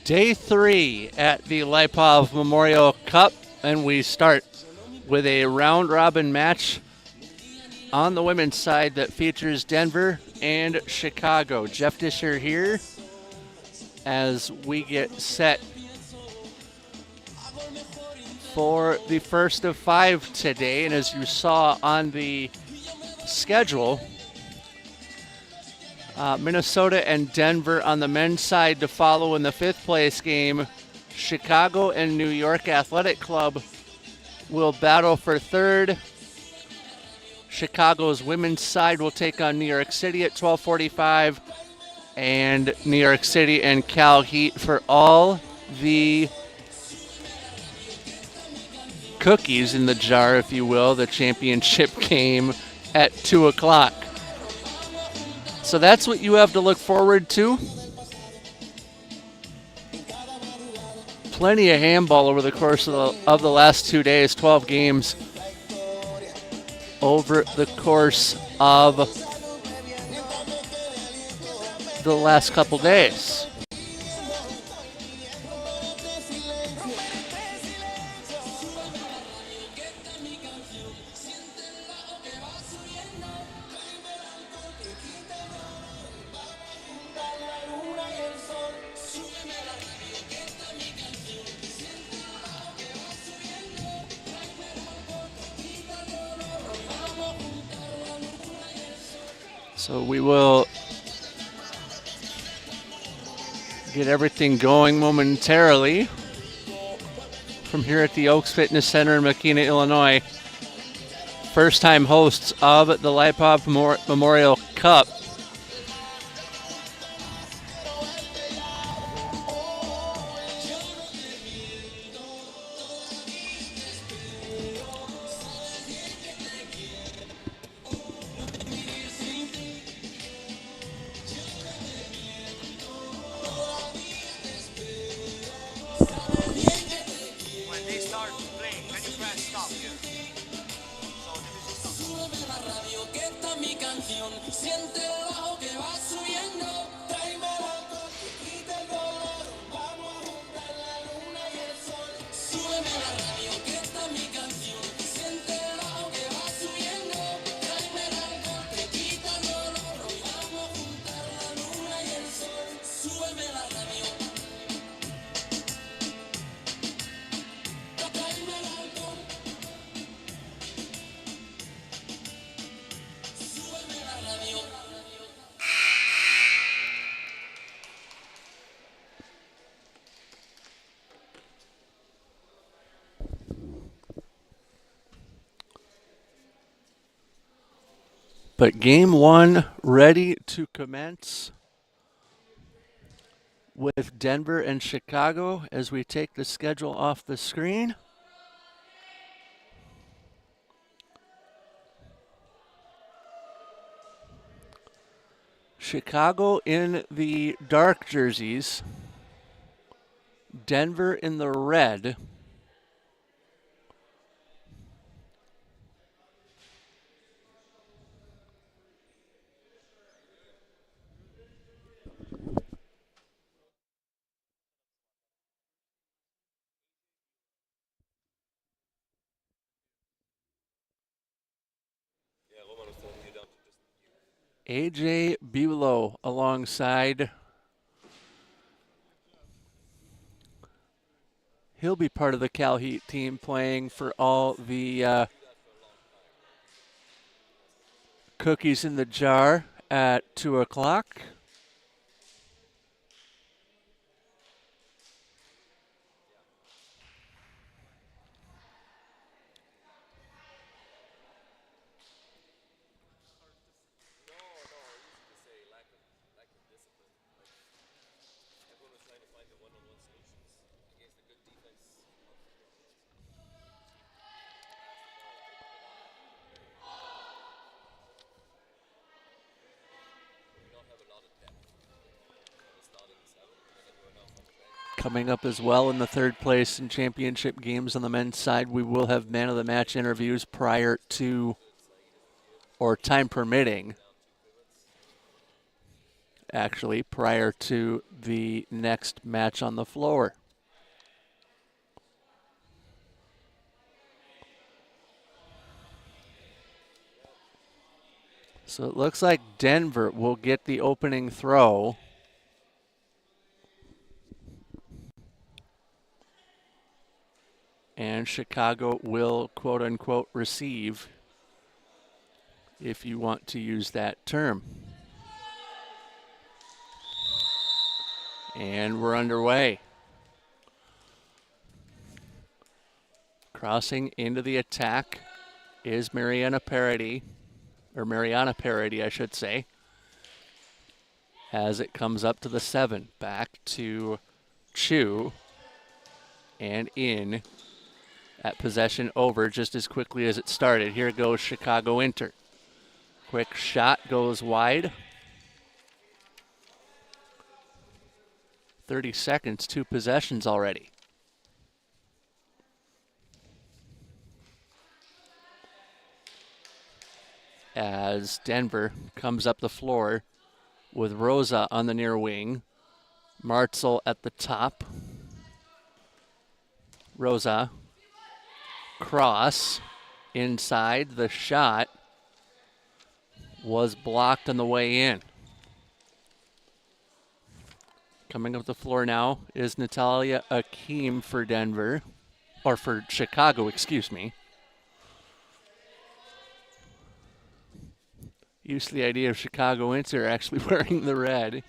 Day 3 at the Lipov Memorial Cup, and we start with a round-robin match on the women's side that features Denver and Chicago. Jeff Disher here as we get set for the first of 5 today. And as you saw on the schedule, Minnesota and Denver on the men's side to follow in the 5th place game. Chicago and New York Athletic Club will battle for 3rd. Chicago's women's side will take on New York City at 12:45, and New York City and Cal Heat for all the cookies in the jar, if you will, the championship game at 2 o'clock. So that's what you have to look forward to. Plenty of handball over the course of the last 2 days, 12 games over the course of the last couple days. So we will get everything going momentarily from here at the Oaks Fitness Center in Makina, Illinois. First-time hosts of the Lipov Memorial Cup. But game 1 ready to commence with Denver and Chicago as we take the schedule off the screen. Chicago in the dark jerseys, Denver in the red. AJ Bulow alongside. He'll be part of the Cal Heat team playing for all the cookies in the jar at 2 o'clock. Coming up as well in the 3rd place in championship games on the men's side, we will have man of the match interviews prior to, or time permitting, actually, prior to the next match on the floor. So it looks like Denver will get the opening throw. And Chicago will, quote unquote, receive, if you want to use that term. And we're underway. Crossing into the attack is Mariana Parody, I should say, as it comes up to the 7. Back to Chu, and in at possession over just as quickly as it started. Here goes Chicago Inter. Quick shot goes wide. 30 seconds, 2 possessions already. As Denver comes up the floor with Rosa on the near wing. Martzel at the top. Rosa. Cross inside. The shot was blocked on the way in. Coming up the floor now is Natalia Akeem for Denver. Or for Chicago, excuse me. Used to the idea of Chicago Inter actually wearing the red.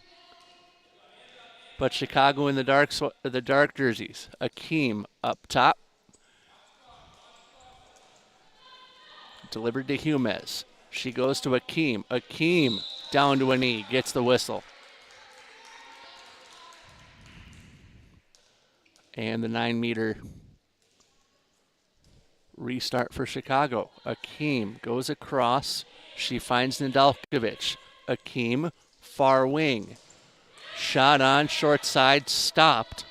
But Chicago in the dark jerseys. Akeem up top. Delivered to Humes. She goes to Akeem. Akeem down to a knee. Gets the whistle. And the 9-meter restart for Chicago. Akeem goes across. She finds Nedeljkovic. Akeem, far wing. Shot on, short side, stopped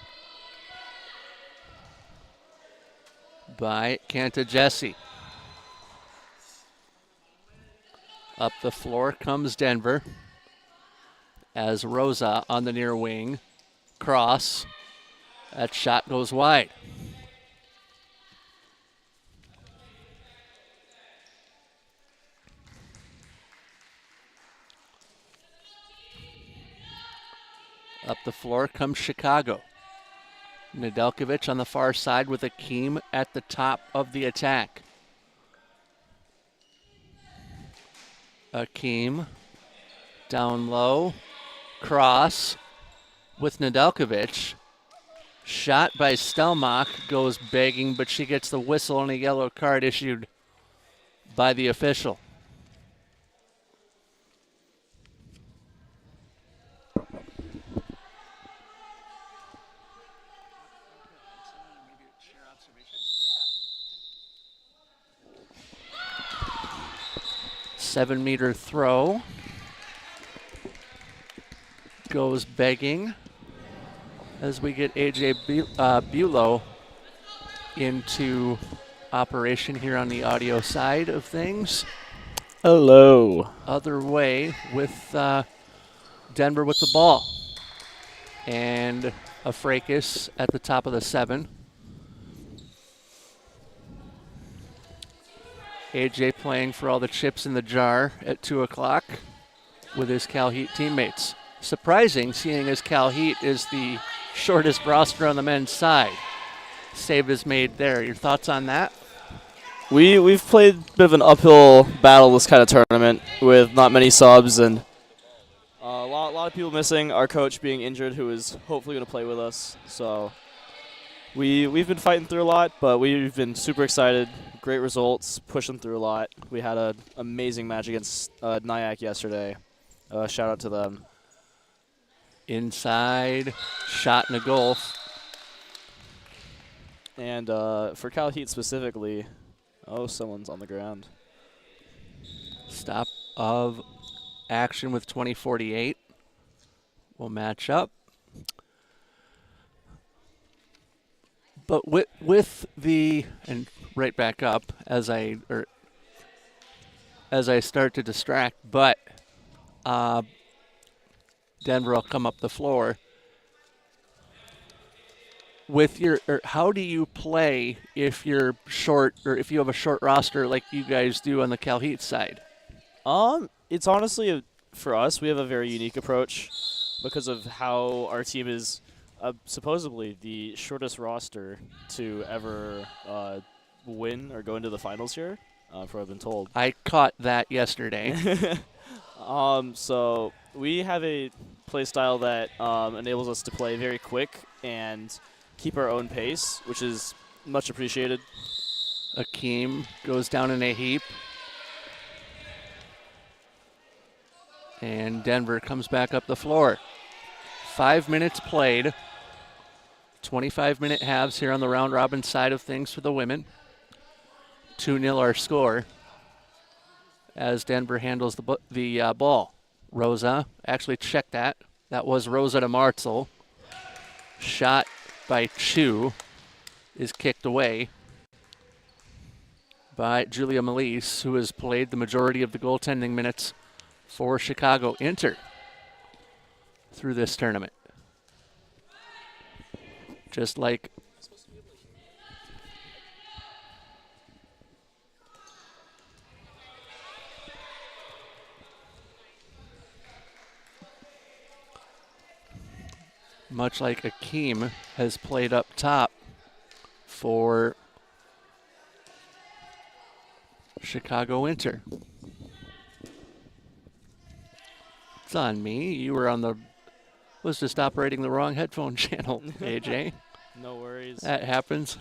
by Cantajesi. Up the floor comes Denver as Rosa on the near wing. Cross. That shot goes wide. Up the floor comes Chicago. Nedeljkovic on the far side with Akeem at the top of the attack. Akeem down low. Cross with Nedeljkovic. Shot by Stelmach goes begging, but she gets the whistle and a yellow card issued by the official. Seven-meter throw. Goes begging as we get AJ Bulow into operation here on the audio side of things. Hello. Other way with Denver with the ball. And a fracas at the top of the 7. AJ playing for all the chips in the jar at 2 o'clock with his Cal Heat teammates. Surprising, seeing as Cal Heat is the shortest roster on the men's side. Save is made there. Your thoughts on that? We've played a bit of an uphill battle this kind of tournament with not many subs and a lot of people missing. Our coach being injured, who is hopefully going to play with us. So we've been fighting through a lot, but we've been super excited. Great results, pushing through a lot. We had an amazing match against Nyack yesterday. Shout out to them. Inside, shot and a goal. And for Cal Heat specifically, someone's on the ground. Stop of action with 2048. We'll match up. But with the, and right back up as I start to distract, but Denver will come up the floor. How do you play if you're short or if you have a short roster like you guys do on the Cal Heat side? It's honestly, for us, we have a very unique approach because of how our team is supposedly the shortest roster to ever win or go into the finals here, from what I've been told. I caught that yesterday. So we have a play style that enables us to play very quick and keep our own pace, which is much appreciated. Akeem goes down in a heap. And Denver comes back up the floor. 5 minutes played. 25-minute halves here on the round-robin side of things for the women. 2-0 our score as Denver handles the ball. Rosa, actually check that. That was Rosa to Martzel. Shot by Chu is kicked away by Julia Melise, who has played the majority of the goaltending minutes for Chicago Inter through this tournament. Just like much like Akeem has played up top for Chicago Inter. It's on me. You were was just operating the wrong headphone channel, AJ. No worries. That happens.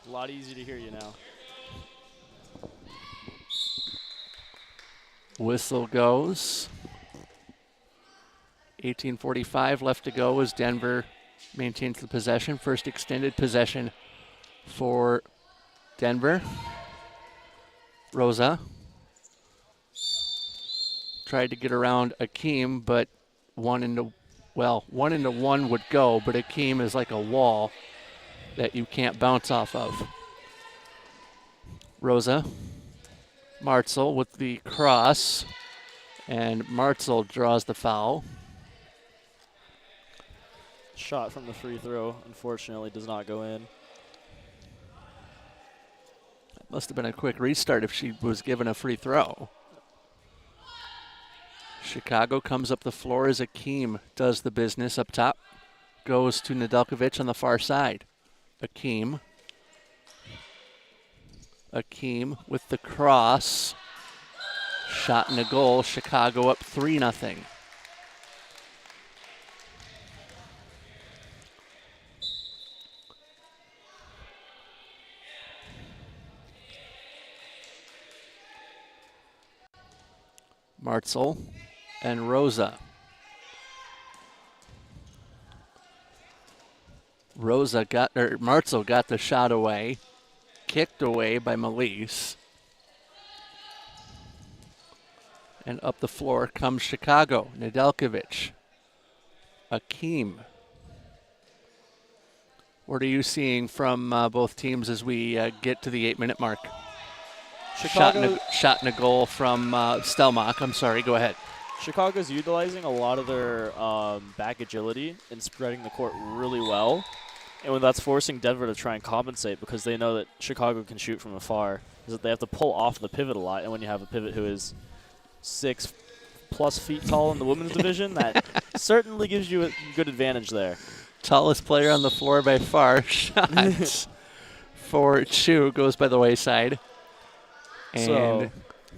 A lot easier to hear you now. Whistle goes. 18:45 left to go as Denver maintains the possession. First extended possession for Denver. Rosa tried to get around Akeem, but one into one would go, but Akeem is like a wall that you can't bounce off of. Rosa, Martzel with the cross, and Martzel draws the foul. Shot from the free throw, unfortunately, does not go in. Must have been a quick restart if she was given a free throw. Chicago comes up the floor as Akeem does the business up top. Goes to Nedeljkovic on the far side. Akeem with the cross. Shot and a goal. Chicago up 3-0. Martzel and Rosa. Martzel got the shot away, kicked away by Melise. And up the floor comes Chicago. Nedeljkovic. Akeem. What are you seeing from both teams as we get to the 8-minute mark? Shot and a goal from Stelmach. I'm sorry, go ahead. Chicago's utilizing a lot of their back agility and spreading the court really well. And when that's forcing Denver to try and compensate because they know that Chicago can shoot from afar, is that they have to pull off the pivot a lot. And when you have a pivot who is 6+ feet tall in the women's division, that certainly gives you a good advantage there. Tallest player on the floor by far. Shot for Chu goes by the wayside. And so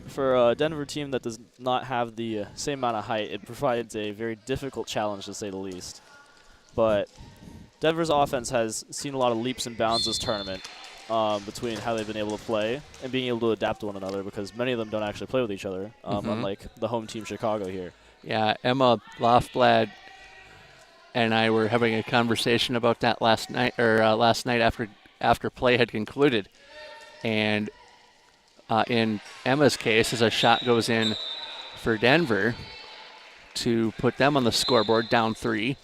for a Denver team that does not have the same amount of height, it provides a very difficult challenge to say the least. But Denver's offense has seen a lot of leaps and bounds this tournament between how they've been able to play and being able to adapt to one another because many of them don't actually play with each other, unlike the home team Chicago here. Yeah, Emma Loftblad and I were having a conversation about that last night after play had concluded. And in Emma's case, as a shot goes in for Denver to put them on the scoreboard down 3,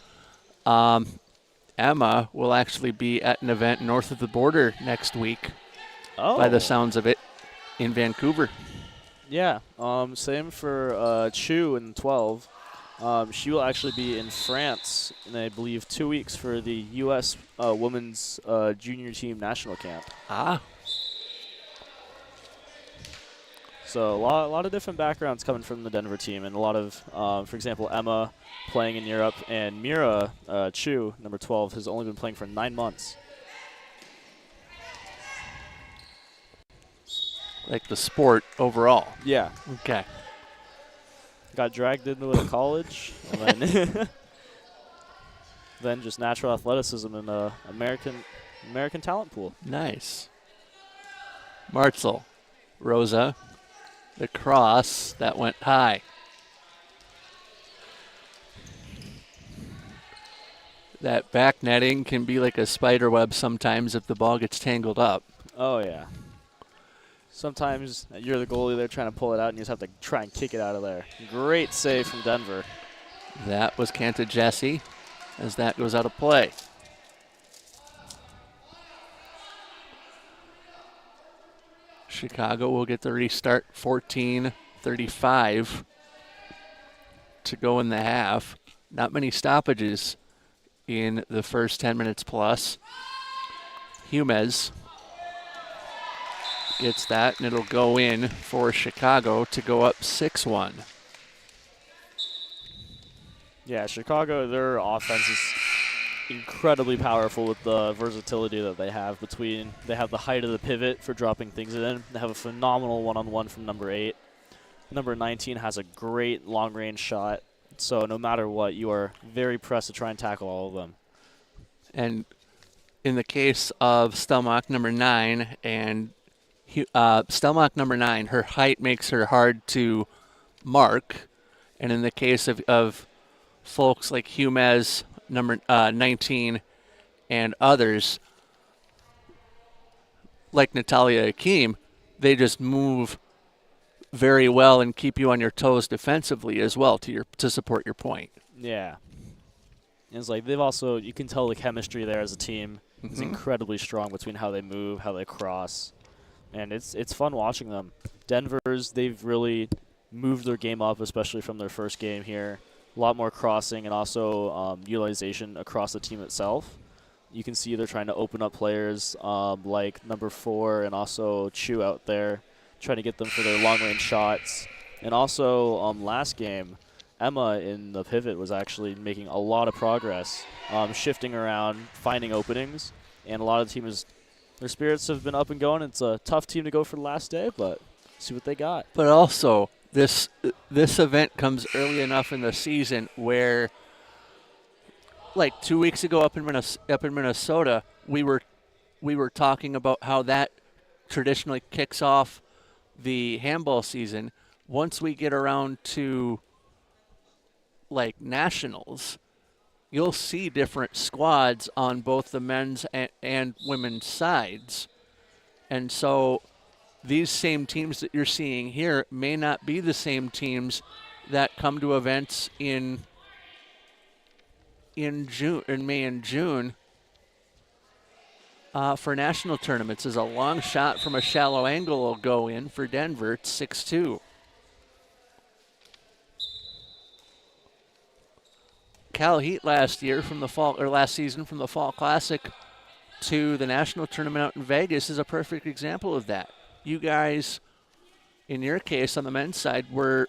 Emma will actually be at an event north of the border next week, by the sounds of it, in Vancouver. Yeah, same for Chu in 12. She will actually be in France in, I believe, 2 weeks for the U.S. Women's Junior Team National Camp. Ah. So a lot of different backgrounds coming from the Denver team, and a lot of, for example, Emma playing in Europe, and Mira Chu, number 12, has only been playing for 9 months. Like the sport overall. Yeah. Okay. Got dragged into a college, and then then just natural athleticism and American talent pool. Nice. Martzel. Rosa. The cross that went high. That back netting can be like a spider web sometimes if the ball gets tangled up. Oh, yeah. Sometimes you're the goalie there trying to pull it out, and you just have to try and kick it out of there. Great save from Denver. That was Kanta Jesse as that goes out of play. Chicago will get the restart, 14-35 to go in the half. Not many stoppages in the first 10 minutes plus. Humes gets that, and it'll go in for Chicago to go up 6-1. Yeah, Chicago, their offense is incredibly powerful with the versatility that they have between, they have the height of the pivot for dropping things in. They have a phenomenal one-on-one from number 8. Number 19 has a great long-range shot. So no matter what, you are very pressed to try and tackle all of them. And in the case of Stelmach, number 9, and Stelmach, number 9, her height makes her hard to mark. And in the case of folks like Humes, number 19, and others, like Natalia Akeem, they just move very well and keep you on your toes defensively as well to support your point. Yeah. And it's like they've also, you can tell the chemistry there as a team is incredibly strong between how they move, how they cross. And it's fun watching them. Denver's, they've really moved their game up, especially from their first game here. A lot more crossing and also utilization across the team itself. You can see they're trying to open up players like number 4 and also Chu out there, trying to get them for their long-range shots. And also last game, Emma in the pivot was actually making a lot of progress, shifting around, finding openings. And a lot of the teams, their spirits have been up and going. It's a tough team to go for the last day, but see what they got. But also, this event comes early enough in the season where, like 2 weeks ago up in Minnesota, we were talking about how that traditionally kicks off the handball season. Once we get around to like nationals, you'll see different squads on both the men's and women's sides, and so these same teams that you're seeing here may not be the same teams that come to events in May and June for national tournaments. As a long shot from a shallow angle will go in for Denver. It's 6-2. Cal Heat last season from the Fall Classic to the national tournament out in Vegas is a perfect example of that. You guys, in your case on the men's side, were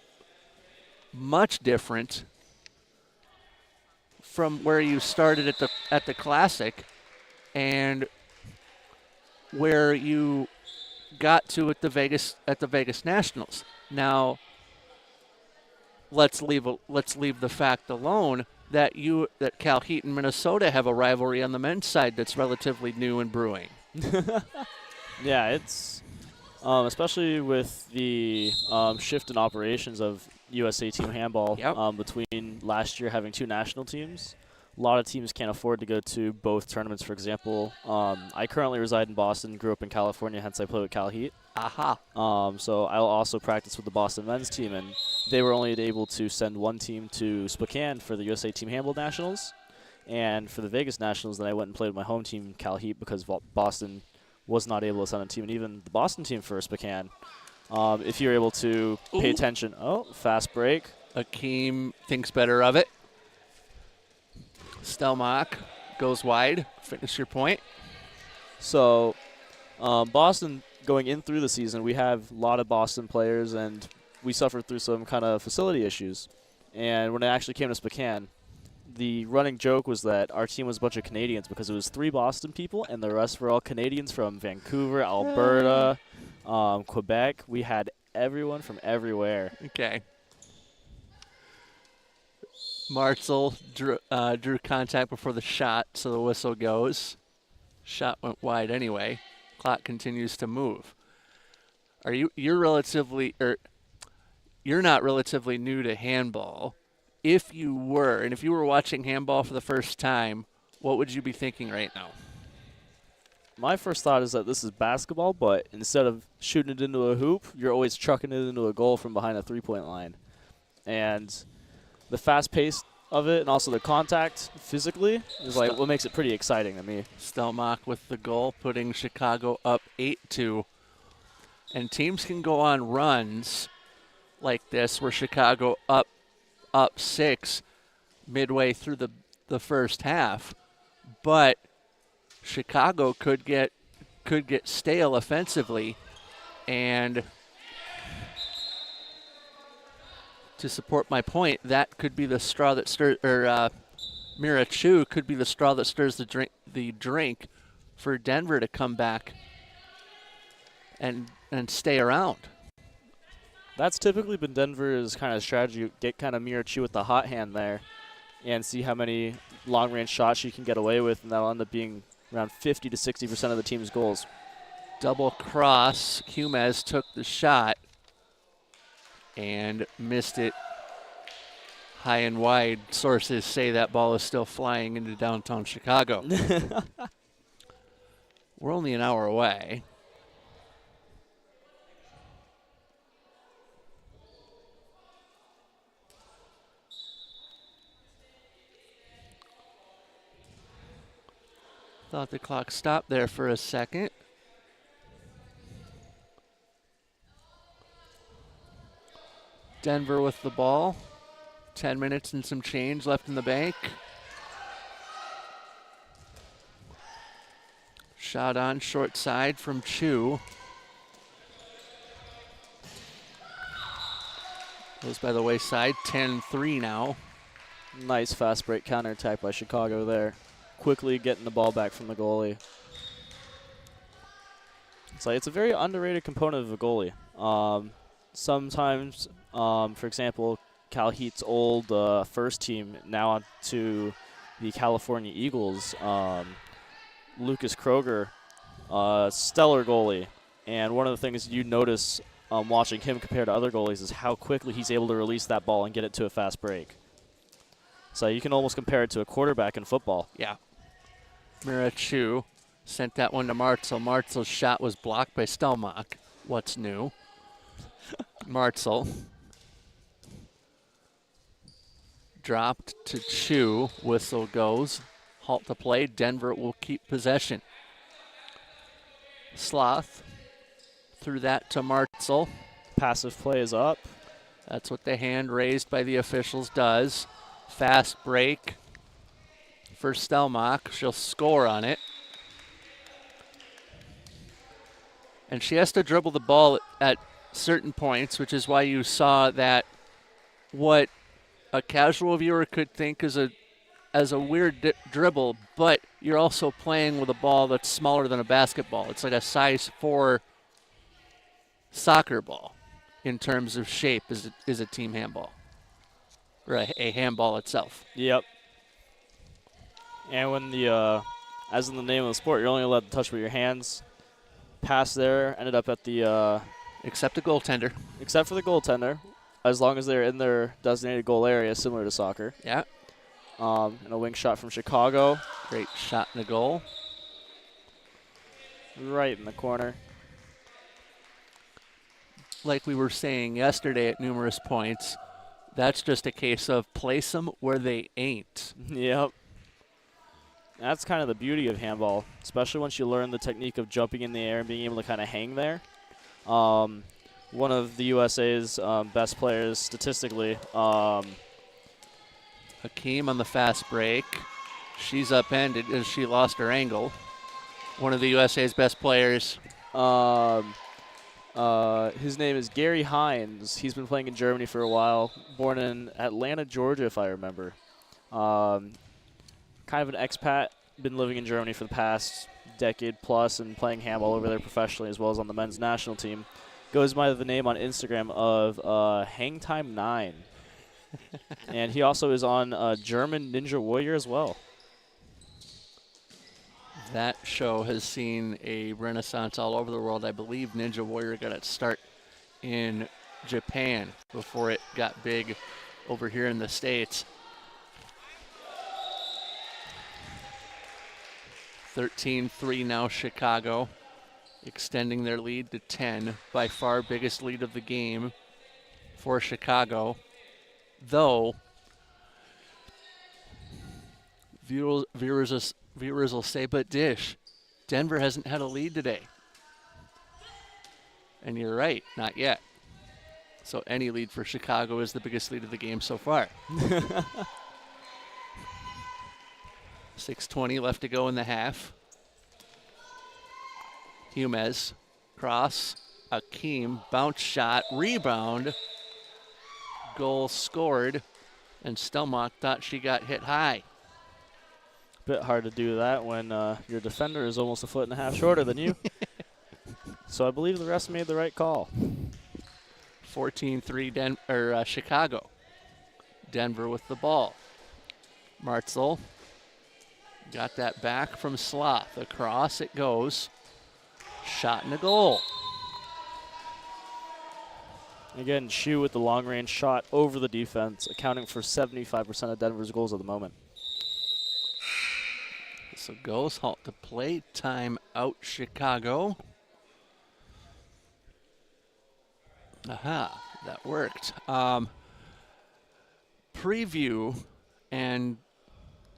much different from where you started at the Classic and where you got to at the Vegas Nationals. Now, let's leave the fact alone that Cal Heat and Minnesota have a rivalry on the men's side that's relatively new and brewing. Yeah, it's especially with the shift in operations of USA Team Handball between last year having 2 national teams. A lot of teams can't afford to go to both tournaments. For example, I currently reside in Boston, grew up in California, hence I play with Cal Heat. Aha. So I'll also practice with the Boston men's team, and they were only able to send one team to Spokane for the USA Team Handball Nationals. And for the Vegas Nationals, then I went and played with my home team, Cal Heat, because Boston was not able to send a team. And even the Boston team for Spokane, if you're able to pay attention. Oh, fast break. Akeem thinks better of it. Stelmach goes wide. Finish your point. So Boston, going in through the season, we have a lot of Boston players, and we suffered through some kind of facility issues. And when it actually came to Spokane, the running joke was that our team was a bunch of Canadians because it was 3 Boston people, and the rest were all Canadians from Vancouver, Alberta, Quebec. We had everyone from everywhere. Okay. Martzel drew contact before the shot, so the whistle goes. Shot went wide anyway. Clock continues to move. You're not relatively new to handball. If you were, and if you were watching handball for the first time, what would you be thinking right now? My first thought is that this is basketball, but instead of shooting it into a hoop, you're always trucking it into a goal from behind a three-point line. And the fast pace of it and also the contact physically is like what makes it pretty exciting to me. Stelmach with the goal, putting Chicago up 8-2. And teams can go on runs like this where Chicago up 6 midway through the first half. But Chicago could get stale offensively, and to support my point, that could be the straw that stirs, or Mira Chu could be the straw that stirs the drink for Denver to come back and stay around. That's typically been Denver's kind of strategy, get kind of Mira Chu with the hot hand there and see how many long-range shots she can get away with, and that'll end up being around 50 to 60% of the team's goals. Double cross. Humez took the shot and missed it high and wide. Sources say that ball is still flying into downtown Chicago. We're only an hour away. Thought the clock stopped there for a second. Denver with the ball. 10 minutes and some change left in the bank. Shot on short side from Chu. Goes by the wayside. 10-3 now. Nice fast break counterattack by Chicago there. Quickly getting the ball back from the goalie. It's a very underrated component of a goalie. Sometimes, for example, Cal Heat's old first team, now on to the California Eagles, Lucas Kroger, stellar goalie. And one of the things you notice watching him compared to other goalies is how quickly he's able to release that ball and get it to a fast break. So you can almost compare it to a quarterback in football. Yeah. Mira Chu sent that one to Martzel. Martzel's shot was blocked by Stelmach. What's new? Martzel. Dropped to Chu. Whistle goes. Halt the play. Denver will keep possession. Sloth threw that to Martzel. Passive play is up. That's what the hand raised by the officials does. Fast break for Stelmach. She'll score on it. And she has to dribble the ball at certain points, which is why you saw that what a casual viewer could think is a weird dribble, but you're also playing with a ball that's smaller than a basketball. It's like a size 4 soccer ball in terms of shape is a team handball. Or a handball itself. Yep. And when as in the name of the sport, you're only allowed to touch with your hands. Pass there ended up at the except the goaltender. Except for the goaltender, as long as they're in their designated goal area, similar to soccer. Yeah. And a wing shot from Chicago. Great shot in the goal. Right in the corner. Like we were saying yesterday at numerous points, that's just a case of place them where they ain't. Yep. That's kind of the beauty of handball, especially once you learn the technique of jumping in the air and being able to kind of hang there. one of the USA's best players statistically. Hakeem on the fast break. She's upended as she lost her angle. One of the USA's best players. His name is Gary Hines. He's been playing in Germany for a while. Born in Atlanta, Georgia, if I remember. Kind of an expat. Been living in Germany for the past decade plus and playing handball over there professionally as well as on the men's national team. Goes by the name on Instagram of Hangtime9. And he also is on German Ninja Warrior as well. That show has seen a renaissance all over the world. I believe Ninja Warrior got its start in Japan before it got big over here in the States. 13-3 now Chicago, extending their lead to 10. By far biggest lead of the game for Chicago. Though, viewers will say, but Dish, Denver hasn't had a lead today. And you're right, not yet. So any lead for Chicago is the biggest lead of the game so far. 6:20 left to go in the half. Humez, cross, Akeem, bounce shot, rebound, goal scored, and Stelmach thought she got hit high. Bit hard to do that when your defender is almost a foot and a half shorter than you. So I believe the refs made the right call. 14-3 Chicago. Denver with the ball. Martzel got that back from Sloth. Across it goes. Shot and a goal. Again, Shu with the long-range shot over the defense, accounting for 75% of Denver's goals at the moment. So goes halt to play. Time out Chicago. Aha, that worked. Preview, and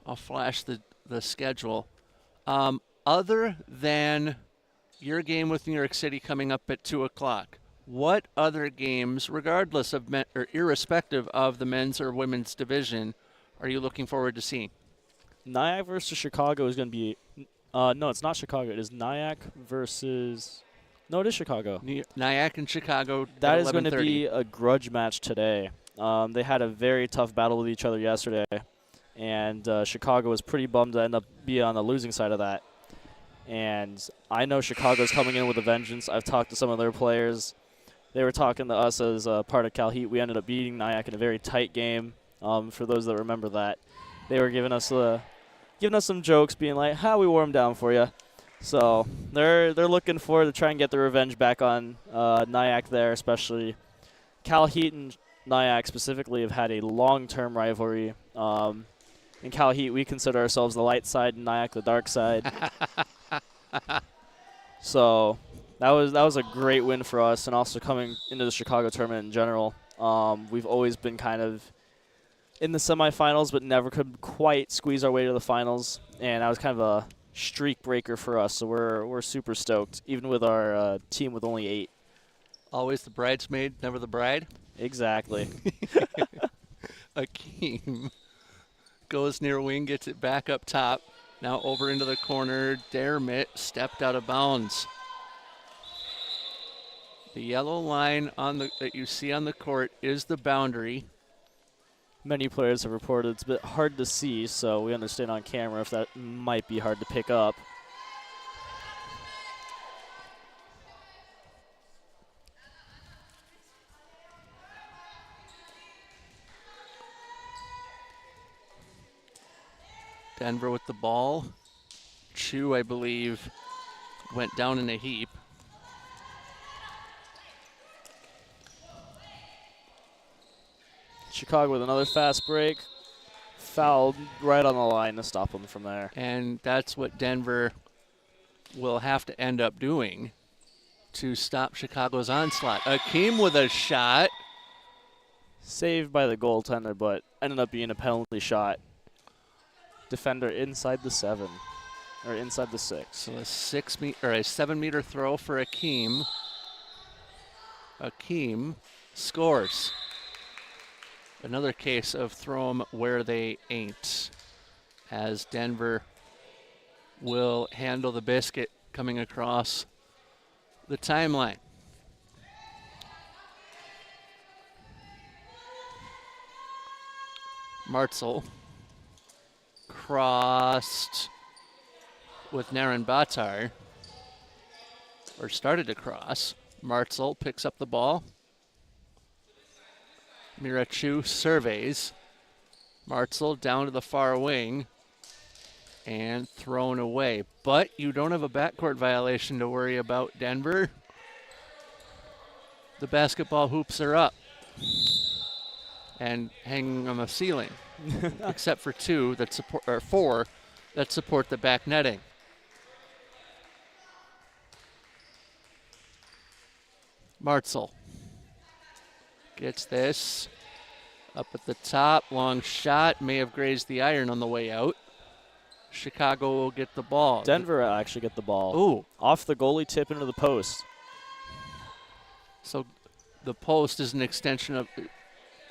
I'll flash the schedule. Other than your game with New York City coming up at 2 o'clock, what other games, regardless of or irrespective of the men's or women's division, are you looking forward to seeing? Nyack versus Chicago is going to be no, it's not Chicago. It is Nyack versus no, it is Chicago. Nyack and Chicago. That is going to be a grudge match today. They had a very tough battle with each other yesterday, and Chicago was pretty bummed to end up being on the losing side of that. And I know Chicago's coming in with a vengeance. I've talked to some of their players. They were talking to us as part of Cal Heat. We ended up beating Nyack in a very tight game. For those that remember that, they were giving us some jokes, being like, "How we wore them down for you." So they're looking forward to try and get the revenge back on Nyack there, especially Cal Heat and Nyack specifically have had a long-term rivalry. In Cal Heat, we consider ourselves the light side, and Nyack the dark side. So that was a great win for us, and also coming into the Chicago tournament in general. We've always been kind of in the semifinals, but never could quite squeeze our way to the finals, and that was kind of a streak breaker for us. So we're super stoked, even with our team with only 8. Always the bridesmaid, never the bride. Exactly. Akeem goes near wing, gets it back up top. Now over into the corner. Dermot stepped out of bounds. The yellow line that you see on the court is the boundary. Many players have reported it's a bit hard to see, so we understand on camera if that might be hard to pick up. Denver with the ball. Chu, I believe, went down in a heap. Chicago with another fast break. Fouled right on the line to stop them from there. And that's what Denver will have to end up doing to stop Chicago's onslaught. Akeem with a shot. Saved by the goaltender, but ended up being a penalty shot. Defender inside the 7, or inside the 6. So a 7-meter throw for Akeem. Akeem scores. Another case of throw 'em where they ain't, as Denver will handle the biscuit coming across the timeline. Martzel crossed with Naren Batar, or started to cross. Martzel picks up the ball. Mirachu surveys. Martzel down to the far wing and thrown away. But you don't have a backcourt violation to worry about, Denver. The basketball hoops are up and hanging on the ceiling, except for four that support the back netting. Martzel gets this up at the top. Long shot. May have grazed the iron on the way out. Chicago will get the ball. Denver actually get the ball. Ooh. Off the goalie, tip into the post. So the post is an extension of...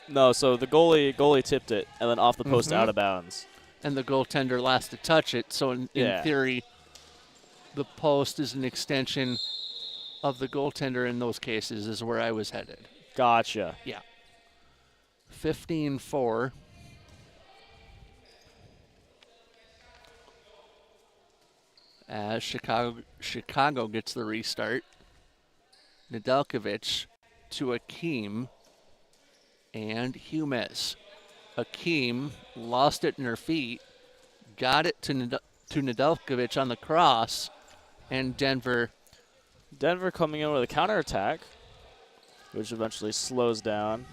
No, so the goalie tipped it, and then off the post out of bounds. And the goaltender last to touch it. So in theory, the post is an extension of the goaltender in those cases, is where I was headed. Gotcha. Yeah. 15-4. As Chicago gets the restart. Nedeljkovic to Akeem and Humes. Akeem lost it in her feet, got it to Nedeljkovic on the cross, and Denver coming in with a counterattack, which eventually slows down.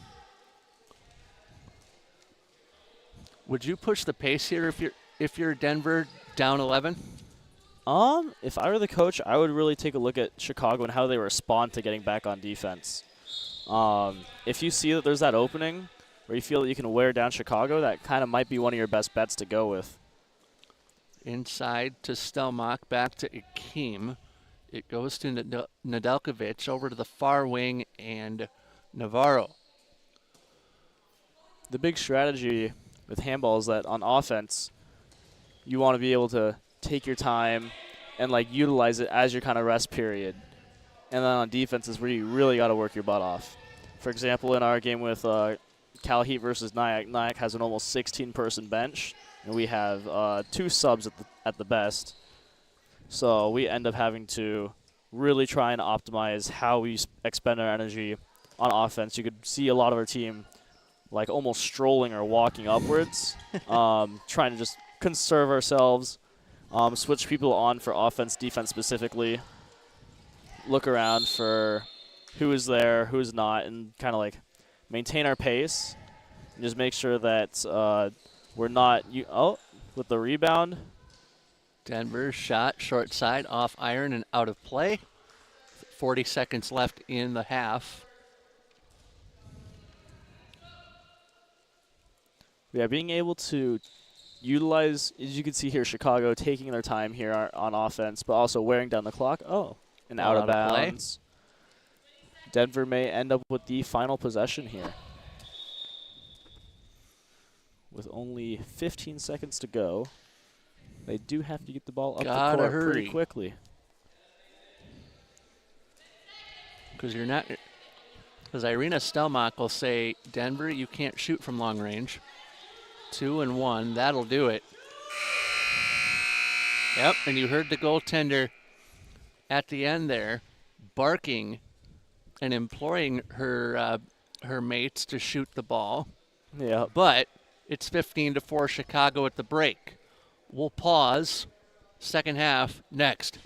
Would you push the pace here if you're Denver down 11? If I were the coach, I would really take a look at Chicago and how they respond to getting back on defense. If you see that there's that opening where you feel that you can wear down Chicago, that kind of might be one of your best bets to go with. Inside to Stelmach, back to Akeem. It goes to Nedeljkovic over to the far wing and Navarro. The big strategy with handball is that on offense, you want to be able to take your time and utilize it as your kind of rest period. And then on defense is where you really got to work your butt off. For example, in our game with Cal Heat versus Nyack, Nyack has an almost 16-person bench, and we have 2 subs at the best. So we end up having to really try and optimize how we expend our energy on offense. You could see a lot of our team almost strolling or walking upwards, trying to just conserve ourselves, switch people on for offense, defense specifically, look around for who is there, who is not, and kind of maintain our pace and just make sure that we're not with the rebound. Denver shot short side off iron and out of play. 40 seconds left in the half. Yeah, being able to utilize, as you can see here, Chicago taking their time here on offense, but also wearing down the clock. Oh, and out of bounds. Denver may end up with the final possession here. With only 15 seconds to go, they do have to get the ball up the court pretty quickly. Because Irina Stelmach will say, Denver, you can't shoot from long range. 2 and 1, that'll do it. Yep, and you heard the goaltender at the end there barking and imploring her mates to shoot the ball. Yeah. But it's 15-4 Chicago at the break. We'll pause. Second half next.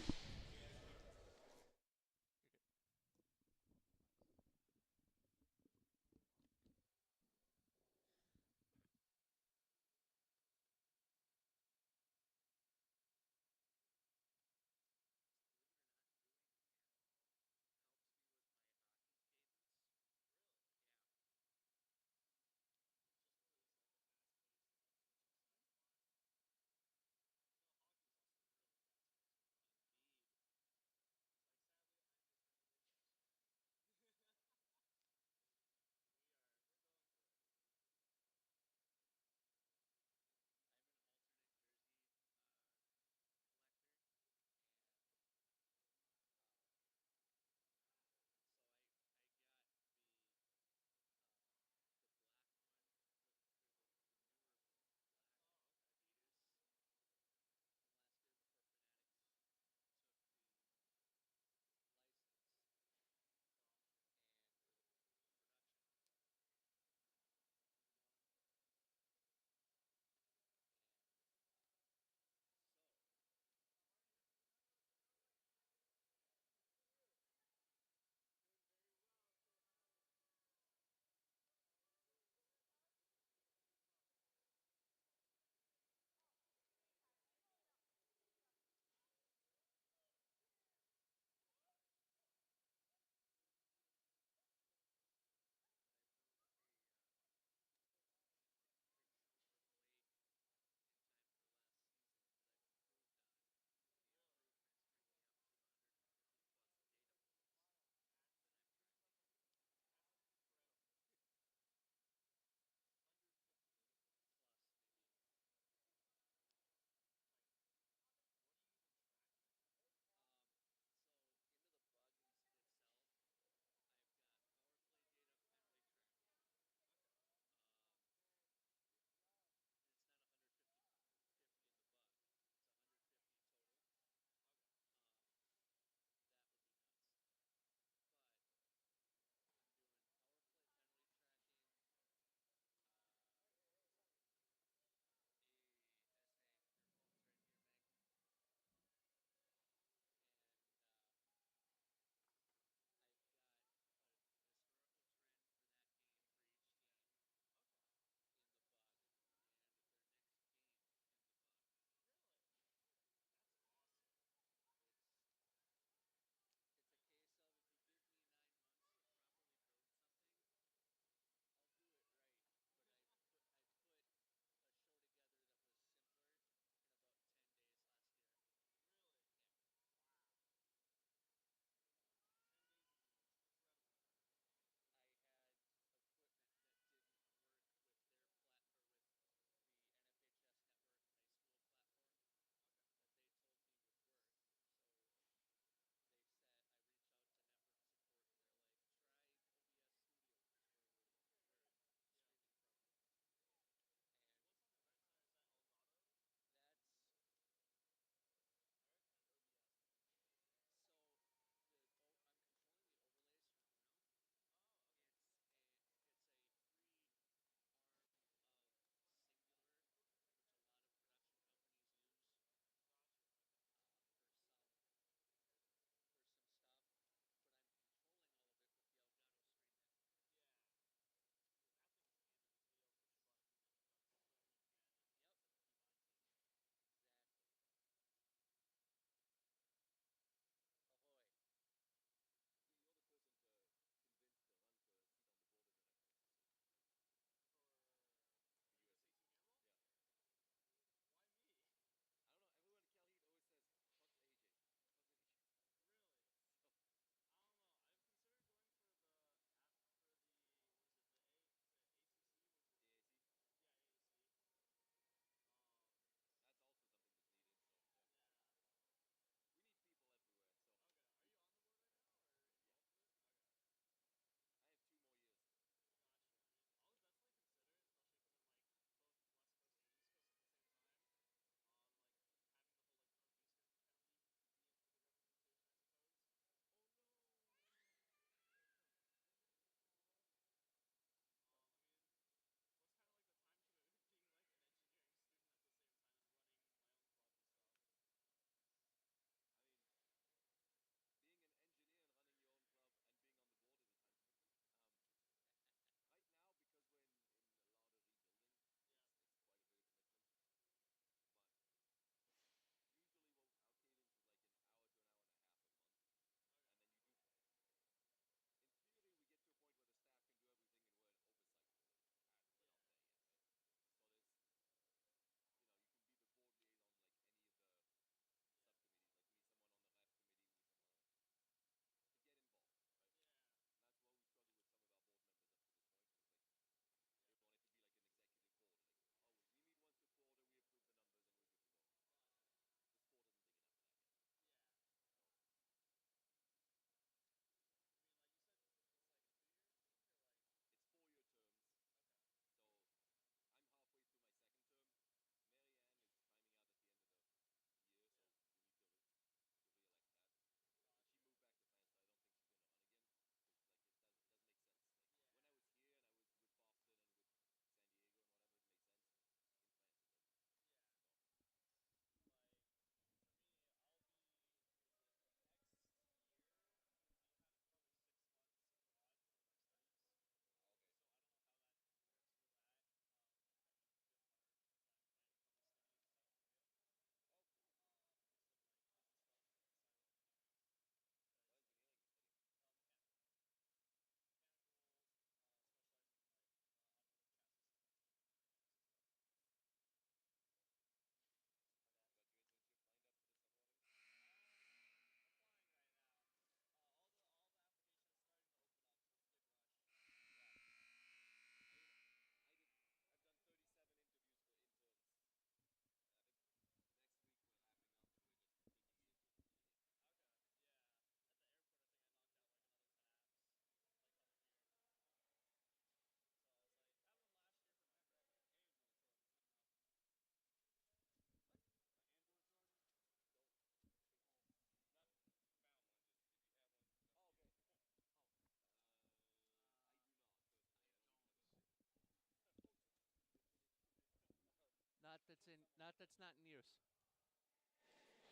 that's not in use.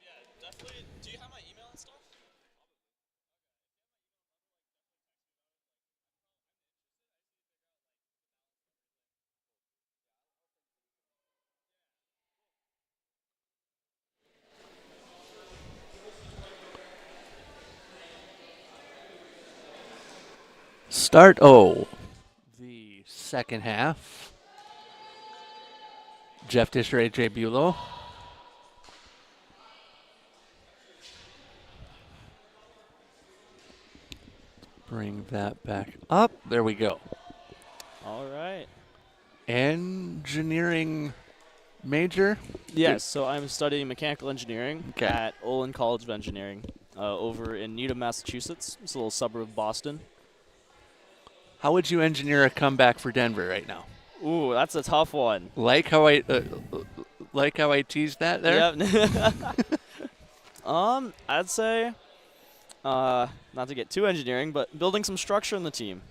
Yeah, definitely. Do you have my email and stuff? Start the second half. Jeff Disher, AJ Bulow. Bring that back up. There we go. All right. Engineering major? Yes, so I'm studying mechanical engineering Okay. at Olin College of Engineering over in Needham, Massachusetts. It's a little suburb of Boston. How would you engineer a comeback for Denver right now? Ooh, that's a tough one. Like how I teased that there? Yep. I'd say, not to get too engineering, but building some structure in the team.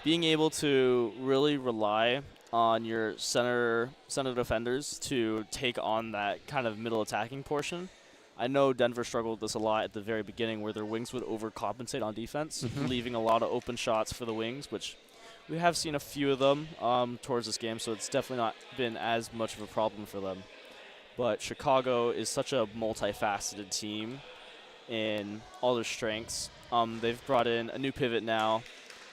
Being able to really rely on your center defenders to take on that kind of middle attacking portion. I know Denver struggled with this a lot at the very beginning where their wings would overcompensate on defense, leaving a lot of open shots for the wings, which we have seen a few of them towards this game, so it's definitely not been as much of a problem for them. But Chicago is such a multifaceted team in all their strengths. They've brought in a new pivot now,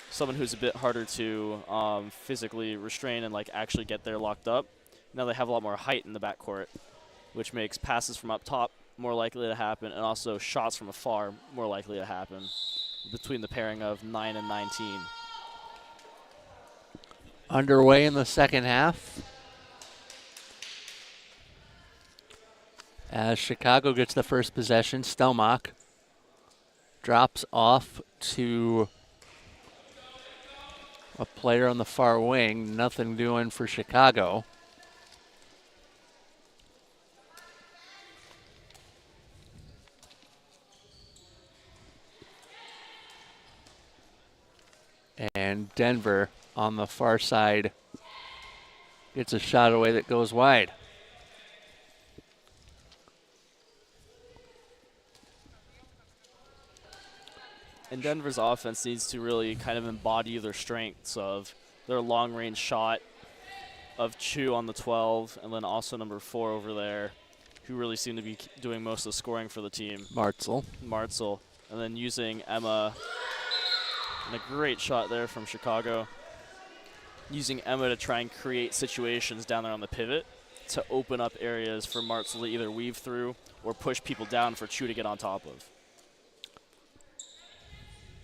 someone who's a bit harder to physically restrain and like actually get there locked up. Now they have a lot more height in the backcourt, which makes passes from up top more likely to happen, and also shots from afar more likely to happen between the pairing of 9 and 19. Underway in the second half. As Chicago gets the first possession, Stelmach drops off to a player on the far wing. Nothing doing for Chicago. And Denver on the far side gets a shot away that goes wide. And Denver's offense needs to really kind of embody their strengths of their long-range shot of Chu on the 12, and then also number 4 over there, who really seem to be doing most of the scoring for the team. Martzel. And then using Emma, and a great shot there from Chicago, using Emma to try and create situations down there on the pivot to open up areas for Martzel to either weave through or push people down for Chu to get on top of.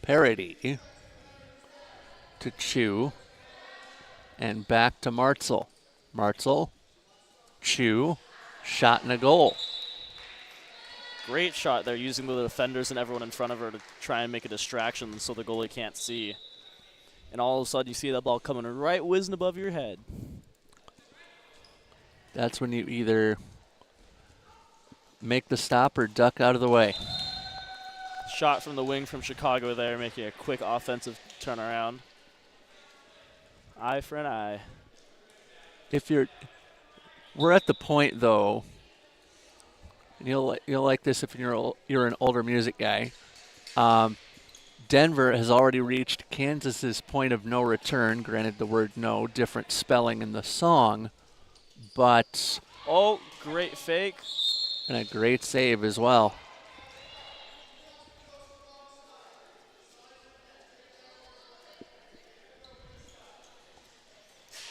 Parody to Chu and back to Martzel. Martzel, Chu, shot and a goal. Great shot there, using the defenders and everyone in front of her to try and make a distraction so the goalie can't see. And all of a sudden you see that ball coming right whizzing above your head. That's when you either make the stop or duck out of the way. Shot from the wing from Chicago there, making a quick offensive turnaround. Eye for an eye. We're at the point though, and you'll like this if you're an older music guy. Denver has already reached Kansas's point of no return. Granted, the word "no" different spelling in the song, but oh, great fake and a great save as well.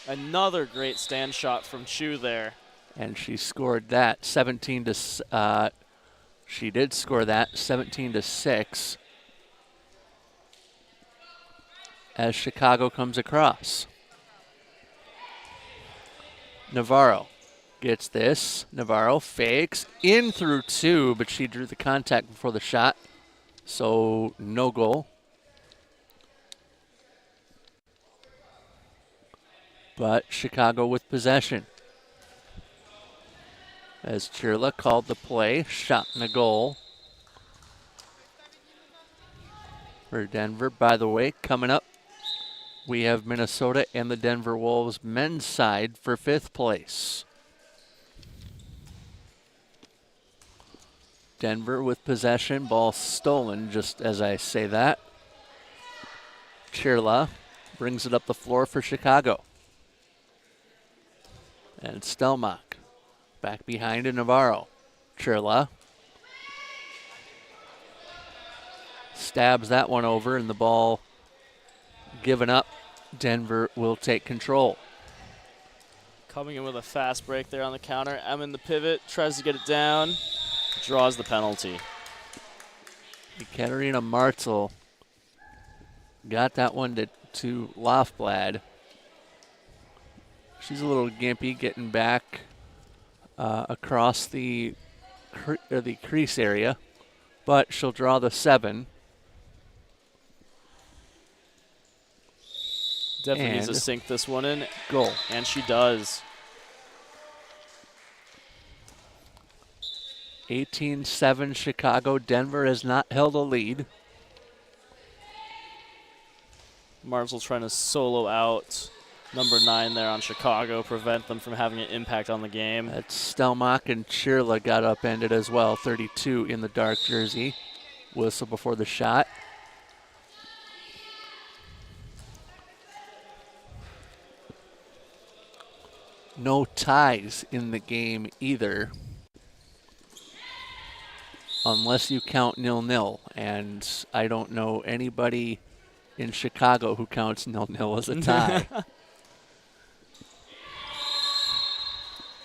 Another great stand shot from Chu there. And she scored that 17 to. She did score that 17 to 6. As Chicago comes across. Navarro gets this. Navarro fakes in through 2, but she drew the contact before the shot, so no goal. But Chicago with possession. As Chirla called the play, shot and a goal for Denver. By the way, coming up we have Minnesota and the Denver Wolves men's side for 5th place. Denver with possession, ball stolen just as I say that. Chirla brings it up the floor for Chicago. And Stelmach back behind to Navarro. Chirla stabs that one over, and the ball given up. Denver will take control. Coming in with a fast break there on the counter. Emin the pivot, tries to get it down, draws the penalty. Katarina Martzel got that one to Lofblad. She's a little gimpy getting back across the crease area, but she'll draw the 7. Definitely needs to sink this one in. Goal. And she does. 18-7 Chicago. Denver has not held a lead. Marzel trying to solo out number 9 there on Chicago, prevent them from having an impact on the game. That's Stelmach, and Chirla got upended as well. 32 in the dark jersey. Whistle before the shot. No ties in the game either, unless you count 0-0. And I don't know anybody in Chicago who counts 0-0 as a tie.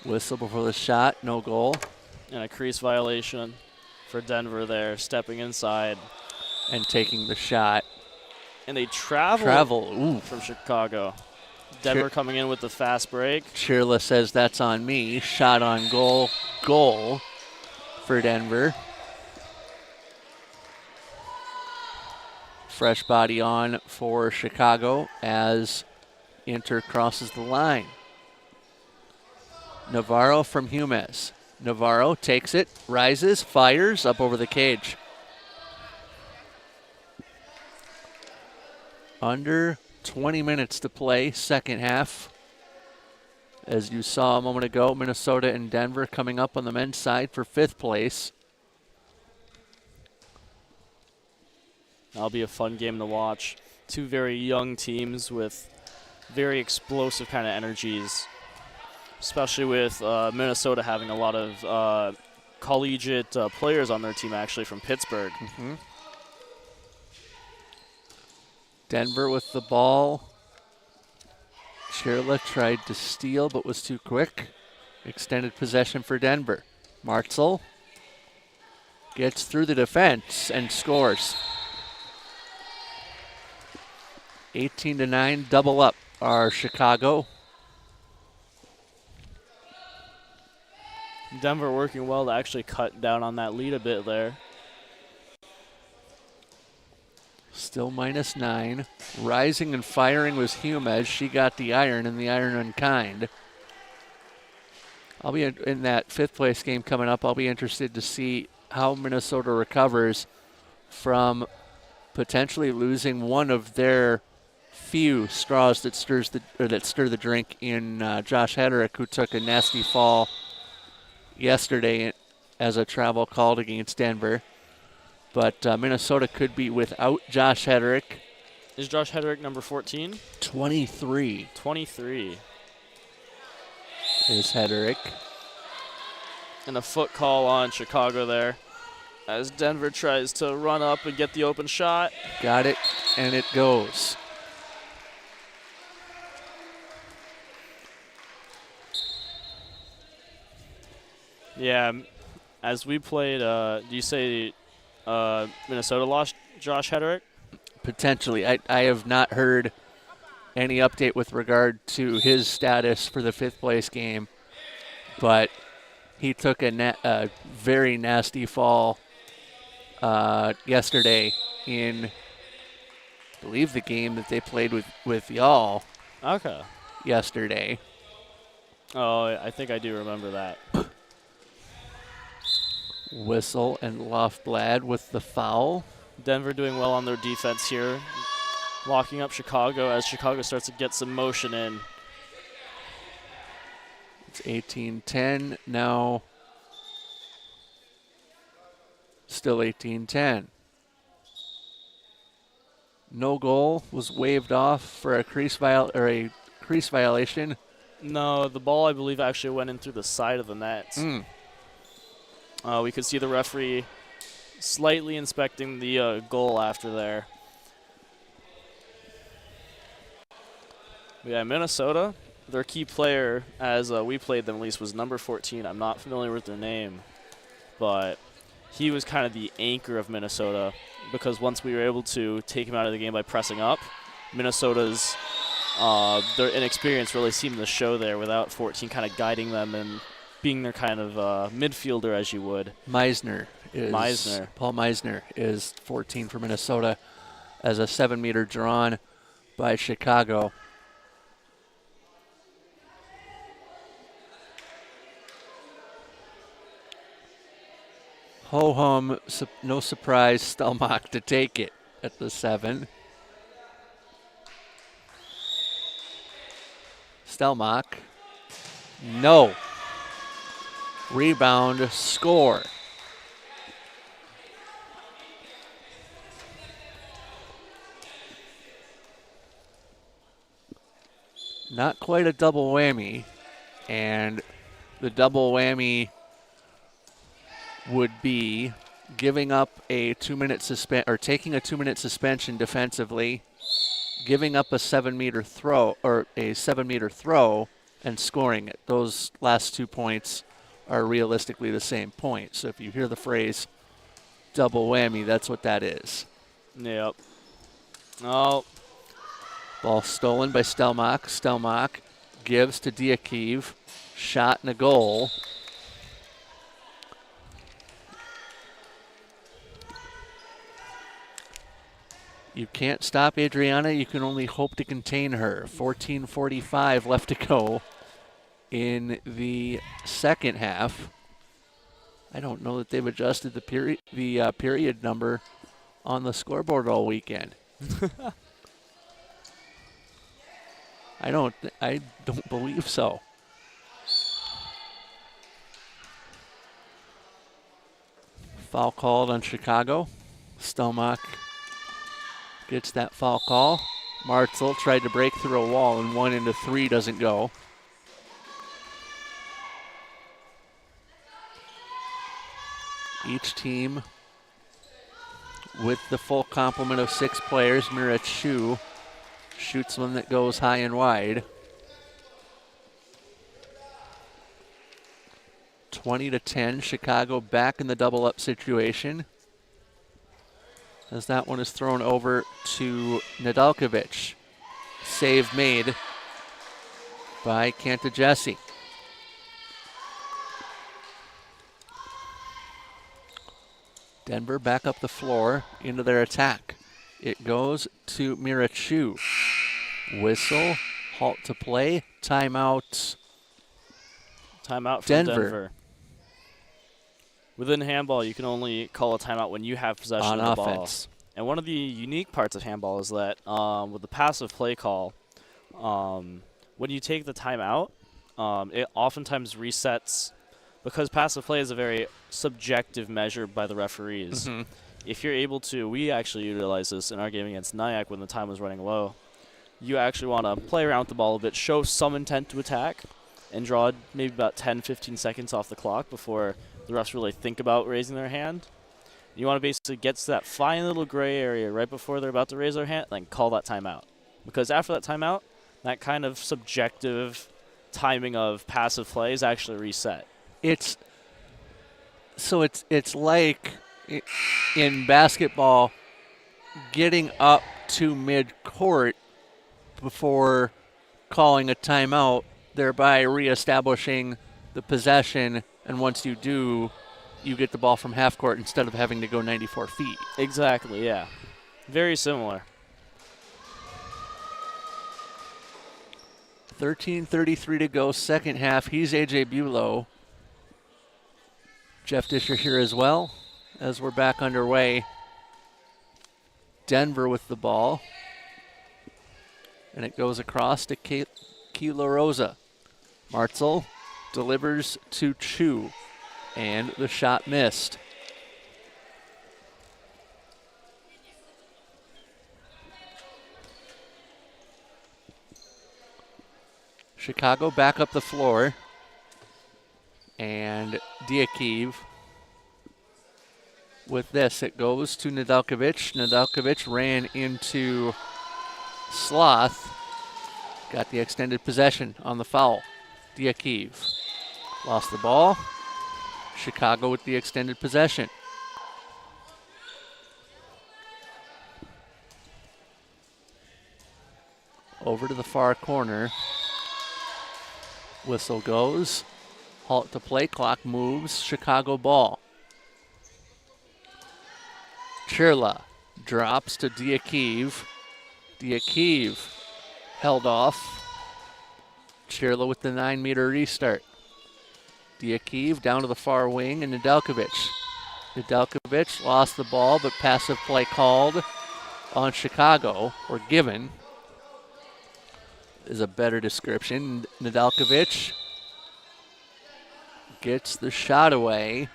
Whistle before the shot, no goal. And a crease violation for Denver there, stepping inside. And taking the shot. And they travel from Chicago. Denver coming in with the fast break. Chirla says that's on me. Shot on goal. Goal for Denver. Fresh body on for Chicago as Inter crosses the line. Navarro from Humes. Navarro takes it, rises, fires up over the cage. Under 20 minutes to play, second half. As you saw a moment ago, Minnesota and Denver coming up on the men's side for 5th place. That'll be a fun game to watch. Two very young teams with very explosive kind of energies, especially with Minnesota having a lot of collegiate players on their team actually from Pittsburgh. Mm-hmm. Denver with the ball. Chirla tried to steal but was too quick. Extended possession for Denver. Martzel gets through the defense and scores. 18-9, double up are Chicago. Denver working well to actually cut down on that lead a bit there. Still -9. Rising and firing was Humes. She got the iron, and the iron unkind. I'll be in that 5th place game coming up. I'll be interested to see how Minnesota recovers from potentially losing one of their few straws that stir the drink in Josh Hedrick, who took a nasty fall yesterday as a travel called against Denver. But Minnesota could be without Josh Hedrick. Is Josh Hedrick number 14? 23. 23. Is Hedrick. And a foot call on Chicago there as Denver tries to run up and get the open shot. Got it, and it goes. Yeah, as we played, do you say Minnesota lost Josh Hedrick? Potentially. I have not heard any update with regard to his status for the 5th place game, but he took a very nasty fall yesterday in, I believe, the game that they played with y'all. Okay. Yesterday. Oh, I think I do remember that. Whistle and Lofblad with the foul. Denver doing well on their defense here. locking up Chicago as Chicago starts to get some motion in. It's 18-10 now. Still 18-10. No goal was waved off for a crease violation. No, the ball, I believe, actually went in through the side of the net. We could see the referee slightly inspecting the goal after there. Yeah, Minnesota, their key player, as we played them at least, was number 14. I'm not familiar with their name, but he was kind of the anchor of Minnesota because once we were able to take him out of the game by pressing up, Minnesota's their inexperience really seemed to show there without 14 kind of guiding them and being their kind of midfielder, as you would. Paul Meisner is 14 for Minnesota as a 7-meter drawn by Chicago. Ho-hum, no surprise, Stelmach to take it at the 7. Stelmach, no. Rebound, score. Not quite a double whammy, and the double whammy would be giving up a 2-minute taking a 2-minute suspension defensively, giving up a 7-meter throw and scoring it. Those last 2 points are realistically the same point. So if you hear the phrase double whammy, that's what that is. Yep. Oh. Ball stolen by Stelmach. Stelmach gives to Diakiv. Shot and a goal. You can't stop Adriana. You can only hope to contain her. 14:45 left to go in the second half. I don't know that they've adjusted the period number on the scoreboard all weekend. I don't believe so. Foul called on Chicago. Stelmach gets that foul call. Martzel tried to break through a wall, and 1 into 3 doesn't go. Each team with the full complement of 6 players. Mira Chu shoots one that goes high and wide. 20-10, Chicago back in the double-up situation, as that one is thrown over to Nadalkovic. Save made by Cantajesi. Denver back up the floor into their attack. It goes to Mirachu. Whistle, halt to play, timeout. Timeout from Denver. Within handball, you can only call a timeout when you have possession of the offense. Ball. And one of the unique parts of handball is that with the passive play call, when you take the timeout, it oftentimes resets, because passive play is a very subjective measure by the referees. Mm-hmm. If you're able to, we actually utilize this in our game against Nyack when the time was running low. You actually want to play around with the ball a bit, show some intent to attack, and draw maybe about 10, 15 seconds off the clock before the refs really think about raising their hand. You want to basically get to that fine little gray area right before they're about to raise their hand, then call that timeout. Because after that timeout, that kind of subjective timing of passive play is actually reset. It's like in basketball, getting up to mid-court before calling a timeout, thereby reestablishing the possession, and once you do, you get the ball from half court instead of having to go 94 feet. Exactly, yeah. Very similar. 13:33 to go, second half. He's AJ Bulow. Jeff Disher here as well as we're back underway. Denver with the ball. And it goes across to Kila Rosa. Martzel delivers to Chu, and the shot missed. Chicago back up the floor, and Diakiv with this. It goes to Nedeljkovic. Nedeljkovic ran into Sloth. Got the extended possession on the foul. Diakiv lost the ball. Chicago with the extended possession. Over to the far corner. Whistle goes. Halt to play clock moves. Chicago ball. Chirla drops to Diakiv. Diakiv held off. Chirla with the 9-meter restart. Diakiv down to the far wing, and Nedeljkovic. Nedeljkovic lost the ball, but passive play called on Chicago, or given, is a better description. Nedeljkovic gets the shot away.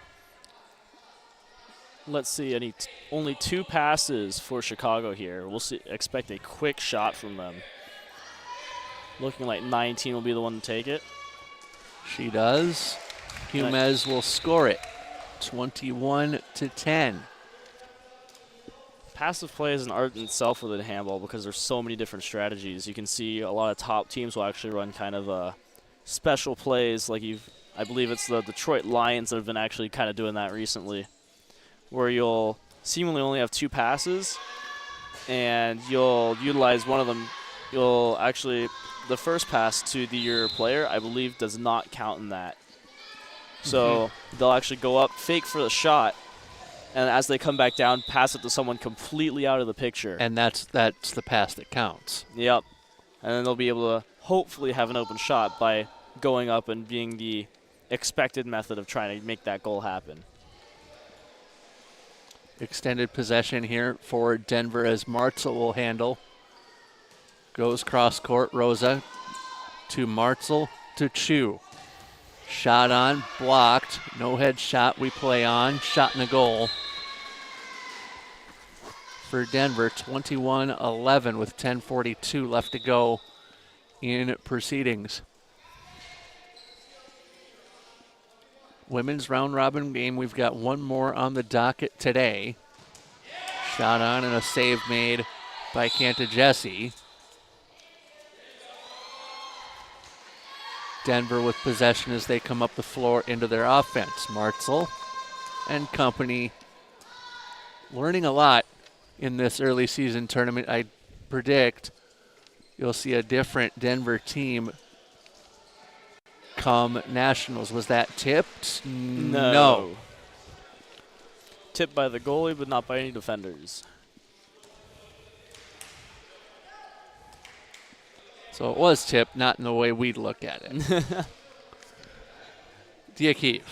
Let's see, only 2 passes for Chicago here. We'll expect a quick shot from them. Looking like 19 will be the one to take it. She does. Humez will score it, 21-10. Passive play is an art in itself within handball because there's so many different strategies. You can see a lot of top teams will actually run kind of special plays, like I believe it's the Detroit Lions that have been actually kind of doing that recently, where you'll seemingly only have 2 passes, and you'll utilize one of them. You'll actually, the first pass to your player, I believe, does not count in that. So they'll actually go up, fake for the shot, and as they come back down, pass it to someone completely out of the picture. And that's the pass that counts. Yep. And then they'll be able to hopefully have an open shot by going up and being the expected method of trying to make that goal happen. Extended possession here for Denver as Martzel will handle. Goes cross court, Rosa to Martzel to Chu. Shot on, blocked. No head shot we play on. Shot in the goal for Denver, 21-11 with 10:42 left to go in proceedings. Women's round robin game, we've got one more on the docket today. Shot on and a save made by Cantajesi. Denver with possession as they come up the floor into their offense. Martzel and company learning a lot in this early season tournament. I predict you'll see a different Denver team come nationals. Was that tipped? No. Tipped by the goalie, but not by any defenders. So it was tipped, not in the way we'd look at it. Diakiv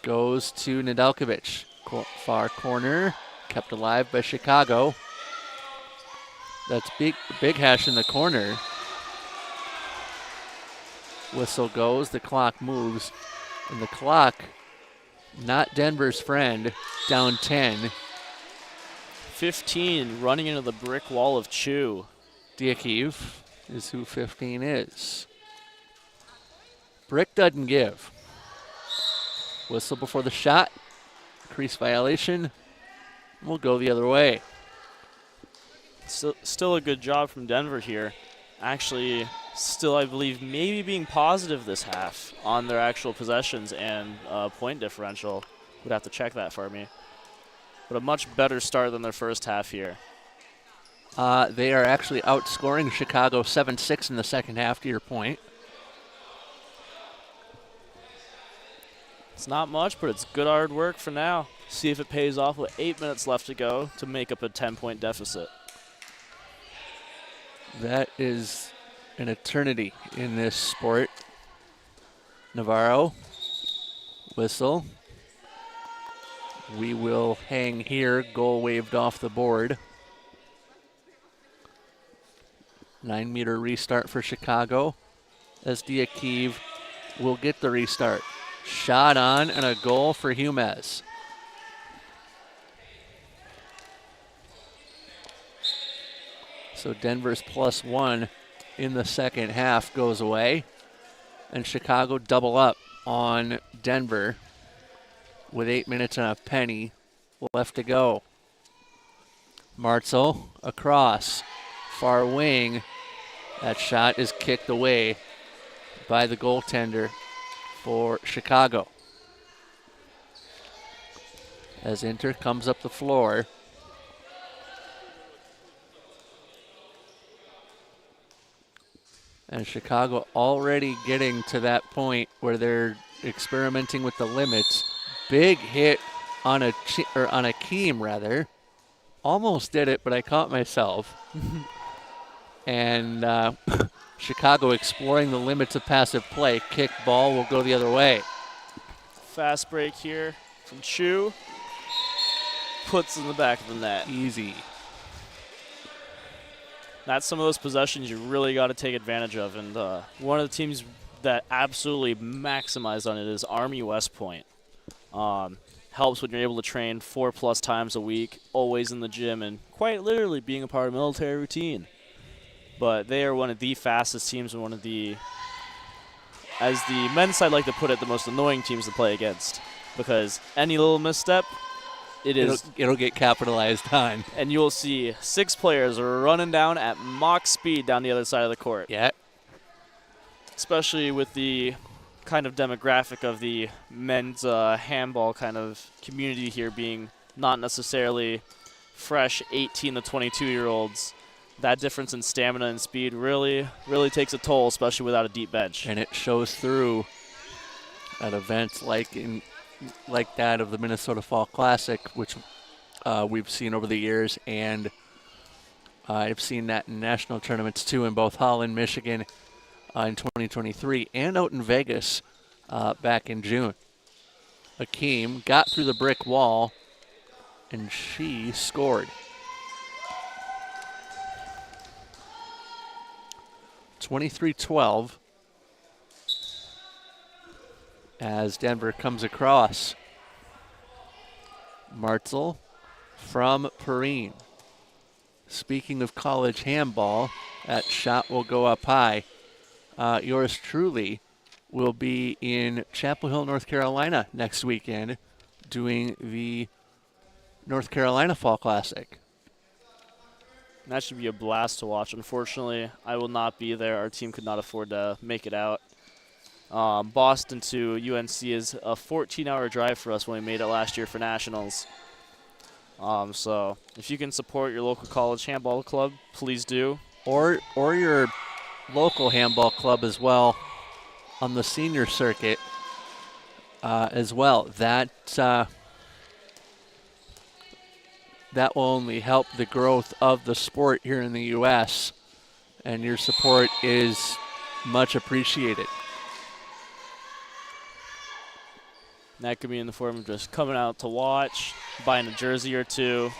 goes to Nedeljkovic. Far corner, kept alive by Chicago. That's big hash in the corner. Whistle goes, the clock moves, and the clock, not Denver's friend, down 10. 15 running into the brick wall of Chu. Diakiv is who 15 is. Brick doesn't give. Whistle before the shot. Crease violation. We'll go the other way. Still a good job from Denver here. Actually, still, I believe, maybe being positive this half on their actual possessions and point differential. Would have to check that for me. But a much better start than their first half here. They are actually outscoring Chicago 7-6 in the second half, to your point. It's not much, but it's good hard work for now. See if it pays off with 8 minutes left to go to make up a 10-point deficit. That is an eternity in this sport. Navarro, whistle. We will hang here. Goal waved off the board. 9-meter restart for Chicago as Diakiv will get the restart. Shot on and a goal for Humes. So Denver's +1 in the second half goes away. And Chicago double up on Denver with 8 minutes and a penny left to go. Martzel across, far wing. That shot is kicked away by the goaltender for Chicago. As Inter comes up the floor. And Chicago already getting to that point where they're experimenting with the limits. Big hit on a Keem rather. Almost did it, but I caught myself. And Chicago exploring the limits of passive play. Kick ball will go the other way. Fast break here from Chu. Puts in the back of the net. Easy. That's some of those possessions you really got to take advantage of. And one of the teams that absolutely maximized on it is Army West Point. Helps when you're able to train 4+ times a week, always in the gym, and quite literally being a part of military routine. But they are one of the fastest teams and one of the, as the men's side like to put it, the most annoying teams to play against. Because any little misstep, it'll get capitalized on. And you'll see 6 players running down at Mach speed down the other side of the court. Yeah. Especially with the kind of demographic of the men's handball kind of community here being not necessarily fresh 18 to 22-year-olds. That difference in stamina and speed really takes a toll, especially without a deep bench. And it shows through at events like that of the Minnesota Fall Classic, which we've seen over the years, and I've seen that in national tournaments too, in both Holland, Michigan in 2023, and out in Vegas back in June. Akeem got through the brick wall, and she scored. 23-12 as Denver comes across. Martzel from Perrine. Speaking of college handball, that shot will go up high. Yours truly will be in Chapel Hill, North Carolina next weekend doing the North Carolina Fall Classic. That should be a blast to watch. Unfortunately, I will not be there. Our team could not afford to make it out. Boston to UNC is a 14-hour drive for us when we made it last year for nationals. So if you can support your local college handball club, please do. Or your local handball club as well on the senior circuit as well. That will only help the growth of the sport here in the U.S., and your support is much appreciated. That could be in the form of just coming out to watch, buying a jersey or two,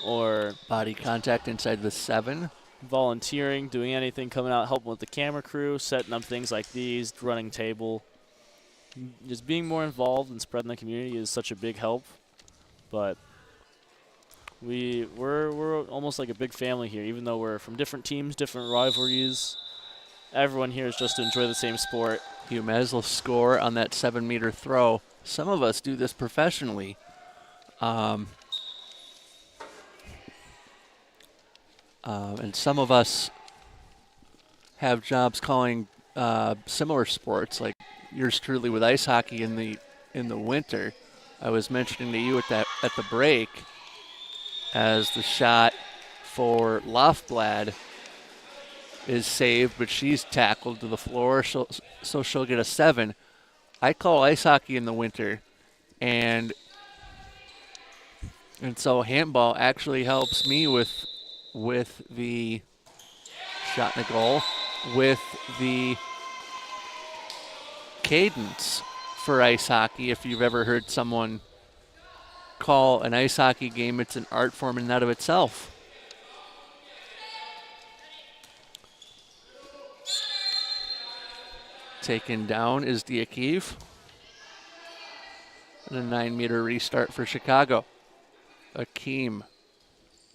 or body contact inside the 7. Volunteering, doing anything, coming out, helping with the camera crew, setting up things like these, running table. Just being more involved and spreading the community is such a big help. But we're almost like a big family here, even though we're from different teams, different rivalries. Everyone here is just to enjoy the same sport. Humes will score on that 7-meter throw. Some of us do this professionally. And some of us have jobs calling similar sports, like yours truly with ice hockey in the winter. I was mentioning to you at the break, as the shot for Loftblad is saved, but she's tackled to the floor, so she'll get a 7. I call ice hockey in the winter, and so handball actually helps me with the shot and a goal, with the cadence for ice hockey. If you've ever heard someone call an ice hockey game, it's an art form in and of itself. Taken down is Diakiv. And a 9-meter restart for Chicago. Akeem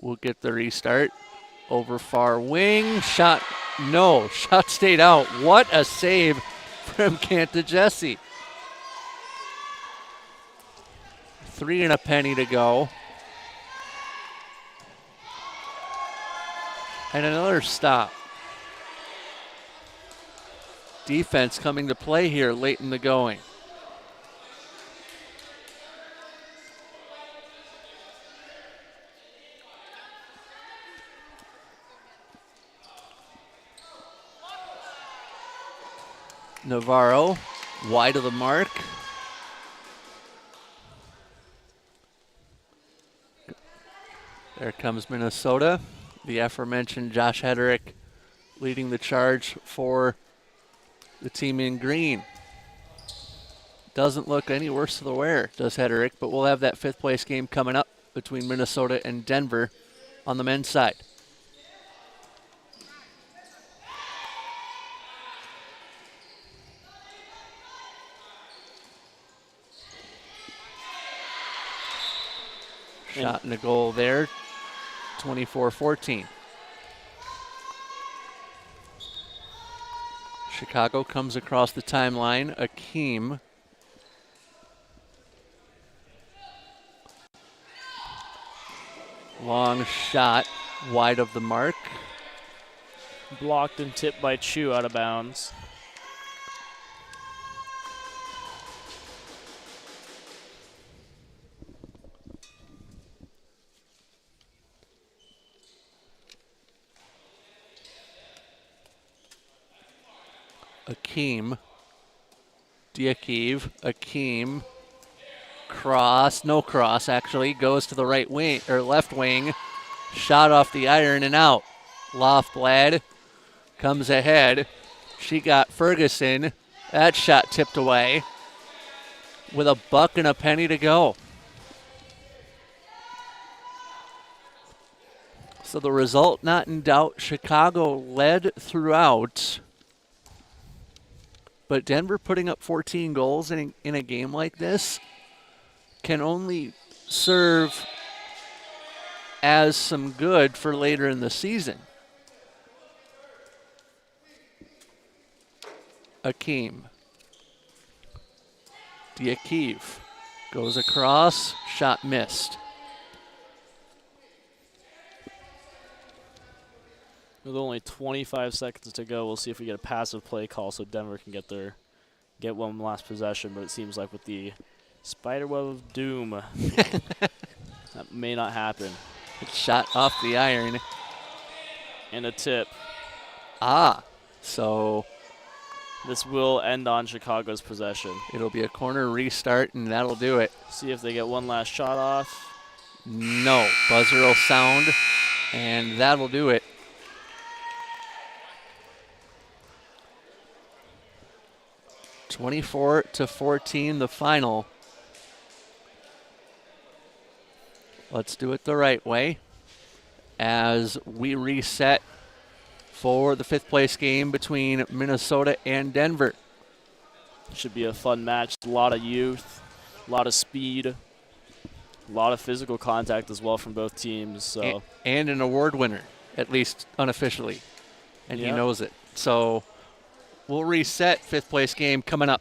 will get the restart. Over far wing. Shot, no. Shot stayed out. What a save from Cantajesi. 3 and a penny to go. And another stop. Defense coming to play here late in the going. Navarro, wide of the mark. There comes Minnesota. The aforementioned Josh Hederick leading the charge for the team in green. Doesn't look any worse for the wear, does Hederick, but we'll have that 5th place game coming up between Minnesota and Denver on the men's side. Shot and a goal there, 24-14. Chicago comes across the timeline. Akeem. Long shot, wide of the mark. Blocked and tipped by Chu out of bounds. Akeem. Diakiv. Akeem. Cross, no cross actually, goes to the right wing or left wing. Shot off the iron and out. Loftblad comes ahead. She got Ferguson. That shot tipped away with a buck and a penny to go. So the result not in doubt. Chicago led throughout. But Denver putting up 14 goals in a game like this can only serve as some good for later in the season. Akeem. Diakiv goes across, shot missed. With only 25 seconds to go, we'll see if we get a passive play call so Denver can get one last possession, but it seems like with the spiderweb of doom, that may not happen. Shot off the iron. And a tip. So this will end on Chicago's possession. It'll be a corner restart, and that'll do it. See if they get one last shot off. No. Buzzer will sound, and that'll do it. (24-14) the final. Let's do it the right way as we reset for the 5th place game between Minnesota and Denver. Should be a fun match. A lot of youth, a lot of speed, a lot of physical contact as well from both teams. So and an award winner, at least unofficially, and he knows it. So we'll reset. 5th place game coming up.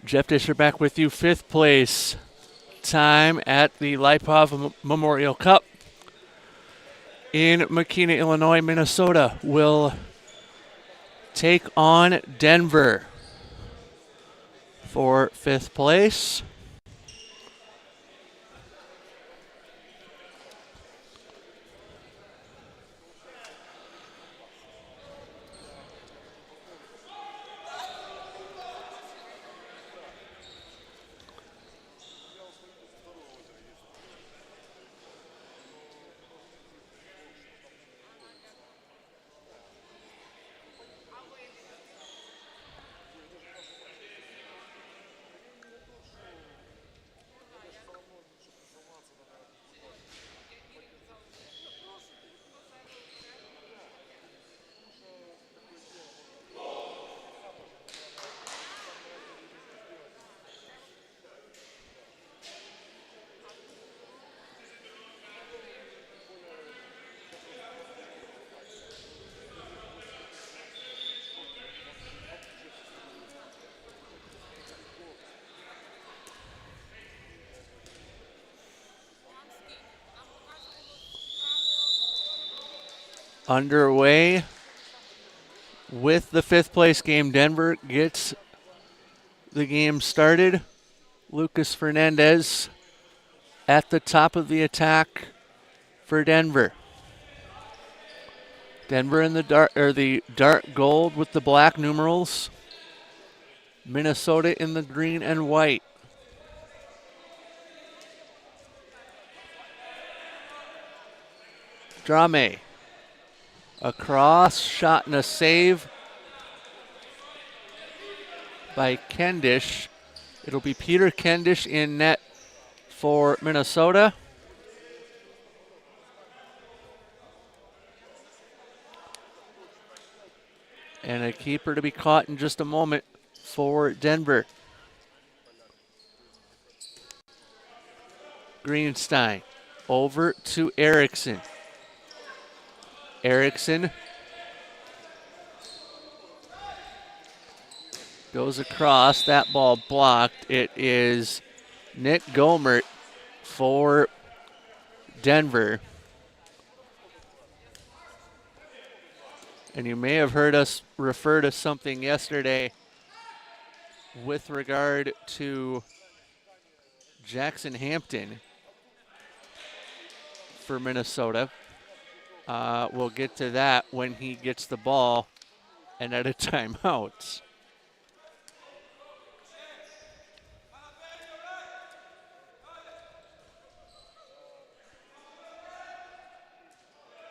Jeff Disher back with you. 5th place time at the Lipov Memorial Cup in Makina, Illinois. Minnesota will take on Denver for 5th place. Underway with the 5th place game. Denver gets the game started. Lucas Fernandez at the top of the attack for Denver. Denver in the dark gold with the black numerals. Minnesota in the green and white. Drame. Across, shot and a save by Kendish. It'll be Peter Kendish in net for Minnesota. And a keeper to be caught in just a moment for Denver. Greenstein over to Erickson. Erickson goes across. That ball blocked. It is Nick Gomert for Denver. And you may have heard us refer to something yesterday with regard to Jackson Hampton for Minnesota. We'll get to that when he gets the ball and at a timeout.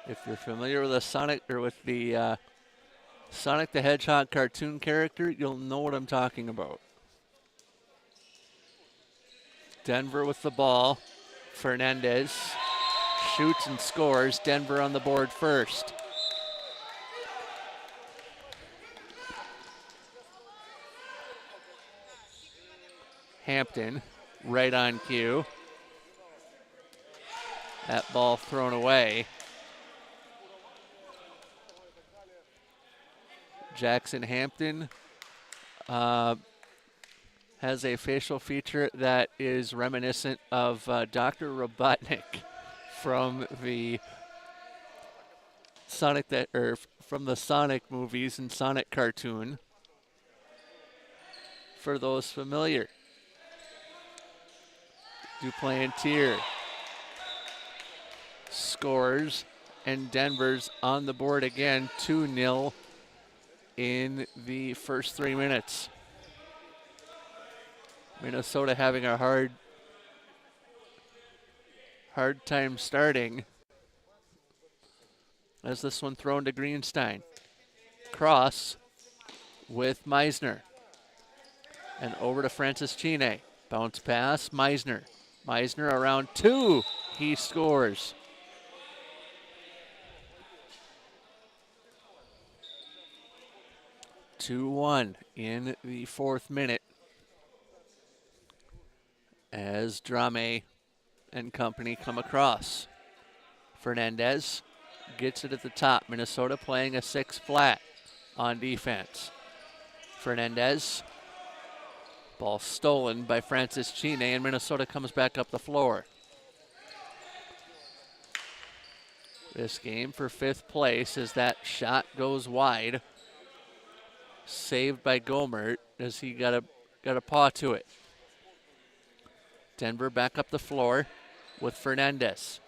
If you're familiar with the Sonic the Hedgehog cartoon character, you'll know what I'm talking about. Denver with the ball. Fernandez shoots and scores. Denver on the board first. Hampton right on cue. That ball thrown away. Jackson Hampton has a facial feature that is reminiscent of Dr. Robotnik from the from the Sonic movies and Sonic cartoon. For those familiar, Duplantier scores, and Denver's on the board again, 2-0 in the first 3 minutes. Minnesota having a hard time starting. As this one thrown to Greenstein. Cross with Meisner. And over to Francis Chine. Bounce pass, Meisner. Meisner around 2. He scores. (2-1) in the 4th minute. As Drame and company come across. Fernandez gets it at the top. Minnesota playing a 6 flat on defense. Fernandez. Ball stolen by Francis Chine, and Minnesota comes back up the floor. This game for 5th place as that shot goes wide. Saved by Gomert as he got a paw to it. Denver back up the floor with Fernandez.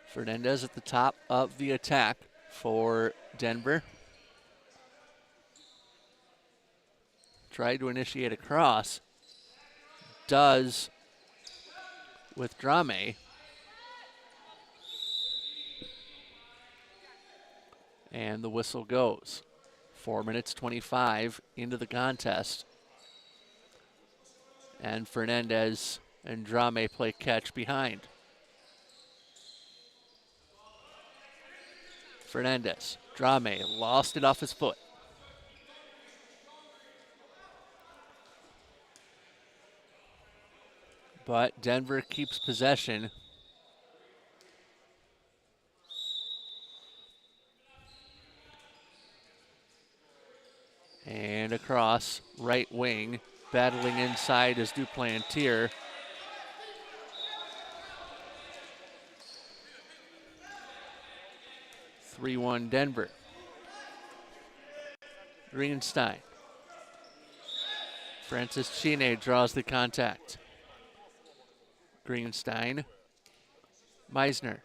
Fernandez at the top of the attack for Denver. Tried to initiate a cross. Does with Drame. And the whistle goes. 4 minutes 25 into the contest. And Fernandez and Drame play catch behind. Fernandez, Drame lost it off his foot. But Denver keeps possession. And across, right wing, battling inside is Duplantier. (3-1) Denver. Greenstein. Francis Chine draws the contact. Greenstein. Meisner.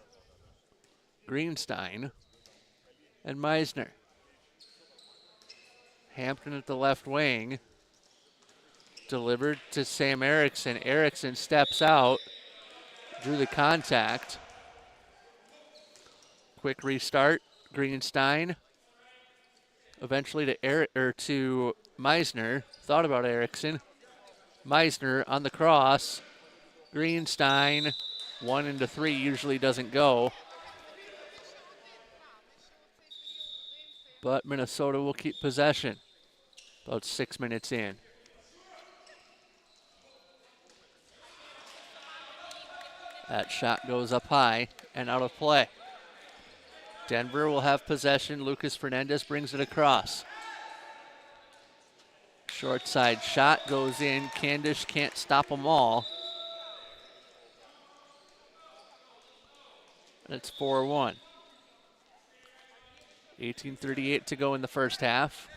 Greenstein. And Meisner. Hampton at the left wing. Delivered to Sam Erickson. Erickson steps out. Drew the contact. Quick restart. Greenstein. Eventually to Meisner. Thought about Erickson. Meisner on the cross. Greenstein. 1 into 3 usually doesn't go. But Minnesota will keep possession. About 6 minutes in. That shot goes up high and out of play. Denver will have possession. Lucas Fernandez brings it across. Short side shot goes in. Candish can't stop them all. And it's 4-1. 18:38 to go in the first half.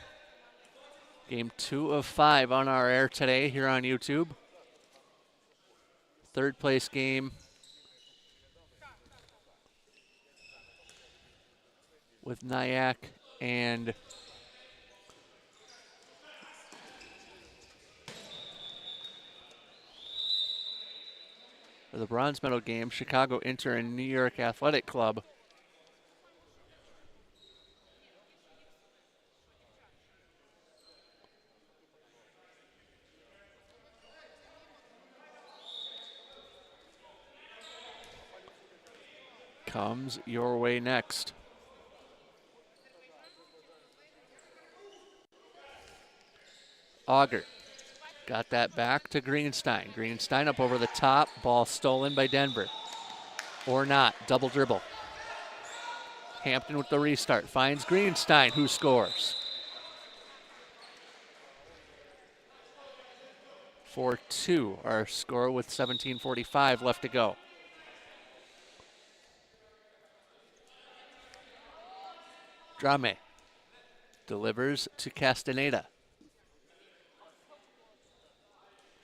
Game 2 of 5 on our air today here on YouTube. Third place game with Nyack and for the bronze medal game, Chicago Inter and New York Athletic Club. Comes your way next. Auger got that back to Greenstein. Greenstein up over the top. Ball stolen by Denver. Or not. Double dribble. Hampton with the restart. Finds Greenstein, who scores. 4-2 our score with 17:45 left to go. Drame delivers to Castaneda.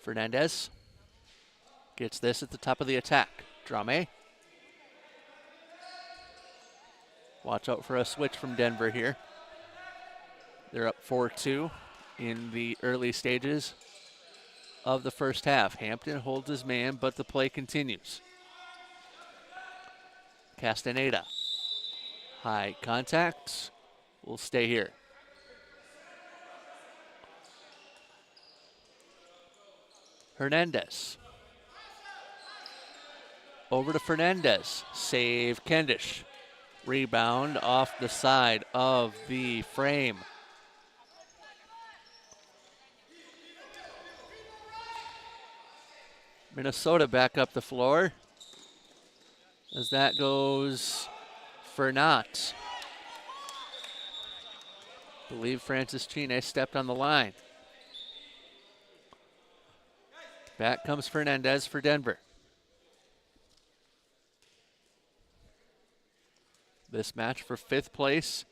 Fernandez gets this at the top of the attack. Drame. Watch out for a switch from Denver here. They're up 4-2 in the early stages of the first half. Hampton holds his man, but the play continues. Castaneda. High contacts. Will stay here. Hernandez. Over to Fernandez. Save Kendish. Rebound off the side of the frame. Minnesota back up the floor as that goes for naught. I believe Francis Chine stepped on the line. Back comes Fernandez for Denver. This match for 5th place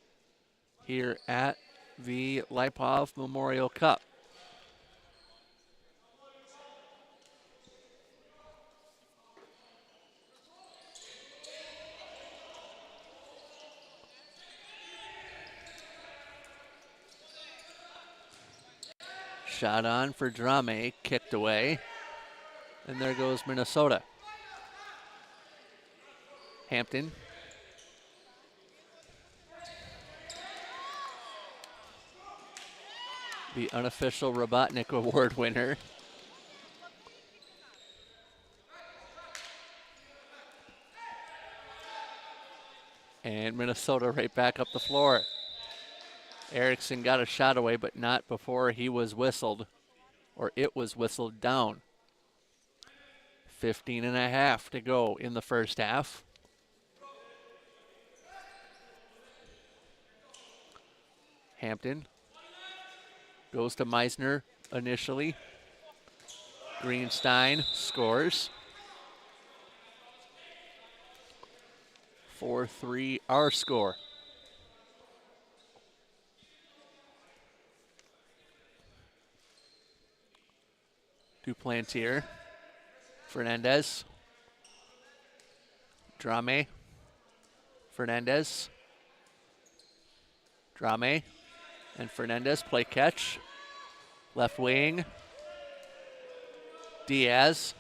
here at the Lipov Memorial Cup. Shot on for Drame, kicked away. And there goes Minnesota. Hampton. The unofficial Robotnik Award winner. And Minnesota right back up the floor. Erickson got a shot away, but not before he was whistled, or it was whistled down. 15 and a half to go in the first half. Hampton goes to Meisner initially. Greenstein scores. 4-3 our score. Duplantier. Fernandez. Drame. Fernandez. Drame. And Fernandez play catch. Left wing. Diaz.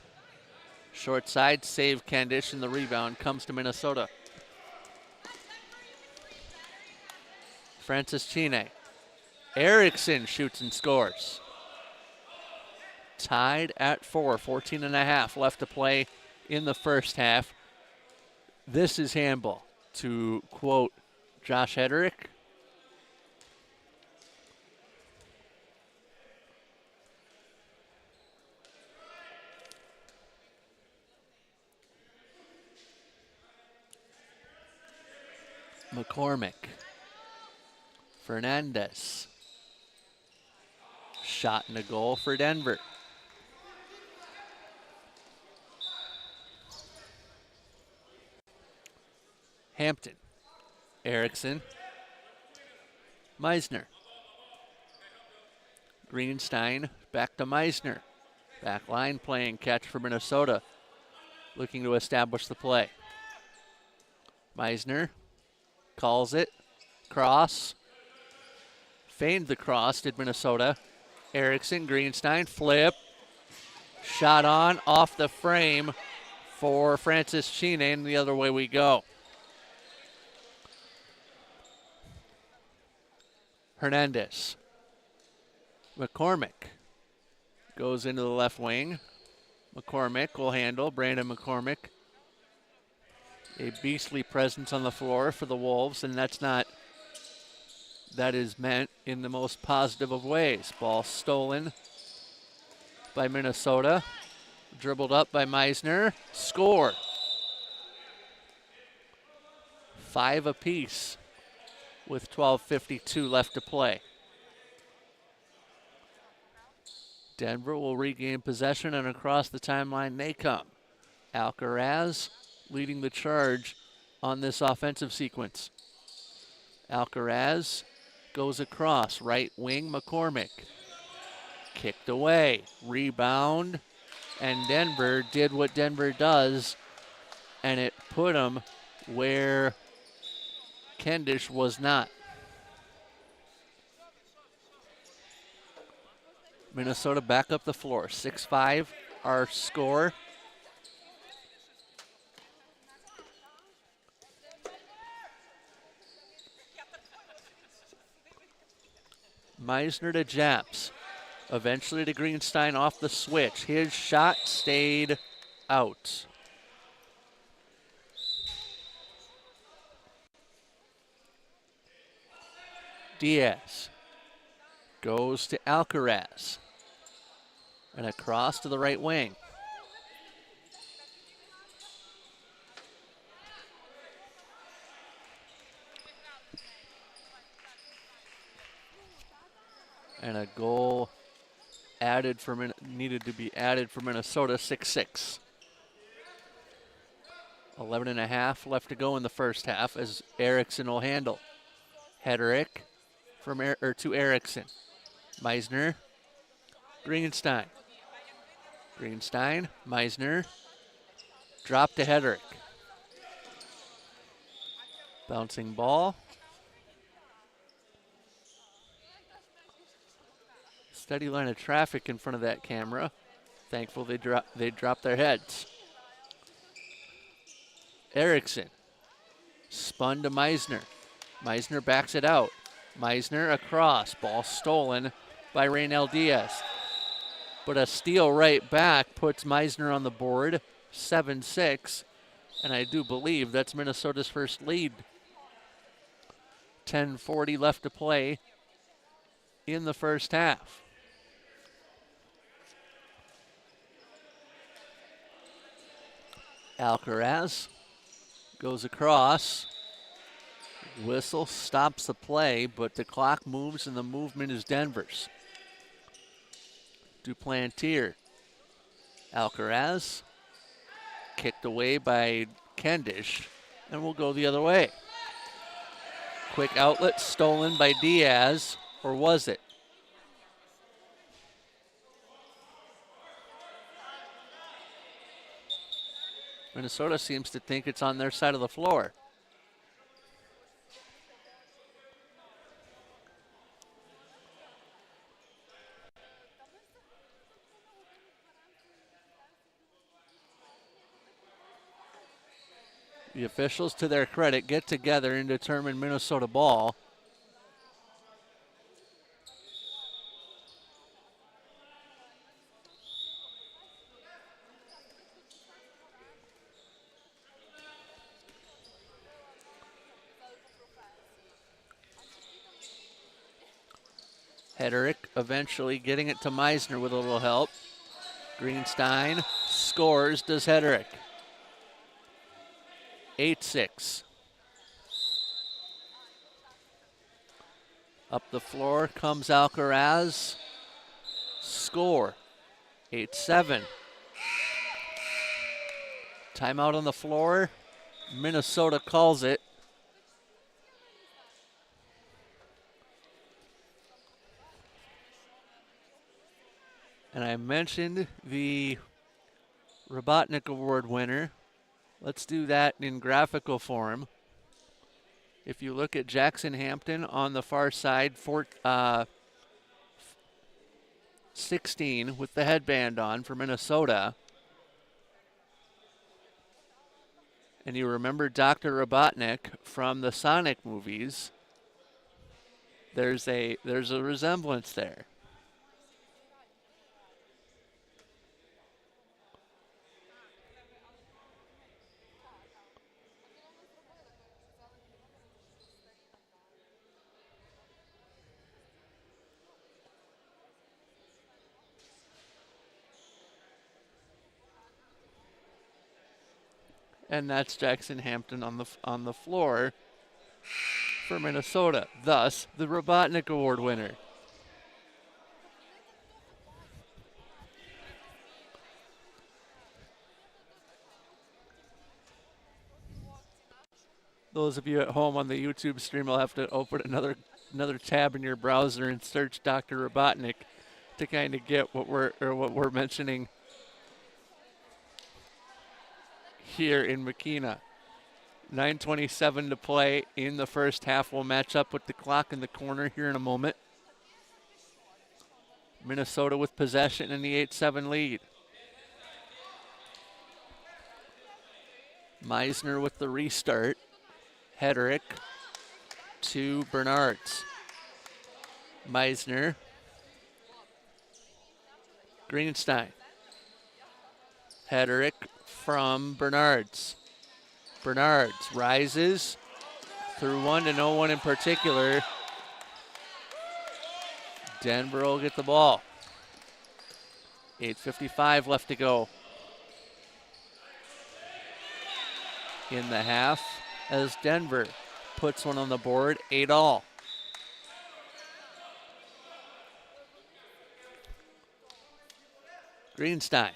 Short side, save Candish, and the rebound comes to Minnesota. Francis Chine. Erickson shoots and scores. Tied at 4, 14 and a half left to play in the first half. This is handball, to quote Josh Hedrick. McCormick. Fernandez. Shot and a goal for Denver. Hampton. Erickson. Meisner. Greenstein back to Meisner. Back line playing catch for Minnesota. Looking to establish the play. Meisner calls it. Cross. Feigned the cross, did Minnesota. Erickson, Greenstein, flip. Shot on, off the frame for Francis Chine, and the other way we go. Hernandez. McCormick goes into the left wing. McCormick will handle. Brandon McCormick. A beastly presence on the floor for the Wolves, and that is meant in the most positive of ways. Ball stolen by Minnesota. Dribbled up by Meisner. Score. 5 apiece with 12:52 left to play. Denver will regain possession, and across the timeline they come. Alcaraz leading the charge on this offensive sequence. Alcaraz goes across, right wing McCormick. Kicked away, rebound, and Denver did what Denver does, and it put them where Kendish was not. Minnesota back up the floor, 6-5 our score. Meisner to Japs. Eventually to Greenstein off the switch. His shot stayed out. Diaz goes to Alcaraz. And across to the right wing. And a goal added for needed to be added for Minnesota, 6-6. 11 and a half left to go in the first half as Erickson will handle. Hederick to Erickson. Meisner, Greenstein. Greenstein, Meisner, drop to Hederick. Bouncing ball. Steady line of traffic in front of that camera. Thankful they dropped their heads. Erickson, spun to Meisner. Meisner backs it out. Meisner across, ball stolen by Raynel Diaz. But a steal right back puts Meisner on the board, 7-6. And I do believe that's Minnesota's first lead. 10:40 left to play in the first half. Alcaraz goes across. Whistle stops the play, but the clock moves and the movement is Denver's. Duplantier. Alcaraz kicked away by Kendish and will go the other way. Quick outlet stolen by Diaz, or was it? Minnesota seems to think it's on their side of the floor. The officials, to their credit, get together and determine Minnesota ball. Hederick eventually getting it to Meisner with a little help. Greenstein scores, does Hederick. 8-6. Up the floor comes Alcaraz. Score. 8-7. Timeout on the floor. Minnesota calls it. And I mentioned the Robotnik Award winner. Let's do that in graphical form. If you look at Jackson Hampton on the far side, 16 with the headband on for Minnesota. And you remember Dr. Robotnik from the Sonic movies. There's a resemblance there. And that's Jackson Hampton on the floor for Minnesota. Thus, the Robotnik Award winner. Those of you at home on the YouTube stream will have to open another tab in your browser and search Dr. Robotnik to kind of get what we're mentioning here in Makina. 9:27 to play in the first half. We'll match up with the clock in the corner here in a moment. Minnesota with possession in the 8-7 lead. Meisner with the restart. Hederick to Bernards. Meisner. Greenstein. Hederick from Bernards. Bernards rises through one to no one in particular. Denver will get the ball. 8:55 left to go in the half as Denver puts one on the board, 8-all. Greenstein.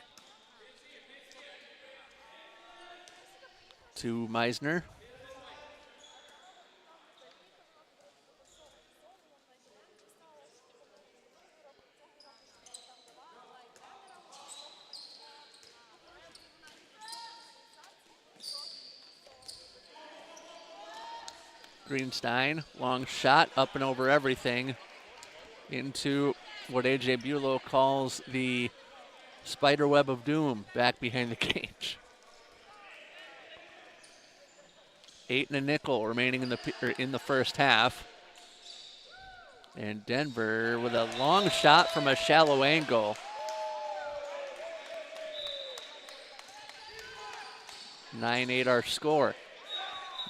To Meisner. Greenstein, long shot, up and over everything into what A.J. Bulow calls the spider web of doom back behind the cage. 8 and a nickel remaining in the first half. And Denver with a long shot from a shallow angle. 9-8 our score.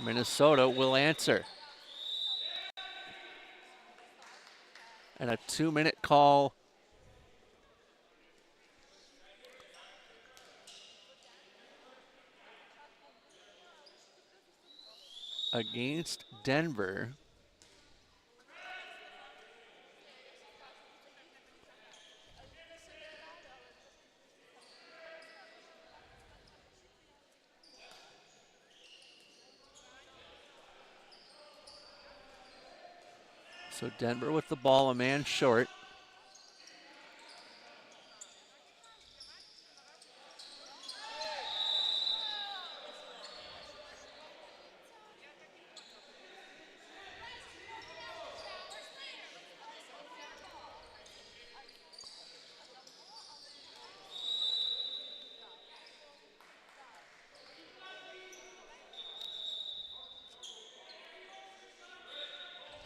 Minnesota will answer. And a 2-minute call against Denver. So Denver with the ball, a man short.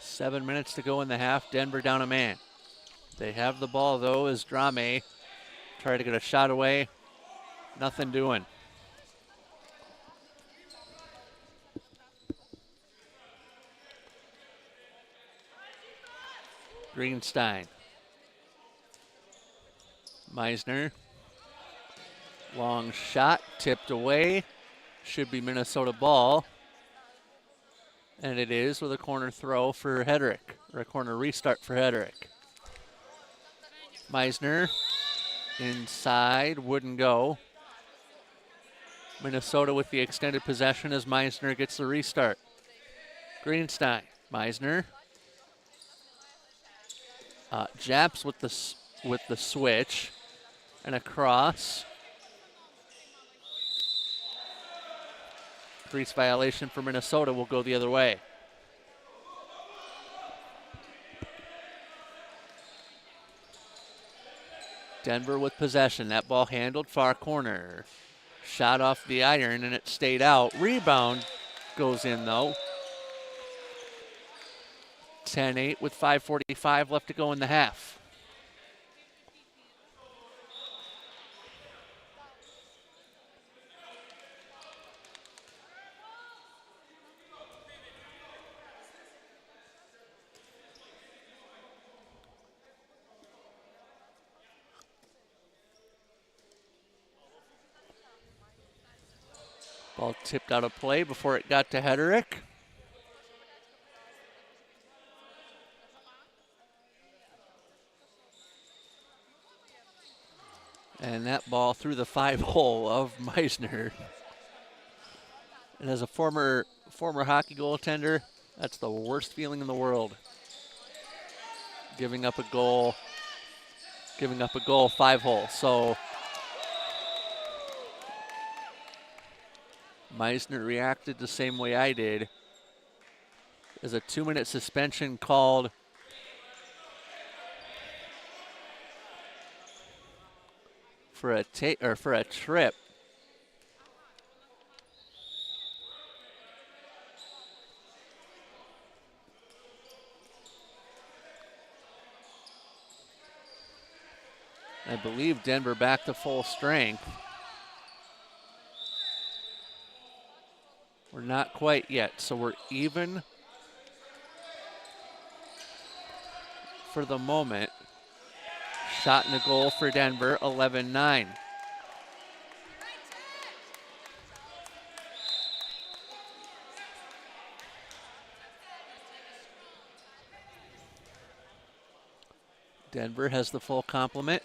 Seven minutes to go in the half. Denver down a man. They have the ball, though, as Drame try to get a shot away. Nothing doing. Greenstein. Meisner. Long shot, tipped away. Should be Minnesota ball. And it is with a corner throw for Hedrick, or a corner restart for Hedrick. Meisner inside, wouldn't go. Minnesota with the extended possession as Meisner gets the restart. Greenstein, Meisner. Japs with the switch and a cross. Crease violation for Minnesota will go the other way. Denver with possession. That ball handled far corner. Shot off the iron and it stayed out. Rebound goes in though. 10-8 with 5:45 left to go in the half. Ball tipped out of play before it got to Hedrick. And that ball through the 5-hole of Meisner. And as a former hockey goaltender, that's the worst feeling in the world. Giving up a goal 5-hole. So Meisner reacted the same way I did. There's a 2-minute suspension called for a trip. I believe Denver back to full strength. We're not quite yet, so we're even for the moment. Shot and a goal for Denver, 11-9. Denver has the full complement.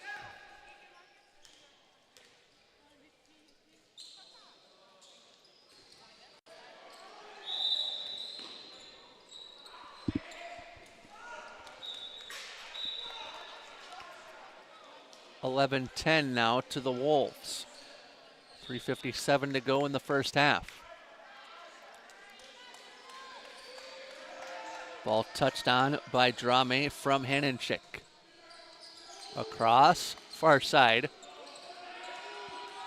11-10 now to the Wolves. 3:57 to go in the first half. Ball touched on by Drame from Hanenchik. Across, far side.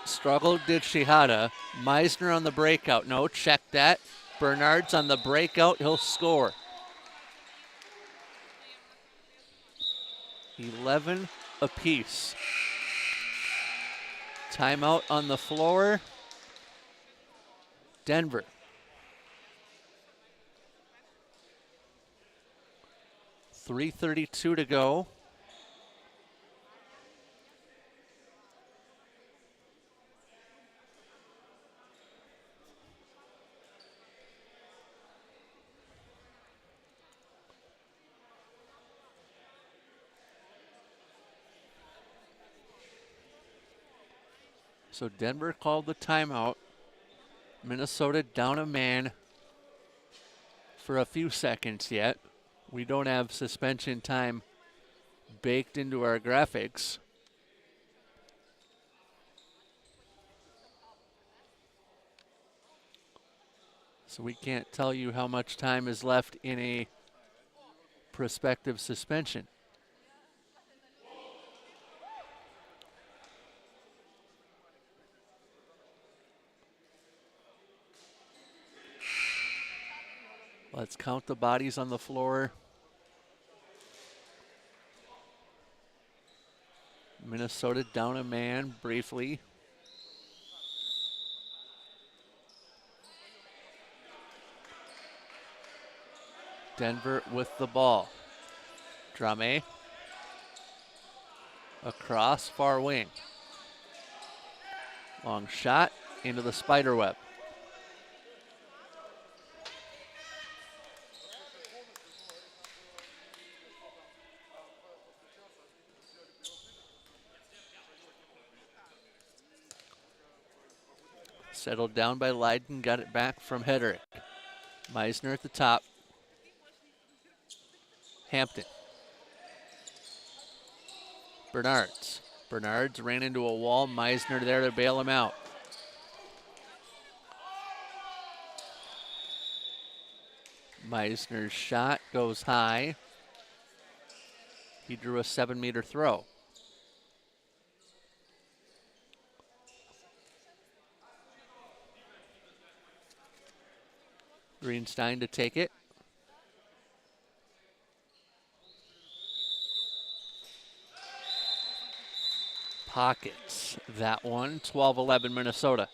Struggled did Shihada. Meisner on the breakout. No, check that. Bernard's on the breakout. He'll score. 11 apiece. Timeout on the floor. Denver. .332 to go. So Denver called the timeout. Minnesota down a man for a few seconds yet. We don't have suspension time baked into our graphics. So we can't tell you how much time is left in a prospective suspension. Let's count the bodies on the floor. Minnesota down a man briefly. Denver with the ball. Drame. Across, far wing. Long shot into the spider web. Settled down by Leiden, got it back from Hedrick. Meisner at the top. Hampton. Bernards. Bernards ran into a wall. Meisner there to bail him out. Meisner's shot goes high. He drew a 7-meter throw. Greenstein to take it. Pockets that one. 12-11 Minnesota.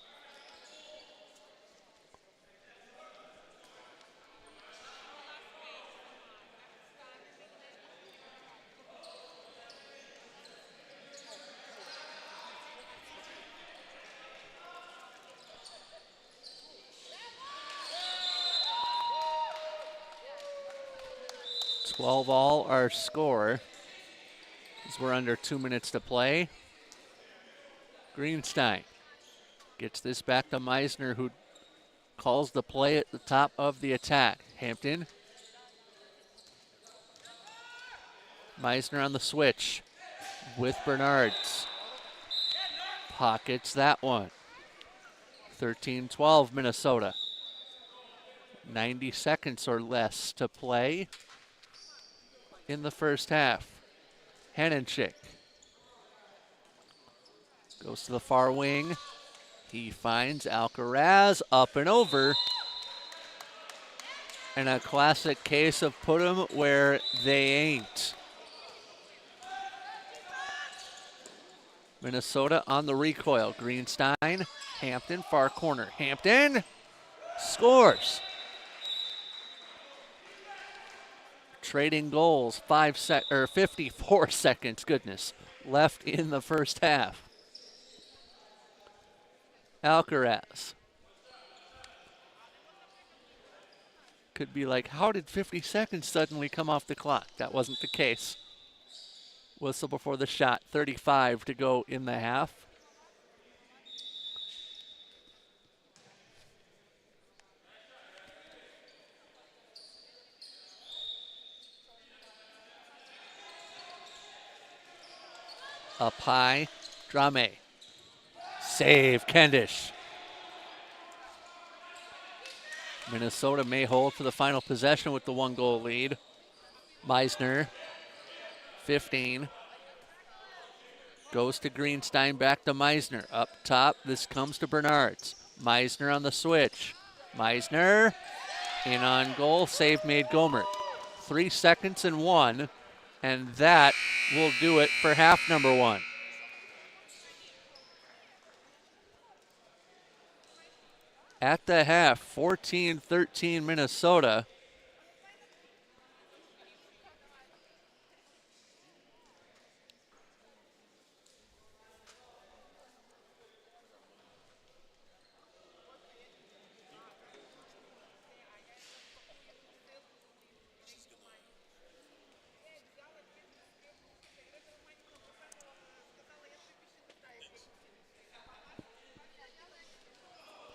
All our score as we're under 2 minutes to play. Greenstein gets this back to Meisner, who calls the play at the top of the attack. Hampton. Meisner on the switch with Bernards. Pockets that one. 13-12 Minnesota. 90 seconds or less to play in the first half. Hanenchik goes to the far wing. He finds Alcaraz, up and over. And a classic case of put 'em where they ain't. Minnesota on the recoil. Greenstein, Hampton, far corner. Hampton scores. Trading goals, 54 seconds, goodness, left in the first half. Alcaraz. Could be like, how did 50 seconds suddenly come off the clock? That wasn't the case. Whistle before the shot, 35 to go in the half. Up high, Drame. Save, Kendish. Minnesota may hold for the final possession with the 1-goal lead. Meisner, 15. Goes to Greenstein, back to Meisner. Up top, this comes to Bernards. Meisner on the switch. Meisner, in on goal, save made Gomer. 3 seconds and 1, and that will do it for half number 1. At the half, 14-13 Minnesota.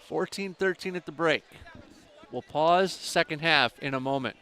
(14-13) at the break. We'll pause second half in a moment.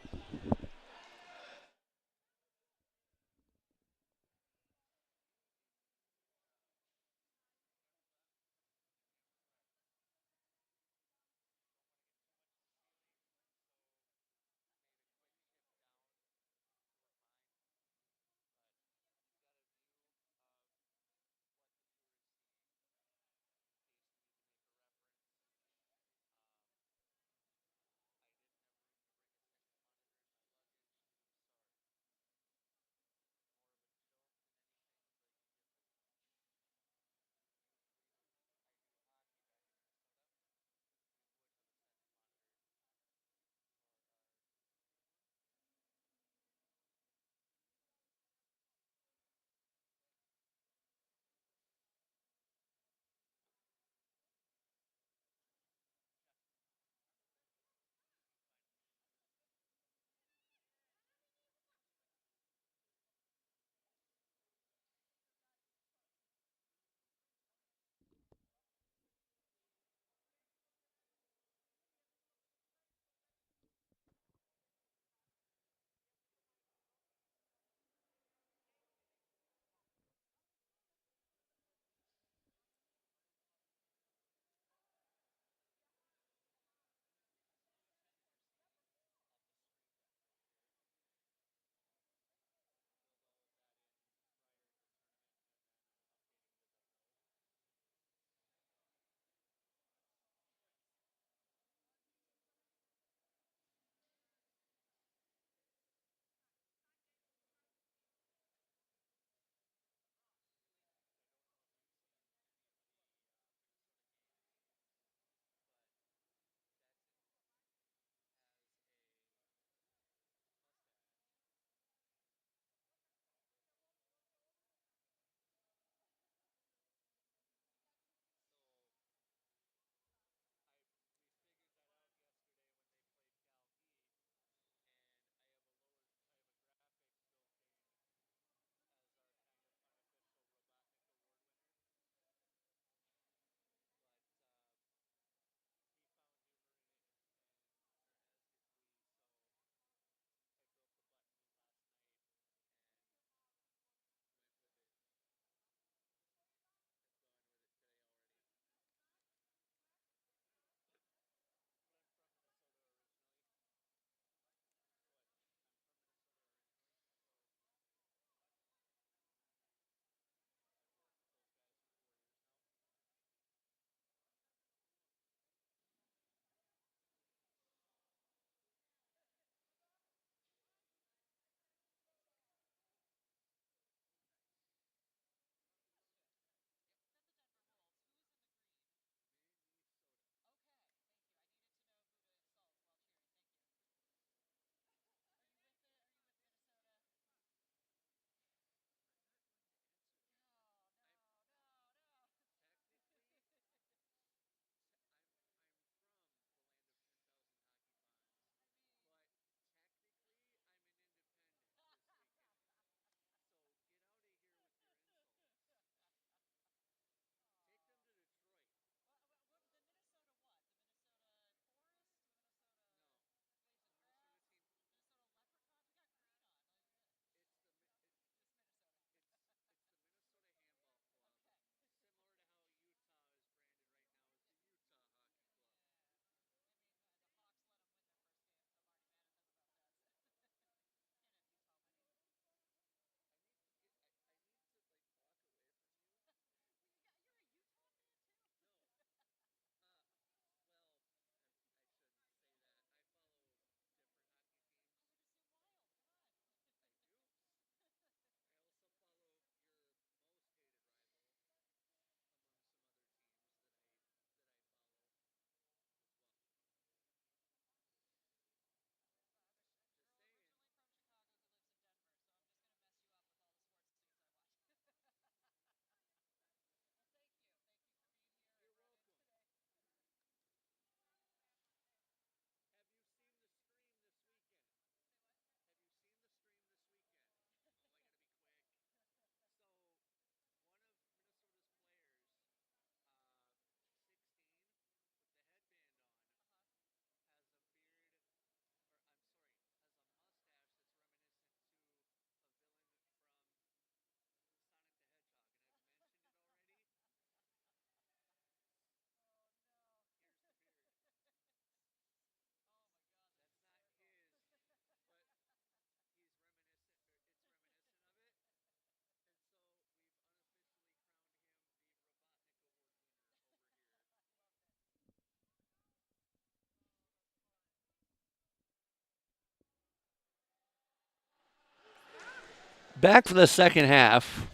Back for the second half.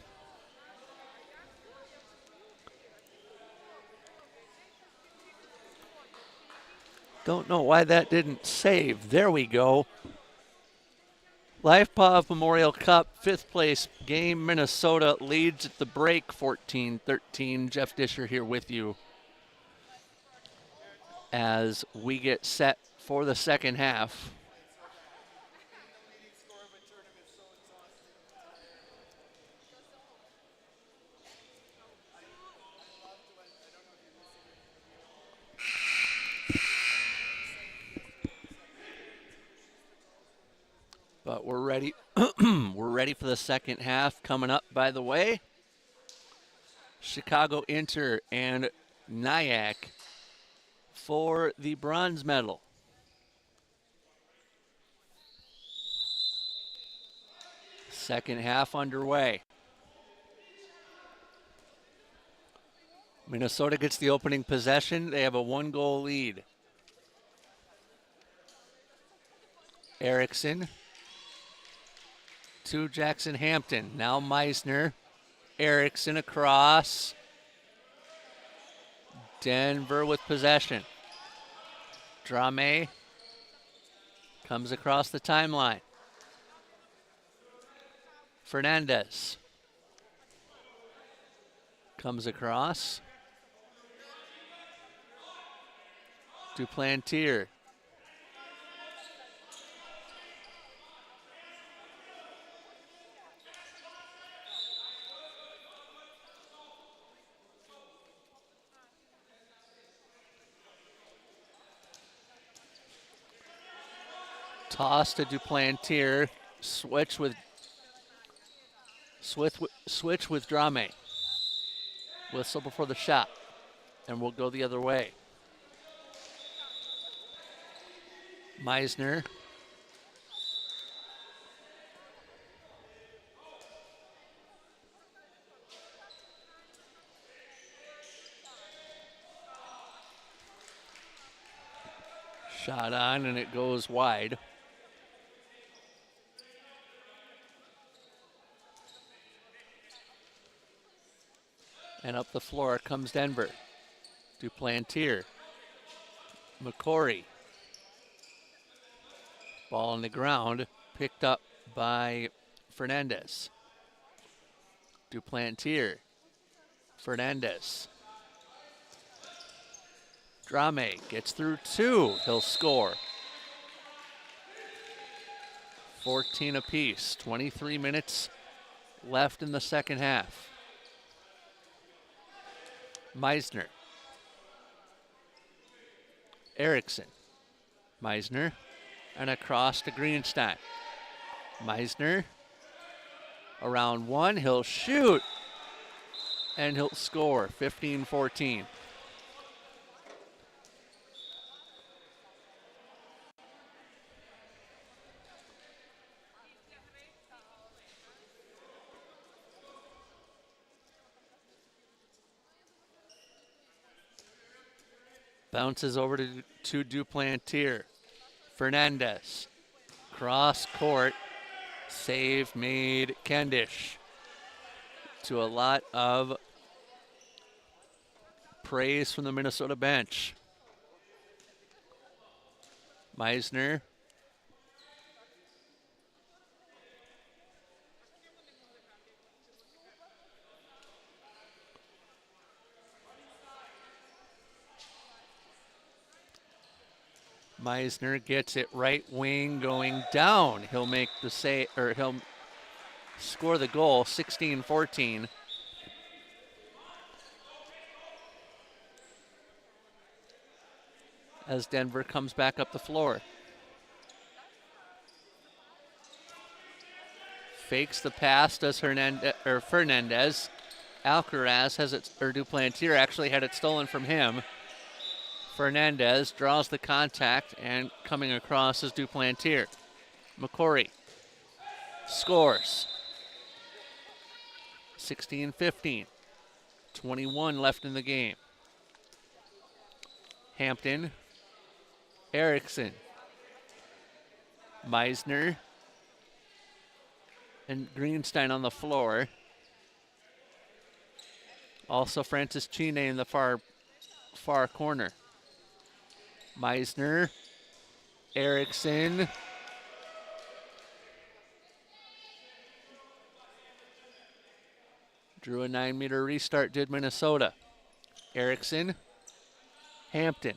Don't know why that didn't save. There we go. Lipov Memorial Cup, 5th place game. Minnesota leads at the break, 14-13. Jeff Disher here with you as we get set for the second half. But we're ready. We're ready for the second half coming up, by the way. Chicago Inter and Nyack for the bronze medal. Second half underway. Minnesota gets the opening possession. They have a 1-goal lead. Erickson to Jackson Hampton. Now Meisner. Erickson across. Denver with possession. Drame comes across the timeline. Fernandez comes across. Duplantier. Toss to Duplantier. Switch with Drame. Whistle before the shot. And we'll go the other way. Meisner. Shot on and it goes wide. And up the floor comes Denver. Duplantier. McCory. Ball on the ground, picked up by Fernandez. Duplantier. Fernandez. Drame gets through 2. He'll score. 14 apiece. 23 minutes left in the second half. Meisner. Erickson. Meisner. And across to Greenstein. Meisner. Around 1. He'll shoot. And he'll score. 15-14. Bounces over to Duplantier. Fernandez. Cross court. Save made Kendish. To a lot of praise from the Minnesota bench. Meisner. Meisner gets it right wing going down. He'll make the save, or he'll score the goal, 16-14. As Denver comes back up the floor. Fakes the pass, does Fernandez. Alcaraz has it, or Duplantier actually had it stolen from him. Fernandez draws the contact, and coming across is Duplantier. McCory scores. 16-15. 21 left in the game. Hampton. Erickson. Meisner. and Greenstein on the floor. Also Francis Chine in the far corner. Meisner, Erickson. Drew a 9-meter restart, did Minnesota. Erickson, Hampton,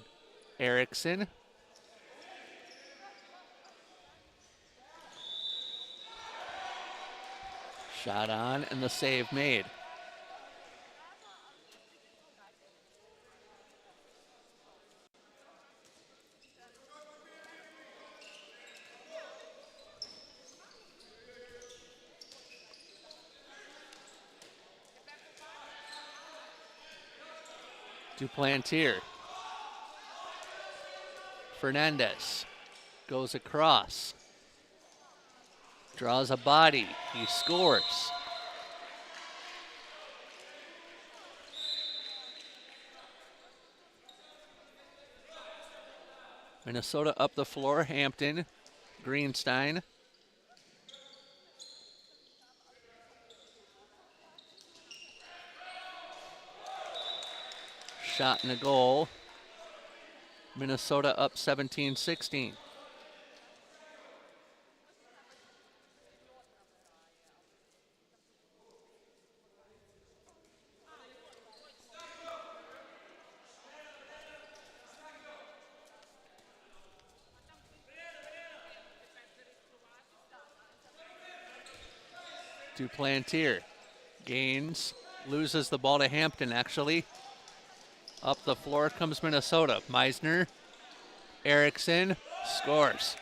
Erickson. Shot on and the save made. Duplantier. Fernandez goes across. Draws a body. He scores. Minnesota up the floor. Hampton, Greenstein. Shot and a goal. Minnesota up 17-16. Duplantier gains, loses the ball to Hampton actually. Up the floor comes Minnesota. Meisner, Erickson, scores.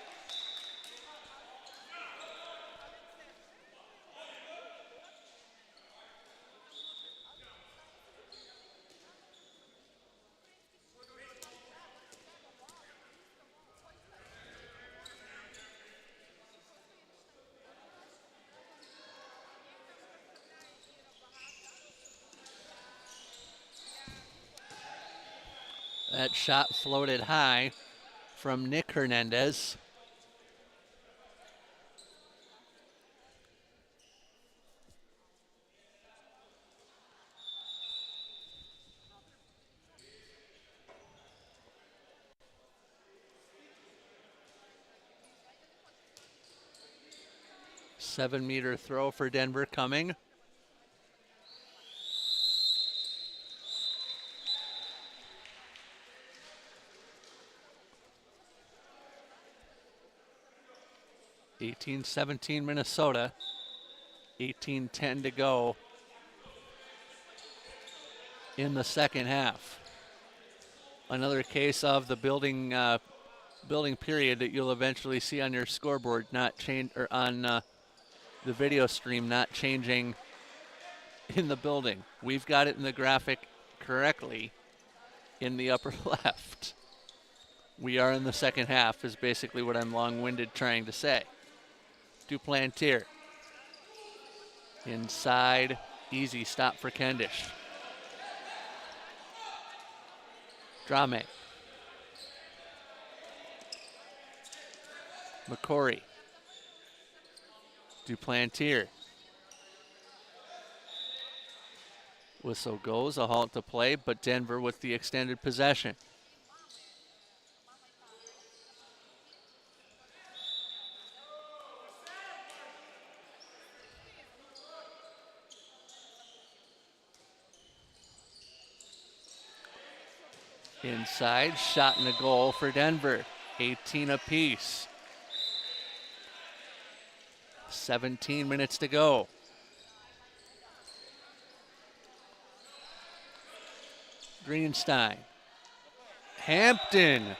That shot floated high from Nick Hernandez. Seven-meter throw for Denver coming. (18-17) Minnesota. 18-10 to go in the second half. Another case of the building period that you'll eventually see on your scoreboard not change, or on the video stream not changing in the building. We've got it in the graphic correctly in the upper left. We are in the second half is basically what I'm long-winded trying to say. Duplantier. Inside, easy stop for Kendish. Drame. McCory. Duplantier. Whistle goes, a halt to play, but Denver with the extended possession. Inside, shot and a goal for Denver. 18 apiece. 17 minutes to go. Greenstein. Hampton,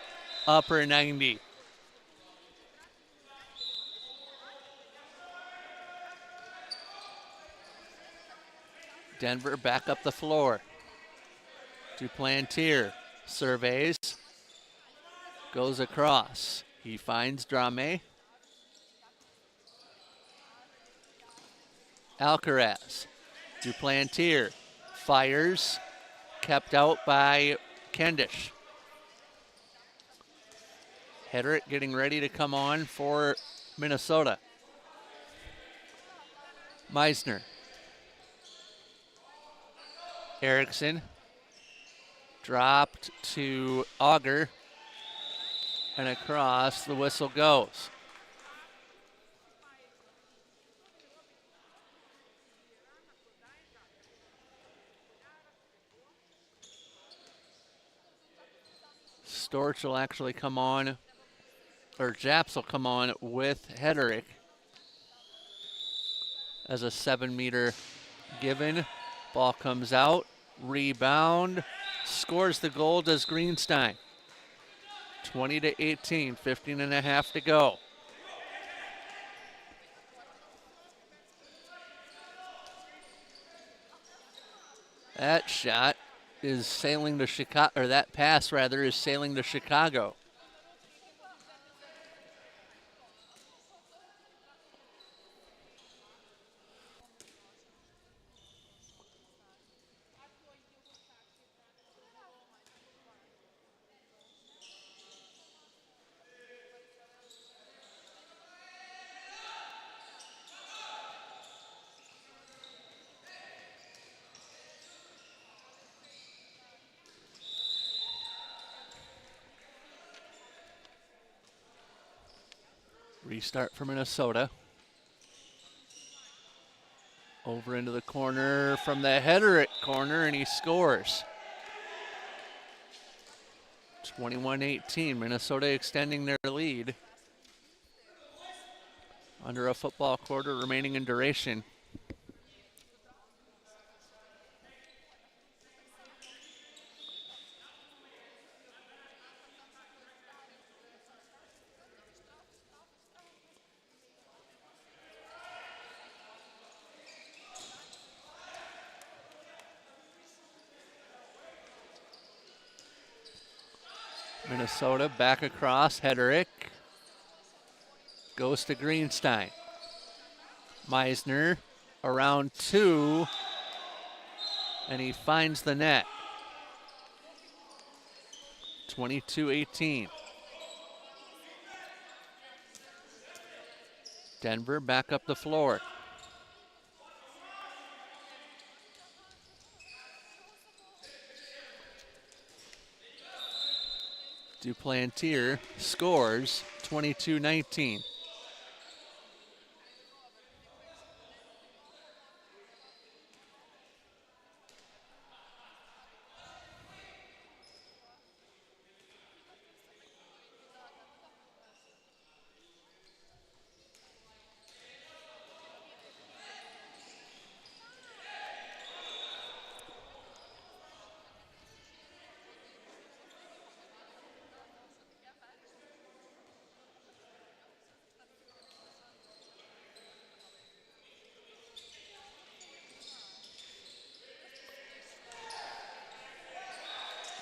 upper 90. Denver back up the floor. Duplantier surveys, goes across. He finds Drame. Alcaraz. Duplantier fires, kept out by Kendish. Hedrick getting ready to come on for Minnesota. Meisner. Erickson. Dropped to Auger. And across, the whistle goes. Storch will actually come on, or Japs will come on with Hederick as a 7-meter given. Ball comes out, rebound, scores the goal, does Greenstein. 20-18, 15 and a half to go. That shot is sailing to Chicago, or that pass rather is sailing to Chicago. Restart for Minnesota. Over into the corner from the Hederick corner, and he scores. 21-18, Minnesota extending their lead. Under a football quarter remaining in duration. Minnesota back across, Hederick. Goes to Greenstein. Meisner around 2, and he finds the net. 22-18. Denver back up the floor. Duplantier scores 22-19.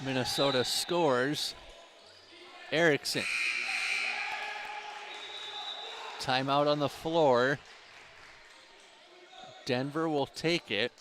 Minnesota scores. Erickson. Timeout on the floor. Denver will take it.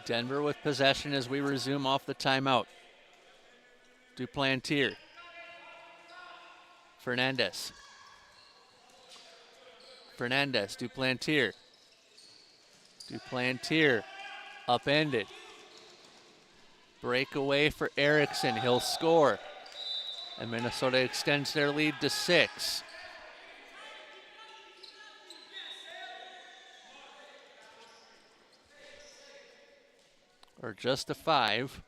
Denver with possession as we resume off the timeout. Duplantier. Fernandez. Fernandez, Duplantier. Duplantier, upended. Breakaway for Erickson, he'll score. And Minnesota extends their lead to 6. Or just a 5.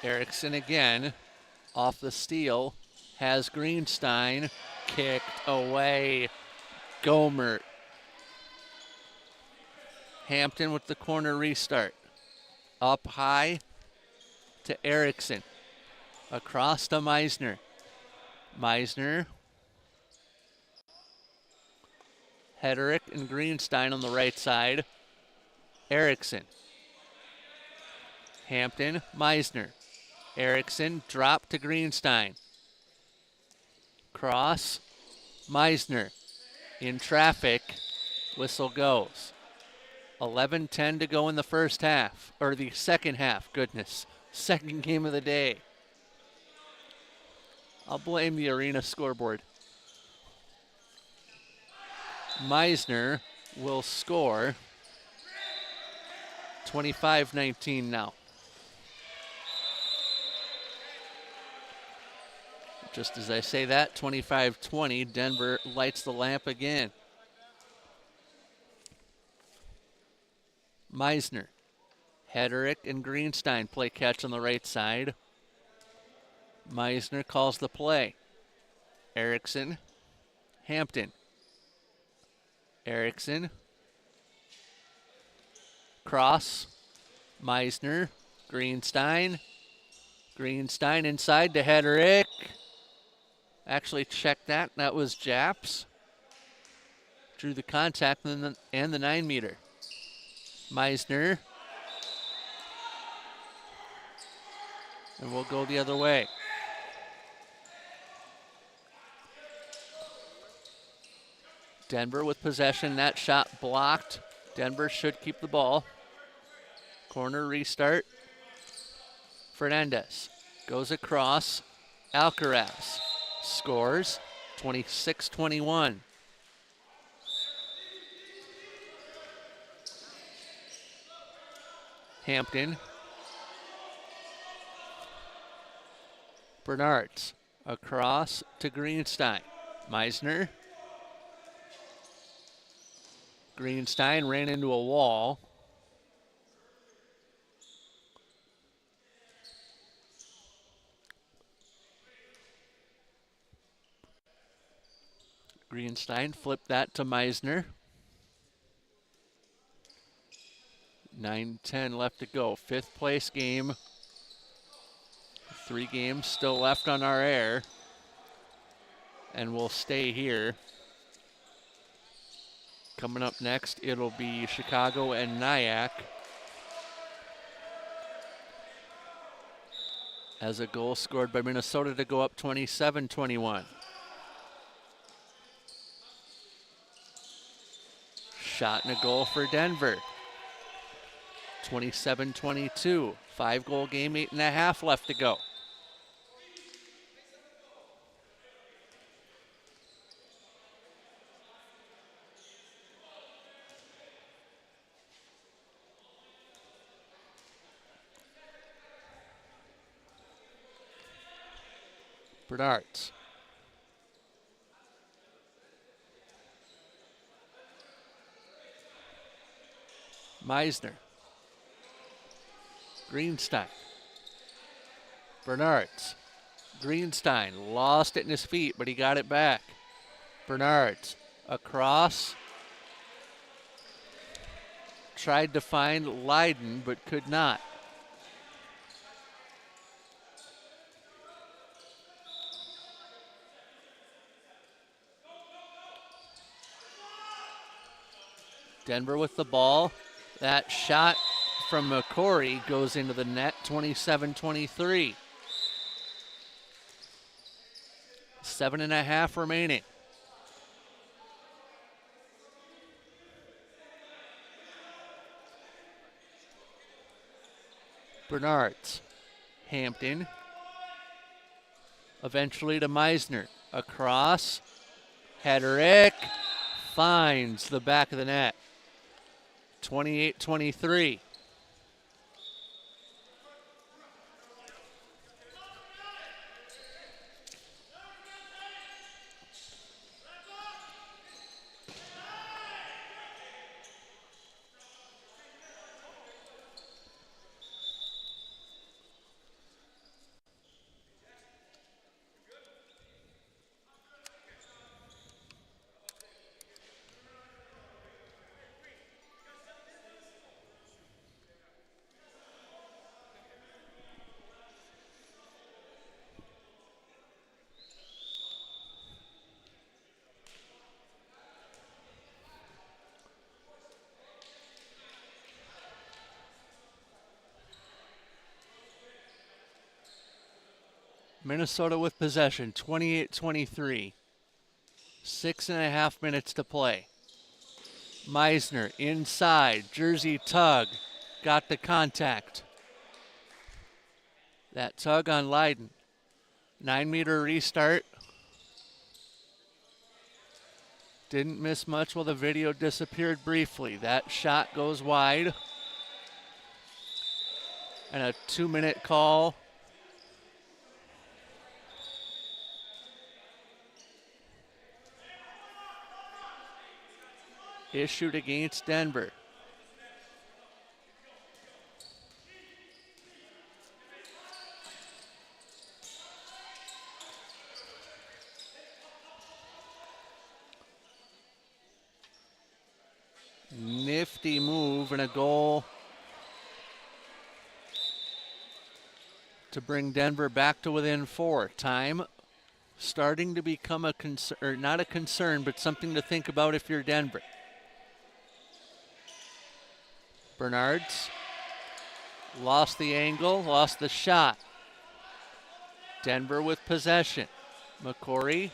Erickson again, off the steal, has Greenstein, kicked away. Gomert. Hampton with the corner restart. Up high to Erickson. Across to Meisner. Meisner. Hederick and Greenstein on the right side. Erickson. Hampton, Meisner. Erickson, drop to Greenstein. Cross, Meisner. In traffic, whistle goes. 11:10 to go in the first half, or the second half, goodness. Second game of the day. I'll blame the arena scoreboard. Meisner will score. 25-19 now. Just as I say that, 25-20, Denver lights the lamp again. Meisner, Hederick and Greenstein play catch on the right side. Meisner calls the play. Erickson, Hampton. Erickson, cross, Meisner, Greenstein. Greenstein inside to Hederick. Actually checked that, that was Japs. Drew the contact and the 9-meter. Meisner. And we'll go the other way. Denver with possession, that shot blocked. Denver should keep the ball. Corner restart. Fernandez goes across. Alcaraz scores 26-21. Hampton. Bernards across to Greenstein. Meisner. Greenstein ran into a wall. Greenstein flipped that to Meisner. 9:10 left to go. 5th place game. 3 games still left on our air. And we'll stay here. Coming up next, it'll be Chicago and Nyack. As a goal scored by Minnesota to go up 27-21. Shot and a goal for Denver. 27-22. 5-goal game, 8.5 left to go. Bernards. Meisner. Greenstein. Bernards. Greenstein lost it in his feet, but he got it back. Bernards across. Tried to find Leiden, but could not. Denver with the ball. That shot from McCory goes into the net, 27-23. 7.5 remaining. Bernards. Hampton. Eventually to Meisner. Across. Hedrick finds the back of the net. 28-23. Minnesota with possession, 28-23. 6.5 minutes to play. Meisner inside, jersey tug, got the contact. That tug on Leiden. 9-meter restart. Didn't miss much while the video disappeared briefly. That shot goes wide. And a 2-minute call. Issued against Denver. Nifty move and a goal to bring Denver back to within 4. Time starting to become a concern, or not a concern, but something to think about if you're Denver. Bernards lost the angle, lost the shot. Denver with possession. McCory.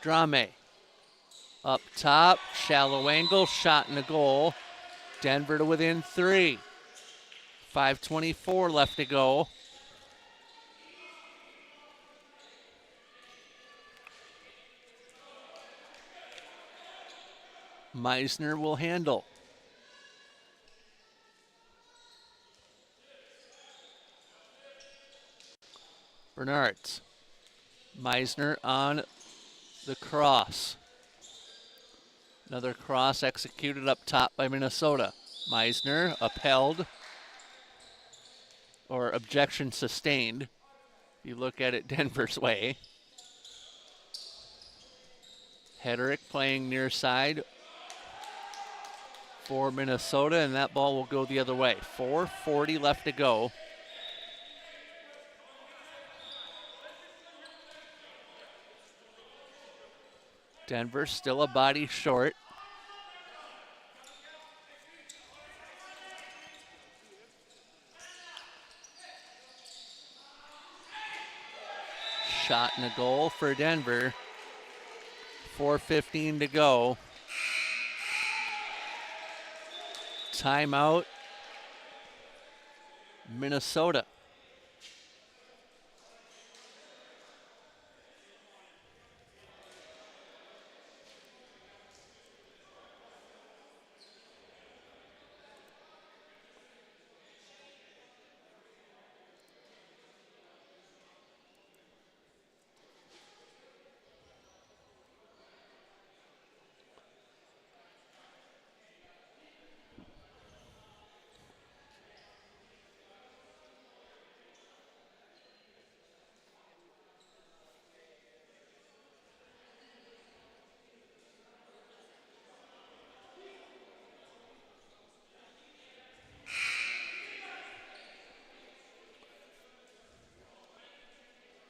Drame. Up top, shallow angle, shot in the goal. Denver to within 3. 5:24 left to go. Meisner will handle. Bernards. Meisner on the cross. Another cross executed up top by Minnesota. Meisner upheld, or objection sustained. If you look at it Denver's way. Hedrick playing near side for Minnesota, and that ball will go the other way. 4:40 left to go. Denver still a body short. Shot and a goal for Denver. 4:15 to go. Timeout, Minnesota.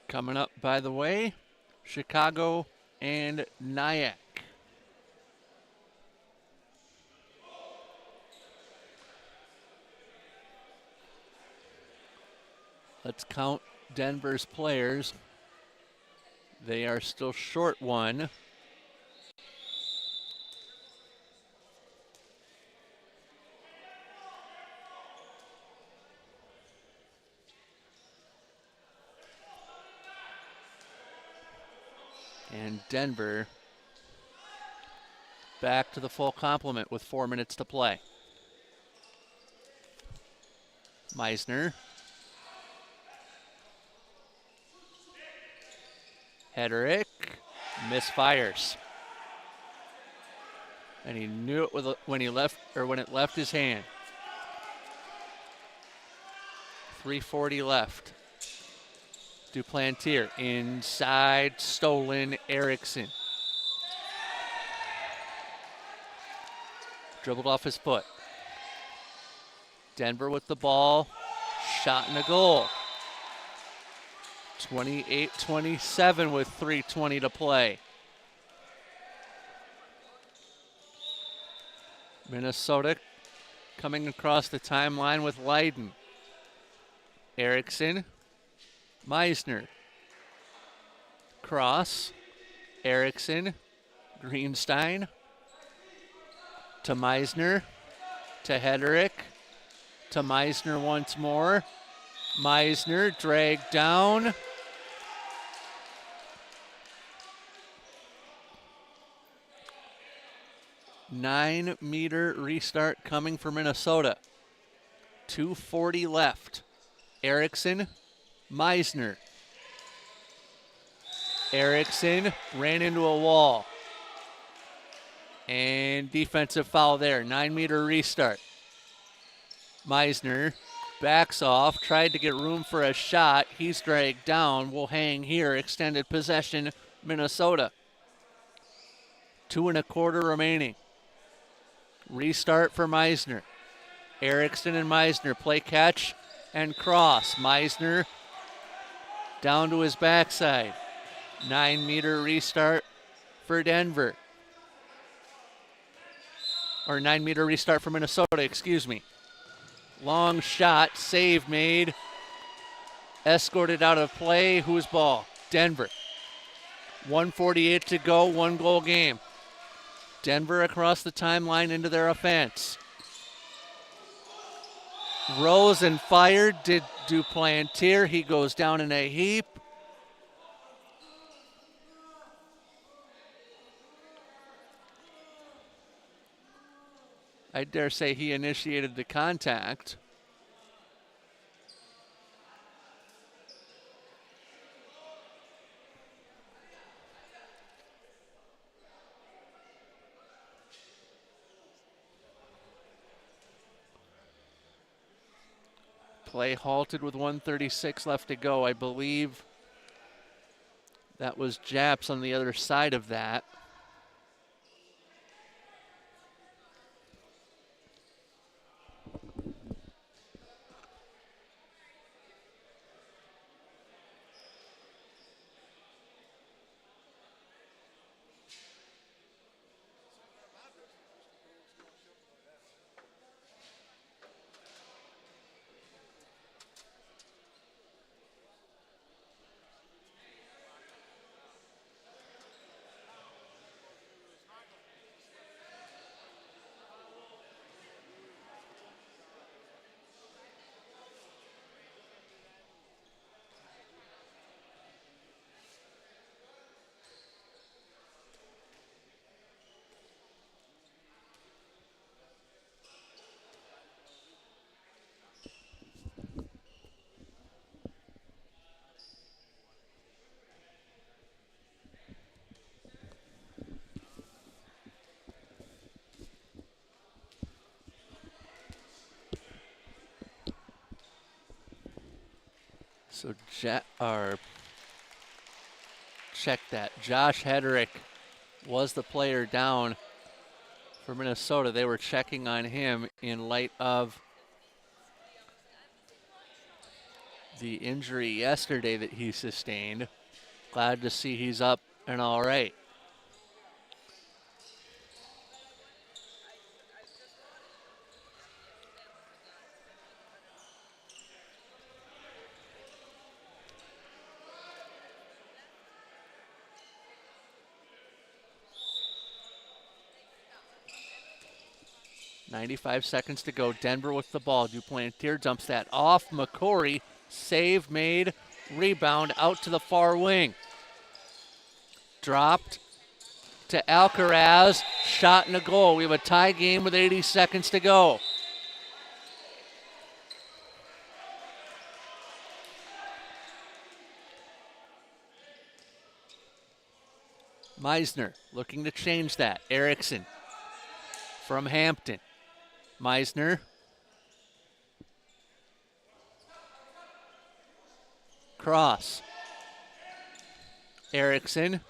Coming up, by the way, Chicago and Nyack. Let's count Denver's players. They are still short one. And Denver back to the full complement with 4 minutes to play. Meisner. Hedrick misfires. And he knew it when it left his hand. 3:40 left. Duplantier inside, stolen, Erickson. Dribbled off his foot. Denver with the ball, shot and a goal. 28-27 with 3:20 to play. Minnesota coming across the timeline with Leiden. Erickson, Meisner. Cross, Erickson, Greenstein, to Meisner, to Hedrick, to Meisner once more. Meisner dragged down. Nine-meter restart coming for Minnesota. 2:40 left. Erickson, Meisner. Erickson ran into a wall. And defensive foul there. 9-meter restart. Meisner backs off, tried to get room for a shot. He's dragged down. Will hang here. Extended possession, Minnesota. 2:25 remaining. Restart for Meisner. Erickson and Meisner play catch and cross. Meisner down to his backside. 9-meter restart for Denver. Or 9-meter restart for Minnesota, excuse me. Long shot, save made. Escorted out of play. Whose ball? Denver. 1:48 to go, 1-goal game. Denver across the timeline into their offense. Rose and fired. Did Duplantier. He goes down in a heap. I dare say he initiated the contact. Play halted with 1:36 left to go. I believe that was Japs on the other side of that. So check that. Josh Hedrick was the player down for Minnesota. They were checking on him in light of the injury yesterday that he sustained. Glad to see he's up and all right. .95 seconds to go. Denver with the ball. Duplantier dumps that off. McCory, save made, rebound out to the far wing. dropped to Alcaraz. Shot and a goal. We have a tie game with 80 seconds to go. Meisner looking to change that. Erickson from Hampton. Meisner. Cross. Erickson.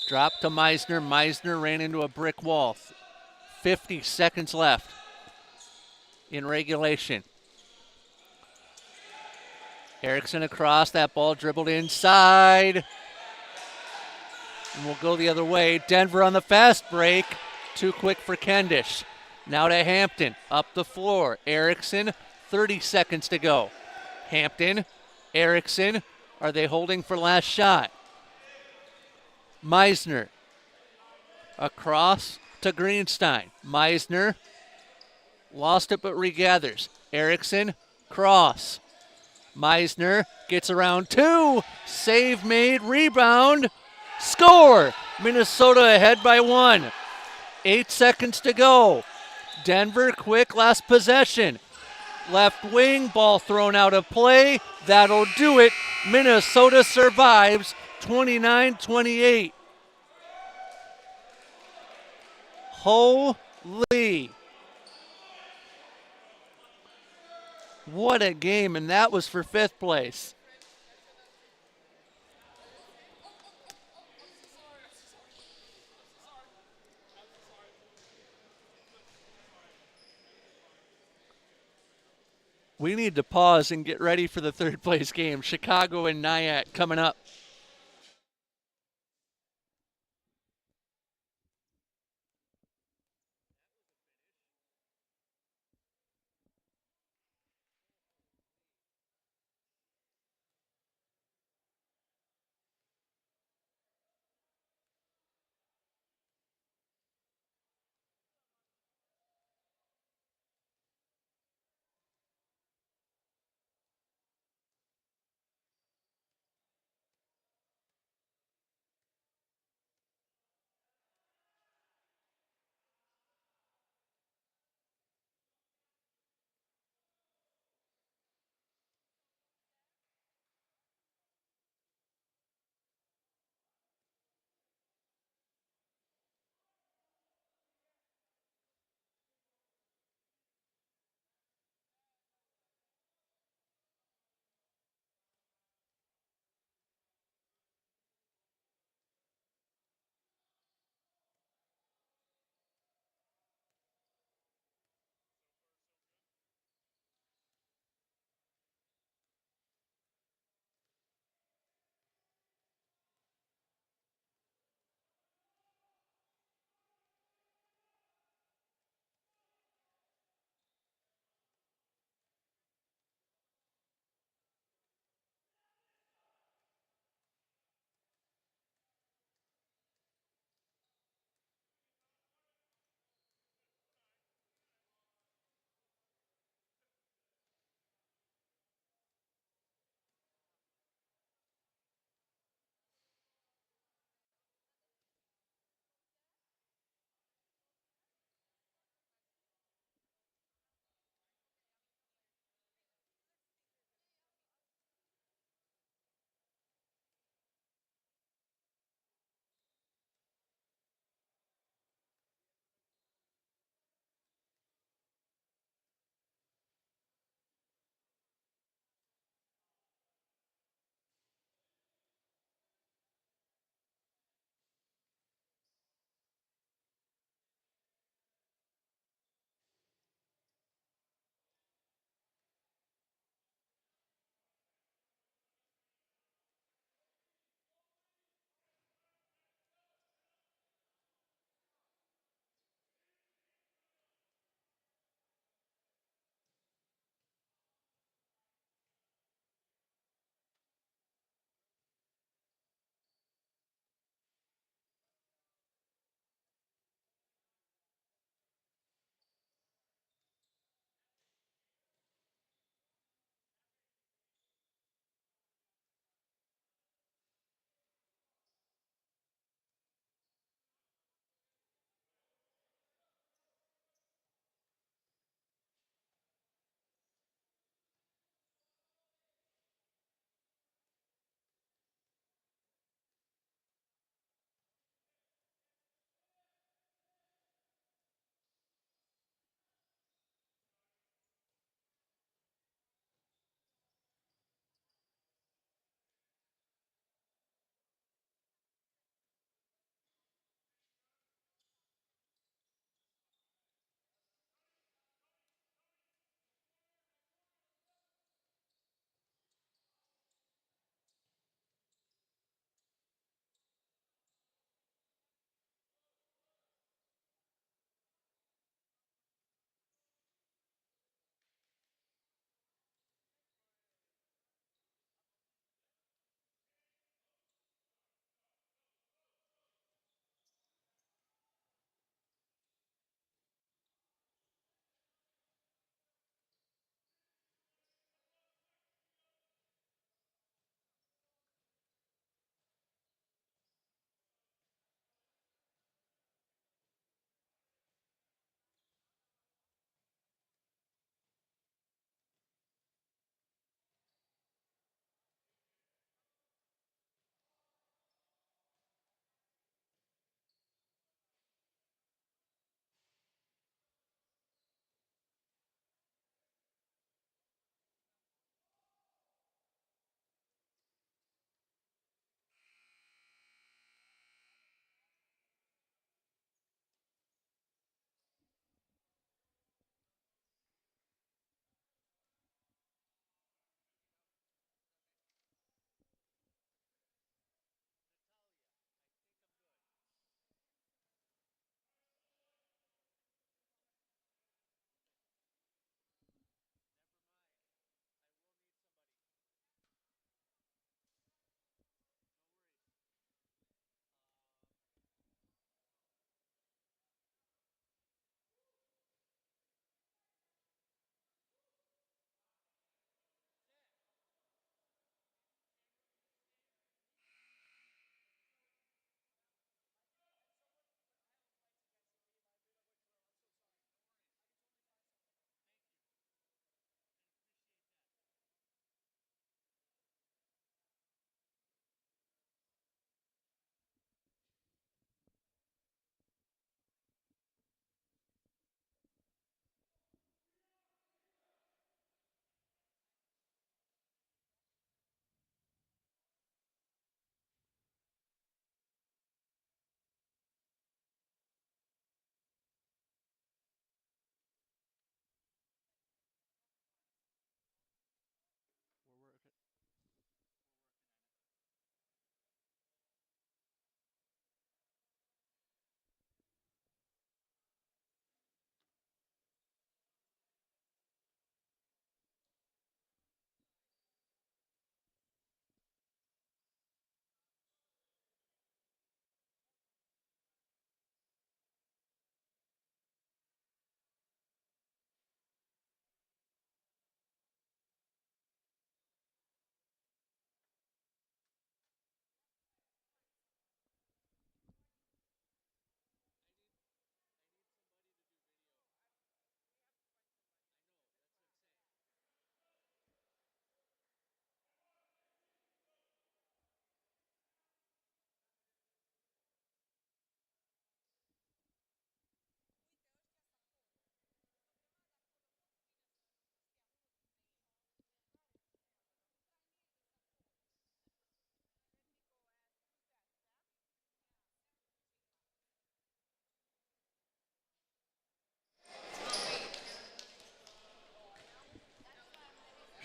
Drop to Meisner. Meisner ran into a brick wall. 50 seconds left in regulation. Erickson across. That ball dribbled inside. And we'll go the other way. Denver on the fast break. Too quick for Kendish. Now to Hampton. Up the floor. Erickson. 30 seconds to go. Hampton. Erickson. Are they holding for last shot? Meisner. Across to Greenstein. Meisner. Lost it but regathers. Erickson. Cross. Meisner gets around two. Save made. Rebound. Score! Minnesota ahead by 1. 8 seconds to go. Denver quick last possession. Left wing, ball thrown out of play. That'll do it. Minnesota survives 29-28. Holy. What a game, and that was for 5th place. We need to pause and get ready for the 3rd place game. Chicago and Nyack coming up.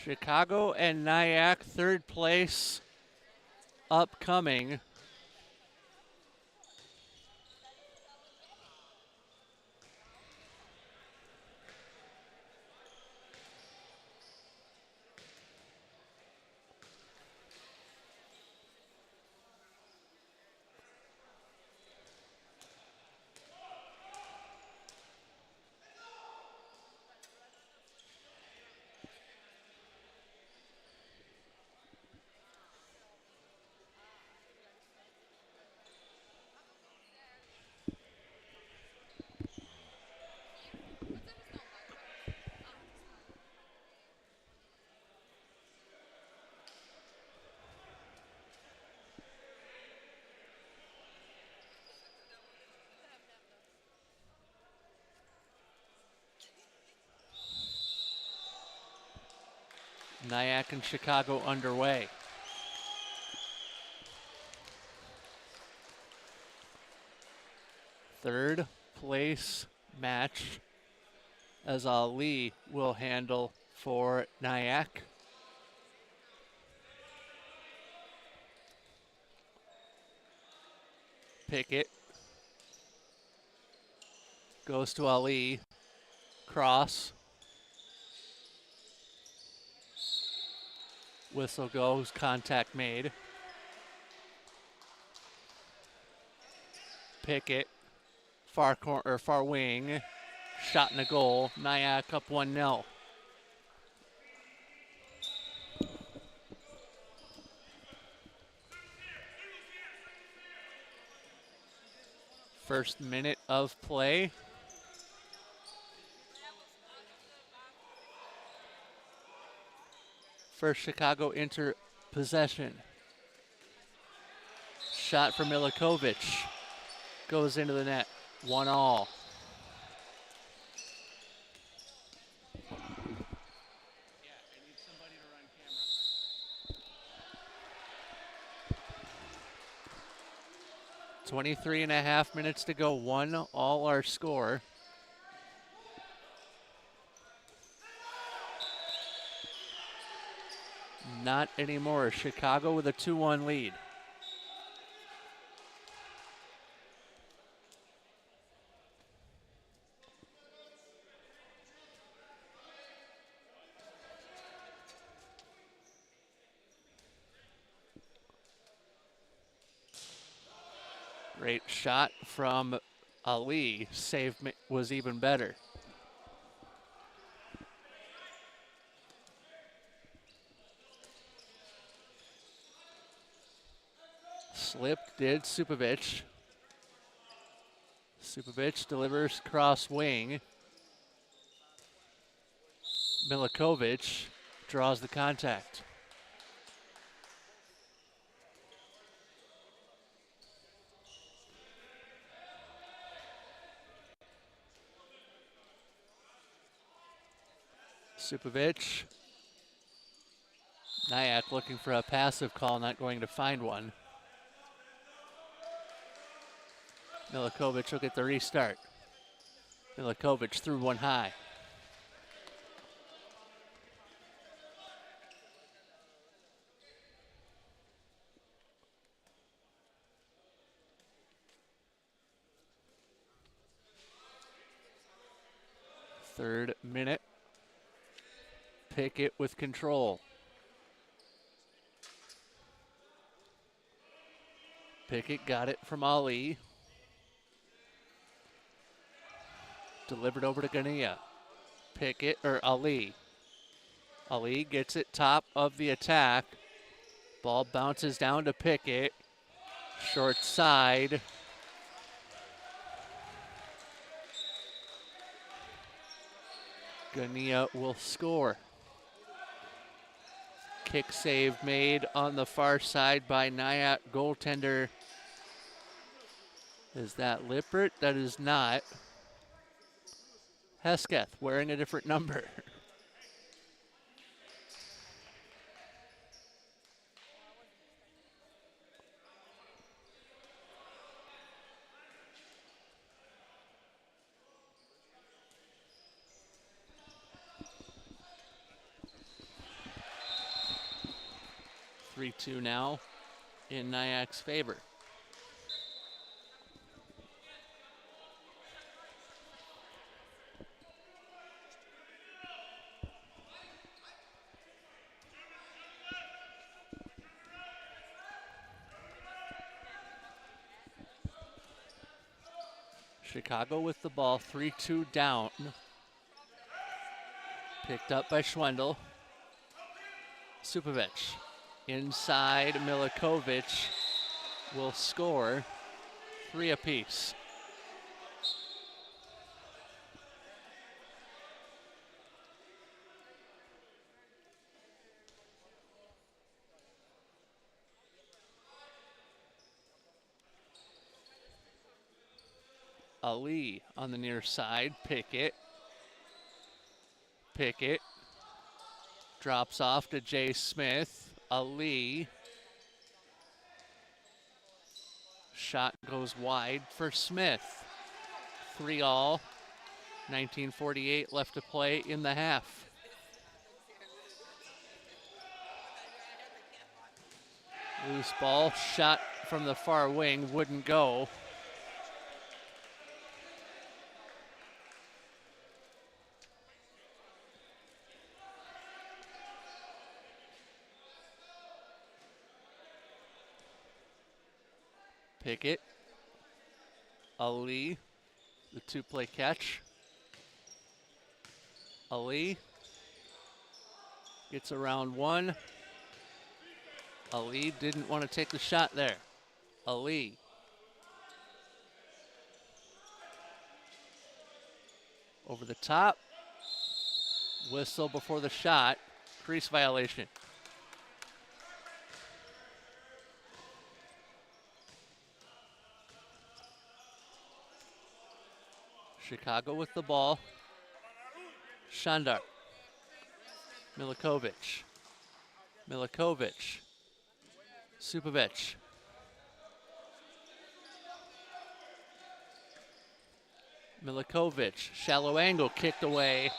Chicago and Nyack, third place upcoming. Nyack and Chicago underway. Third place match as Ali will handle for Nyack. Pickett goes to Ali. Cross. Whistle goes, contact made. Pickett, far wing, shot in the goal. Nyack up 1-0. First minute of play. First Chicago enter possession. Shot for Milikovic. Goes into the net. 1-1. 23.5 minutes to go. 1-1 our score. Not anymore. Chicago with a 2-1 lead. Great shot from Ali. Save was even better. Slipped did Supovic. Supovic delivers cross wing. Milikovic draws the contact. Supovic. Nyack looking for a passive call, not going to find one. Milikovic will get the restart. Milikovic threw one high. Third minute. Pickett with control. Pickett got it from Ali. Delivered over to Gania. Pickett, or Ali. Ali gets it top of the attack. Ball bounces down to Pickett. Short side. Gania will score. Kick save made on the far side by Nyack goaltender. Is that Lippert? That is not. Hesketh wearing a different number. 3-2 now in Nyak's favor. Chicago with the ball, 3-2 down. Picked up by Schwendel. Supovic inside. Milikovic will score 3 apiece. Ali on the near side. Pickett. Pickett drops off to Jay Smith. Ali. Shot goes wide for Smith. 3-all. 19:48 left to play in the half. Loose ball. Shot from the far wing. Wouldn't go. Pickett. Ali. The 2-play catch. Ali. Gets around one. Ali didn't want to take the shot there. Ali. Over the top. Whistle before the shot. Crease violation. Chicago with the ball. Shandar. Milikovic. Milikovic. Supovic. Milikovic. Shallow angle kicked away.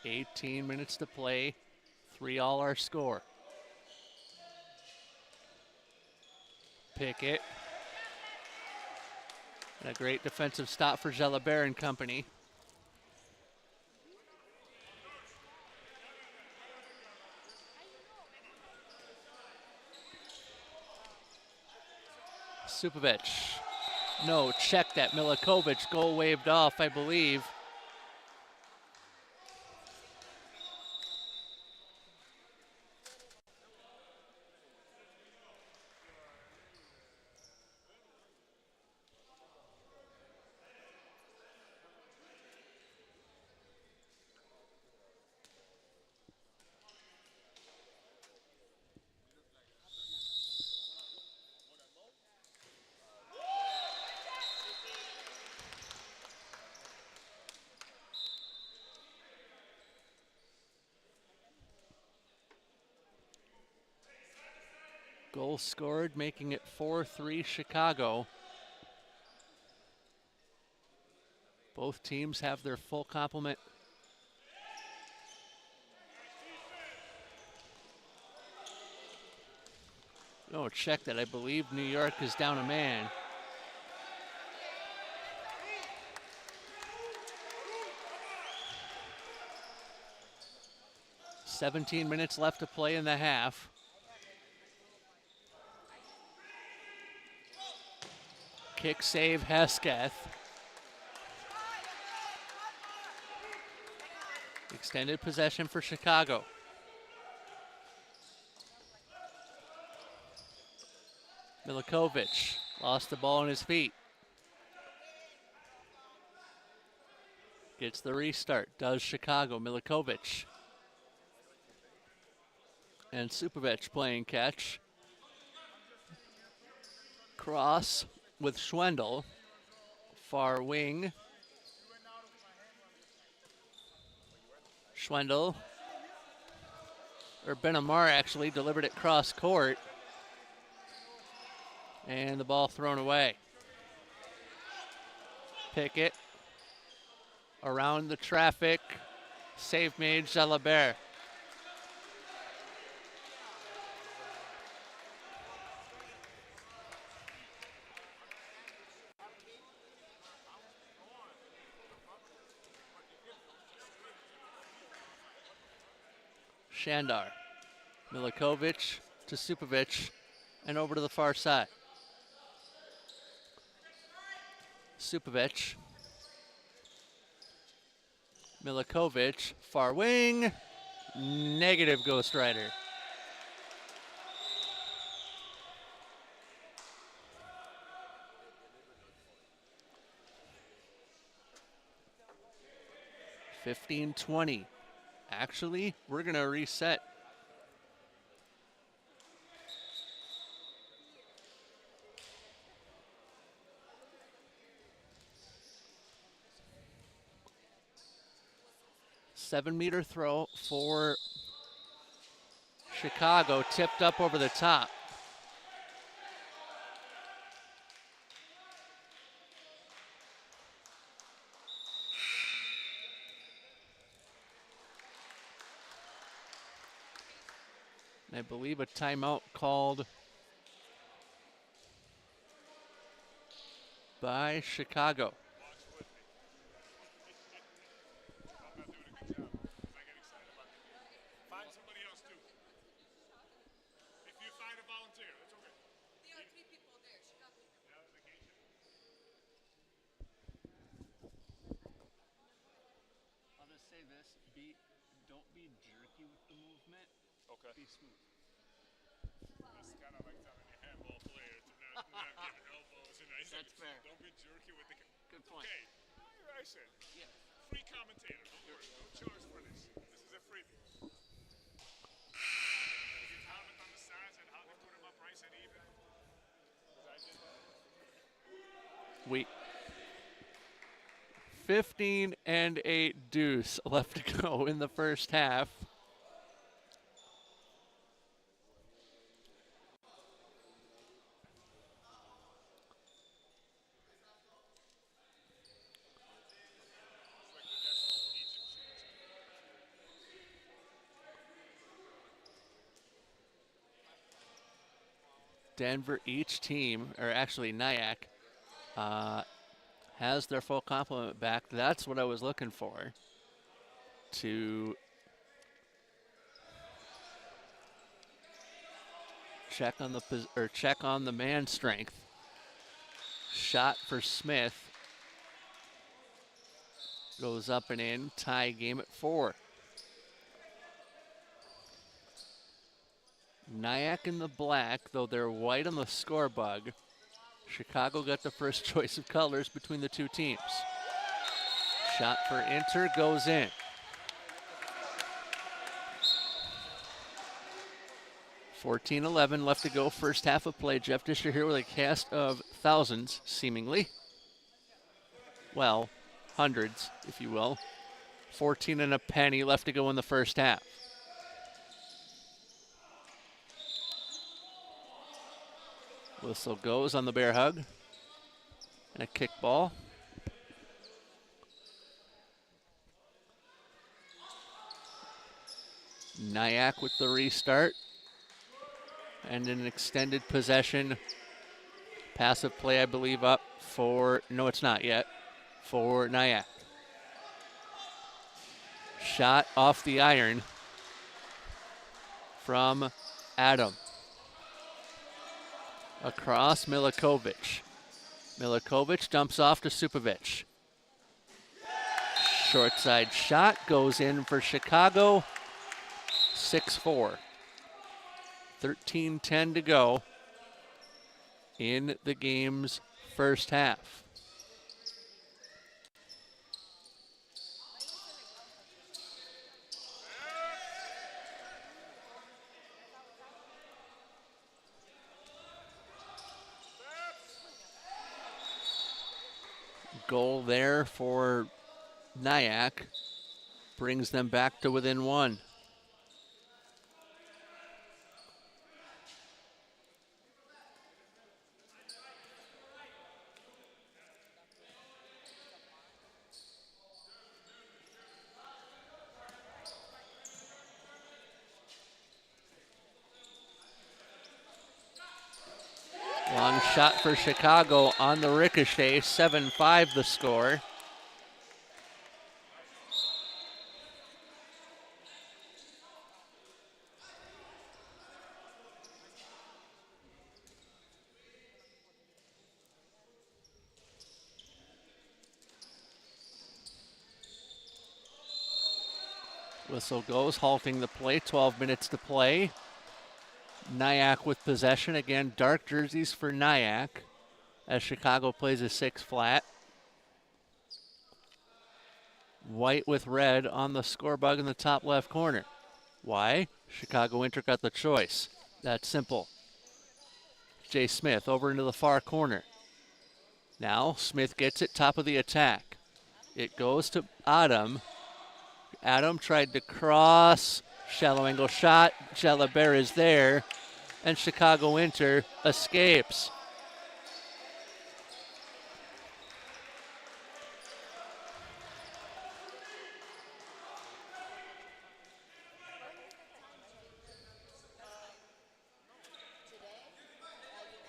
$18 minutes to play. 3-all our score. Pickett. And a great defensive stop for Gelabert and company. Supovic. No, check that. Milikovic. Goal waved off, I believe. Goal scored, making it 4-3 Chicago. Both teams have their full complement. No, check that. I believe New York is down a man. $17 minutes left to play in the half. Kick save Hesketh. Extended possession for Chicago. Milikovic lost the ball on his feet. Gets the restart. Does Chicago. Milikovic. And Supovic playing catch. Cross with Schwendel. Far wing. Schwendel, or Benamar actually, delivered it cross court. And the ball thrown away. Pickett around the traffic. Save made, Jalabert. Shandar. Milikovic to Supovic and over to the far side. Supovic. Milikovic, far wing. Negative Ghost Rider. (15-20). Actually, we're going to reset. Seven-meter throw for Chicago, tipped up over the top. And I believe a timeout called by Chicago. I'll just say this, don't be jerky with the movement. Okay. Be smooth. It's kind of like telling a handball player to not give elbows. And That's fair. Don't be jerky with the. Good point. Okay. I said. Yeah. Free commentator. Don't worry. No charge for this. This is a freebie. If you comment on the size and how they put them up nice and even. I did that. We 15 and 8 deuce left to go in the first half. Denver, each team, or actually Nyack, has their full complement back. That's what I was looking for. To check on the man strength. Shot for Smith. Goes up and in. Tie game at 4. Nyack in the black, though they're white on the score bug. Chicago got the first choice of colors between the two teams. Shot for Inter goes in. (14-11) left to go, first half of play. Jeff Disher here with a cast of thousands, seemingly. Well, hundreds, if you will. 14 and a penny left to go in the first half. Whistle goes on the bear hug. And a kick ball. Nyack with the restart. And an extended possession. Passive play, I believe, up for, no, it's not yet, for Nyack. Shot off the iron from Adam. Across Milikovic. Milikovic dumps off to Supovic. Short side shot goes in for Chicago. 6-4. 13-10 to go in the game's first half. Goal there for Nyack. brings them back to within one. Long shot for Chicago on the ricochet, 7-5 the score. Whistle goes, halting the play, 12 minutes to play. Nyack with possession. Again, dark jerseys for Nyack as Chicago plays a 6 flat. White with red on the score bug in the top left corner. Why? Chicago Winter got the choice. That's simple. Jay Smith over into the far corner. Now Smith gets it, top of the attack. It goes to Adam. Adam tried to cross. Shallow angle shot. Jalabert is there. And Chicago Winter escapes.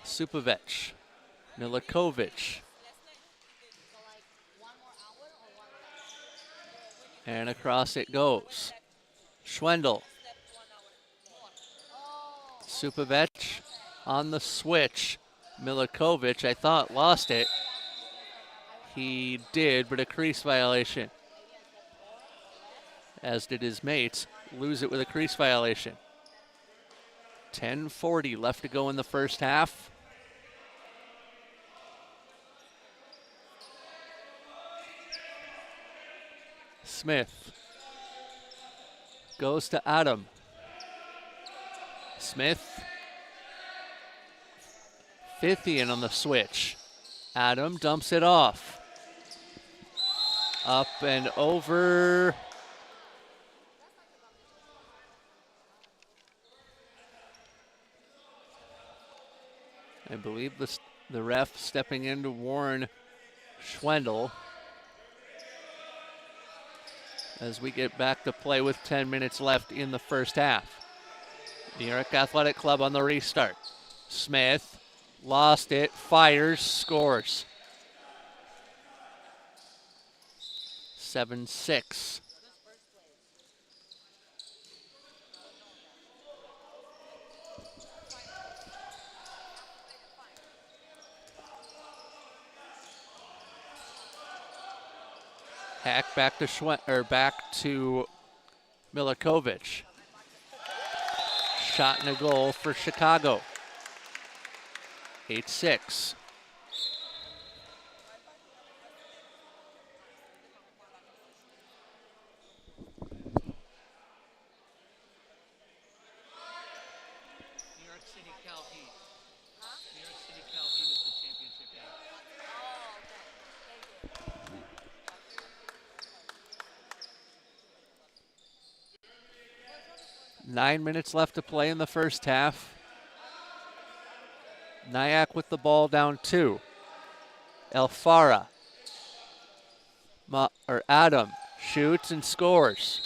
Supovic, Milikovic. And across it goes. Schwendel. Supovic on the switch. Milikovic, I thought, lost it. He did, but a crease violation. As did his mates. Lose it with a crease violation. 10:40 left to go in the first half. Smith goes to Adam. Smith. Fithian on the switch. Adam dumps it off. Up and over. I believe the ref stepping in to warn Schwendel as we get back to play with 10 minutes left in the first half. New York Athletic Club on the restart. Smith lost it, fires, scores. 7-6. Hack back to Milikovic. Shot and a goal for Chicago. 8-6. New York City Cal Heat. New York City Cal Heat is the championship game. 9 minutes left to play in the first half. Nyack with the ball down 2. Elfara. Adam shoots and scores.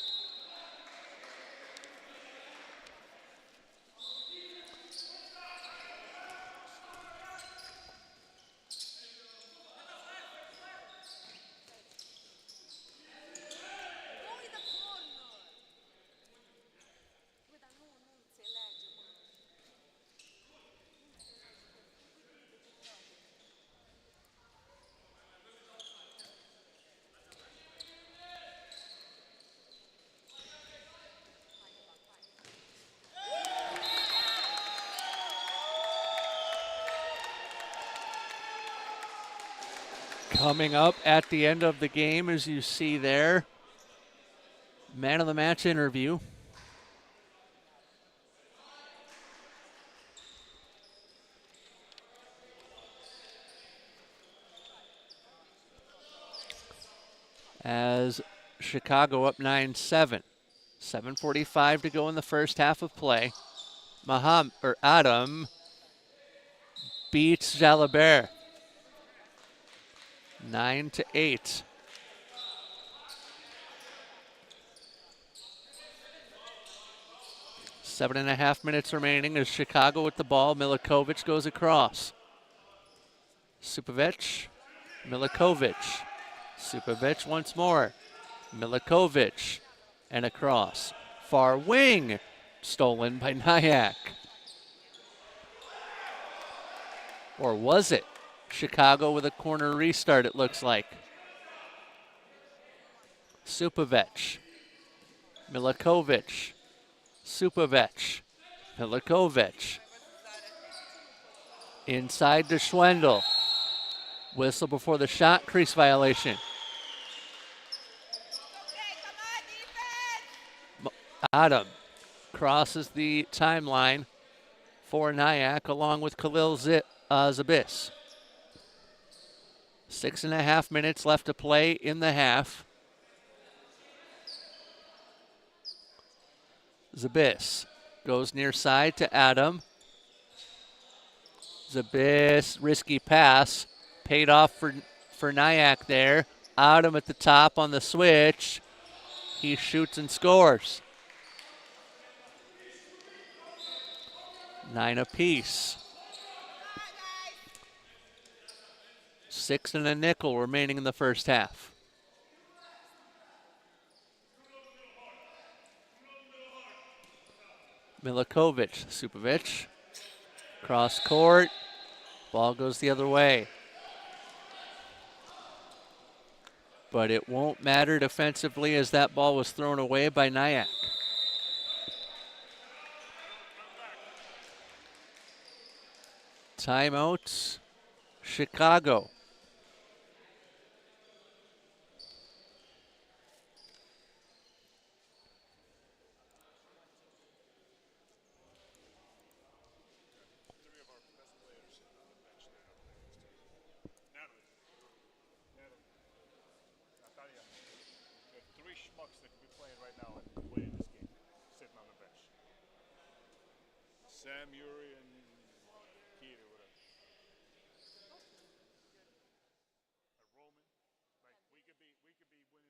Coming up at the end of the game, as you see there, man of the match interview. As Chicago up 9-7. 7:45 to go in the first half of play. Adam beats Jalabert 9-8. Seven and a half minutes remaining as Chicago with the ball. Milikovic goes across. Supovic, Milikovic. Supovic once more. Milikovic and across. Far wing, stolen by Nyack. Or was it? Chicago with a corner restart, it looks like. Supovic, Milikovic, Supovic, Milikovic. Inside to Schwendel. Whistle before the shot, crease violation. Adam crosses the timeline for Nyack along with Khalil Zabis. 6.5 minutes left to play in the half. Zabis goes near side to Adam. Zabis, risky pass, paid off for Nyack there. Adam at the top on the switch. He shoots and scores. 9 apiece. 6 and a nickel remaining in the first half. Milikovic, Supovic, cross court, ball goes the other way. But it won't matter defensively as that ball was thrown away by Nyack. Timeouts, Chicago. Sam, Yuri, and Keith or whatever. Roman. Like we could be winning this easily.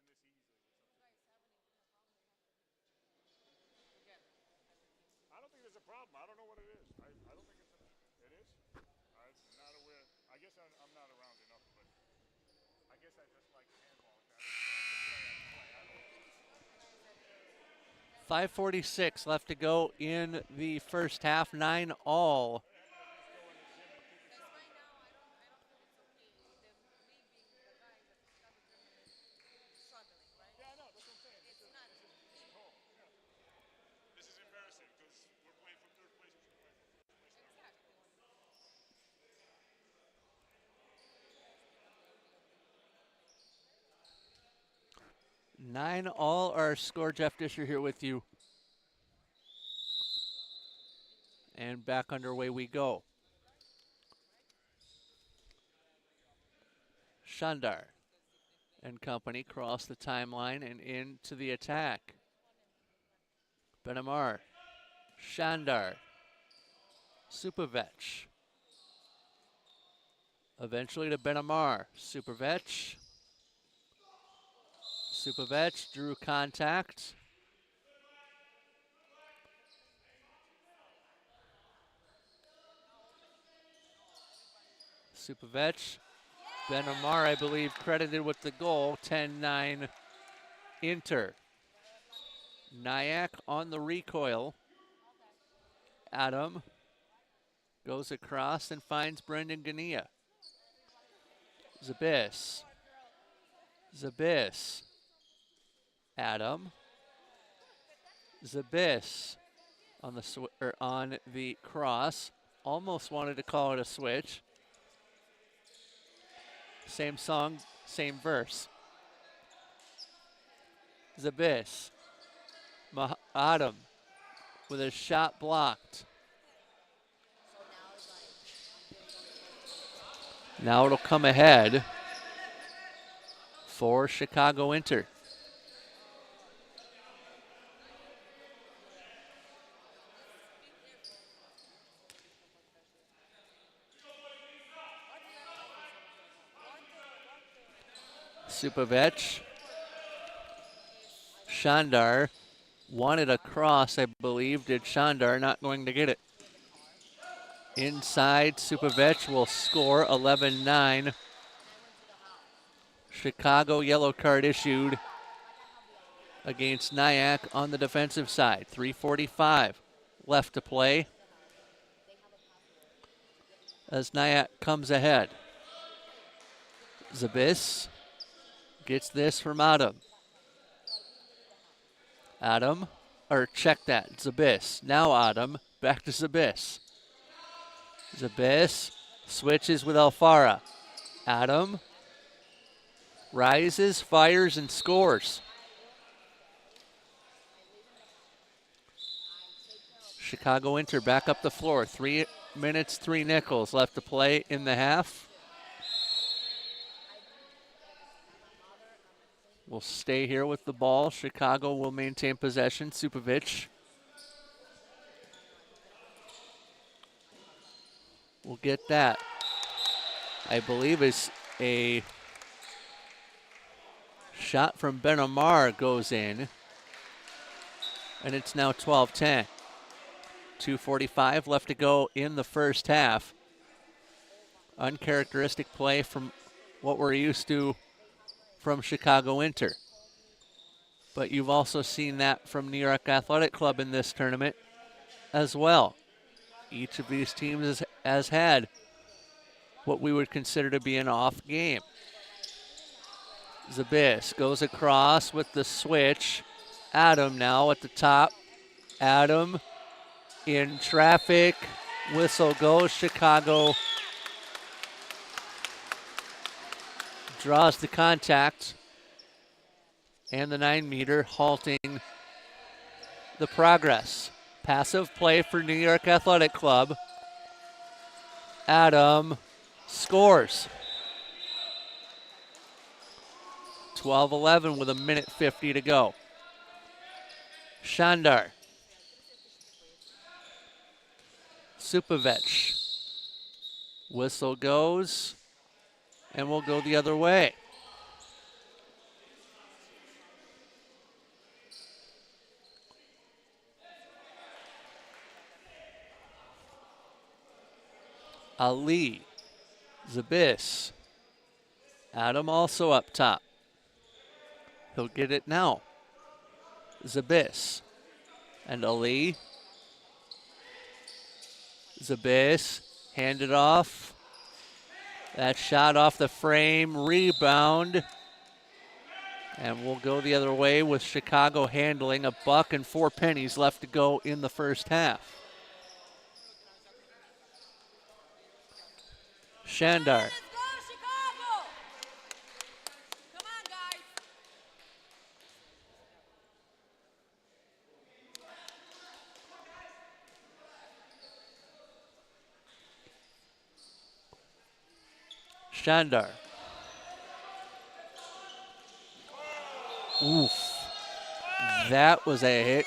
I don't think there's a problem. I don't know what it is. I don't think it is. I'm not aware. I guess I'm not around enough, but I guess I just like handball. 5:46 left to go in the first half. 9-all. This is embarrassing because we're playing for third place. 9-all our score. Jeff Disher here with you. And back underway we go. Shandar and company cross the timeline and into the attack. Benamar, Shandar, Supovic. Eventually to Benamar, Supovic. Supovic drew contact. Supovic. Benamar, I believe, credited with the goal. 10-9 Inter. Nyack on the recoil. Adam goes across and finds Brendan Gania. Zabis. Zabis. Adam. Zabis on the cross. Almost wanted to call it a switch. Same song, same verse. Zabis. Adam with a shot blocked. Now it'll come ahead for Chicago Inter. Supovich. Shandar wanted a cross, I believe. Did Shandar, not going to get it. Inside, Supovich will score 11-9. Chicago yellow card issued against Nyack on the defensive side. 3:45 left to play as Nyack comes ahead. Zabis gets this from Adam. Adam, or check that, Zabis. Now Adam, back to Zabis. Zabis switches with Alfara. Adam rises, fires, and scores. Chicago Inter back up the floor. 3 minutes, 3 nickels left to play in the half. Will stay here with the ball. Chicago will maintain possession. Supovich will get that. I believe is a shot from Benamar goes in. And it's now 12-10. 2:45 left to go in the first half. Uncharacteristic play from what we're used to from Chicago Inter. But you've also seen that from New York Athletic Club in this tournament as well. Each of these teams has had what we would consider to be an off game. Zabis goes across with the switch. Adam now at the top. Adam in traffic. Whistle goes. Chicago draws the contact. And the 9-meter halting the progress. Passive play for New York Athletic Club. Adam scores. 12-11 with 1:50 to go. Shandar. Supovich. Whistle goes, and we'll go the other way. Ali. Zabis. Adam also up top. He'll get it now. Zabis. And Ali. Zabis. Hand it off. That shot off the frame. Rebound. And we'll go the other way with Chicago handling. $1.04 left to go in the first half. Shandar. Shandar. Oof. That was a hit.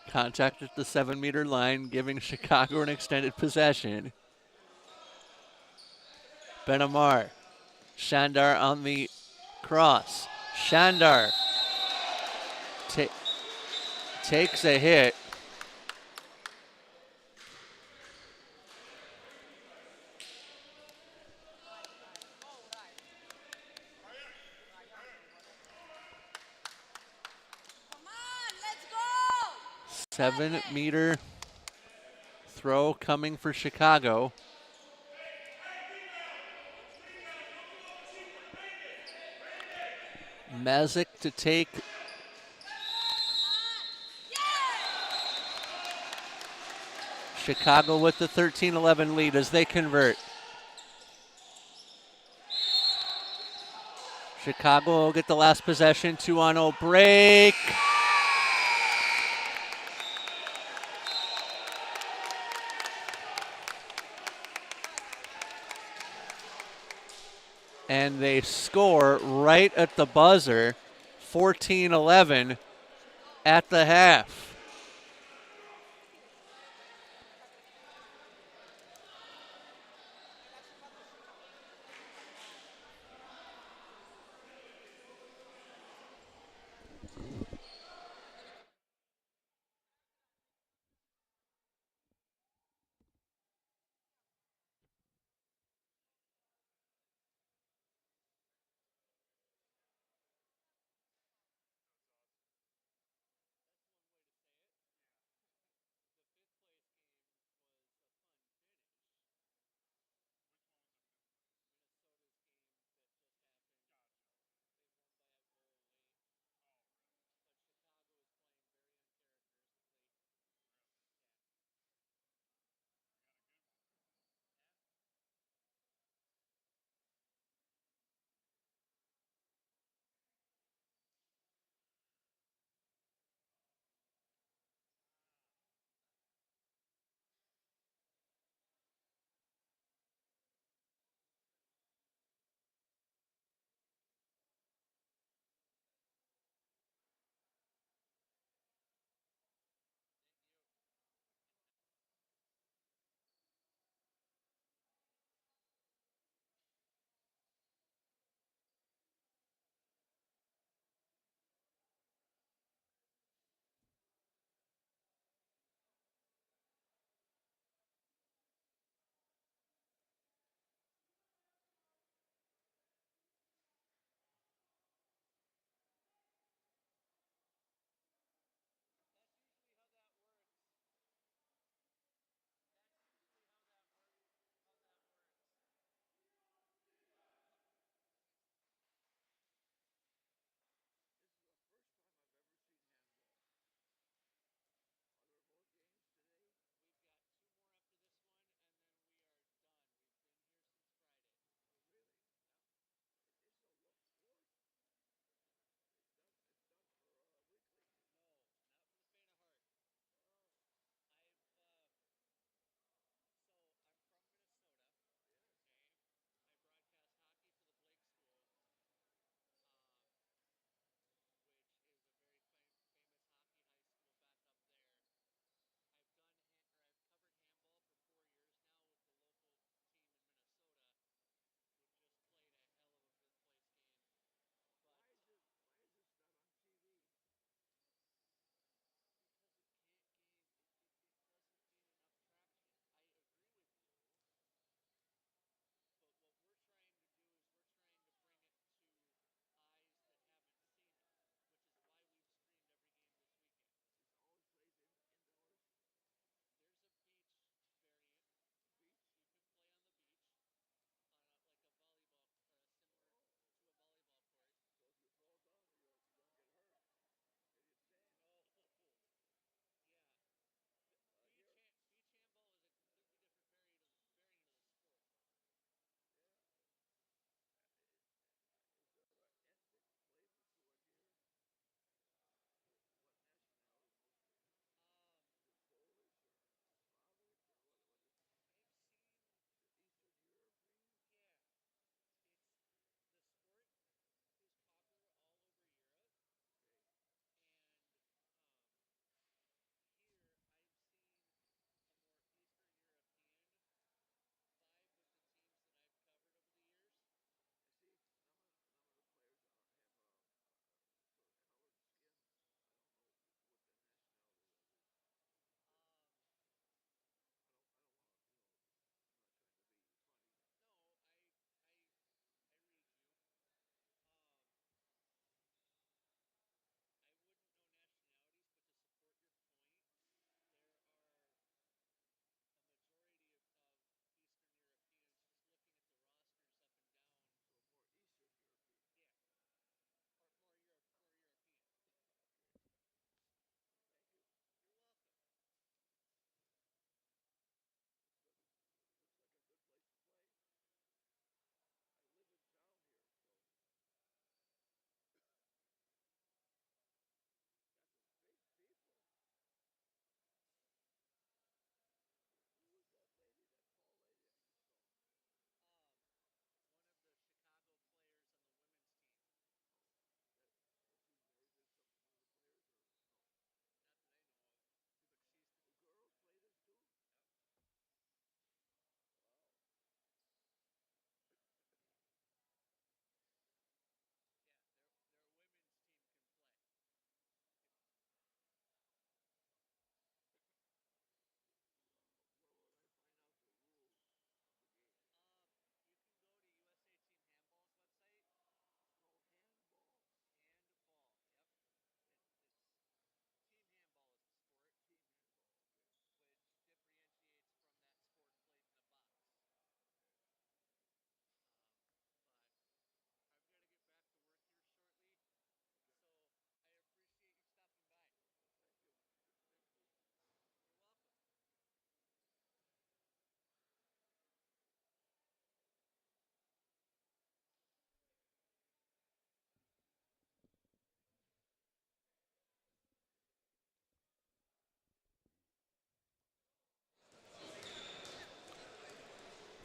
Contact at the 7-meter line, giving Chicago an extended possession. Benamar. Shandar on the cross. Shandar takes a hit. Come on, let's go! 7-meter throw coming for Chicago. Mazik to take. Chicago with the 13-11 lead as they convert. Chicago will get the last possession. 2-on-0 break. And they score right at the buzzer, 14-11 at the half. That's awesome. That's one way to say it. Yeah. The fifth place game was a fun finish. Which one was the fifth place? Minnesota's game that just happened. Gotcha. They won by a goal late. Oh, really? So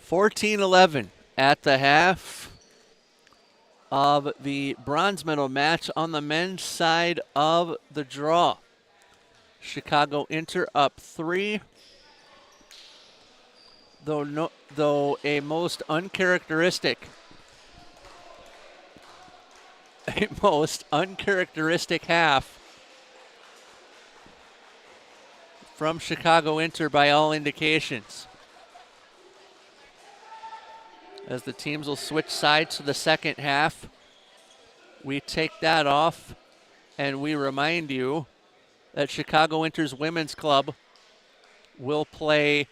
14-11 at the half of the bronze medal match on the men's side of the draw. Chicago Inter up 3, though a most uncharacteristic half from Chicago Inter by all indications. As the teams will switch sides to the second half, we take that off and we remind you that Chicago Inter's women's club will play.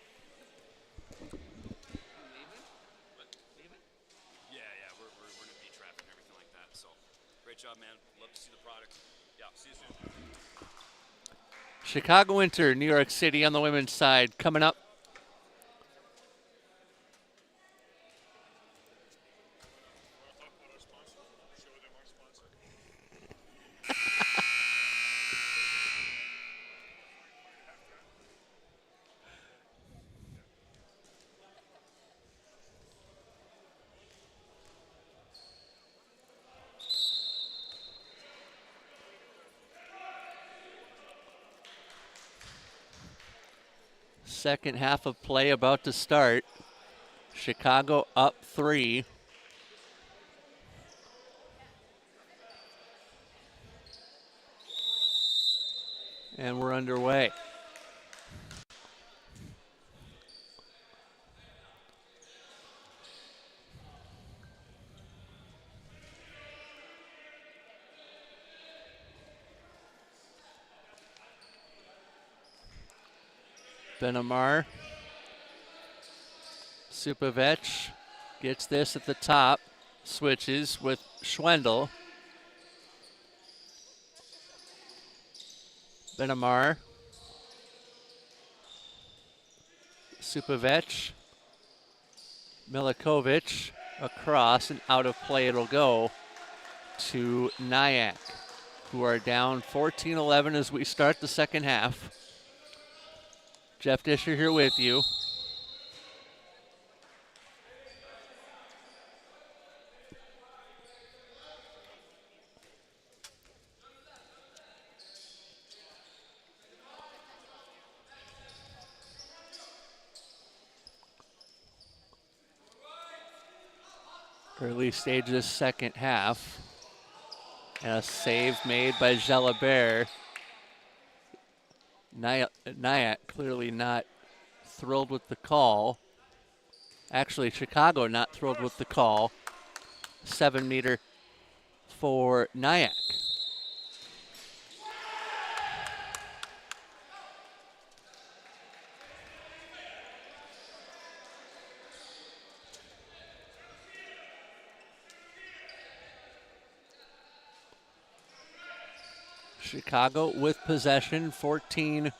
Yeah, we're in beat traffic and everything like that. So, great job, man. Love to see the product. Yeah, see you soon. Chicago Inter, New York City on the women's side coming up. Second half of play about to start. Chicago up 3. And we're underway. Benamar. Supovec gets this at the top. Switches with Schwendel. Benamar. Supovec. Milikovic across and out of play it'll go to Nyack, who are down 14-11 as we start the second half. Jeff Disher here with you. Early stages second half. And a save made by Jalabert. Nyack clearly not thrilled with the call. Actually, Chicago not thrilled with the call. 7-meter for Nyack. Chicago with possession, 14-11.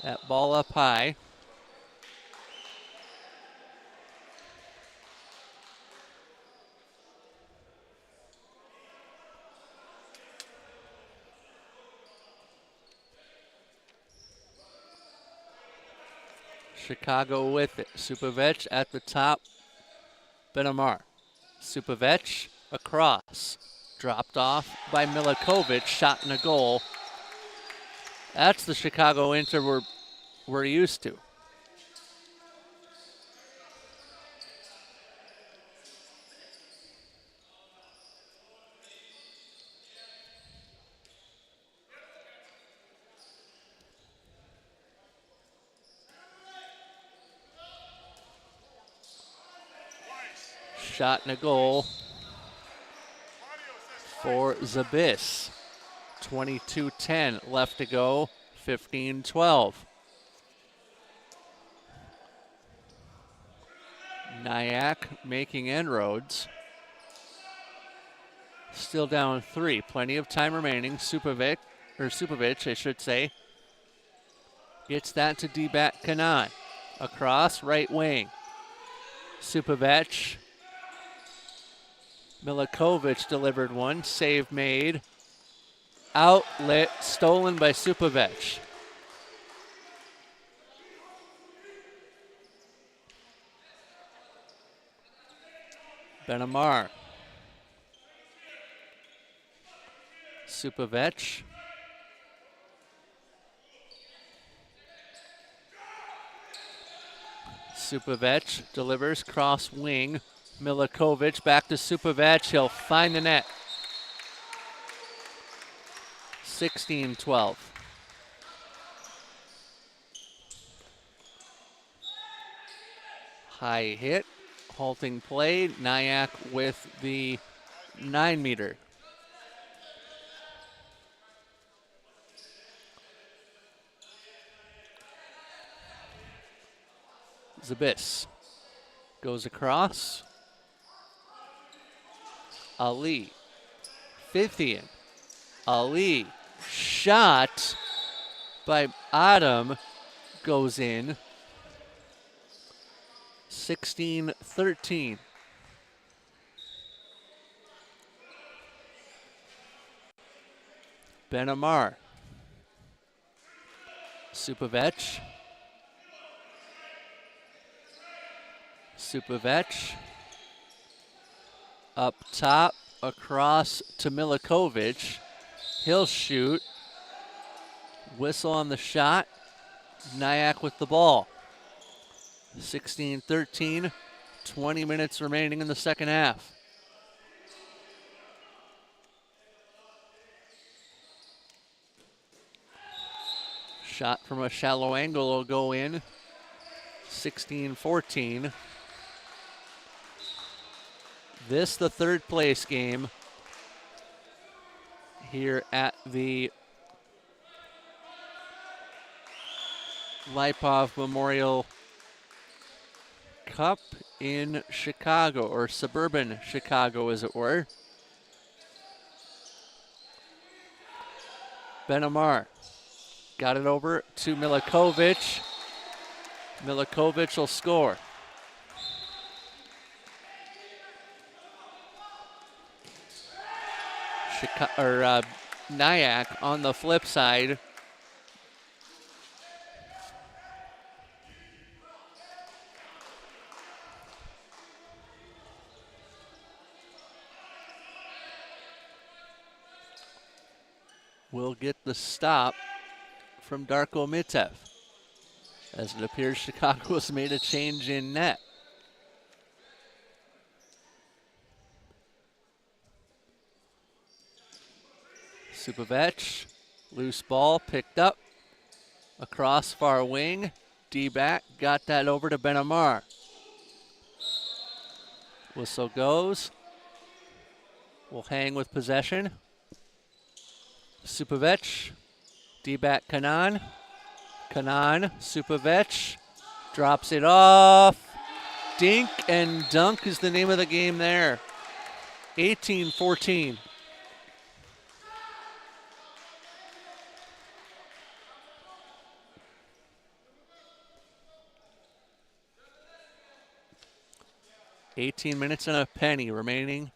That ball up high. Chicago with it. Supovec at the top. Benamar. Supovec across. Dropped off by Milikovic. Shot and a goal. That's the Chicago Inter we're used to. Shot and a goal for Zabis. 22-10 left to go, 15-12. Nyack making inroads. Still down 3, plenty of time remaining. Supovec, I should say, gets that to D-Bat Kanan. Across, right wing. Supovec. Milikovic delivered one, save made. Outlet stolen by Supovec. Benamar. Supavec. Supavec delivers cross wing. Milikovic back to Supavec. He'll find the net. 16-12. High hit. Halting play. Nyack with the 9-meter. Zabis goes across. Ali. Fithian. Ali. Shot by Adam goes in. 16-13. Benamar. Supavec. Supavec. Up top, across to Milikovic. He'll shoot. Whistle on the shot. Nyack with the ball. 16-13. 20 minutes remaining in the second half. Shot from a shallow angle will go in. 16-14. This the third place game here at the Lipov Memorial Cup in Chicago, or suburban Chicago as it were. Benamar got it over to Milikovic. Milikovic will score. Nyack on the flip side. Will get the stop from Darko Mitev, as it appears Chicago has made a change in net. Supavec, loose ball picked up, across far wing, D-back, got that over to Benamar. Whistle goes, will hang with possession. Supavec, D-back Kanan, Supavec, drops it off. Dink and dunk is the name of the game there. 18-14. $18 minutes and a penny remaining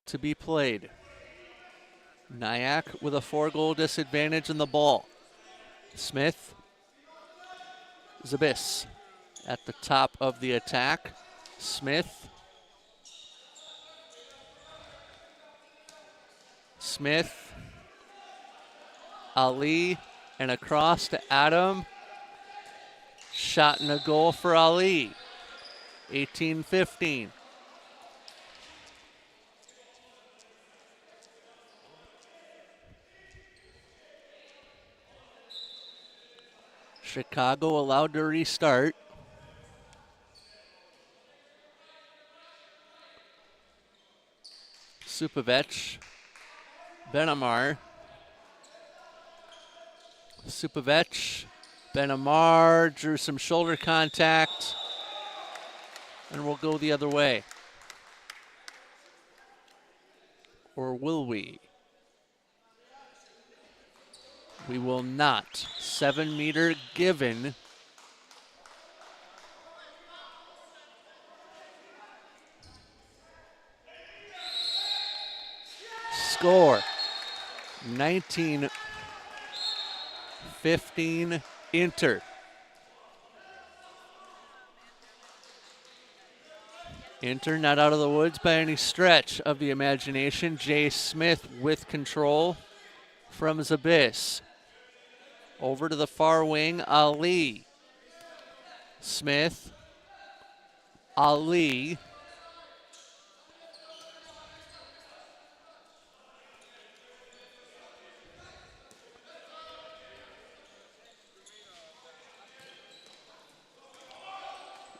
to be played. Nyack with a 4-goal disadvantage in the ball. Smith, Zabis at the top of the attack. Smith, Ali, and across to Adam. Shot and a goal for Ali. 18-15. Chicago allowed to restart. Supavec, Benamar. Supavec, Benamar drew some shoulder contact, and we'll go the other way. Or will we? We will not. 7-meter given. Score. 19-15 Inter. Inter not out of the woods by any stretch of the imagination. Jay Smith with control from Zabis. Over to the far wing, Ali. Smith. Ali.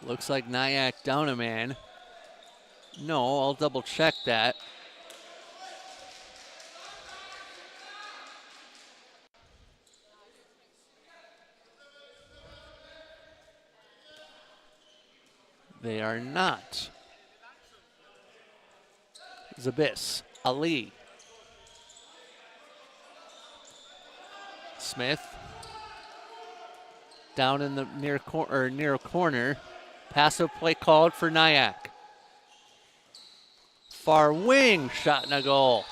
Looks like Nyack down a man. No, I'll double check that. They are not. Zabis, Ali. Smith. Down in the near corner. Passive play called for Nyack. Far wing, shot and a goal.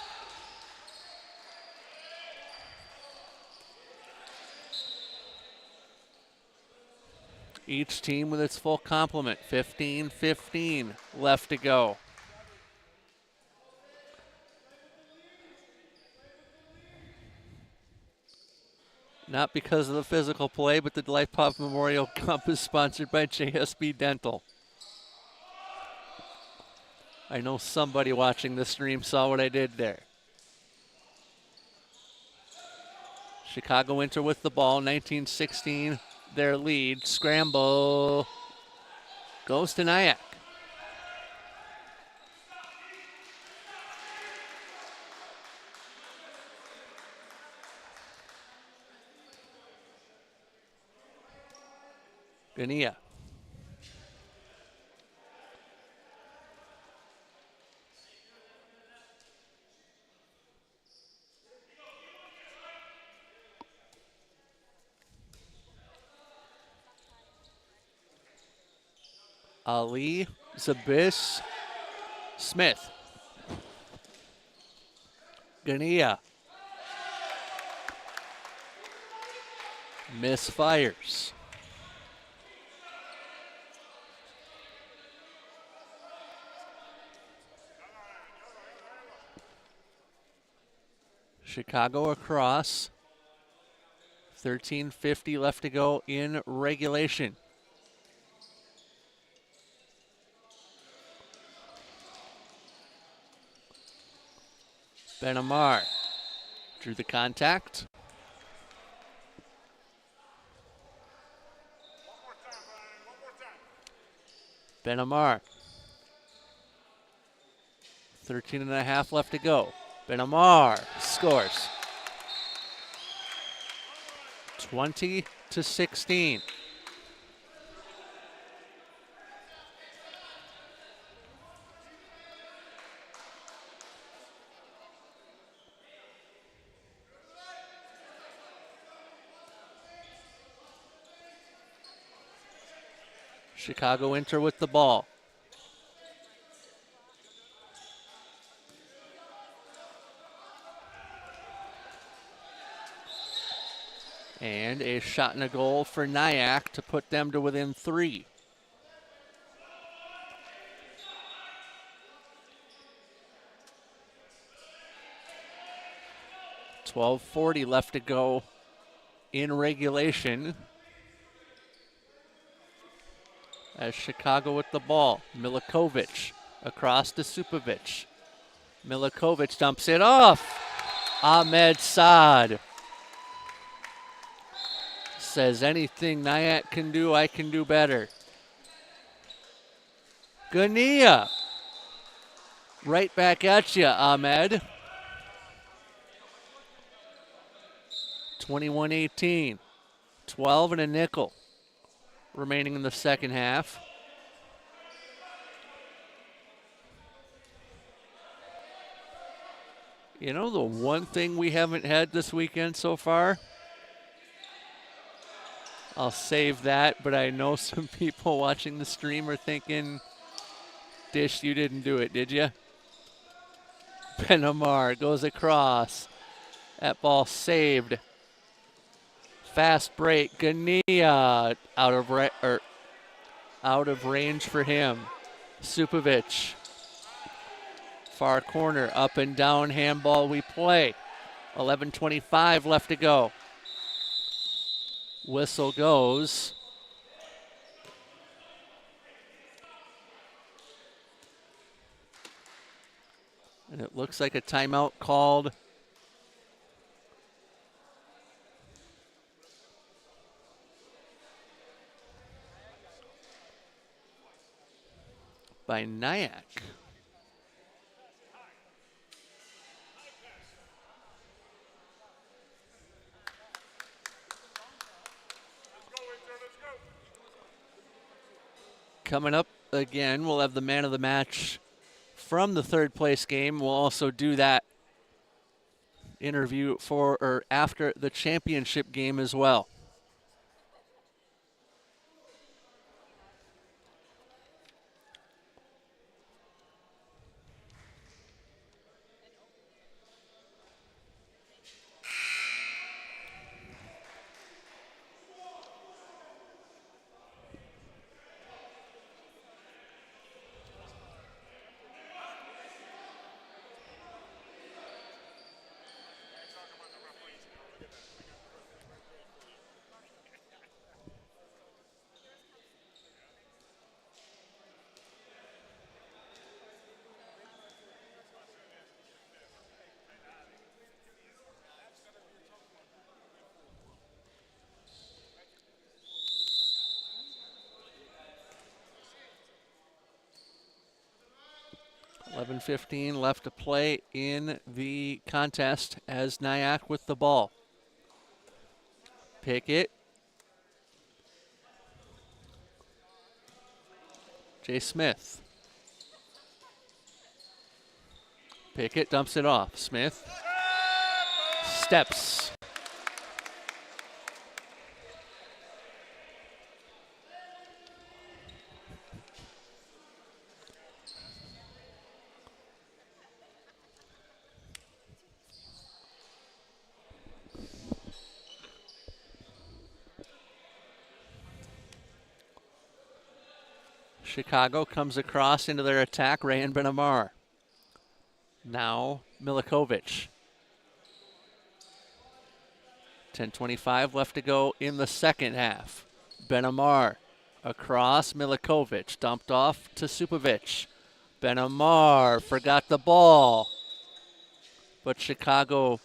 Each team with its full complement. 15-15 left to go. Not because of the physical play, but the Lipov Memorial Cup is sponsored by JSB Dental. I know somebody watching the stream saw what I did there. Chicago Inter with the ball, 19-16, their lead. Scramble goes to Nyack. Gania. Ali, Zabis, Smith. Gania. Misfires. Chicago across. 13:50 left to go in regulation. Benamar drew the contact. Benamar. 13.5 left to go. Benamar scores. 20-16. Chicago Inter with the ball. And a shot and a goal for Nyack to put them to within 3. $12:40 left to go in regulation. As Chicago with the ball. Milikovic across to Supovic. Milikovic dumps it off. Ahmed Saad says anything Nyack can do, I can do better. Gania. Right back at you, Ahmed. 21-18. 12 and a nickel remaining in the second half. You know the one thing we haven't had this weekend so far? I'll save that, but I know some people watching the stream are thinking, Dish, you didn't do it, did you? Benamar goes across. That ball saved. Fast break. Gania out of range for him. Supovic. Far corner, up and down handball we play. 11:25 left to go. Whistle goes. And it looks like a timeout called by Nyack. Coming up again, we'll have the man of the match from the third place game. We'll also do that interview for or after the championship game as well. .15 left to play in the contest as Nyack with the ball. Pickett. Jay Smith. Pickett dumps it off. Smith steps. Chicago comes across into their attack. Ray and Benamar. Now Milikovic. 10:25 left to go in the second half. Benamar across. Milikovic dumped off to Supovic. Benamar forgot the ball, but Chicago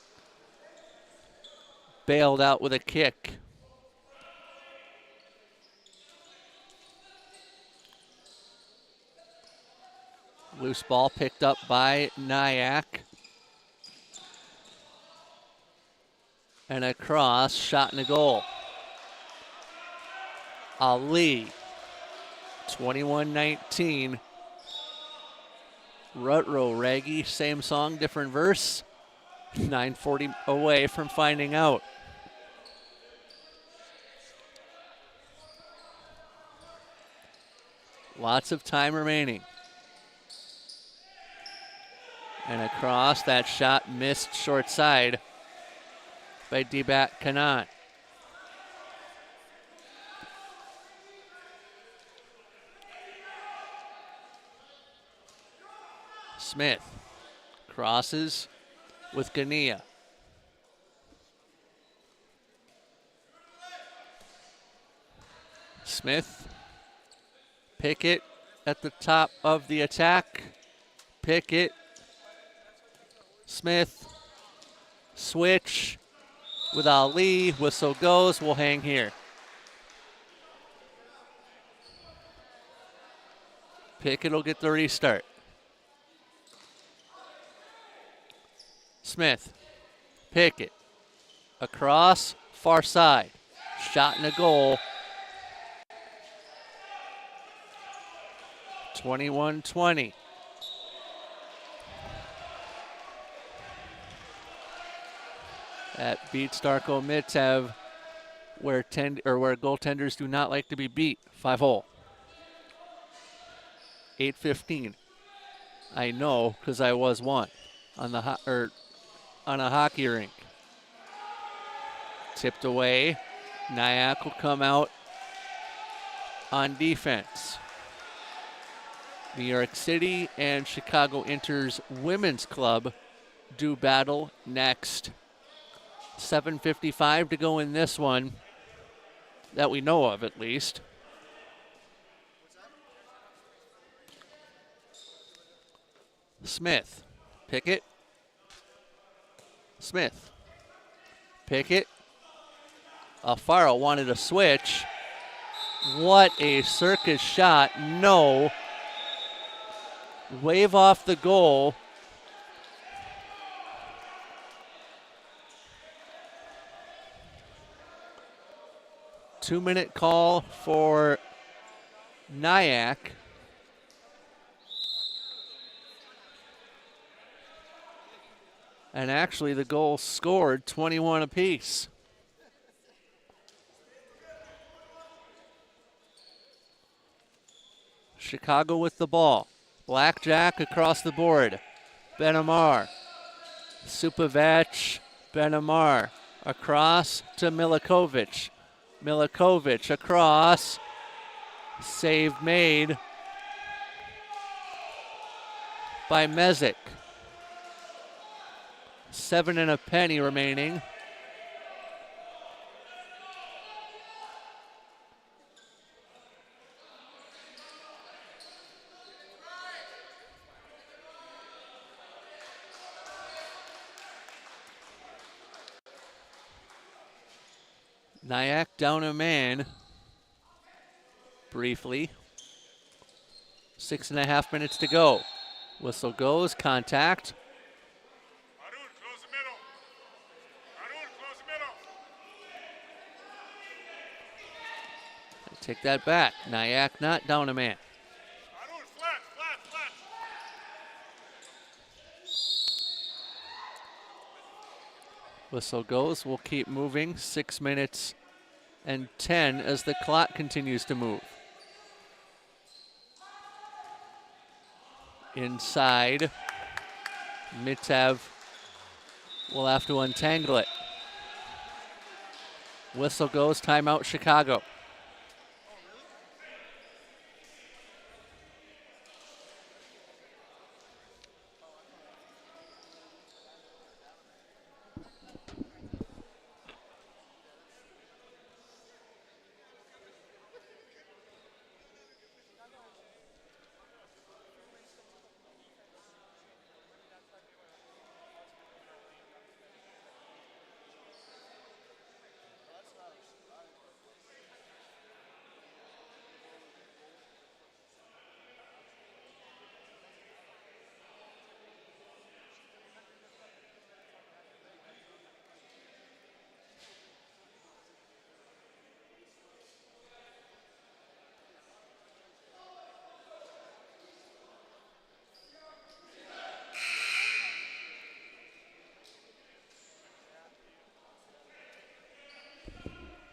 bailed out with a kick. Loose ball picked up by Nyack. And a cross, shot in a goal. Ali, 21-19. Rutro Raggy, same song, different verse. 9:40 away from finding out. Lots of time remaining. And across, that shot missed short side by Deepak Kanat. Smith crosses with Gania. Smith, Pickett at the top of the attack. Pickett, Smith, switch with Ali. Whistle goes. We'll hang here. Pickett will get the restart. Smith, Pickett, across, far side. Shot and a goal. 21-20. That beats Darko Mitev, where goaltenders do not like to be beat. 5-0. 8:15. I know because I was one on the on a hockey rink. Tipped away. Nyack will come out on defense. New York City and Chicago Inter's women's club do battle next. 7:55 to go in this one, that we know of at least. Smith, Pickett, Smith, Pickett. Alfaro wanted a switch. What a circus shot. No. Wave off the goal. Two-minute call for Nyack. And actually the goal scored 21 apiece. Chicago with the ball. Blackjack across the board. Benamar. Supovac. Benamar. Across to Milikovic. Milikovic across. Save made by Mezek. 7 and a penny remaining. Nyack down a man briefly. 6.5 minutes to go. Whistle goes, contact. Arun, close the middle. Arun, close the middle. Take that back. Nyack not down a man. Arun, flat, flat, flat. Whistle goes, we'll keep moving. 6 minutes and 10 as the clock continues to move. Inside, Mitev will have to untangle it. Whistle goes, timeout Chicago.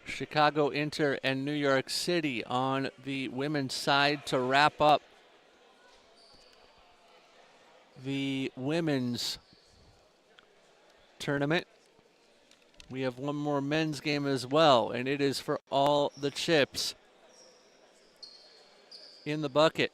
Chicago Inter and New York City on the women's side to wrap up the women's tournament. We have one more men's game as well, and it is for all the chips in the bucket.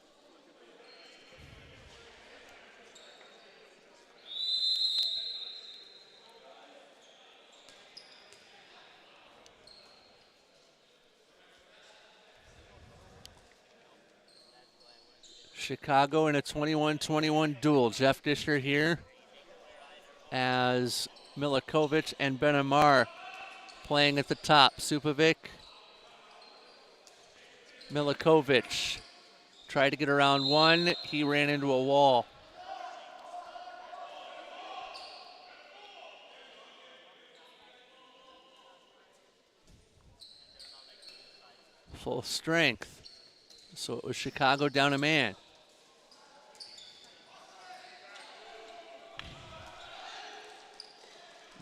Chicago in a 21-21 duel. Jeff Disher here as Milikovic and Benamar playing at the top. Supovic, Milikovic tried to get around one. He ran into a wall. Full strength. So it was Chicago down a man.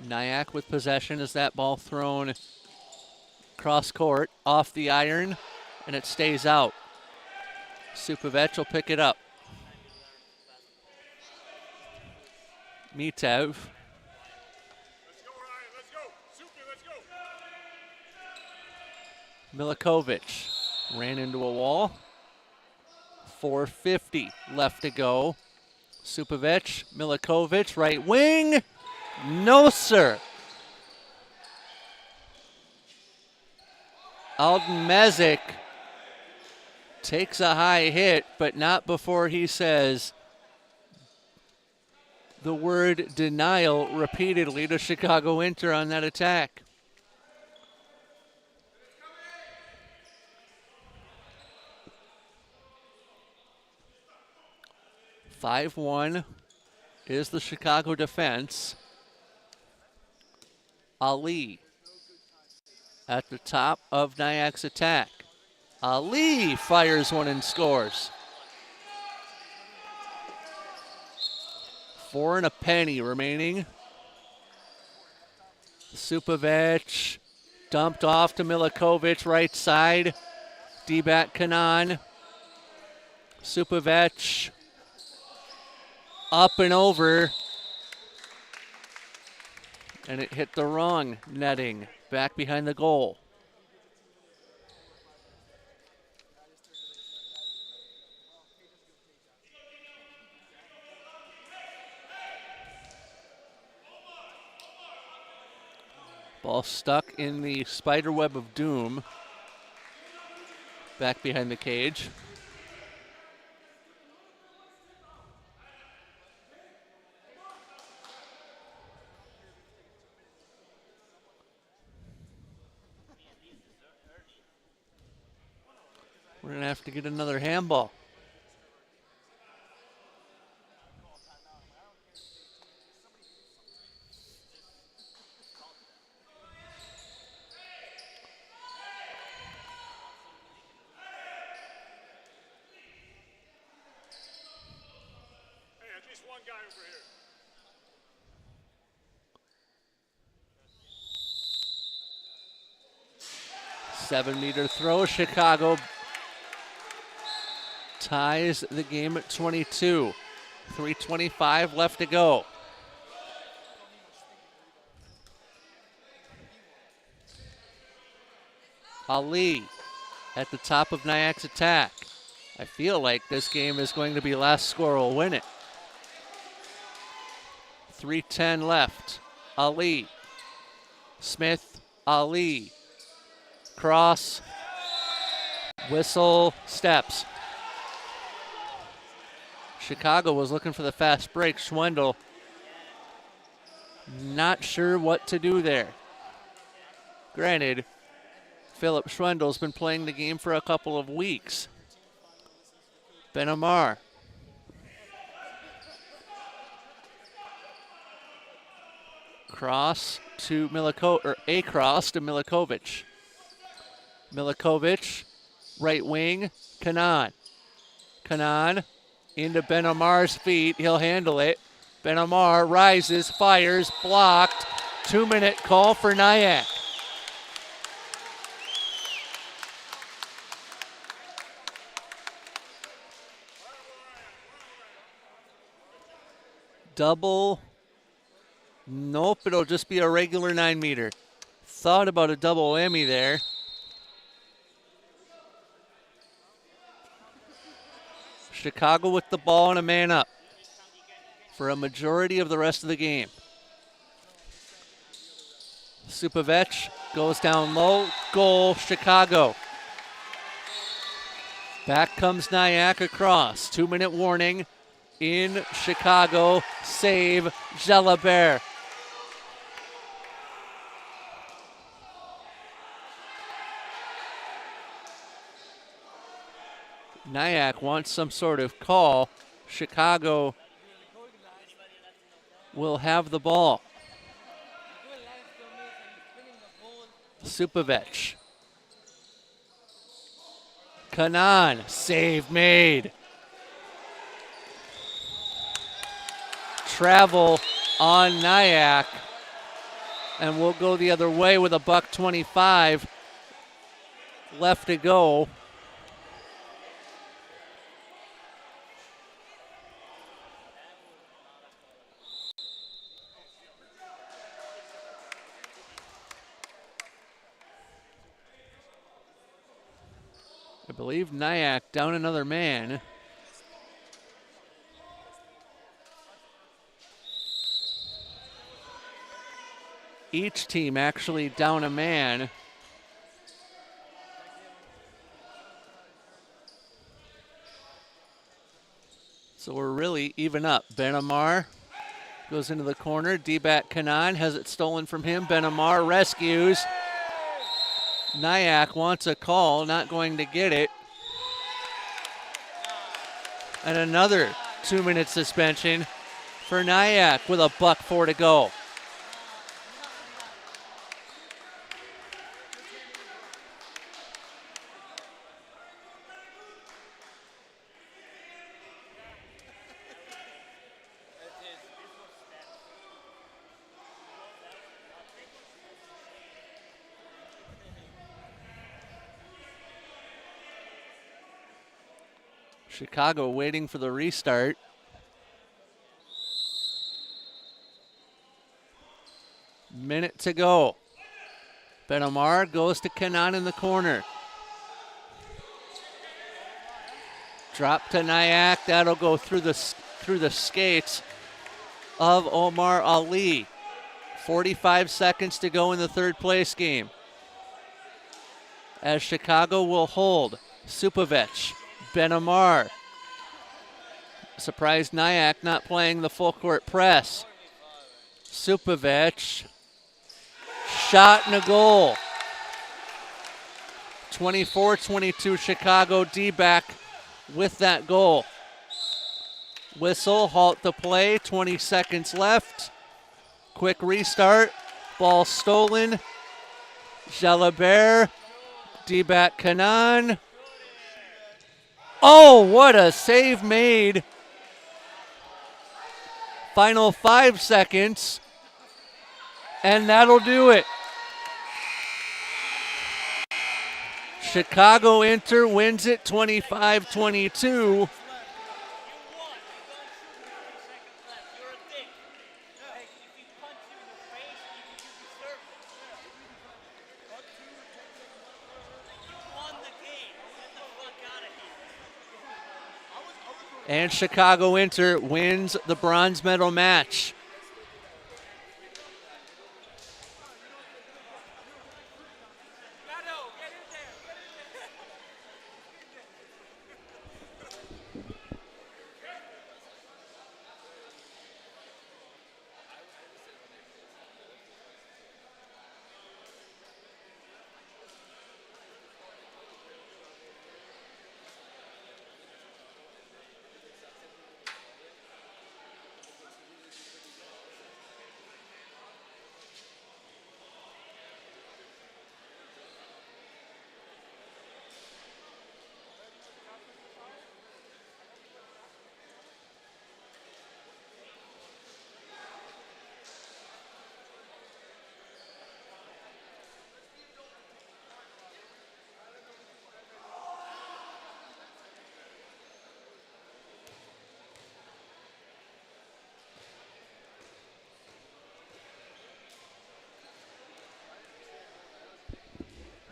Nyack with possession as that ball thrown cross court, off the iron, and it stays out. Supovac will pick it up. Mitev. Let's go, Ryan. Let's go. Super, let's go. Milikovic ran into a wall. 4:50 left to go. Supovic, Milikovic, right wing. No, sir. Alden Mezek takes a high hit, but not before he says the word denial repeatedly to Chicago Inter on that attack. (5-1) is the Chicago defense. Ali at the top of Nyack's attack. Ali fires one and scores. 4 and a penny remaining. Supovic dumped off to Milikovic, right side. D-back Kanan. Supovic up and over. And it hit the wrong netting back behind the goal. Ball stuck in the spider web of doom back behind the cage. We're going to have to get another handball. Hey, at least one guy over here. Seven-meter throw. Chicago ties the game at 22. 3:25 left to go. Ali at the top of Nyack's attack. I feel like this game is going to be last score will win it. 3:10 left. Ali. Smith. Ali. Cross. Whistle. Steps. Chicago was looking for the fast break. Schwindel not sure what to do there. Granted, Philip Schwendel's been playing the game for a couple of weeks. Ben Amar. Cross to a cross to Milikovic. Milikovic, right wing, Kanan. Kanan into Ben Amar's feet. He'll handle it. Ben Amar rises, fires, blocked. 2-minute call for Nyack. Double. Nope, it'll just be a regular 9-meter. Thought about a double whammy there. Chicago with the ball and a man up for a majority of the rest of the game. Supovic goes down low. Goal, Chicago. Back comes Nyack across. 2-minute warning in Chicago. Save Jalabert. Nyack wants some sort of call. Chicago will have the ball. Supovic. Kanan, save made. Travel on Nyack. And we'll go the other way with a $1.25 left to go. I believe Nyack down another man. Each team actually down a man. So we're really even up. Benamar goes into the corner. D-back Kanan has it stolen from him. Benamar rescues. Nyack wants a call, not going to get it. And another 2-minute suspension for Nyack with a $1.04 to go. Chicago waiting for the restart. Minute to go. Benamar goes to Kanan in the corner. Drop to Nyack. That'll go through the skates of Omar Ali. 45 seconds to go in the third place game. As Chicago will hold. Supovich, Benamar. Surprised Nyack not playing the full court press. Supovich. Shot and a goal. 24-22 Chicago. D-back with that goal. Whistle, halt the play, 20 seconds left. Quick restart, ball stolen. Jalabert, D-back Kanan. Oh, what a save made. Final 5 seconds, and that'll do it. Chicago Inter wins it 25-22. And Chicago Inter wins the bronze medal match.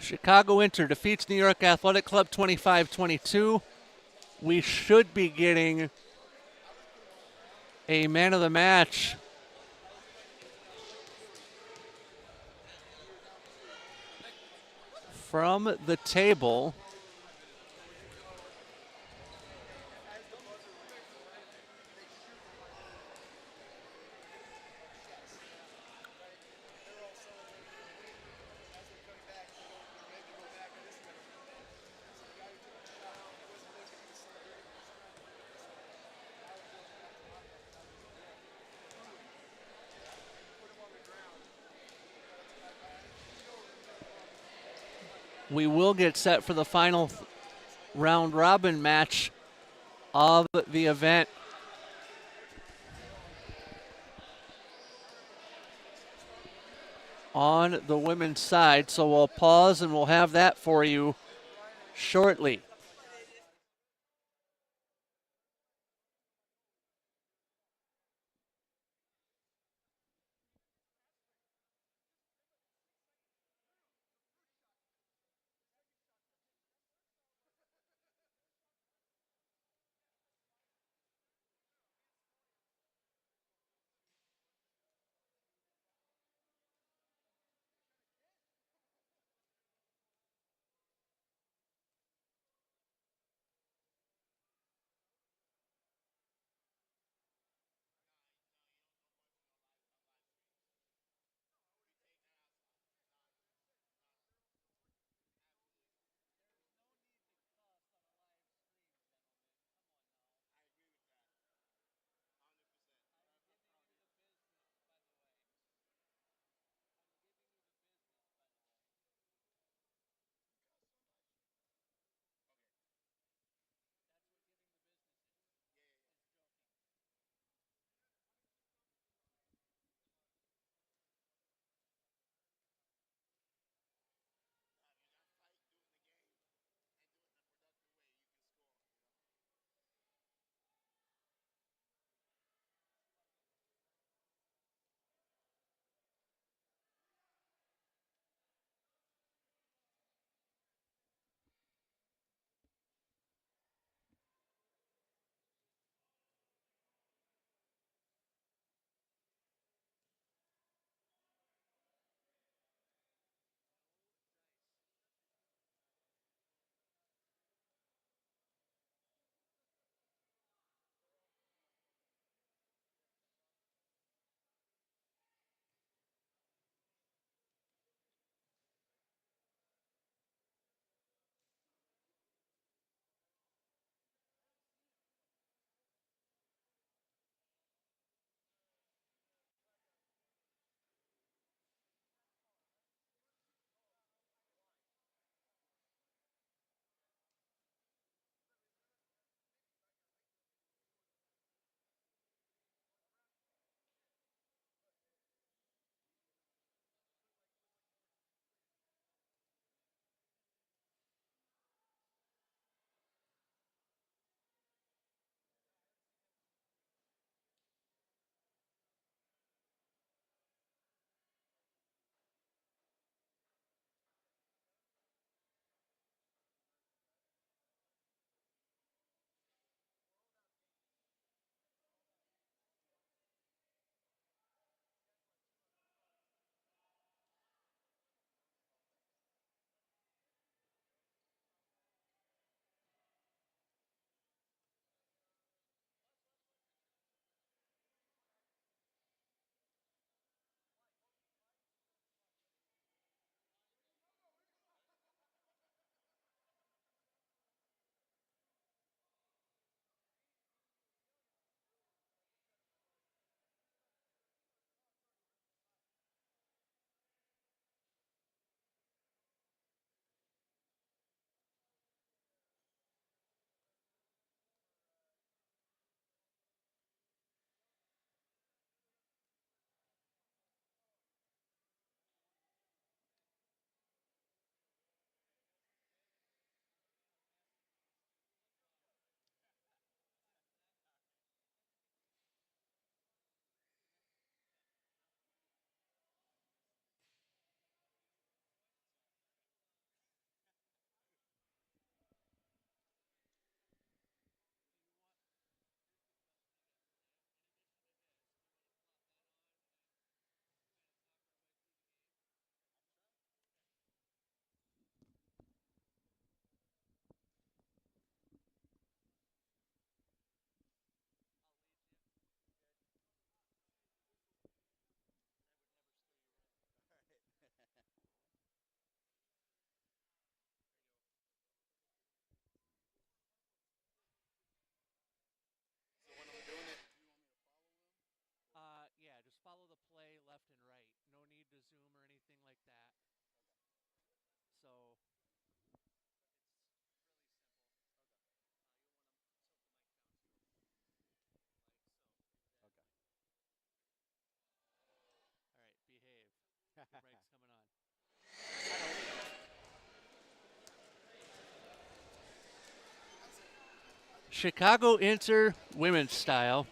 Chicago Inter defeats New York Athletic Club 25-22. We should be getting a man of the match from the table. We will get set for the final round robin match of the event. On the women's side, so we'll pause and we'll have that for you shortly. Zoom or anything like that. So all right, behave. Your mic's coming on. Chicago Inter women's style,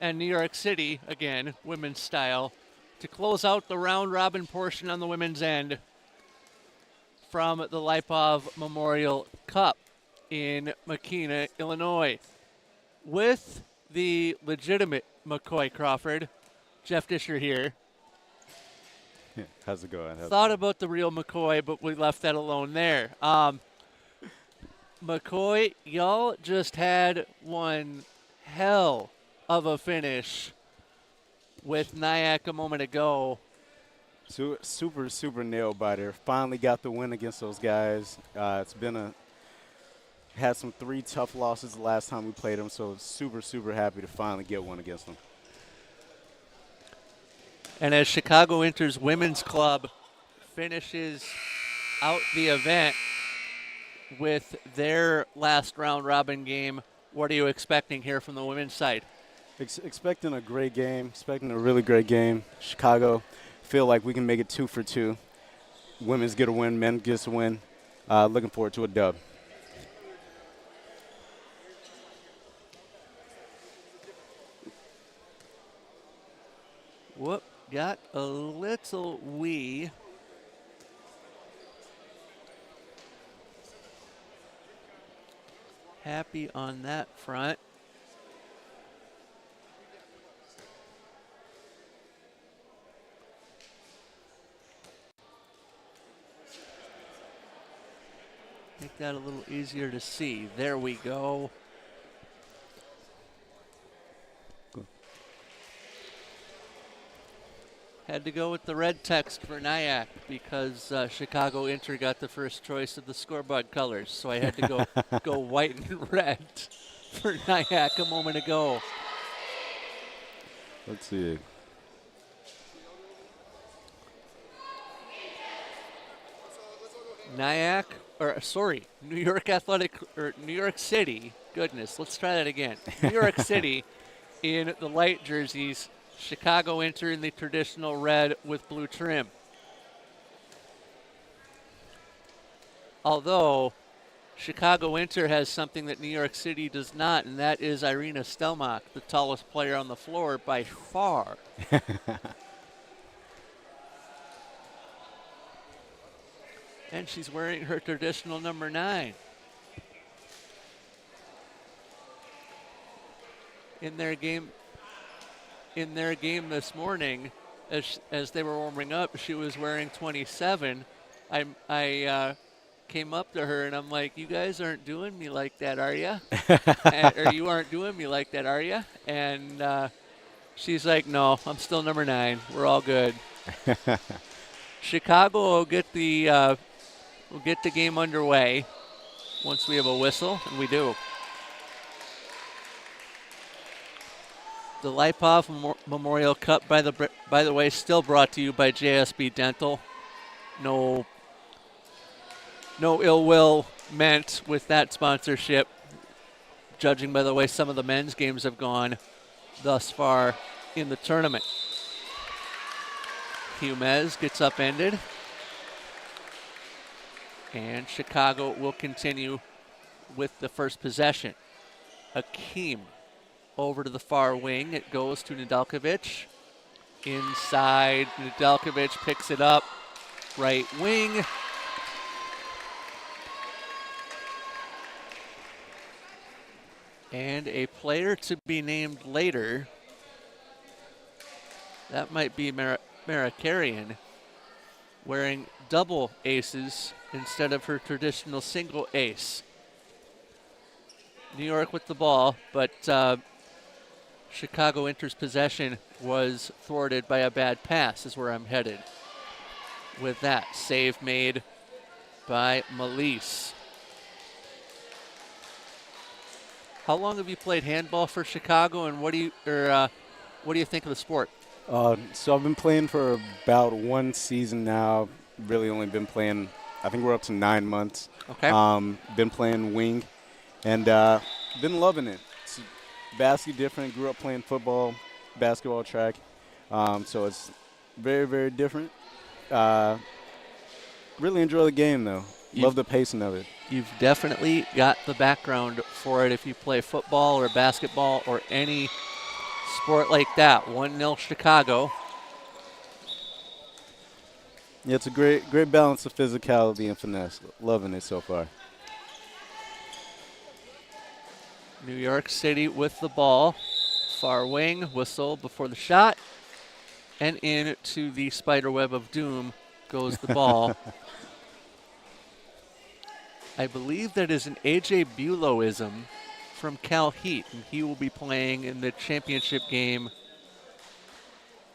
and New York City again women's style, to close out the round robin portion on the women's end from the Lipov Memorial Cup in Makina, Illinois. With the legitimate McCoy Crawford, Jeff Disher here. How's it going? Thought about the real McCoy, but we left that alone there. McCoy, y'all just had one hell of a finish with Nyack a moment ago. Super nail biter. Finally got the win against those guys. It's been had some 3 tough losses the last time we played them, so super happy to finally get one against them. And as Chicago Inter's women's club finishes out the event with their last round robin game, what are you expecting here from the women's side? Expecting a great game, expecting a really great game. Chicago feel like we can make it 2 for 2. Women's get a win, men gets a win. Looking forward to a dub. Whoop, got a little wee. Happy on that front. Make that a little easier to see. There we go. Had to go with the red text for Nyack because Chicago Inter got the first choice of the scoreboard colors. So I had to go white and red for Nyack a moment ago. Let's see. Nyack, or sorry, New York Athletic, or New York City. Goodness, let's try that again. New York City in the light jerseys. Chicago Inter in the traditional red with blue trim. Although Chicago Inter has something that New York City does not, and that is Irina Stelmach, the tallest player on the floor by far. And she's wearing her traditional number 9. In their game this morning, as they were warming up, she was wearing 27. I came up to her and I'm like, "You guys aren't doing me like that, are you? Or you aren't doing me like that, are you?" And she's like, "No, I'm still number 9. We're all good." Chicago will get the game underway once we have a whistle, and we do. The Lipov Memorial Cup, by the way, still brought to you by JSB Dental. No ill will meant with that sponsorship, judging by the way some of the men's games have gone thus far in the tournament. Humez gets upended. And Chicago will continue with the first possession. Akeem over to the far wing. It goes to Nedeljkovic. Inside, Nedeljkovic picks it up. Right wing. And a player to be named later. That might be Marakarian, wearing double aces instead of her traditional single ace. New York with the ball, but Chicago Inter's possession was thwarted by a bad pass is where I'm headed. With that, save made by Melise. How long have you played handball for Chicago, and what do you think of the sport? So I've been playing for about one season now. Really only been playing, I think we're up to 9 months. Okay. Been playing wing and been loving it. It's vastly different. Grew up playing football, basketball, track. So it's very, very different. Really enjoy the game, though. Love the pacing of it. You've definitely got the background for it if you play football or basketball or any sport like that. 1-0 Chicago. Yeah, it's a great balance of physicality and finesse. Loving it so far. New York City with the ball. Far wing, whistle before the shot. And into the spider web of doom goes the ball. I believe that is an A.J. Bulow-ism from Cal Heat, and he will be playing in the championship game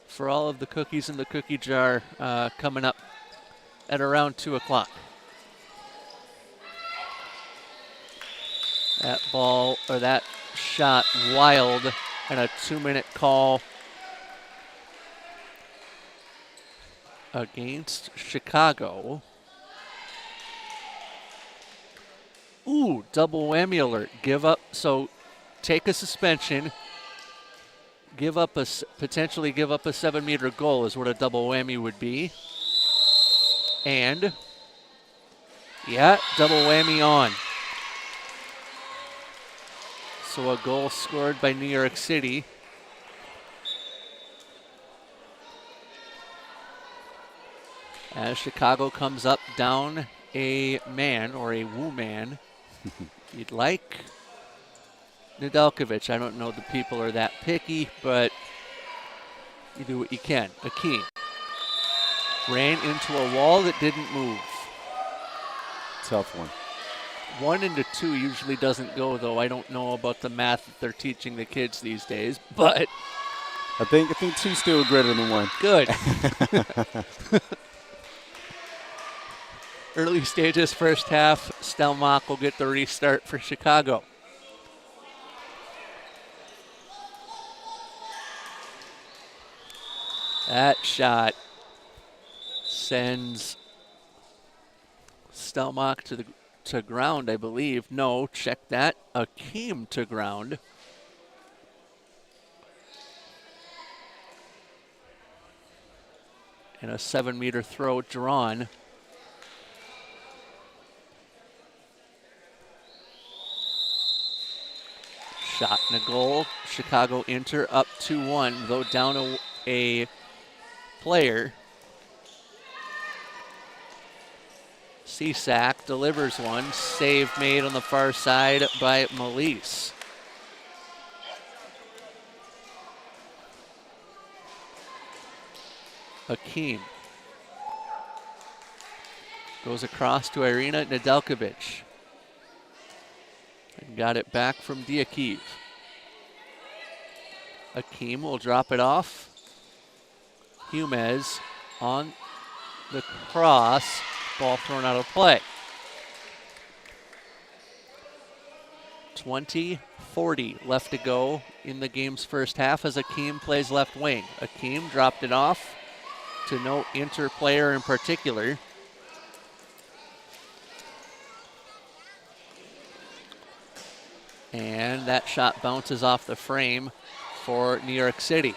for all of the cookies in the cookie jar coming up at around 2 o'clock. That ball, or that shot, wild, and a 2-minute call against Chicago. Ooh, double whammy alert. So take a suspension, potentially give up a 7-meter goal is what a double whammy would be. And, yeah, double whammy on. So a goal scored by New York City. As Chicago comes up down a man or a woo man. You'd like Nedeljkovic. I don't know the people are that picky, but you do what you can. Akeem ran into a wall that didn't move. Tough one. 1 into 2 usually doesn't go, though. I don't know about the math that they're teaching the kids these days, but I think 2's still greater than 1. Good. Early stages, first half. Stelmach will get the restart for Chicago. That shot sends Stelmach to ground, I believe. No, check that. Akeem to ground. And a 7-meter throw drawn. Shot and a goal. Chicago Inter up 2-1, though down a player. Cisak delivers one. Save made on the far side by Melise. Akeem goes across to Irina Nedeljkovic. And got it back from Diakiv. Akeem will drop it off. Humez on the cross. Ball thrown out of play. 20:40 left to go in the game's first half as Akeem plays left wing. Akeem dropped it off to no Inter player in particular. And that shot bounces off the frame for New York City.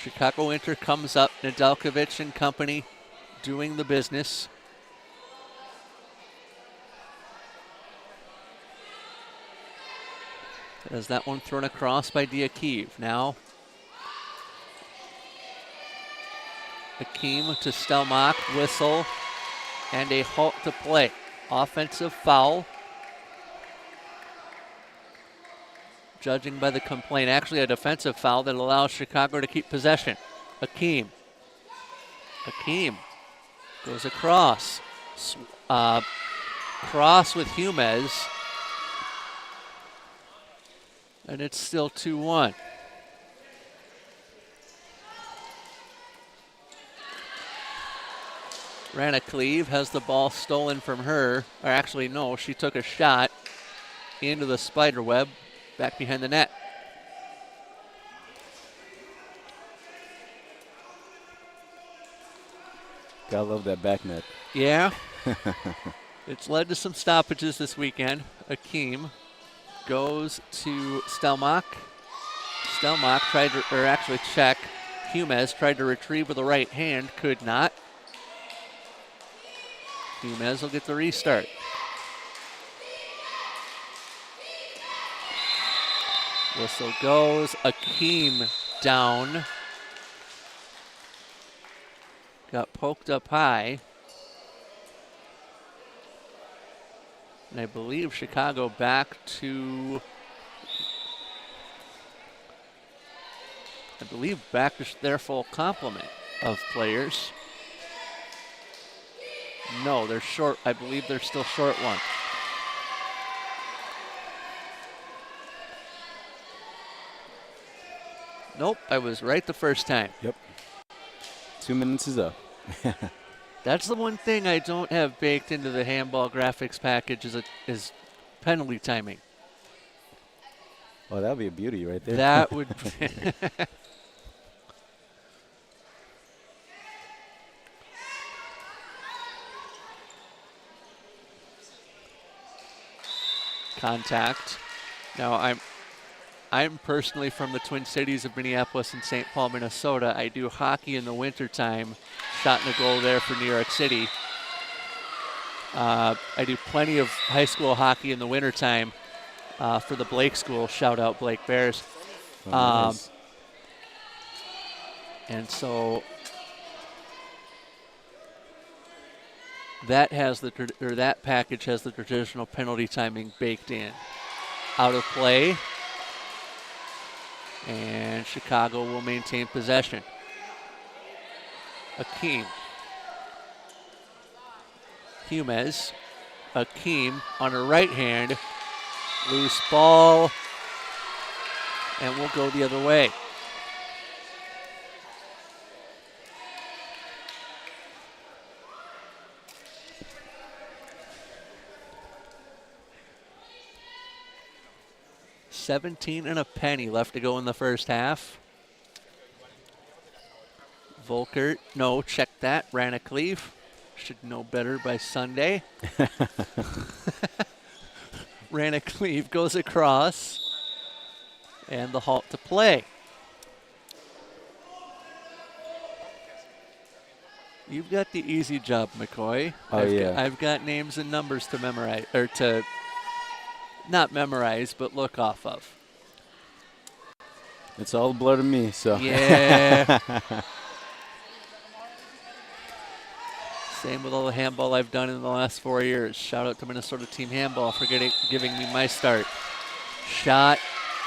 Chicago Inter comes up, Nedeljkovic and company doing the business. As that one thrown across by Diakiv. Now Akeem to Stelmach, whistle, and a halt to play. Offensive foul. Judging by the complaint, actually a defensive foul that allows Chicago to keep possession. Akeem goes across. Cross with Humez. And it's still 2-1. Rana Cleve has the ball stolen from her. Or actually, no, she took a shot into the spider web back behind the net. Gotta love that back net. Yeah. It's led to some stoppages this weekend. Akeem goes to Stelmach. Stelmach tried to, or actually check. Humes tried to retrieve with the right hand, could not. Humes will get the restart. Whistle goes. Akeem down. Got poked up high. And I believe Chicago back to their full complement of players. No, they're short. I believe they're still short one. Nope, I was right the first time. Yep. 2 minutes is up. That's the one thing I don't have baked into the handball graphics package is penalty timing. Oh, that would be a beauty right there. That would contact. Now I'm personally from the Twin Cities of Minneapolis and St. Paul, Minnesota. I do hockey in the wintertime. Shot in a goal there for New York City. I do plenty of high school hockey in the wintertime for the Blake School. Shout out Blake Bears. Oh, nice. And so that package has the traditional penalty timing baked in. Out of play. And Chicago will maintain possession. Akeem. Humes. Akeem on her right hand. Loose ball. And we'll go the other way. $17 and a penny left to go in the first half. Volkert, no, check that. Rana Cleve should know better by Sunday. Rana Cleve goes across. And the halt to play. You've got the easy job, McCoy. Oh, yeah. I've got names and numbers to memorize, or to not memorize, but look off of. It's all a blur to me, so. Yeah. Same with all the handball I've done in the last 4 years. Shout out to Minnesota Team Handball for giving me my start. Shot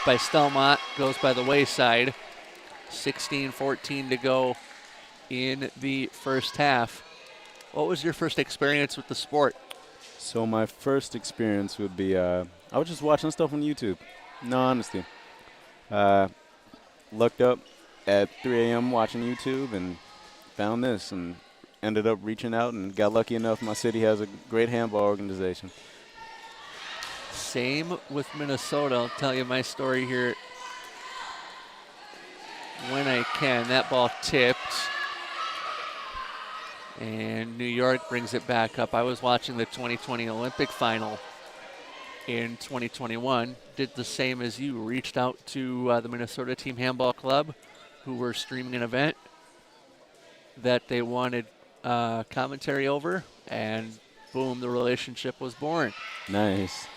by Stelmach goes by the wayside. 16-14 to go in the first half. What was your first experience with the sport? So my first experience would be, I was just watching stuff on YouTube. No, honestly. Looked up at 3 a.m. watching YouTube and found this and ended up reaching out and got lucky enough. My city has a great handball organization. Same with Minnesota. I'll tell you my story here when I can. That ball tipped. And New York brings it back up. I was watching the 2020 Olympic final in 2021. Did the same as you. Reached out to the Minnesota Team Handball Club, who were streaming an event that they wanted commentary over. And boom, the relationship was born. Nice.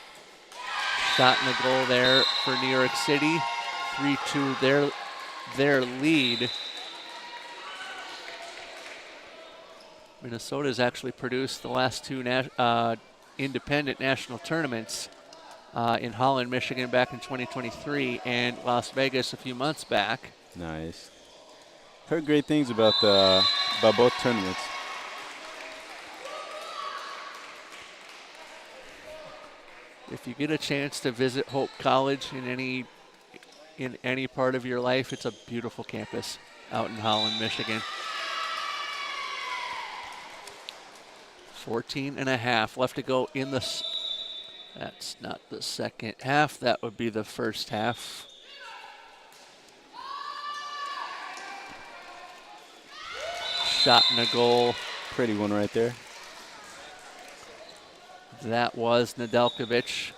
Shot and a goal there for New York City. 3-2 their lead. Minnesota's actually produced the last two independent national tournaments in Holland, Michigan back in 2023 and Las Vegas a few months back. Nice. Heard great things about both tournaments. If you get a chance to visit Hope College in any part of your life, it's a beautiful campus out in Holland, Michigan. 14 and a half left to go in the. That's not the second half. That would be the first half. Shot and a goal. Pretty one right there. That was Nedeljkovic.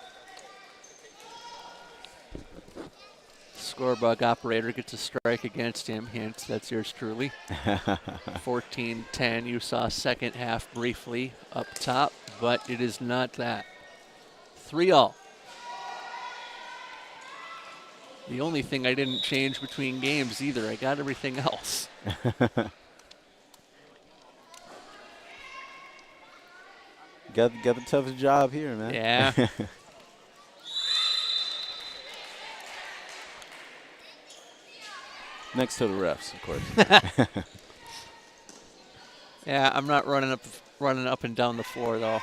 Scorebug operator gets a strike against him. Hint, that's yours truly. 14-10. You saw second half briefly up top, but it is not that. 3-all. The only thing I didn't change between games either. I got everything else. Got the toughest job here, man. Yeah. Next to the refs, of course. Yeah, I'm not running up and down the floor though.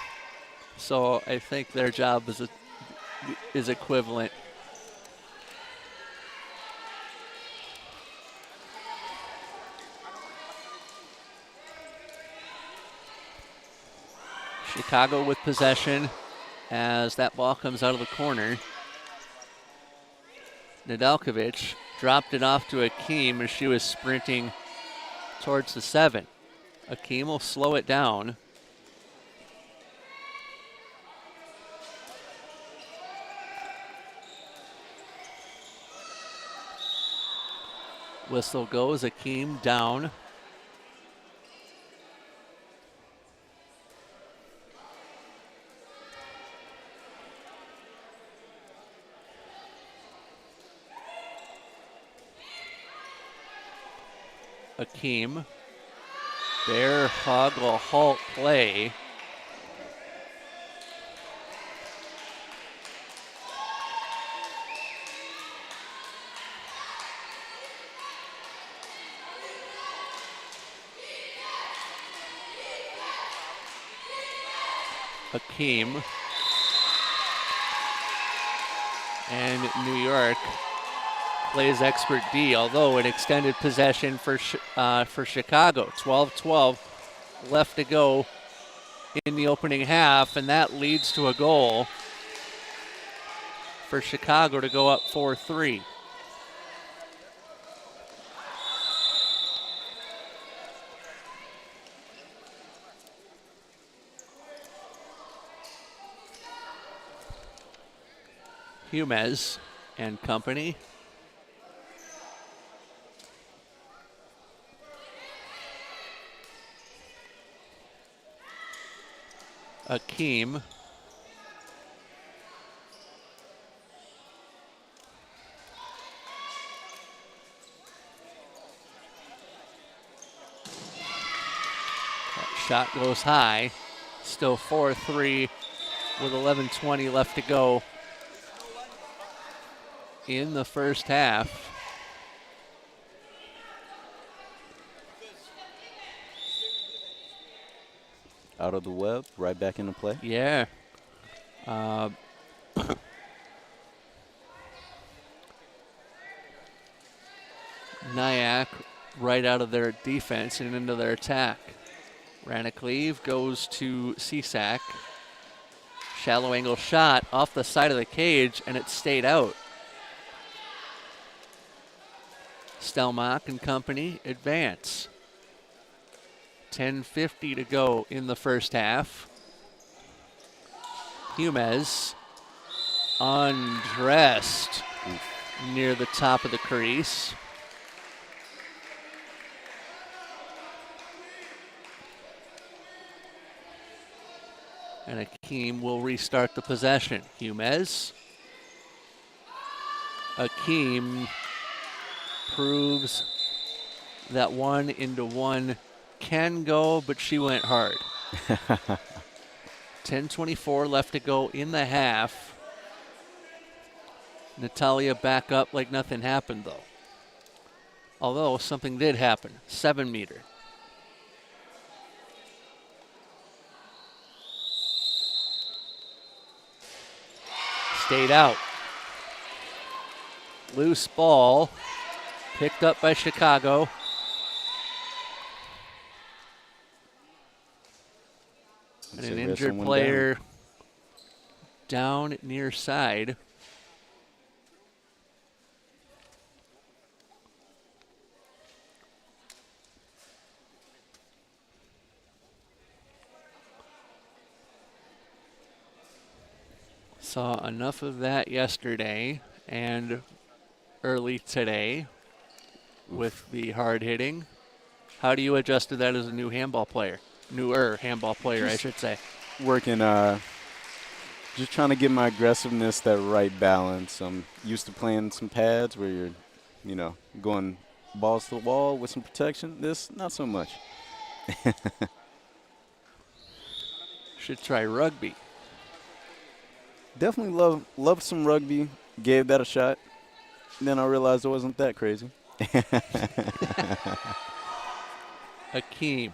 So I think their job is equivalent. Chicago with possession as that ball comes out of the corner. Nedeljkovic dropped it off to Akeem as she was sprinting towards the 7. Akeem will slow it down. Whistle goes, Akeem down. Akeem. Bear hug will halt play. Akeem. And New York plays expert D, although an extended possession for Chicago. 12-12 left to go in the opening half, and that leads to a goal for Chicago to go up 4-3. Humez and company. Akeem. That shot goes high. Still 4-3 with 11:20 left to go in the first half. Out of the web, right back into play. Yeah. Nyack right out of their defense and into their attack. Ranacleve goes to Cisak. Shallow angle shot off the side of the cage, and it stayed out. Stelmach and company advance. 10:50 to go in the first half. Humez undressed near the top of the crease. And Akeem will restart the possession. Humez. Akeem proves that 1-into-1 can go, but she went hard. 10:24 left to go in the half. Natalia back up like nothing happened, though. Although something did happen. 7-meter. Stayed out. Loose ball. Picked up by Chicago. And Say an we had injured someone player down near side. Saw enough of that yesterday and early today with the hard hitting. How do you adjust to that as a new handball player? Newer handball player, I should say. Working, just trying to get my aggressiveness that right balance. I'm used to playing some pads where you're, going balls to the wall with some protection. This, not so much. Should try rugby. Definitely love some rugby. Gave that a shot. Then I realized it wasn't that crazy. Akeem.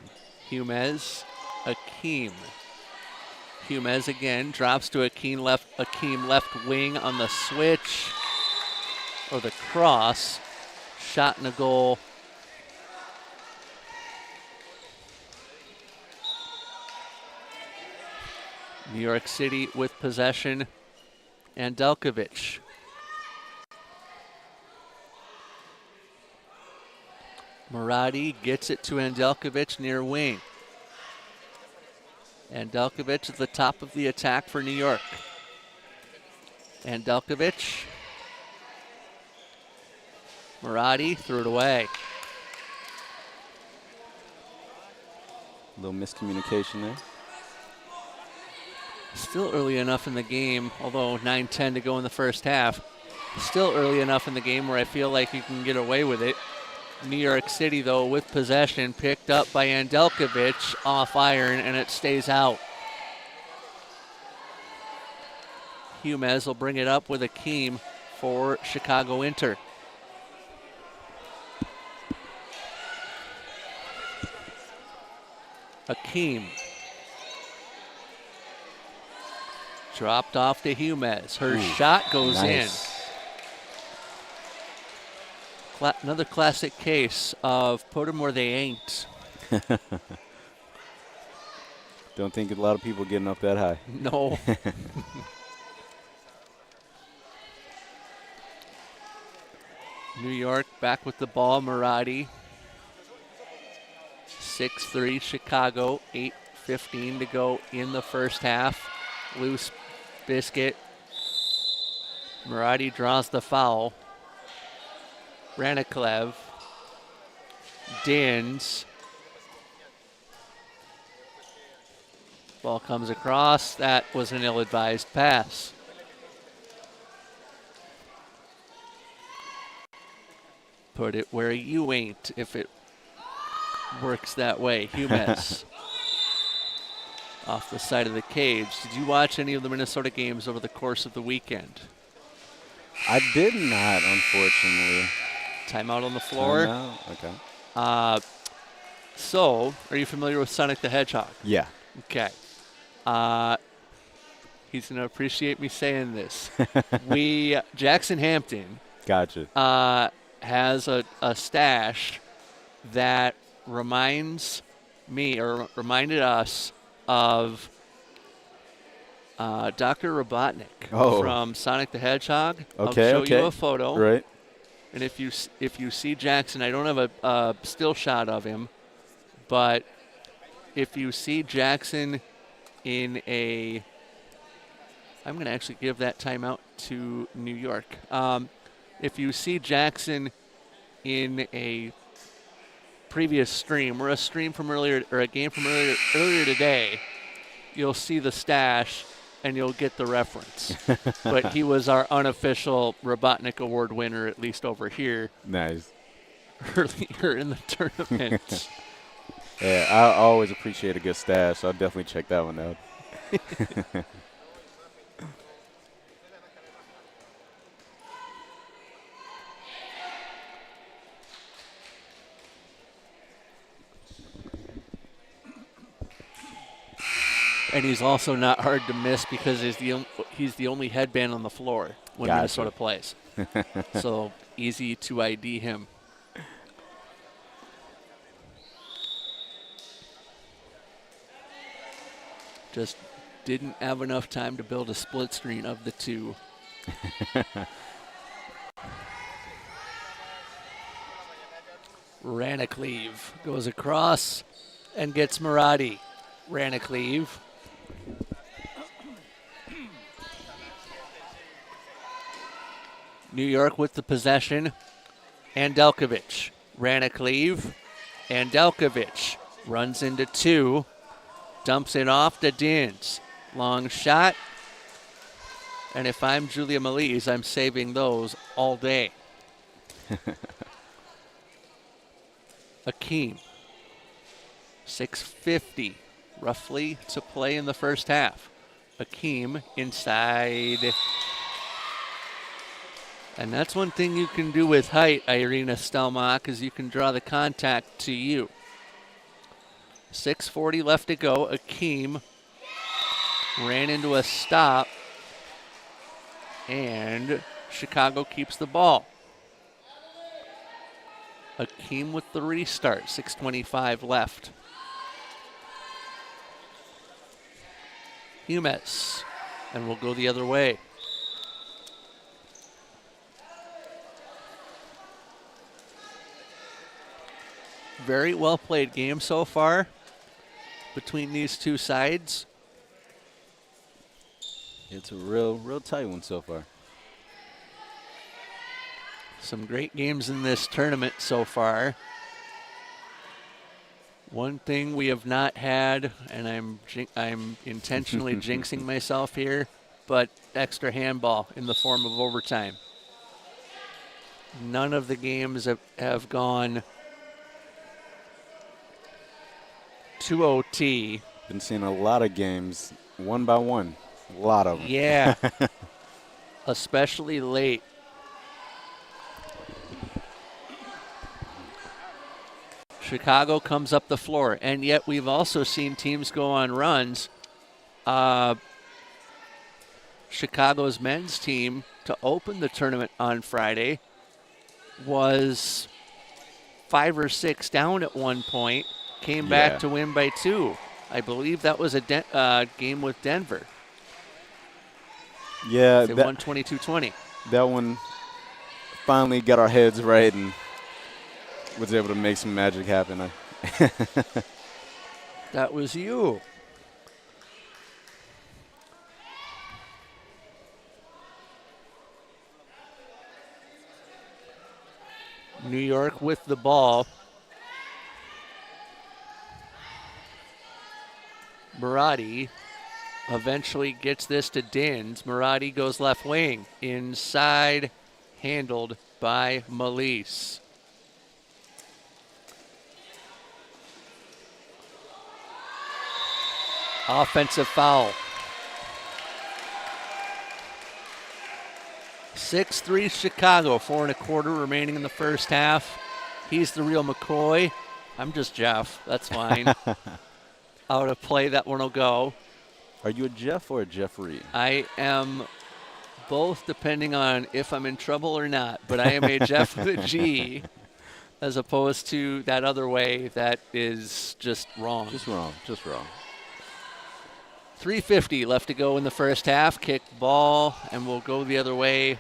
Akeem. Humez again drops to Akeem left wing on the switch or the cross. Shot in a goal. New York City with possession. Andelkovic. Muradi gets it to Andelkovic near wing. Andelkovic at the top of the attack for New York. Andelkovic. Muradi threw it away. A little miscommunication there. Still early enough in the game, although 9:10 to go in the first half. Still early enough in the game where I feel like you can get away with it. New York City, though, with possession, picked up by Andelkovic off iron, and it stays out. Humez will bring it up with Akeem for Chicago Inter. Akeem. Dropped off to Humez. Her shot goes nice. in. Another classic case of put 'em where they ain't. Don't think a lot of people getting up that high. No. New York back with the ball. Muradi. 6-3 Chicago. 8:15 to go in the first half. Loose biscuit. Muradi draws the foul. Raniklev. Dins. Ball comes across. That was an ill-advised pass. Put it where you ain't if it works that way. Humez. Off the side of the cage. Did you watch any of the Minnesota games over the course of the weekend? I did not, unfortunately. Timeout on the floor. Timeout? Okay. So, are you familiar with Sonic the Hedgehog? Yeah. Okay. He's going to appreciate me saying this. Jackson Hampton Gotcha. has a stash that reminds me or reminded us of Dr. Robotnik from Sonic the Hedgehog. Okay, I'll show you a photo. Right. And if you see Jackson, I don't have a still shot of him, but if you see Jackson in I'm going to actually give that timeout to New York. If you see Jackson in a previous stream or a stream from earlier or a game from earlier today, you'll see the stash and you'll get the reference. But he was our unofficial Robotnik Award winner, at least over here. Nice. Earlier in the tournament. Yeah, I always appreciate a good stash, so I'll definitely check that one out. And he's also not hard to miss because he's the only headband on the floor when Minnesota plays. So easy to ID him. Just didn't have enough time to build a split screen of the two. Ranacleve goes across and gets Maradi. Ranacleve. New York with the possession. Andelkovic. Ranacleve. Andelkovic runs into two. Dumps it off to Dins. Long shot. And if I'm Julia Malise, I'm saving those all day. Akeem. 6:50 roughly to play in the first half. Akeem inside. And that's one thing you can do with height, Irina Stelmach, is you can draw the contact to you. 6:40 left to go. Akeem ran into a stop, and Chicago keeps the ball. Akeem with the restart. 6:25 left. Humes, and we'll go the other way. Very well played game so far between these two sides. It's a real tight one so far. Some great games in this tournament so far. One thing we have not had, and I'm intentionally jinxing myself here, but extra handball in the form of overtime. None of the games have gone to OT. Been seeing a lot of games, one by one. A lot of them. Yeah. Especially late. Chicago comes up the floor, and yet we've also seen teams go on runs. Chicago's men's team to open the tournament on Friday was 5 or 6 down at one point, came back to win by 2. I believe that was a game with Denver. Yeah, they won 22-20. That one finally got our heads right and was able to make some magic happen. That was you. New York with the ball. Maradi eventually gets this to Dins. Maradi goes left wing. Inside, handled by Malise. Offensive foul. 6-3 Chicago, 4 1/4 remaining in the first half. He's the real McCoy. I'm just Jeff. That's fine. Out of play, that one will go. Are you a Jeff or a Jeffrey? I am both, depending on if I'm in trouble or not. But I am a Jeff with a G, as opposed to that other way that is just wrong. Just wrong. 3:50 left to go in the first half. Kick ball, and we'll go the other way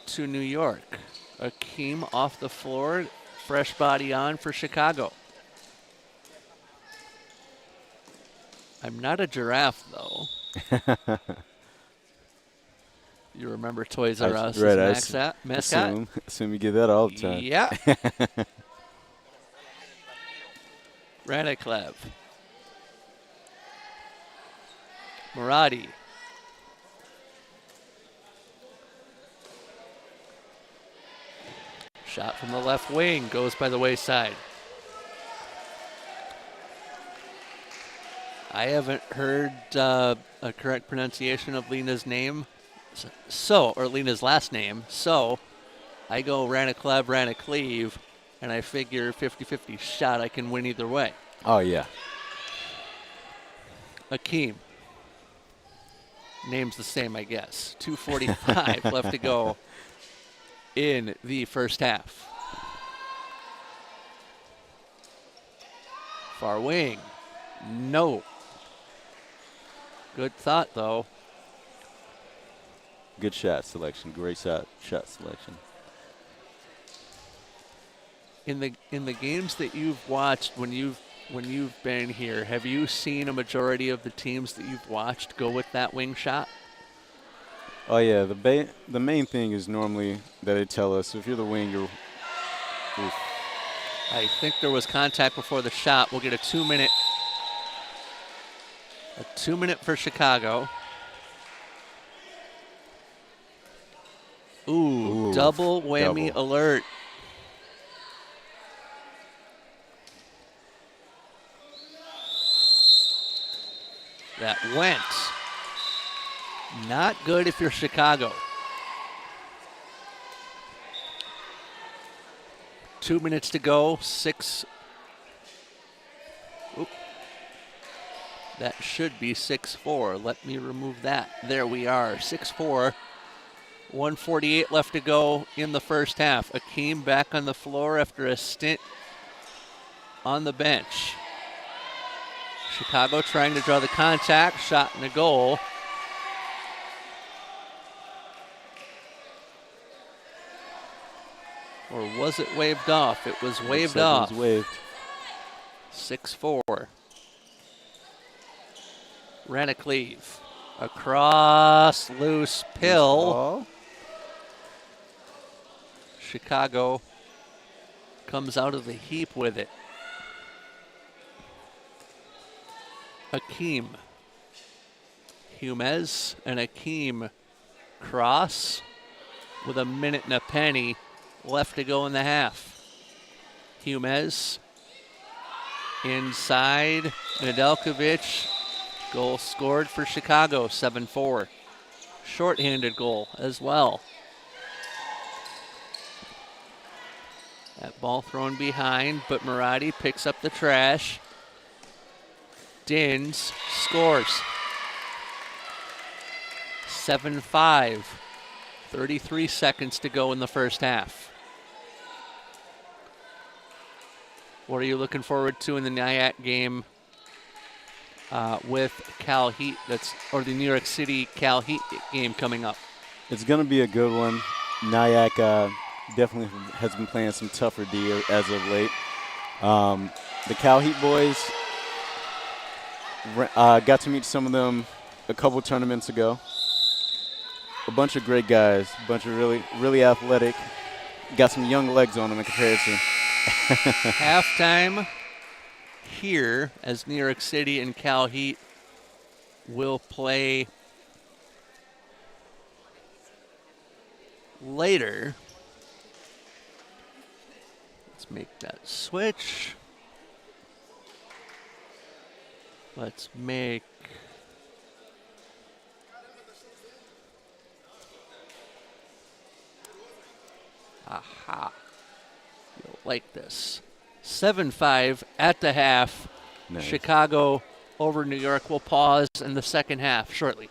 to New York. Akeem off the floor, fresh body on for Chicago. I'm not a giraffe, though. You remember Toys R Us mascot? Assume you get that all the time. Yeah. Ranacleve. Maradi. Shot from the left wing goes by the wayside. I haven't heard a correct pronunciation of Lena's name, or Lena's last name. So I go Ranacleve, and I figure 50-50 shot I can win either way. Oh, yeah. Akeem. Name's the same, I guess. 2:45 left to go in the first half. Far wing. No. Good thought, though. Good shot selection. Great shot selection. In the games that you've watched when you've been here, have you seen a majority of the teams that you've watched go with that wing shot? Oh yeah, the main thing is normally that they tell us if you're the wing, you're. Oof. I think there was contact before the shot. We'll get a 2-minute. A 2-minute for Chicago. Ooh, double whammy alert. That went. Not good if you're Chicago. 2 minutes to go. 6. Oop. That should be 6-4. Let me remove that. There we are. 6-4. 1:48 left to go in the first half. Akeem back on the floor after a stint on the bench. Chicago trying to draw the contact. Shot and a goal. Or was it waved off? It was waved off. It was waved. 6-4. Ranacleve. Across, loose, pill. Chicago comes out of the heap with it. Akeem. Humez and Akeem cross with a minute and a penny left to go in the half. Humez inside. Nedeljkovic. Goal scored for Chicago, 7-4. Shorthanded goal as well. That ball thrown behind, but Maradi picks up the trash. Dins scores. 7-5. 33 seconds to go in the first half. What are you looking forward to in the Nyack game with Cal Heat, or the New York City Cal Heat game coming up? It's going to be a good one. Nyack definitely has been playing some tougher D as of late. The Cal Heat boys, got to meet some of them a couple tournaments ago. A bunch of great guys, a bunch of really athletic. Got some young legs on them in comparison. Halftime here as New York City and Cal Heat will play later. Let's make that switch. Let's make aha. You'll like this. 7-5 at the half. Nice. Chicago over New York. Will pause in the second half shortly.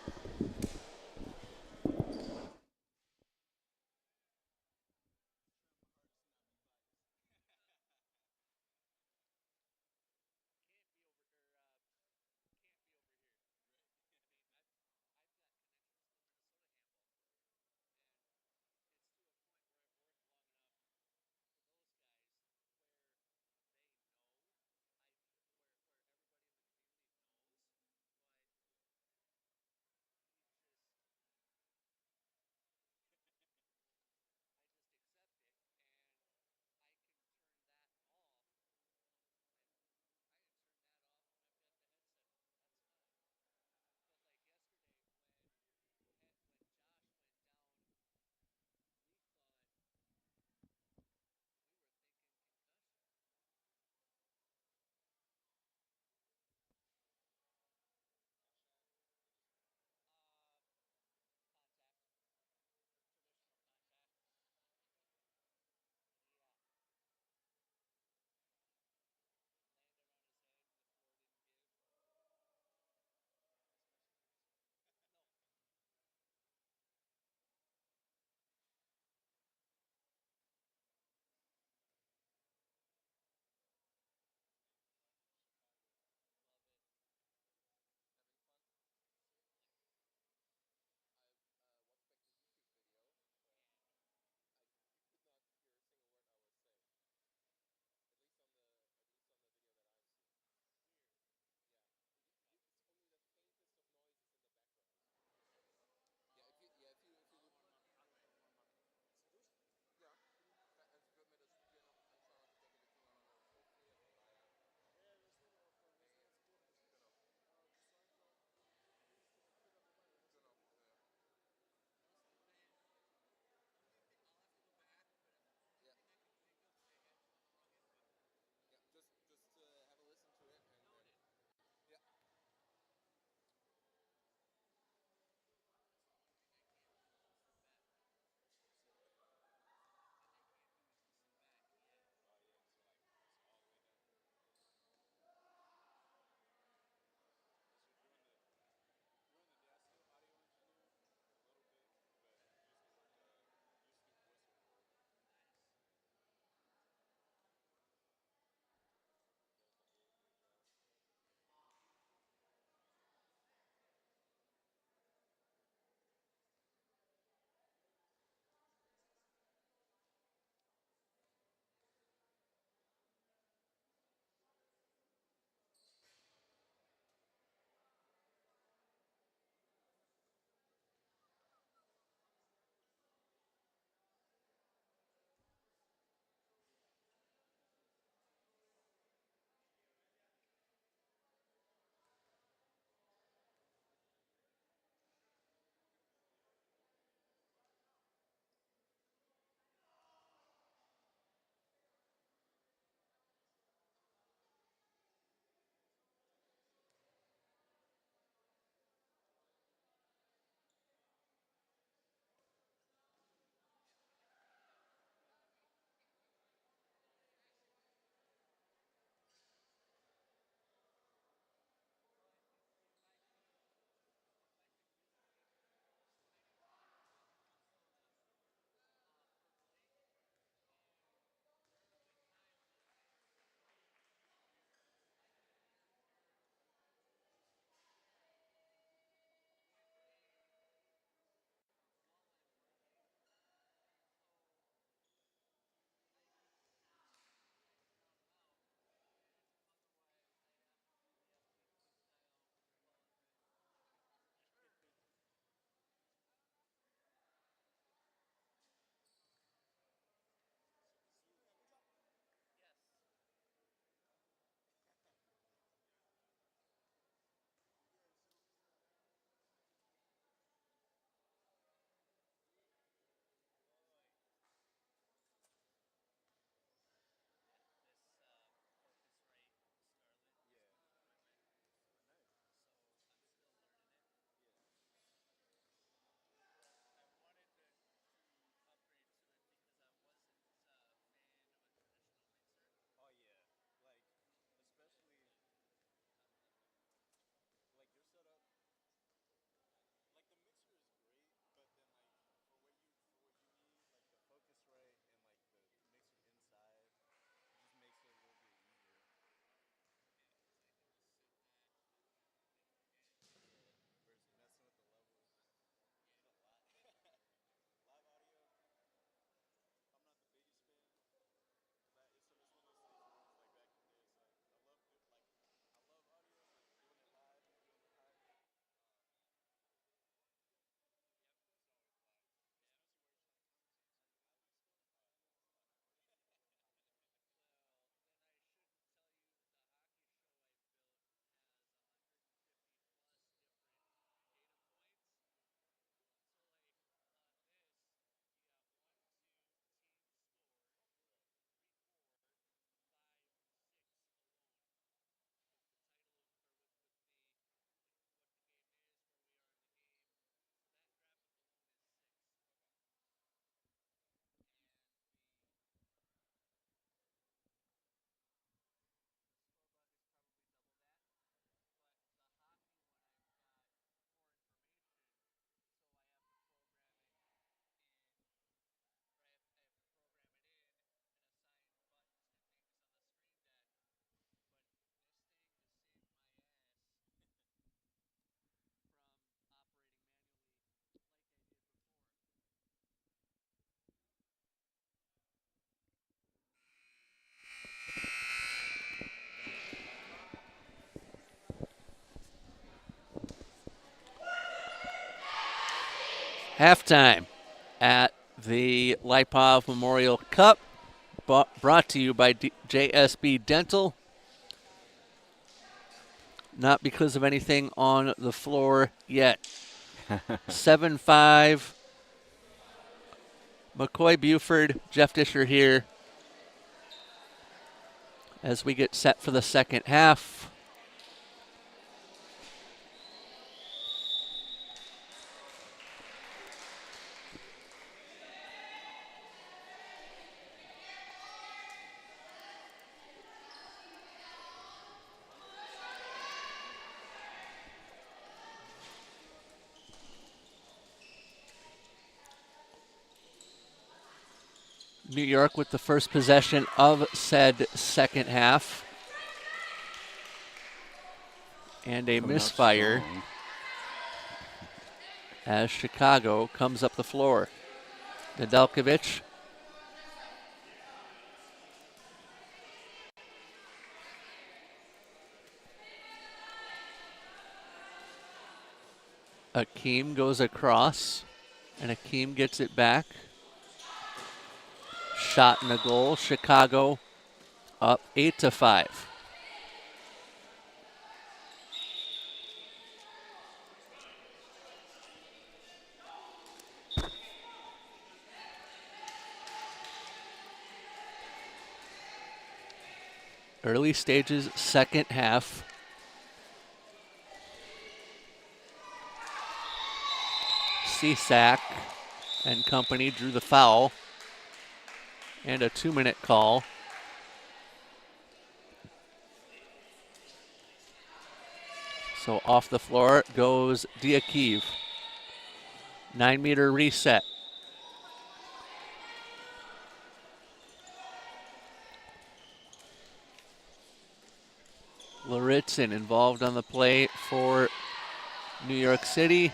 Halftime at the Lipov Memorial Cup, brought to you by JSB Dental. Not because of anything on the floor yet. 7-5. McCoy Buford, Jeff Disher here as we get set for the second half. New York with the first possession of said second half. And a misfire as Chicago comes up the floor. Nedeljkovic. Akeem goes across, and Akeem gets it back. Shot and a goal. Chicago up 8-5. Early stages, second half. Cisak and company drew the foul. And a 2-minute call. So off the floor goes Diakiv. 9-meter reset. Lauritzen involved on the play for New York City.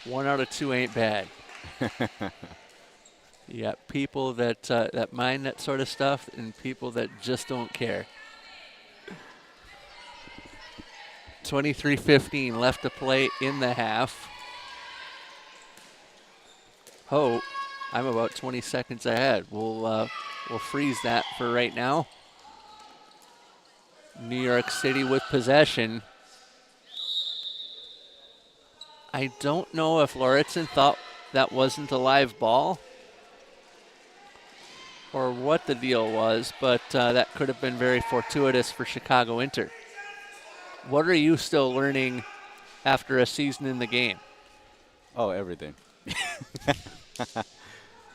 1 out of 2 ain't bad. You got people that that mind that sort of stuff and people that just don't care. 23:15 left to play in the half. Oh, I'm about 20 seconds ahead. We'll freeze that for right now. New York City with possession. I don't know if Lauritzen thought that wasn't a live ball or what the deal was, but that could have been very fortuitous for Chicago Inter. What are you still learning after a season in the game? Oh, everything.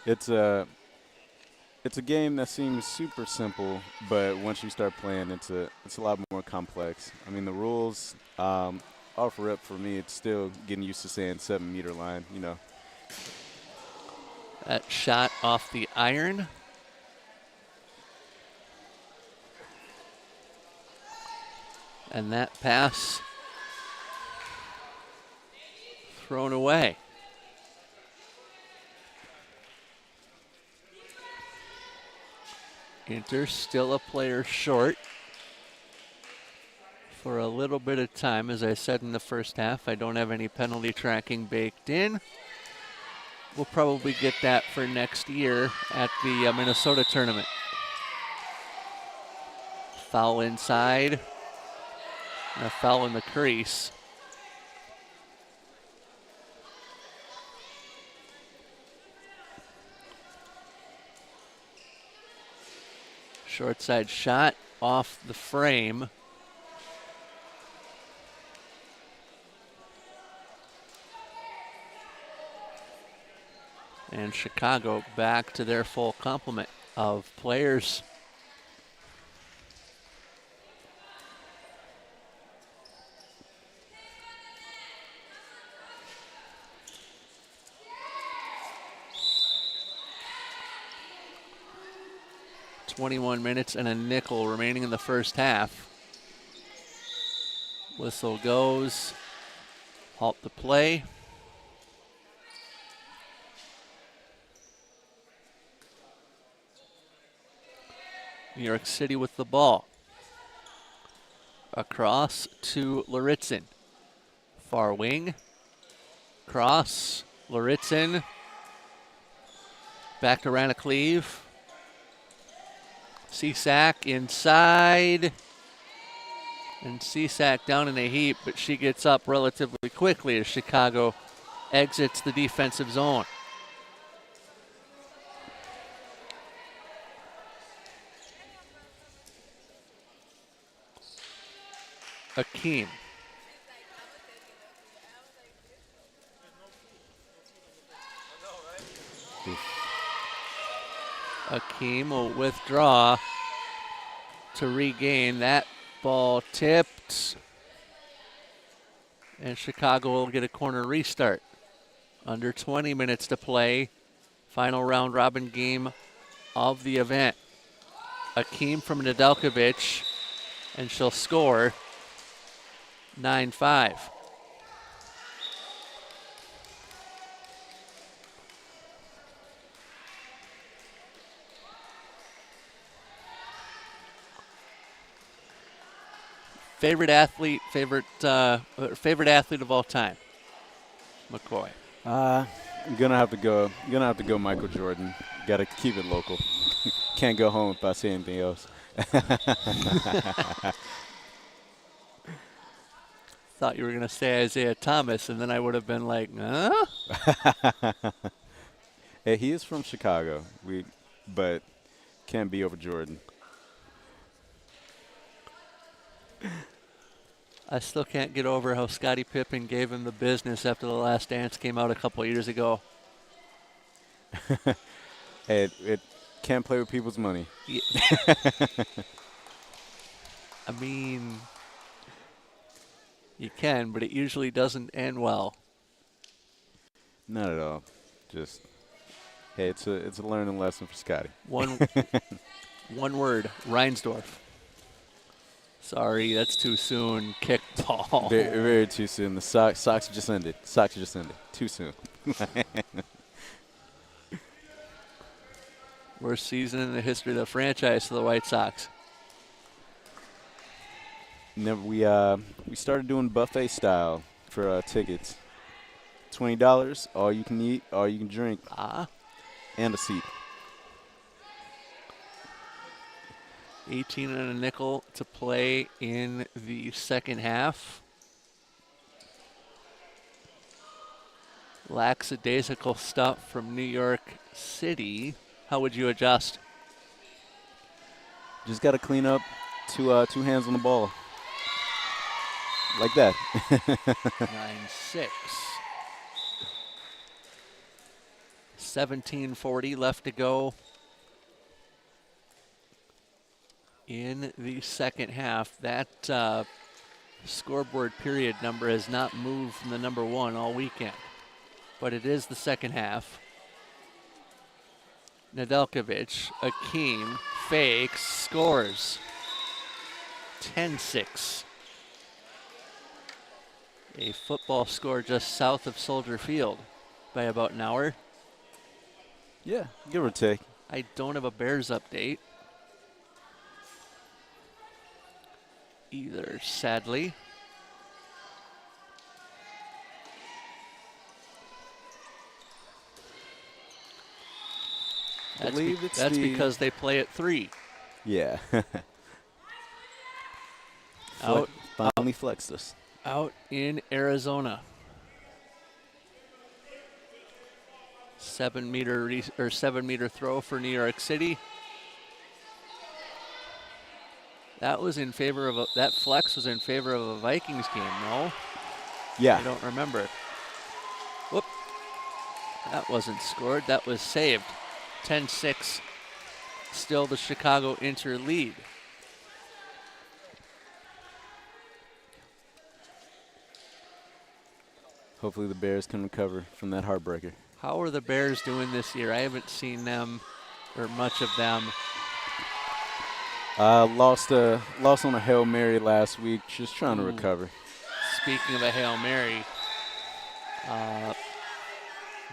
It's a game that seems super simple, but once you start playing, it's a lot more complex. I mean, the rules, off rip for me, it's still getting used to saying 7-meter line, you know. That shot off the iron. And that pass thrown away. Inter still a player short for a little bit of time. As I said in the first half, I don't have any penalty tracking baked in. We'll probably get that for next year at the Minnesota tournament. Foul inside. And a foul in the crease. Short side shot off the frame. And Chicago back to their full complement of players. .21 minutes and a nickel remaining in the first half. Whistle goes. Halt the play. New York City with the ball. Across to Lauritzen. Far wing. Cross. Laritzen. Back to Ranacleve. Cisak inside. And Cisak down in a heap, but she gets up relatively quickly as Chicago exits the defensive zone. Akeem. Akeem will withdraw to regain. That ball tipped. And Chicago will get a corner restart. Under 20 minutes to play. Final round robin game of the event. Akeem from Nedeljkovic, and she'll score 9-5. Favorite athlete of all time, McCoy. I'm gonna have to go. Michael Jordan. Got to keep it local. Can't go home if I say anything else. Thought you were gonna say Isaiah Thomas, and then I would have been like, huh? Hey, he is from Chicago. But can't be over Jordan. I still can't get over how Scottie Pippen gave him the business after The Last Dance came out a couple of years ago. Hey, it can't play with people's money. Yeah. I mean, you can, but it usually doesn't end well. Not at all. Just, hey, it's a learning lesson for Scottie. One word, Reinsdorf. Sorry, that's too soon. Kick ball. Very, very too soon. The Sox just ended. Too soon. Worst season in the history of the franchise for the White Sox. We started doing buffet style for tickets. $20, all you can eat, all you can drink, and a seat. 18 and a nickel to play in the second half. Lackadaisical stuff from New York City. How would you adjust? Just got to clean up two hands on the ball. Like that. 9-6. 17:40 left to go in the second half. That scoreboard period number has not moved from the number 1 all weekend, but it is the second half. Nedeljkovic, Akeem, fakes, scores. 10-6. A football score just south of Soldier Field by about an hour. Yeah, give or take. I don't have a Bears update either, sadly. That's because they play at 3. Yeah. Finally flexed us. Out in Arizona. 7-meter throw for New York City. That was in favor of that flex was in favor of a Vikings game, no? Yeah. I don't remember. Whoop. That wasn't scored. That was saved. 10-6. Still the Chicago Inter lead. Hopefully the Bears can recover from that heartbreaker. How are the Bears doing this year? I haven't seen them or much of them. Lost on a Hail Mary last week. Just trying to recover. Speaking of a Hail Mary,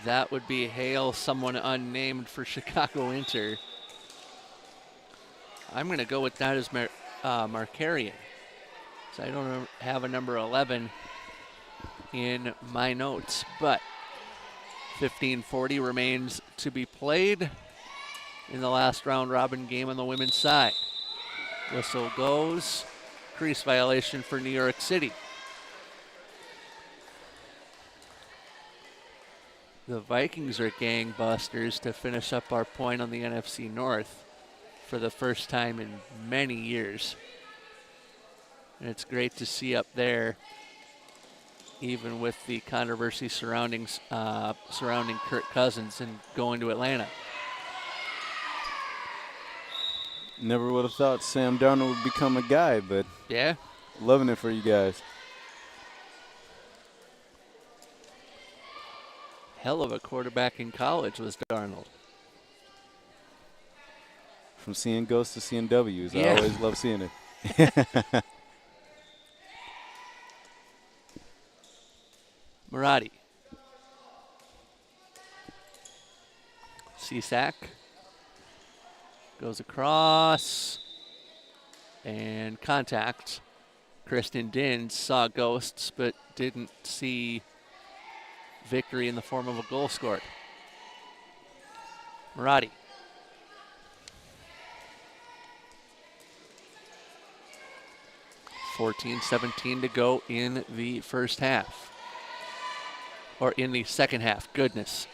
that would be hail someone unnamed for Chicago Inter. I'm going to go with that as Markarian. So I don't have a number 11 in my notes. But 15:40 remains to be played in the last round robin game on the women's side. Whistle goes. Crease violation for New York City. The Vikings are gangbusters to finish up our point on the NFC North for the first time in many years. And it's great to see up there, even with the controversy surrounding Kirk Cousins and going to Atlanta. Never would have thought Sam Darnold would become a guy, but Yeah. loving it for you guys. Hell of a quarterback in college was Darnold. From seeing ghosts to seeing W's. Yeah. I always love seeing it. Marotti. Cisak goes across and contact. Kristen Dins saw ghosts but didn't see victory in the form of a goal scored. Marotti. .17 to go in the first half. Or in the second half. Goodness.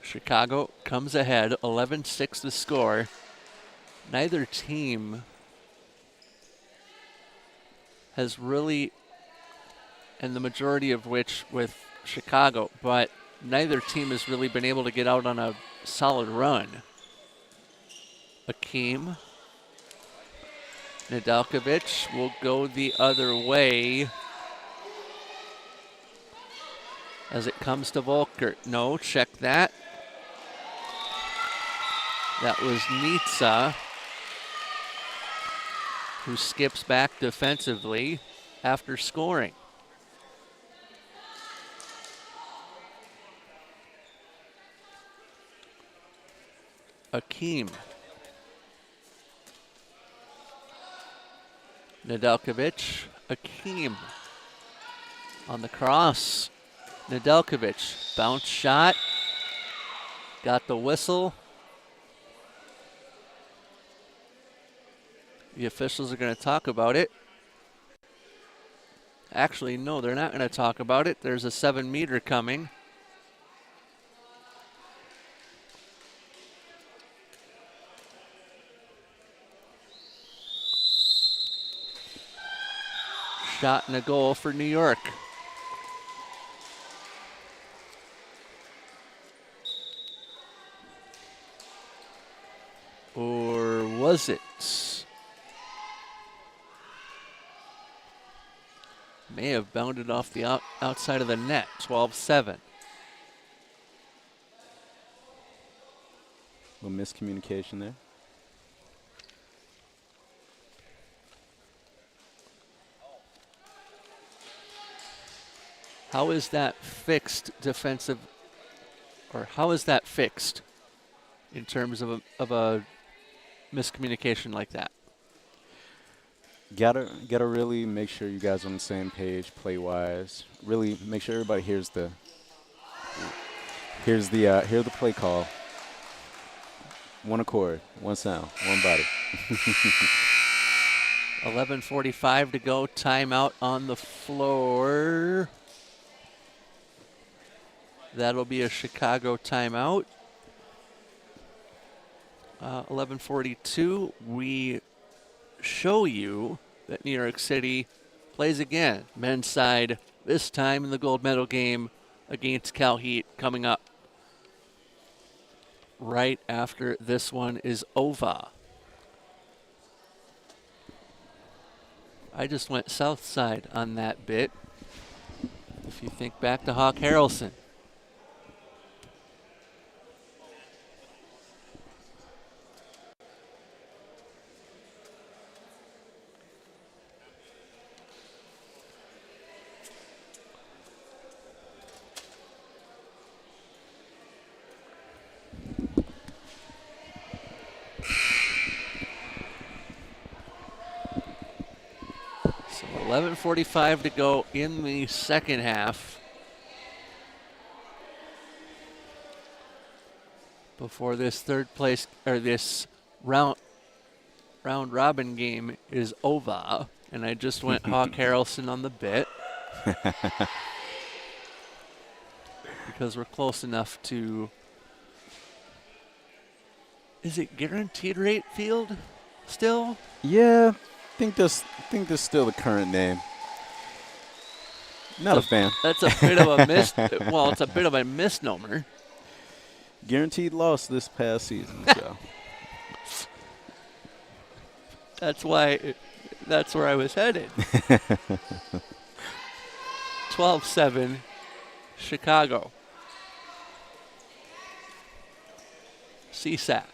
Chicago comes ahead, 11-6 the score. Neither team has really, and the majority of which with Chicago, but neither team has really been able to get out on a solid run. Akeem. Nedeljkovic will go the other way as it comes to Volker. No, check that. That was Nitsa, who skips back defensively after scoring. Akeem. Nedeljkovic. Akeem on the cross. Nedeljkovic. Bounce shot. Got the whistle. The officials are going to talk about it. Actually, no, they're not going to talk about it. There's a 7-meter coming. Shot and a goal for New York. Or was it? May have bounded off the outside of the net. 12-7. A little miscommunication there. How is that fixed defensive, or how is that fixed in terms of a miscommunication like that? Gotta really make sure you guys are on the same page play wise. Really make sure everybody hears the play call. One accord, one sound, one body. 11:45 to go. Timeout on the floor. That'll be a Chicago timeout. 11:42. We show you that New York City plays again. Men's side, this time in the gold medal game against Cal Heat, coming up right after this one is over. I just went south side on that bit. If you think back to Hawk Harrelson. 11:45 to go in the second half. Before this third place, or this round robin game is over. And I just went Hawk Harrelson on the bit. Because we're close enough to... Is it Guaranteed Rate Field still? Yeah, I think that's still the current name. Not a fan. That's a bit of a well, it's a bit of a misnomer. Guaranteed loss this past season, so. That's why. That's where I was headed. 12-7, Chicago. Cisak.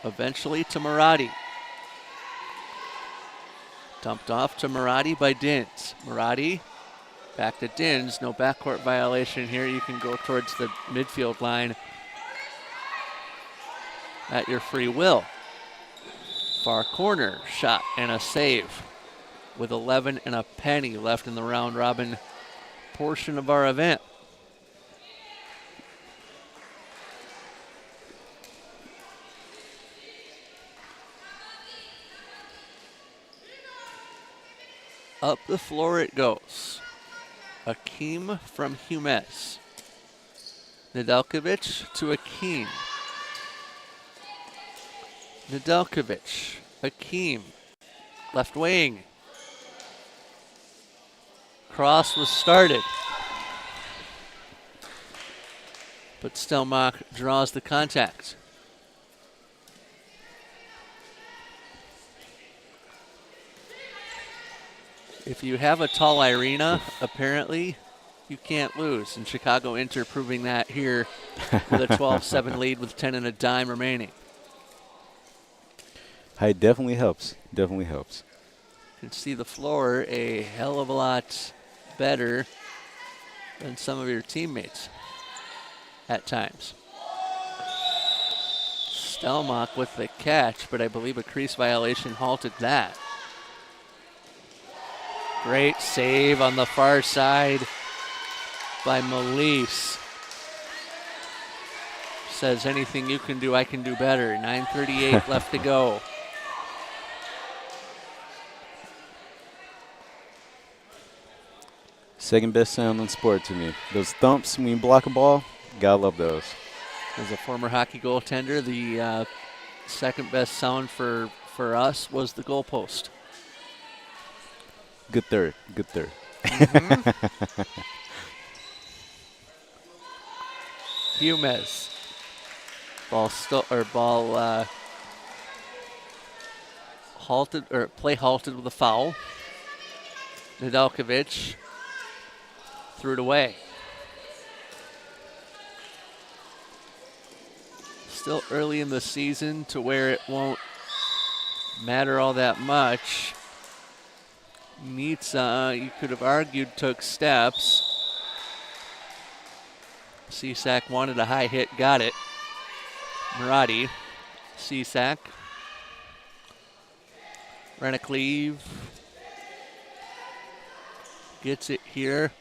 Eventually to Maradi. Dumped off to Maradi by Dins. Maradi back to Dins. No backcourt violation here. You can go towards the midfield line at your free will. Far corner shot and a save with 11 and a penny left in the round robin portion of our event. Up the floor it goes. Akeem from Humes. Nedeljkovic to Akeem. Nedeljkovic. Akeem. Left wing. Cross was started. But Stelmach draws the contact. If you have a tall Irina, apparently you can't lose. And Chicago Inter proving that here with a 12-7 lead with 10 and a dime remaining. Height definitely helps. Definitely helps. You can see the floor a hell of a lot better than some of your teammates at times. Stelmach with the catch, but I believe a crease violation halted that. Great save on the far side by Melise. Says anything you can do, I can do better. 9:38 left to go. Second best sound in sport to me. Those thumps when you block a ball, gotta love those. As a former hockey goaltender, the second best sound for us was the goalpost. Good third. Good third. Mm-hmm. Humes. Ball halted, or play halted with a foul. Nedeljkovic threw it away. Still early in the season to where it won't matter all that much. Nitsa, you could have argued, took steps. Cisak wanted a high hit, got it. Maradi, Cisak. Renacleave gets it here.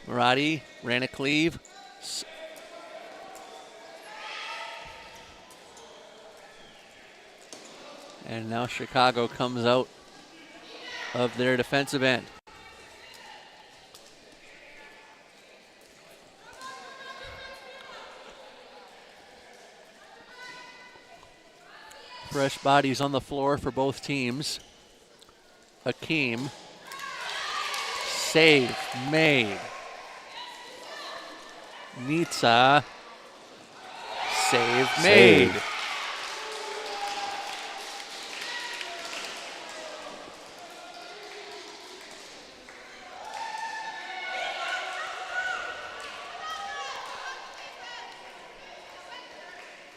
Maradi, Renacleave. And now Chicago comes out of their defensive end. Fresh bodies on the floor for both teams. Akeem. Save made. Nitsa. Save made.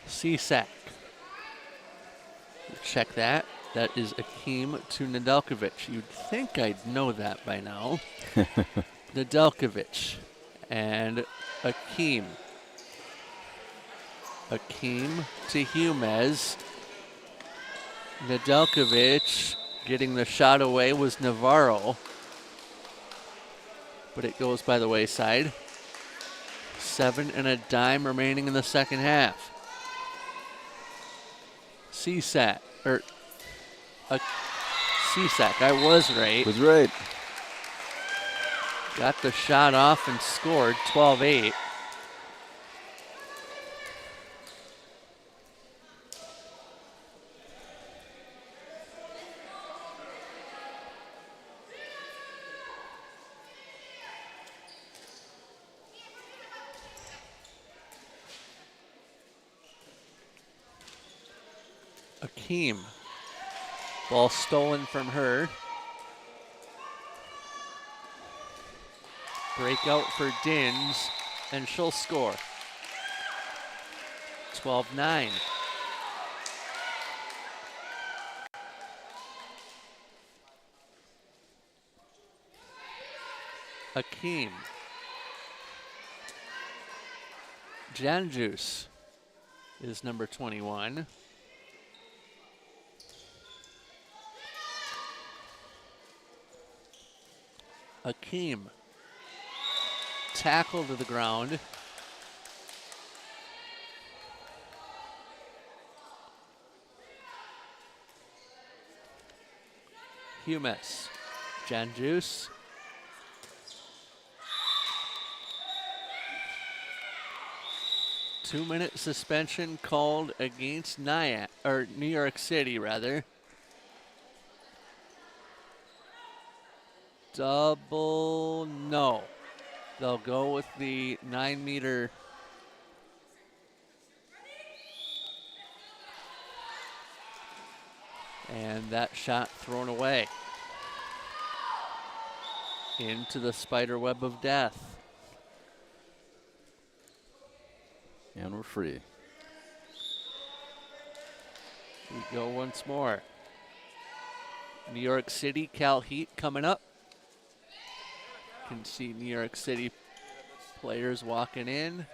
Cisak. Check that. That is Akeem to Nedeljkovic. You'd think I'd know that by now. Nedeljkovic and Akeem. Akeem to Humes. Nedeljkovic Getting the shot away was Navarro, but it goes by the wayside. 7 and a dime remaining in the second half. CSAC, CSAC, I was right. Was right. Got the shot off and scored 12-8. Akeem. Ball stolen from her. Breakout for Dins, and she'll score. 12-9. Akeem. Janjus is number 21. Akeem. Tackle to the ground. Humes. Janjus. Two-minute suspension called against New York City, rather. Double no. They'll go with the 9-meter. And that shot thrown away into the spider web of death. And we're free. We go once more. New York City, Cal Heat coming up. You can see New York City players walking in.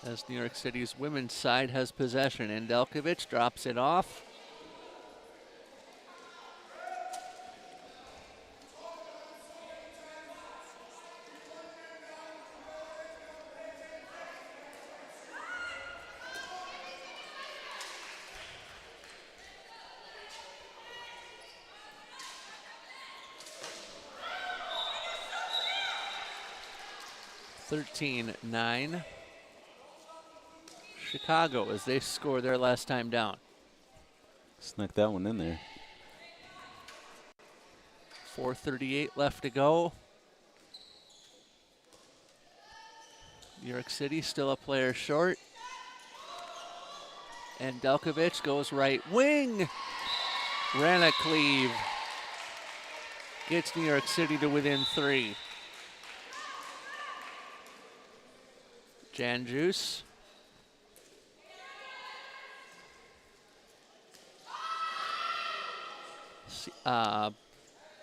As New York City's women's side has possession, and Delkovich drops it off. (13-9). Chicago as they score their last time down. Snuck that one in there. 4:38 left to go. New York City still a player short. And Delkovich goes right wing. Ranacleve gets New York City to within 3. Janjus.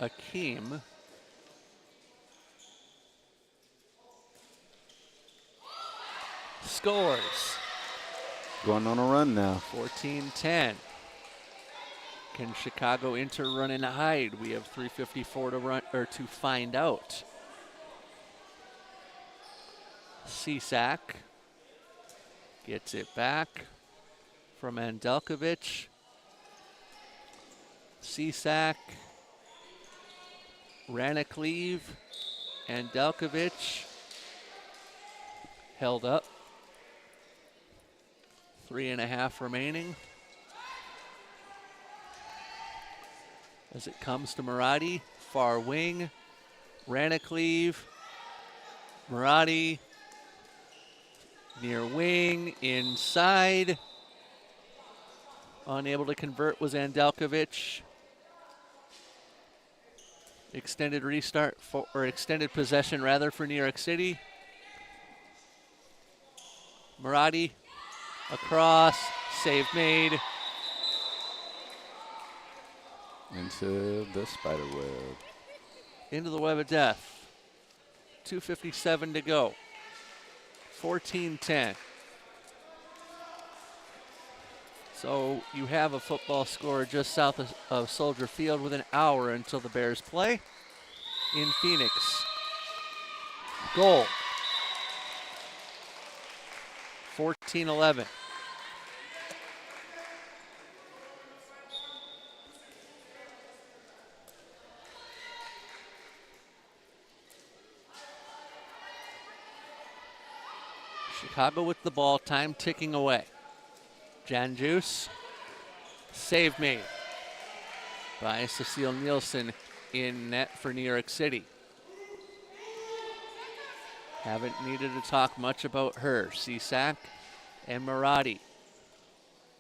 Akeem. Scores. Going on a run now. 14-10. Can Chicago enter, run, and hide? We have 3:54 to run or to find out. CSAC gets it back from Andelkovich. CSAC, Ranacleve, and Delkovich held up. 3.5 remaining. As it comes to Maradi, far wing, Ranacleve, Maradi, near wing, inside. Unable to convert was Andelkovich. Extended restart or extended possession rather for New York City. Maradi across, save made. Into the spider web. Into the web of death. 2:57 to go. 14-10. So you have a football score just south of Soldier Field with an hour until the Bears play in Phoenix. Goal. 14-11. Chicago with the ball, time ticking away. Jan Juice, save made by Cecile Nielsen in net for New York City. Haven't needed to talk much about her. Cisak and Maradi.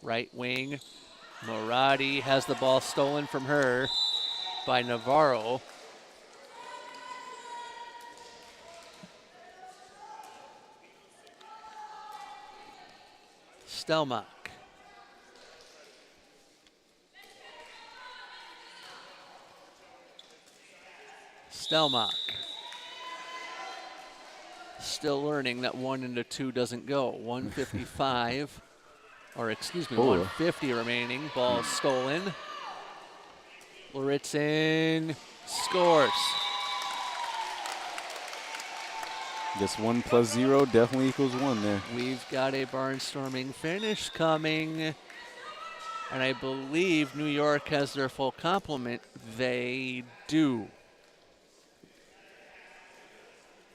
Right wing, Maradi has the ball stolen from her by Navarro. Stelmach. Stelmach. Still learning that 1 into 2 doesn't go. 155, or excuse me, 150 remaining. Ball stolen. Loritzen scores. Guess 1 + 0 definitely equals 1 there. We've got a barnstorming finish coming. And I believe New York has their full complement. They do.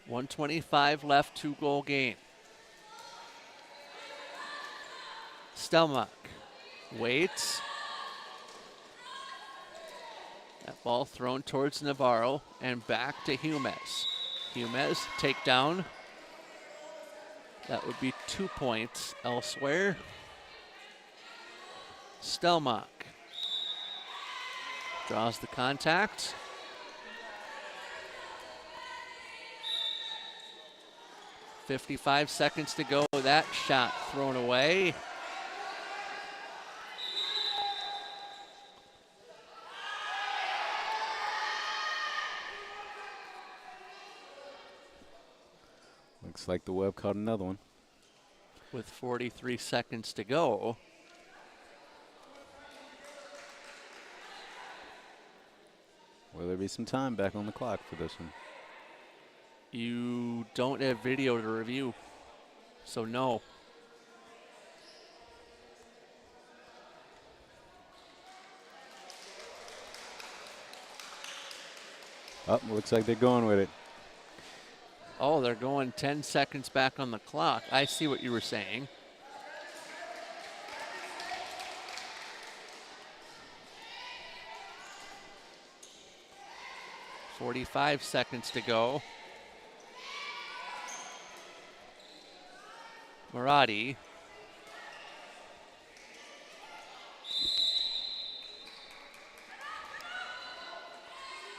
1:25 left, 2-goal game. Stelmach waits. That ball thrown towards Navarro and back to Humes. Humes takedown. That would be 2 points elsewhere. Stelmach draws the contact. .55 seconds to go. That shot thrown away. Looks like the Web caught another one. With 43 seconds to go. Will there be some time back on the clock for this one? You don't have video to review, so no. Oh, looks like they're going with it. Oh, they're going 10 seconds back on the clock. I see what you were saying. .45 seconds to go. Maradi.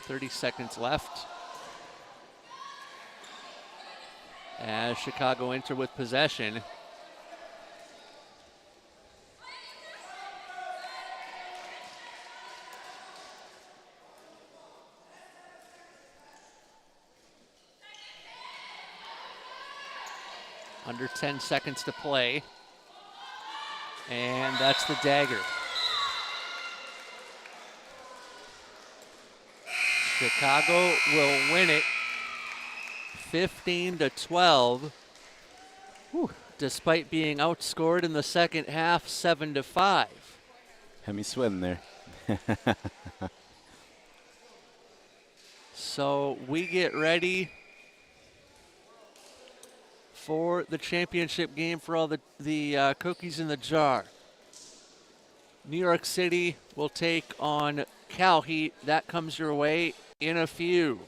.30 seconds left. As Chicago enter with possession. Under 10 seconds to play. And that's the dagger. Chicago will win it 15-12. Despite being outscored in the second half 7-5. Had me sweating there. So we get ready for the championship game for all the cookies in the jar. New York City will take on Cal Heat. That comes your way in a few.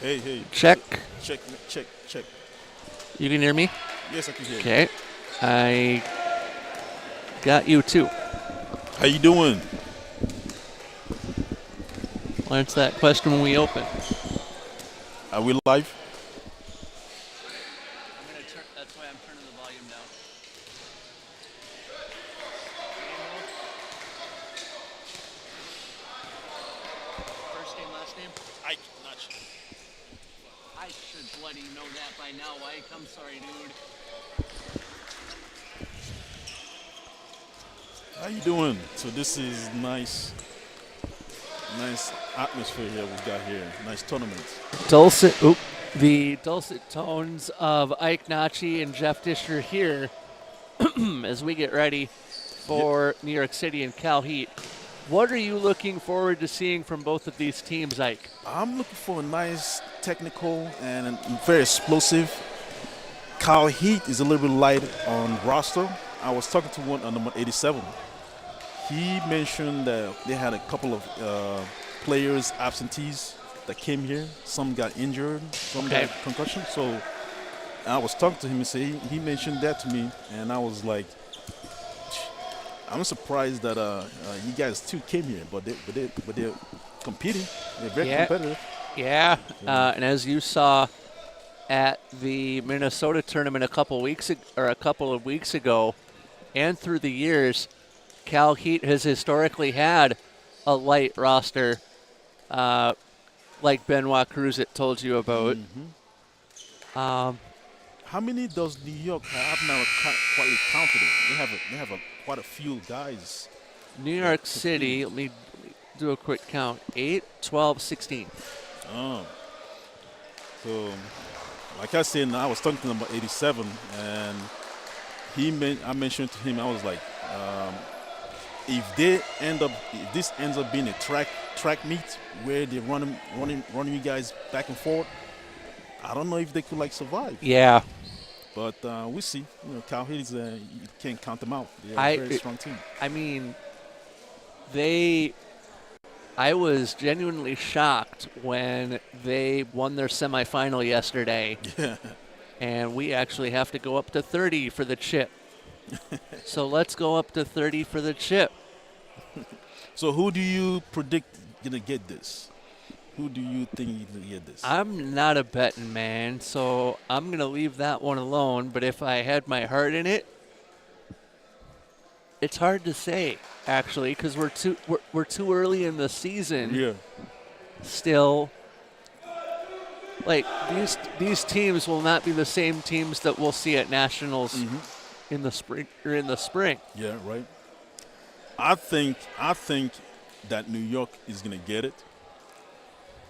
Hey. Check. Check. You can hear me? Yes, I can hear you. Okay. I got you too. How you doing? Well, answer that question when we open. Are we live? That's why I'm turning the volume down. First name, last name? Ike, not you. I should bloody know that by now, Ike. I'm sorry, dude. How you doing? So this is nice atmosphere here we got here. Nice tournament. The dulcet tones of Ike Nachi and Jeff Disher here as we get ready for New York City and Cal Heat. What are you looking forward to seeing from both of these teams, Ike? I'm looking for a nice technical and very explosive. Cal Heat is a little bit light on roster. I was talking to one on number 87. He mentioned that they had a couple of players absentees that came here. Some got injured, some got concussion. So I was talking to him and he mentioned that to me, and I was like, I'm surprised that you guys too came here, but they're competing. They're very competitive. Yeah, and as you saw at the Minnesota tournament a couple of weeks ago, and through the years, Cal Heat has historically had a light roster, like Benoit Cruz told you about. How many does New York have? I've never quite counted it. They have quite a few guys. New York City, let me do a quick count. 8, 12, 16. Oh. So, like I said, I was talking to number 87, and I mentioned to him, I was like, if this ends up being a track meet where they're running you guys back and forth, I don't know if they could survive. Yeah. But we see. Cal Heat you can't count them out. They're a very strong team. I mean, I was genuinely shocked when they won their semifinal yesterday. Yeah. And we actually have to go up to 30 for the chip. So let's go up to 30 for the chip. So who do you predict gonna get this? Who do you think is gonna get this? I'm not a betting man, so I'm going to leave that one alone. But if I had my heart in it, it's hard to say, actually, because we're too early in the season. Yeah. Still, these teams will not be the same teams that we'll see at nationals in the spring. Yeah, right. I think that New York is gonna get it,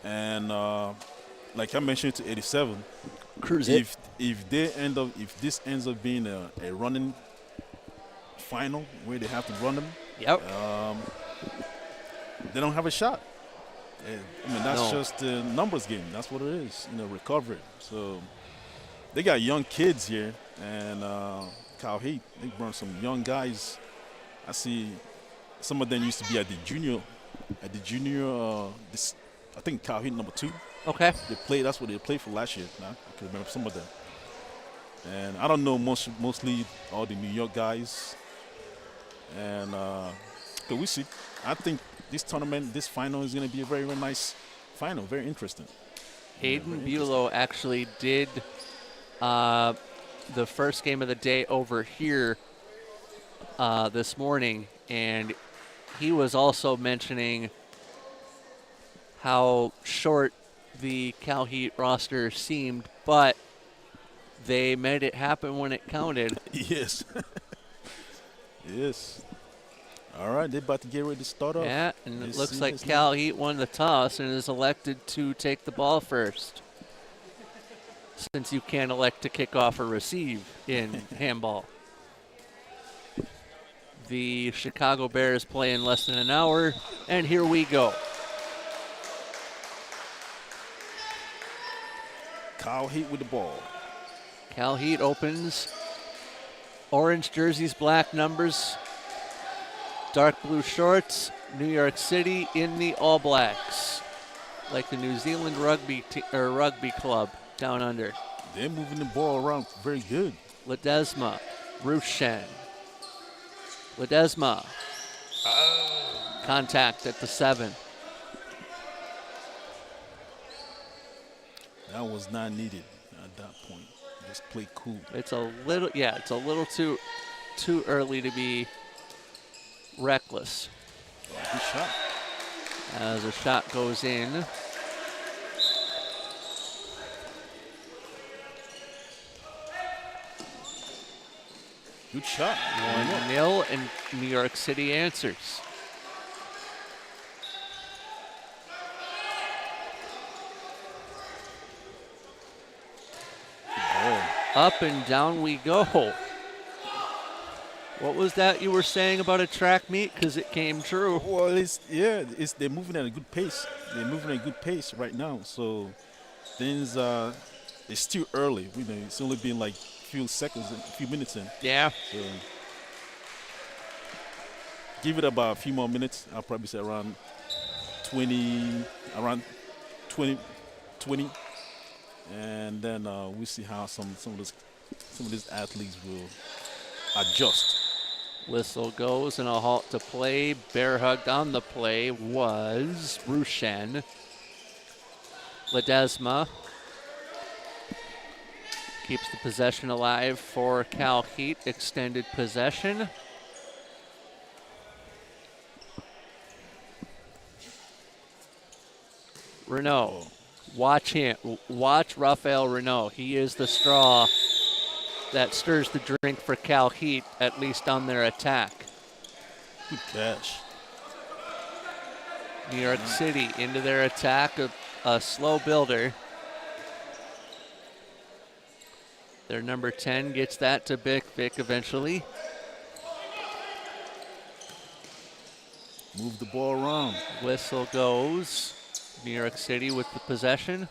and like I mentioned to 87, if this ends up being a running final where they have to run them, they don't have a shot. I mean, that's just a numbers game. That's what it is, recovery. So they got young kids here, and Cal Heat, they brought some young guys. I see some of them used to be at the junior. I think Cal Heat number 2. Okay. That's what they played for last year. I can remember some of them. And I don't know mostly all the New York guys. And but we see. I think this tournament, this final is going to be a very, very nice final. Very interesting. Hayden Bulow actually did the first game of the day over here this morning, and he was also mentioning how short the Cal Heat roster seemed, but they made it happen when it counted. Yes. Yes. All right, they're about to get ready to start off. Yeah, and it looks like Cal Heat won the toss and is elected to take the ball first, since you can't elect to kick off or receive in handball. The Chicago Bears play in less than an hour, and here we go. Cal Heat with the ball. Cal Heat opens. Orange jerseys, black numbers, dark blue shorts. New York City in the All Blacks. like the New Zealand rugby club down under. They're moving the ball around very good. Ledesma, Rushen. Ledesma. Contact at the 7. That was not needed at that point. Just play cool. It's a little too early to be reckless. Good shot. As a shot goes in. Good shot. 1-0, and New York City answers. Up and down we go. What was that you were saying about a track meet? Because it came true. Well, they're moving at a good pace. They're moving at a good pace right now. So things it's still early. It's only been like a few minutes in. Yeah. So give it about a few more minutes. I'll probably say around 20, and then we'll see how some of these athletes will adjust. Whistle goes and a halt to play. Bear hugged on the play was Rushen. Ledesma keeps the possession alive for Cal Heat. Extended possession. Renault. Watch him. Watch Rafael Renault. He is the straw that stirs the drink for Cal Heat, at least on their attack. Good catch. New York City into their attack, a slow builder. Their number 10 gets that to Vic eventually. Move the ball around. Whistle goes. New York City with the possession.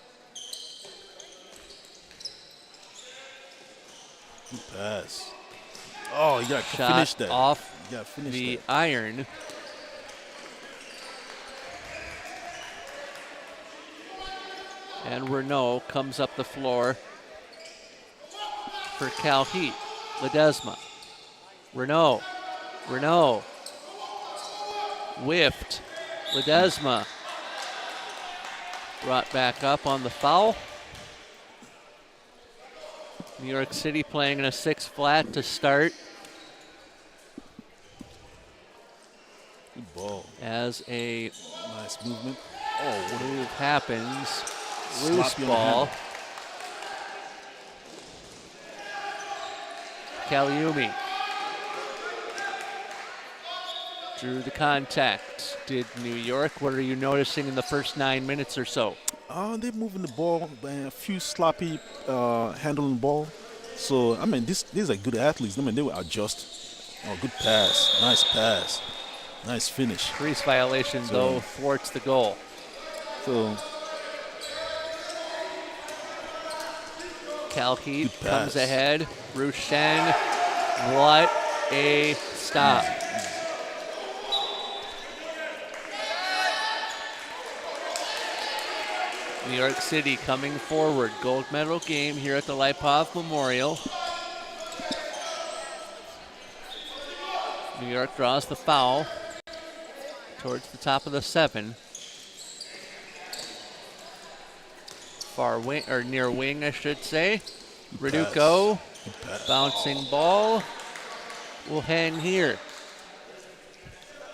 Good pass. Oh, you got to Shot finish that. off You got to finish the that. iron. And Renault comes up the floor for Cal Heat. Ledesma. Renault. Whiffed. Ledesma. Brought back up on the foul. New York City playing in a 6 flat to start. Good ball. As a Nice movement. Oh, what move happens. Loose Sloppy on the ball. handle. Kaliumi drew the contact. Did New York? What are you noticing in the first 9 minutes or so? They're moving the ball, a few sloppy handling ball. So, I mean, these are good athletes. I mean, they will adjust. Oh, good pass. Nice pass. Nice finish. Crease violation, though, thwarts the goal. So, Cal Heat Good comes pass. ahead. Rushen, what a stop. New York City coming forward. Gold medal game here at the Lipov Memorial. New York draws the foul towards the top of the 7. Far wing, or near wing, I should say. Reduco, good pass. bouncing ball, will hang here.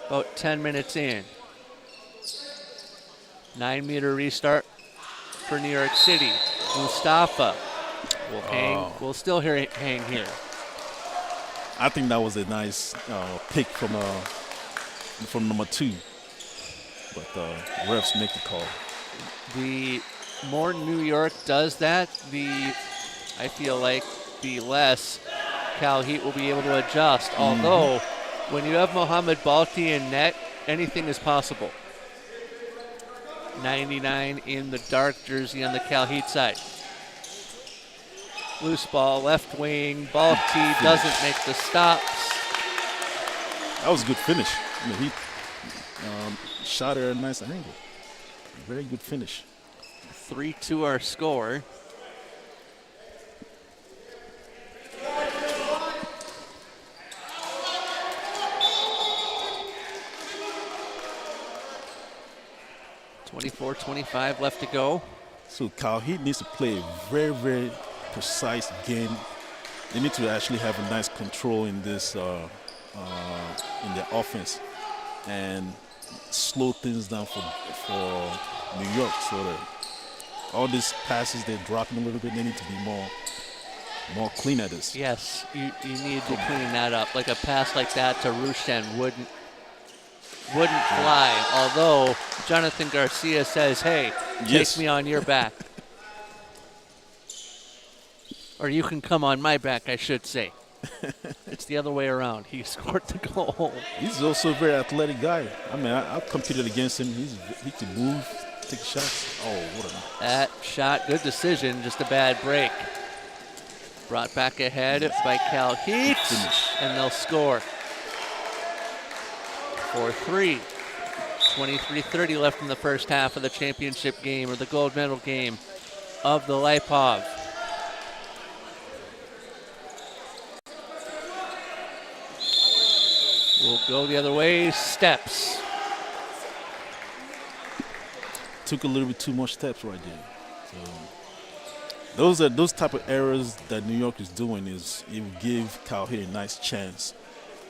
About 10 minutes in. 9-meter restart for New York City. Mustafa will hang. Will still hang here. I think that was a nice pick from number 2. But refs make the call. The more New York does that, I feel like the less Cal Heat will be able to adjust. Although, when you have Mohamed Balti in net, anything is possible. 99 in the dark jersey on the Cal Heat side. Loose ball, left wing. Balti doesn't make the stops. That was a good finish. I mean, he shot her at a nice angle. Very good finish. 3-2 our score. .24-25 left to go. So Cal Heat needs to play a very, very precise game. They need to actually have a nice control in this in their offense and slow things down for New York. So that all these passes they're dropping a little bit, they need to be more clean at this. Yes, you need to clean that up. Like a pass like that to Rushen wouldn't fly. Although Jonathan Garcia says, "Hey, Yes. take me on your back." Or you can come on my back, I should say. It's the other way around. He scored the goal. He's also a very athletic guy. I mean, I competed against him. He can move, take shots. Oh, what a... That shot, good decision, just a bad break. Brought back ahead by Cal Heat, and they'll score. 4-3. 23:30 left in the first half of the championship game, or the gold medal game of the Lipov. We'll go the other way, steps. Took a little bit too much steps right there. So those type of errors that New York is doing is it will give Cal Heat a nice chance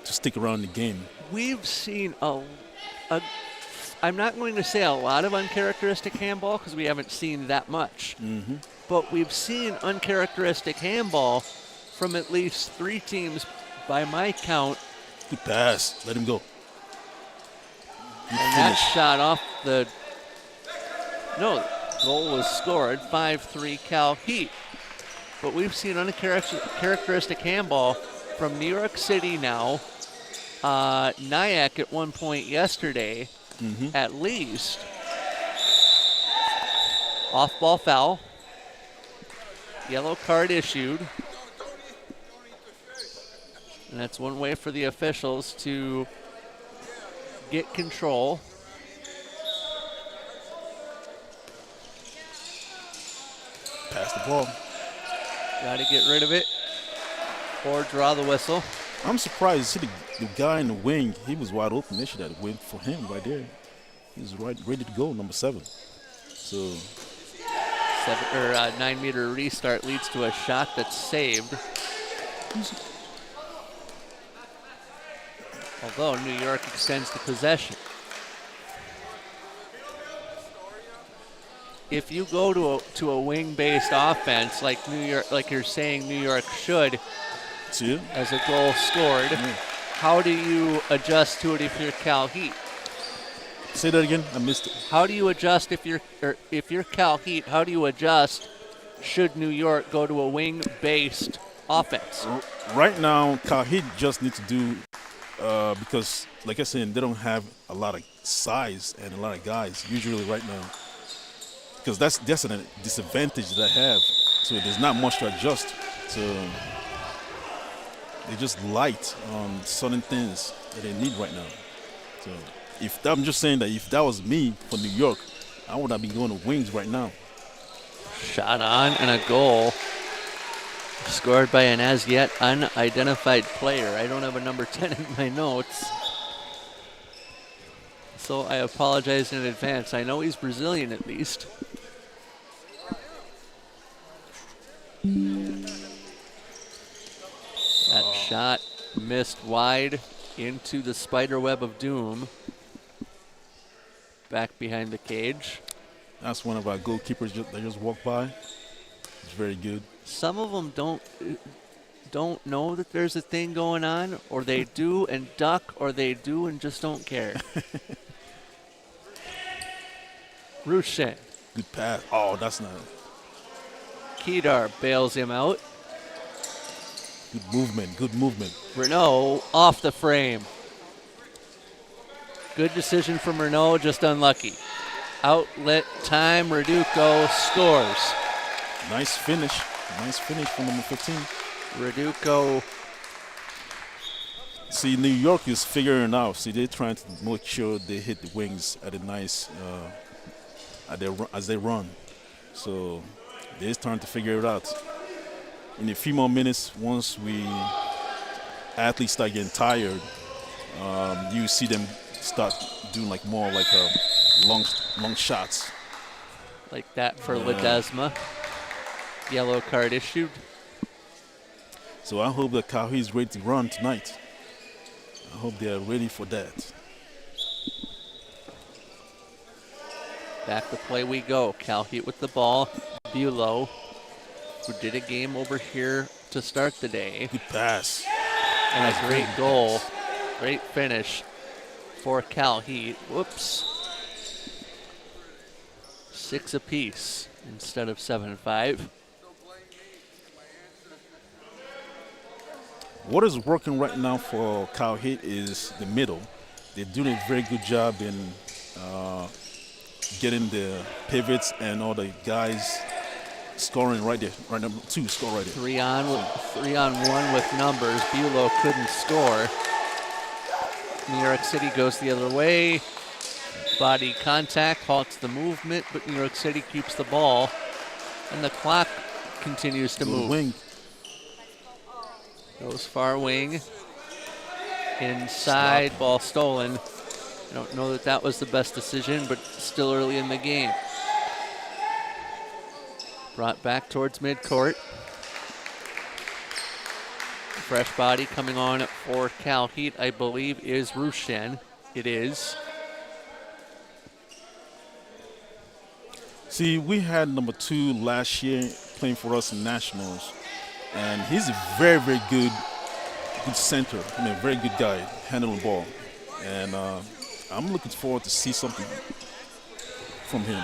to stick around the game. We've seen I'm not going to say a lot of uncharacteristic handball because we haven't seen that much. Mm-hmm. But we've seen uncharacteristic handball from at least 3 teams by my count. Good pass. Let him go. Good And that finish. shot off the... No, goal was scored. 5-3 Cal Heat. But we've seen uncharacteristic handball from New York City now. Nyack at one point yesterday, at least. Off-ball foul. Yellow card issued. And that's one way for the officials to get control. Pass the ball. Got to get rid of it or draw the whistle. I'm surprised. See the guy in the wing, he was wide open. They should have went for him right there. He was ready to go, number 7. So 9-meter restart leads to a shot that's saved. Although New York extends the possession. If you go to a wing-based offense like New York, like you're saying New York should, as a goal scored, how do you adjust to it if you're Cal Heat? Say that again. I missed it. How do you adjust if you're Cal Heat? How do you adjust should New York go to a wing-based offense? Right now, Cal Heat just need to do because, like I said, they don't have a lot of size and a lot of guys usually right now. Because that's a disadvantage that I have. So there's not much to adjust. So they're just light on certain things that they need right now. So I'm just saying that if that was me for New York, I would not be going to wings right now. Shot on and a goal. Scored by an as yet unidentified player. I don't have a number 10 in my notes, so I apologize in advance. I know he's Brazilian at least. That shot missed wide into the spider web of doom. Back behind the cage. That's one of our goalkeepers that just walked by. It's very good. Some of them don't know that there's a thing going on, or they do and duck, or they do and just don't care. Rushen. Good pass. Oh, that's not. Kedar bails him out. Good movement. Good movement. Renault off the frame. Good decision from Renault, just unlucky. Outlet time, Reduco scores. Nice finish. Nice finish from number 15. Reduco. See, New York is figuring out. See, they're trying to make sure they hit the wings at a nice as they run. So it's time to figure it out. In a few more minutes, once athletes start getting tired, you see them start doing like more like long shots. Like that for Ledesma. Yellow card issued. So I hope that Kauhi is ready to run tonight. I hope they are ready for that. Back to play we go. Cal Heat with the ball. Bulow, who did a game over here to start the day. Good pass. And a great goal. Great finish for Cal Heat. Whoops. 6 apiece instead of 7-5. What is working right now for Cal Heat is the middle. They're doing a very good job in getting the pivots and all the guys scoring right there. Right, number 2 score right there. 3 on 1 with numbers. Bulow couldn't score. New York City goes the other way. Body contact halts the movement, but New York City keeps the ball, and the clock continues to move. Wing. Goes far wing. Inside, ball stolen. I don't know that was the best decision, but still early in the game. Brought back towards midcourt. Fresh body coming on for Cal Heat, I believe, is Rushen. It is. See, we had number 2 last year playing for us in nationals, and he's a very, very good center. I mean, a very good guy handling the ball, and I'm looking forward to see something from him.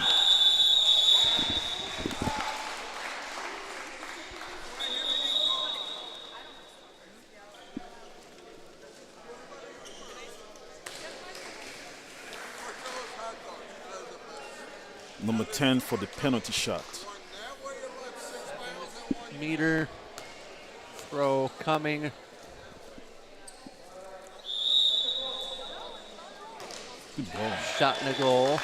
Number 10 for the penalty shot. Meter throw coming. Good ball. Shot and a goal.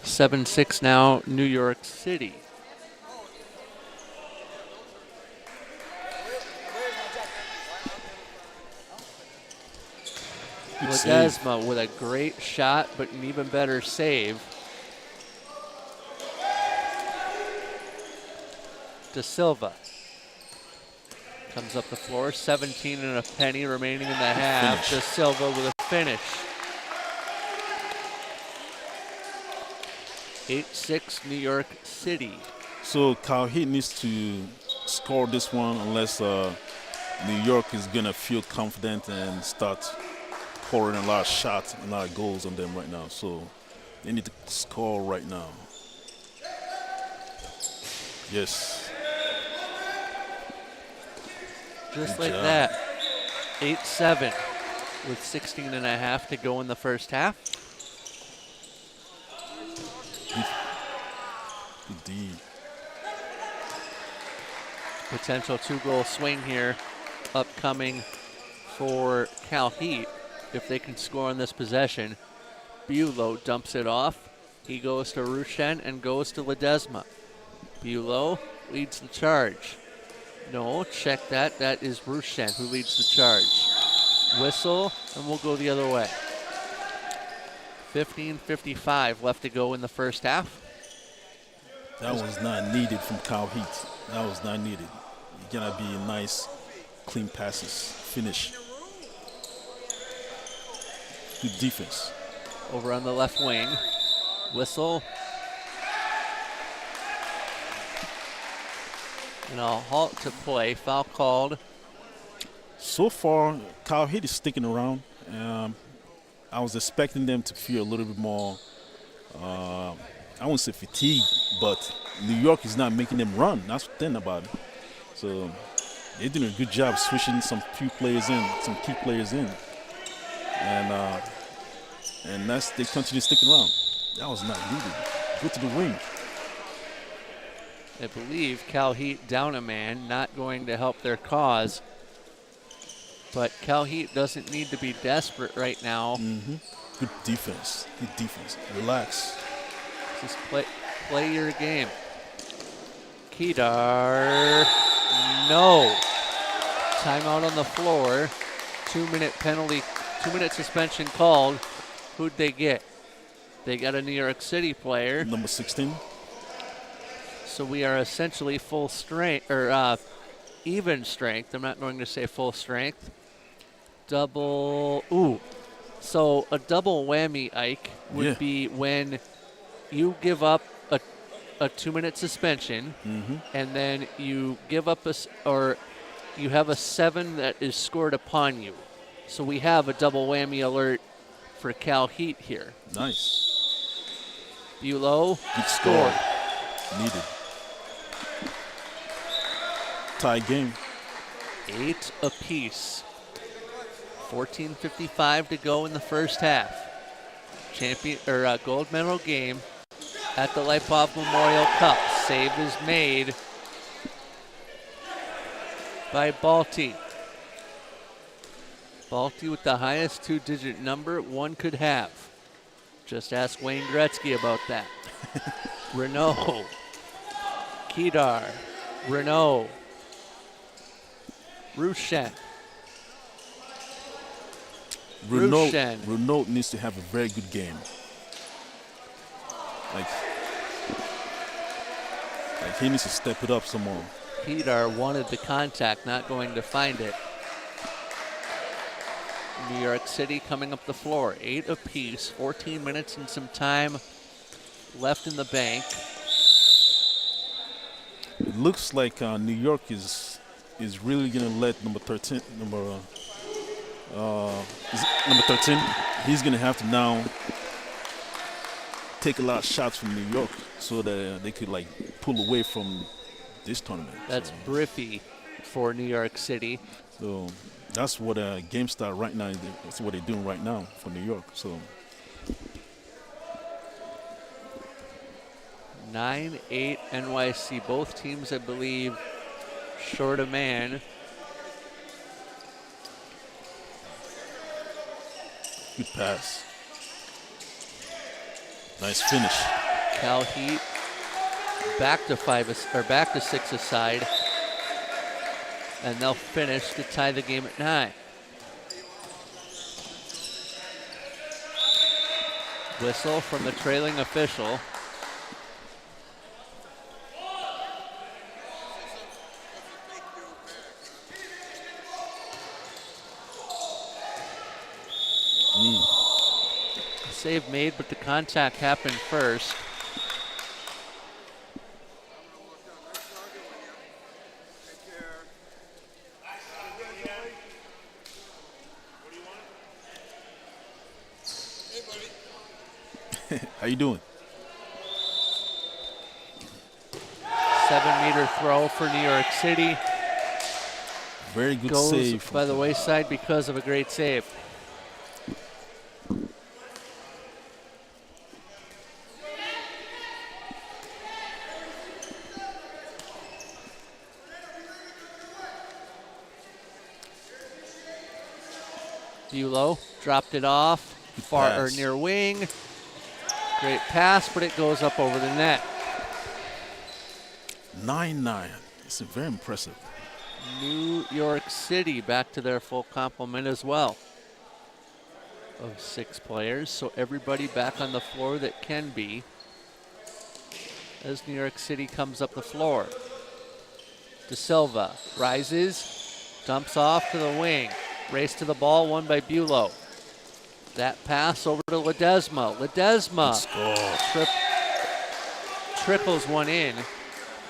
Seven six now, New York City. Ledesma with a great shot, but an even better save. De Silva comes up the floor, 17 and a penny remaining in the half. De Silva with a finish. 8-6 New York City. So Cal Heat needs to score this one unless New York is going to feel confident and start pouring a lot of shots and a lot of goals on them right now. So they need to score right now. Yes. Just Good like job. that. 8-7 with 16 and a half to go in the first half. Good D. Potential 2-goal swing here upcoming for Cal Heat if they can score on this possession. Bulow dumps it off. He goes to Rushen and goes to Ledesma. Bulow leads the charge. No, check that. That is Rushen who leads the charge. Whistle, and we'll go the other way. 15:55 left to go in the first half. That was not needed from Cal Heat. That was not needed. You gotta be a nice, clean passes, finish. Good defense. Over on the left wing. Whistle. And a halt to play. Foul called. So far, Cal Heat is sticking around. I was expecting them to feel a little bit more, I won't say fatigued, but New York is not making them run. That's the thing about it. So they're doing a good job switching some few players in, some key players in. And they continue sticking around. That was not needed. Go to the wing. I believe Cal Heat down a man, not going to help their cause. But Cal Heat doesn't need to be desperate right now. Good defense. Good defense. Relax. Just play your game. Kedar, no. Timeout on the floor. 2-minute penalty, 2-minute suspension called. Who'd they get? They got a New York City player. Number 16. So we are essentially full strength, or even strength. I'm not going to say full strength. Double, so a double whammy, Ike, would be when you give up a 2-minute suspension, and then you give up or you have a 7 that is scored upon you. So we have a double whammy alert for Cal Heat here. Nice. Bulow, Good score. Needed. Tie game. 8 apiece. 14:55 to go in the first half. Gold medal game at the Lipov Memorial Cup. Save is made by Balti. Balti with the highest 2-digit number one could have. Just ask Wayne Gretzky about that. Renault. Kedar. Renault. Rushen. Renault needs to have a very good game. Like he needs to step it up some more. Kedar wanted the contact, not going to find it. New York City coming up the floor. 8 apiece, 14 minutes and some time left in the bank. It looks like New York is really gonna let number 13, number 13. He's gonna have to now take a lot of shots from New York so that they could like pull away from this tournament. That's Briffy for New York City. So that's what game start right now. That's what they're doing right now for New York. So 9-8 NYC. Both teams, I believe, short a man. good pass. Nice finish. Cal Heat back to 6 aside, and they'll finish to tie the game at 9. Whistle from the trailing official. Save made, but the contact happened first. How you doing? 7-meter throw for New York City. Very good Goes save. by the wayside because of a great save. Bulow dropped it off, far or near wing. Great pass, but it goes up over the net. 9-9. It's very impressive. New York City back to their full complement as well of 6 players. So everybody back on the floor that can be as New York City comes up the floor. De Silva rises, dumps off to the wing. Race to the ball, won by Bulow. That pass over to Ledesma. Ledesma trickles one in,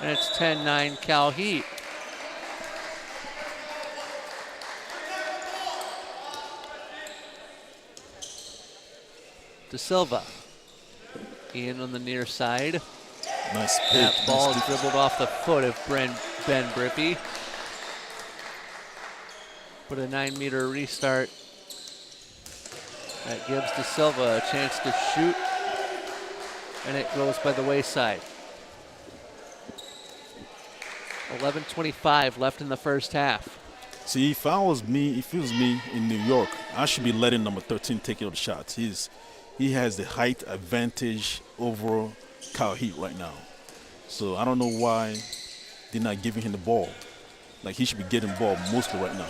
and it's 10-9 Cal Heat. De Silva in on the near side. Nice pick. That ball nice dribbled off the foot of Ben Brippy. But a 9-meter restart that gives De Silva a chance to shoot, and it goes by the wayside. 11:25 left in the first half. See, if it was me in New York, I should be letting number 13 take all the shots. He has the height advantage over Kyle Heat right now. So I don't know why they're not giving him the ball. Like, he should be getting the ball mostly right now.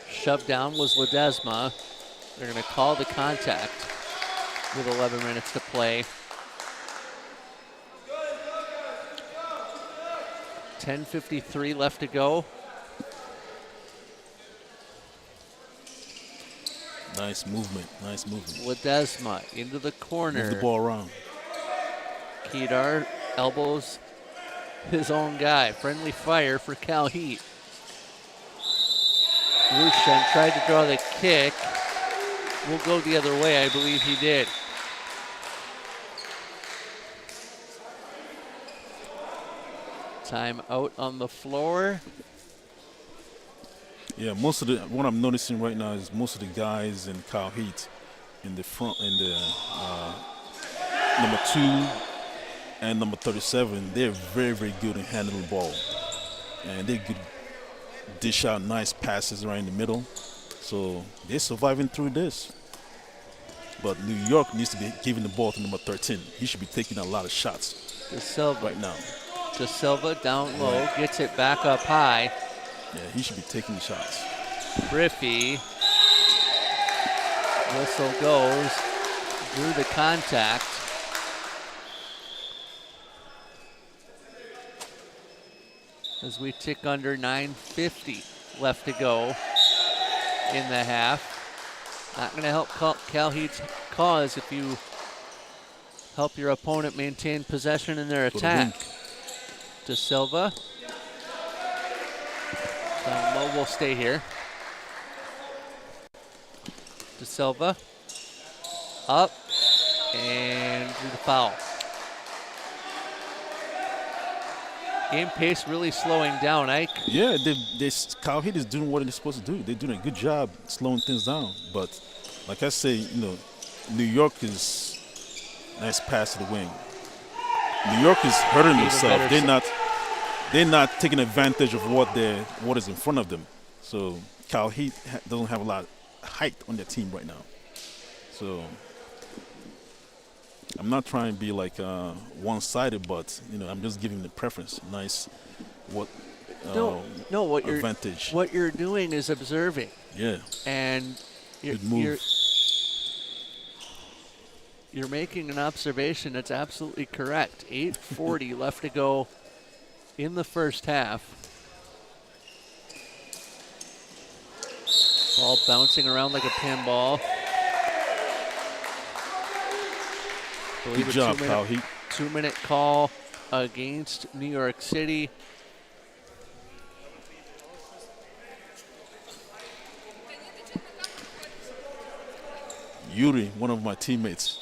Shoved down was Ledesma. They're going to call the contact with 11 minutes to play. 10:53 left to go. Nice movement. Ledesma into the corner. Move the ball around. Kedar elbows his own guy. Friendly fire for Cal Heat. Rushan tried to draw the kick. Will go the other way. I believe he did. Time out on the floor. Yeah, what I'm noticing right now is most of the guys in Kyle Heat in the front, in the number 2 and number 37, they're very, very good in handling the ball. And they could dish out nice passes right in the middle. So they're surviving through this. But New York needs to be giving the ball to number 13. He should be taking a lot of shots De Silva. right now. De Silva down low, gets it back up high. Yeah, he should be taking the shots. Griffey. Whistle goes. Drew the contact. As we tick under 9:50 left to go in the half. Not going to help Cal Heat's cause if you help your opponent maintain possession in their attack. De Silva. Down low will stay here. De Silva. Up. And drew the foul. Game pace really slowing down, Ike. Yeah, Kyle Heat is doing what they're supposed to do. They're doing a good job slowing things down. But like I say, New York is nice pass to the wing. New York is hurting themselves. They're not taking advantage of what is in front of them. So Kyle Heat doesn't have a lot of height on their team right now. So I'm not trying to be like one-sided, but I'm just giving the preference. Nice, advantage. What you're doing is observing. Yeah. And Good move. You're making an observation that's absolutely correct. 8:40 left to go in the first half. Ball bouncing around like a pinball. Good job, Kyle Heat. 2-minute call against New York City. Yuri, one of my teammates.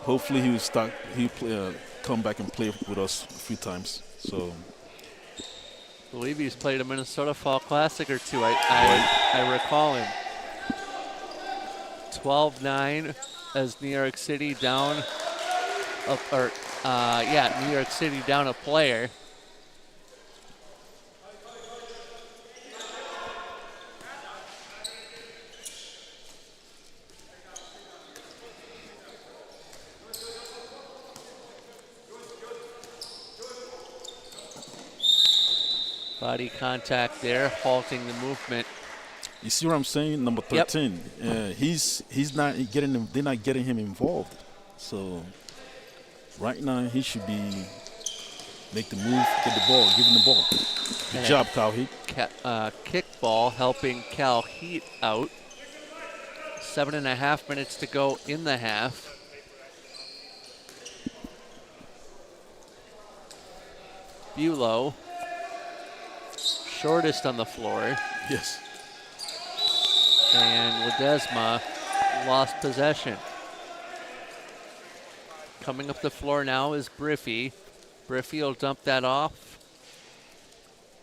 Hopefully he will come back and play with us a few times. So I believe he's played a Minnesota Fall Classic or two. I recall him. 12-9 as New York City down, New York City down a player. Body contact there, halting the movement. You see what I'm saying? Number 13. Yep. He's not getting him. They're not getting him involved. So right now he should be make the move, get the ball, give him the ball. Good job, Cal Heat. Kickball helping Cal Heat out. 7.5 minutes to go in the half. Bulow, shortest on the floor. Yes. And Ledesma lost possession. Coming up the floor now is Griffey. Griffey will dump that off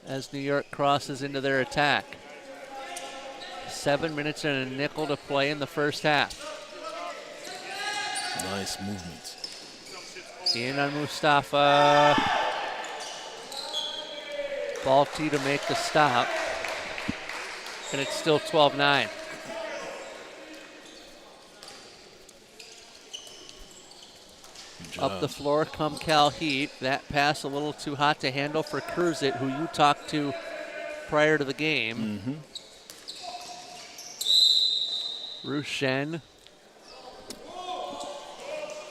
as New York crosses into their attack. 7 minutes and a nickel to play in the first half. Nice movement. In on Mustafa. Balti to make the stop. And it's still 12-9. Up the floor come Cal Heat. That pass a little too hot to handle for Kruzit, who you talked to prior to the game. Rushen.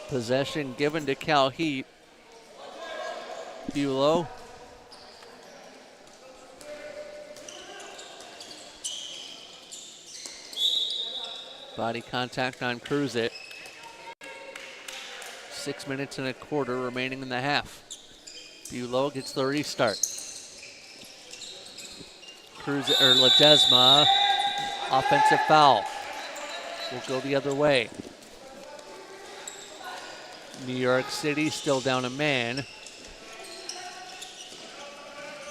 Possession given to Cal Heat. Bulow. Body contact on Kruzit. 6 minutes and a quarter remaining in the half. Bulow gets the restart. Kruzit, or Ledesma, offensive foul. Will go the other way. New York City still down a man.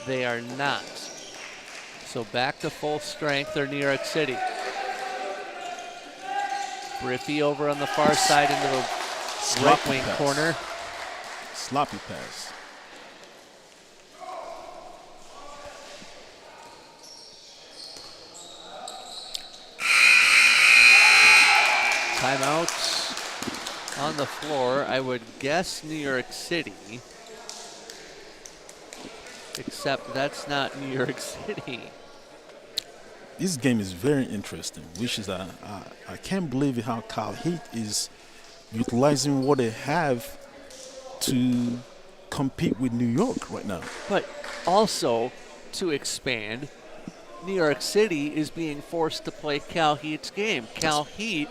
They are not. So back to full strength, they're New York City. Griffey over on the far side into the right wing corner. Sloppy pass. Timeout on the floor. I would guess New York City. Except that's not New York City. This game is very interesting, which is I can't believe how Cal Heat is utilizing what they have to compete with New York right now. But also, to expand, New York City is being forced to play Cal Heat's game. Cal Heat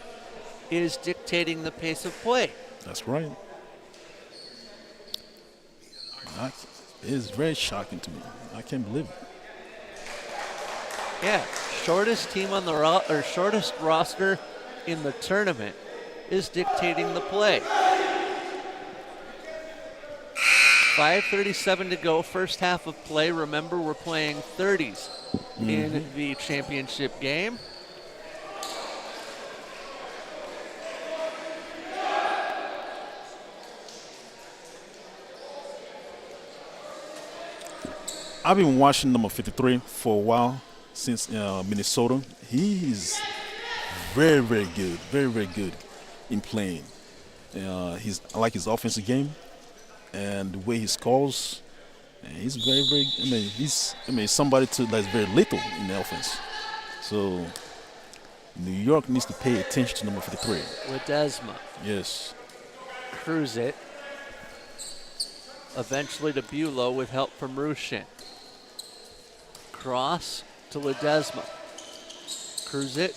is dictating the pace of play. That's right. It is very shocking to me. I can't believe it. Yeah, shortest team on the shortest roster in the tournament is dictating the play. 5:37 to go, first half of play. Remember, we're playing 30s in the championship game. I've been watching number 53 for a while, since Minnesota. He is very, very good, very, very good in playing. I like his offensive game and the way he scores. And he's very, very. He's somebody that's very little in the offense. So New York needs to pay attention to number 53. Ledesma. Yes. Kruzit. Eventually to Bulow with help from Rushin. Cross to Ledesma. Kruzit,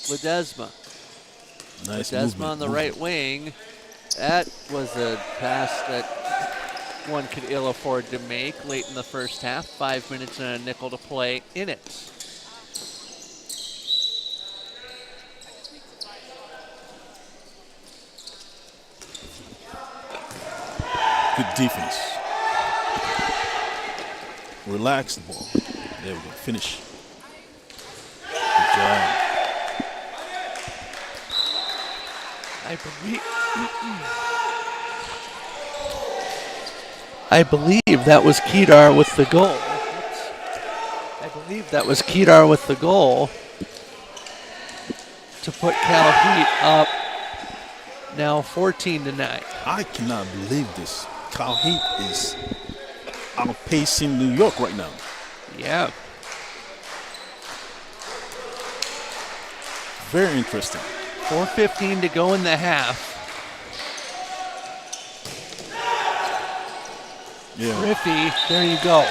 Ledesma. Nice Ledesma movement. on the right wing. That was a pass that one could ill afford to make late in the first half. 5 minutes and a nickel to play in it. Good defense. Relax the ball. There we go. Finish. Good job. I believe that was Kedar with the goal. I believe that was Kedar with the goal to put Cal Heat up now 14-9. I cannot believe this. Cal Heat is outpacing New York right now. Yeah. Very interesting. 4:15 to go in the half. Yeah. Griffey, there you go.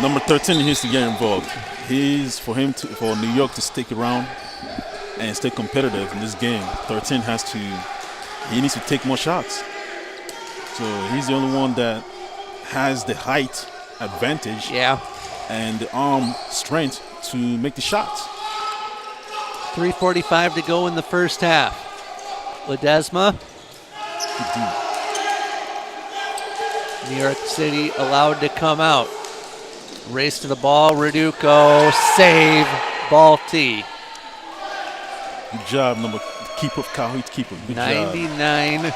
Number 13 needs to get involved. For New York to stick around and stay competitive in this game. 13 he needs to take more shots. So he's the only one that has the height advantage and the arm strength to make the shots. 3:45 to go in the first half. Ledesma. New York City allowed to come out. Race to the ball, Reduco, save, Balti. Good job, keeper, Cal Heat keeper. Good 99, job.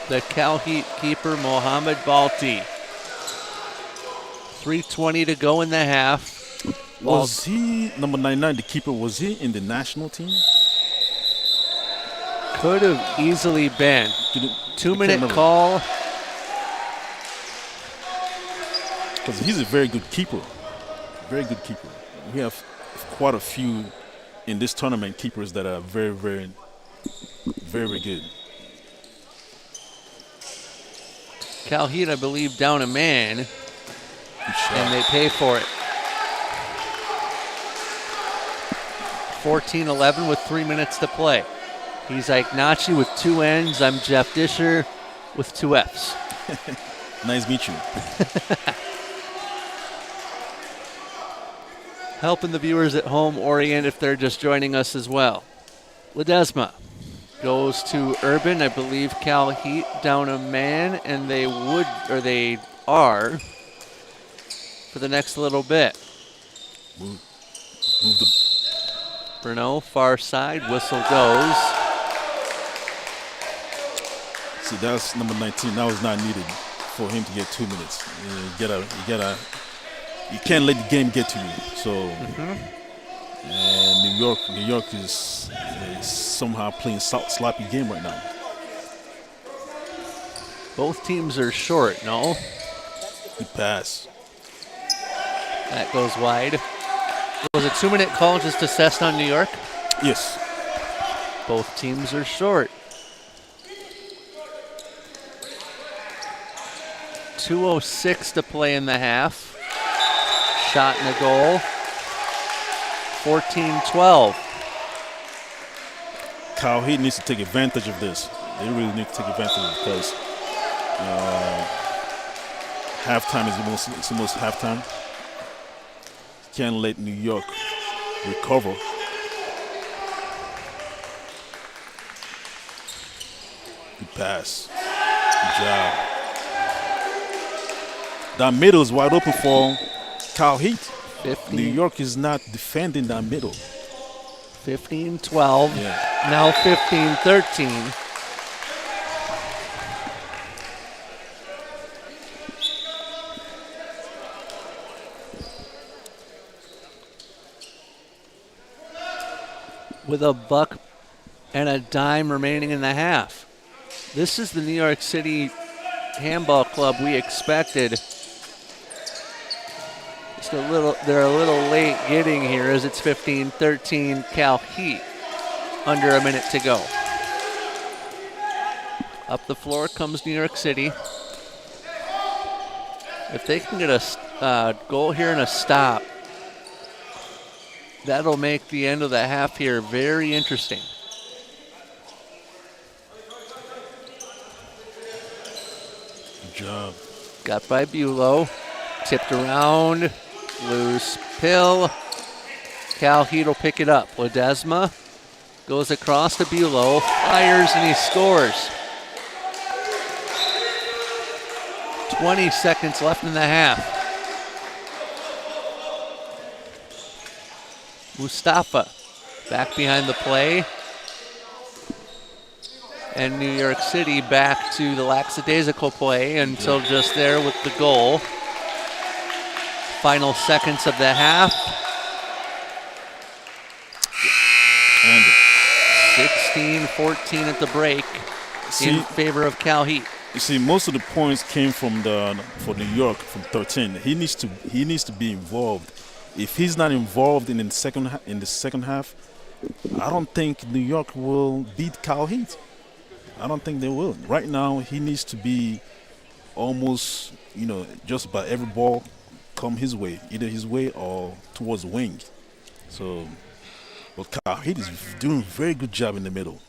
the Cal Heat keeper, Mohamed Balti. 3:20 to go in the half. Was he number 99? The keeper, was he in the national team? Could have easily been. I can't 2-minute remember. call. Because he's a very good keeper. Very good keeper. We have quite a few in this tournament keepers that are very, very, very, very good. Calhoun, I believe, down a man, Good shot. and they pay for it. 14-11 with 3 minutes to play. He's Ignaci with 2 N's. I'm Jeff Disher with 2 F's. Nice to meet you. Helping the viewers at home orient if they're just joining us as well. Ledesma goes to Urban. I believe Cal Heat down a man, and they are for the next little bit. Move the Bruno, far side, whistle goes. See, that's number 19. That was not needed for him to get 2 minutes. You can't let the game get to you. So, and New York is somehow playing sloppy game right now. Both teams are short, no? Good pass. That goes wide. Was a 2-minute call just assessed on New York? Yes. Both teams are short. 2:06 to play in the half. Shot and a goal. 14-12. Kyle Heat needs to take advantage of this. They really need to take advantage of it because halftime is almost halftime. Can't let New York recover. Good pass. Good job. That middle is wide open for Kyle Heat. 15, New York is not defending that middle. 15-12. Yeah. Now 15-13. With a buck and a dime remaining in the half. This is the New York City Handball Club we expected. They're a little late getting here as it's 15-13 Cal Heat. Under a minute to go. Up the floor comes New York City. If they can get a goal here and a stop, that'll make the end of the half here very interesting. Good job. Got by Bulow. Tipped around. Loose pill. Cal Heat will pick it up. Ledesma goes across to Bulow. Fires and he scores. 20 seconds left in the half. Mustafa back behind the play. And New York City back to the lackadaisical play until just there with the goal. Final seconds of the half. And 16-14 at the break in favor of Cal Heat. you see, most of the points came for New York from 13. He needs to be involved. If he's not involved in the second half, I don't think New York will beat Cal Heat. I don't think they will. Right now, he needs to be almost, just about every ball come his way, either his way or towards the wing. So, but Cal Heat is doing a very good job in the middle,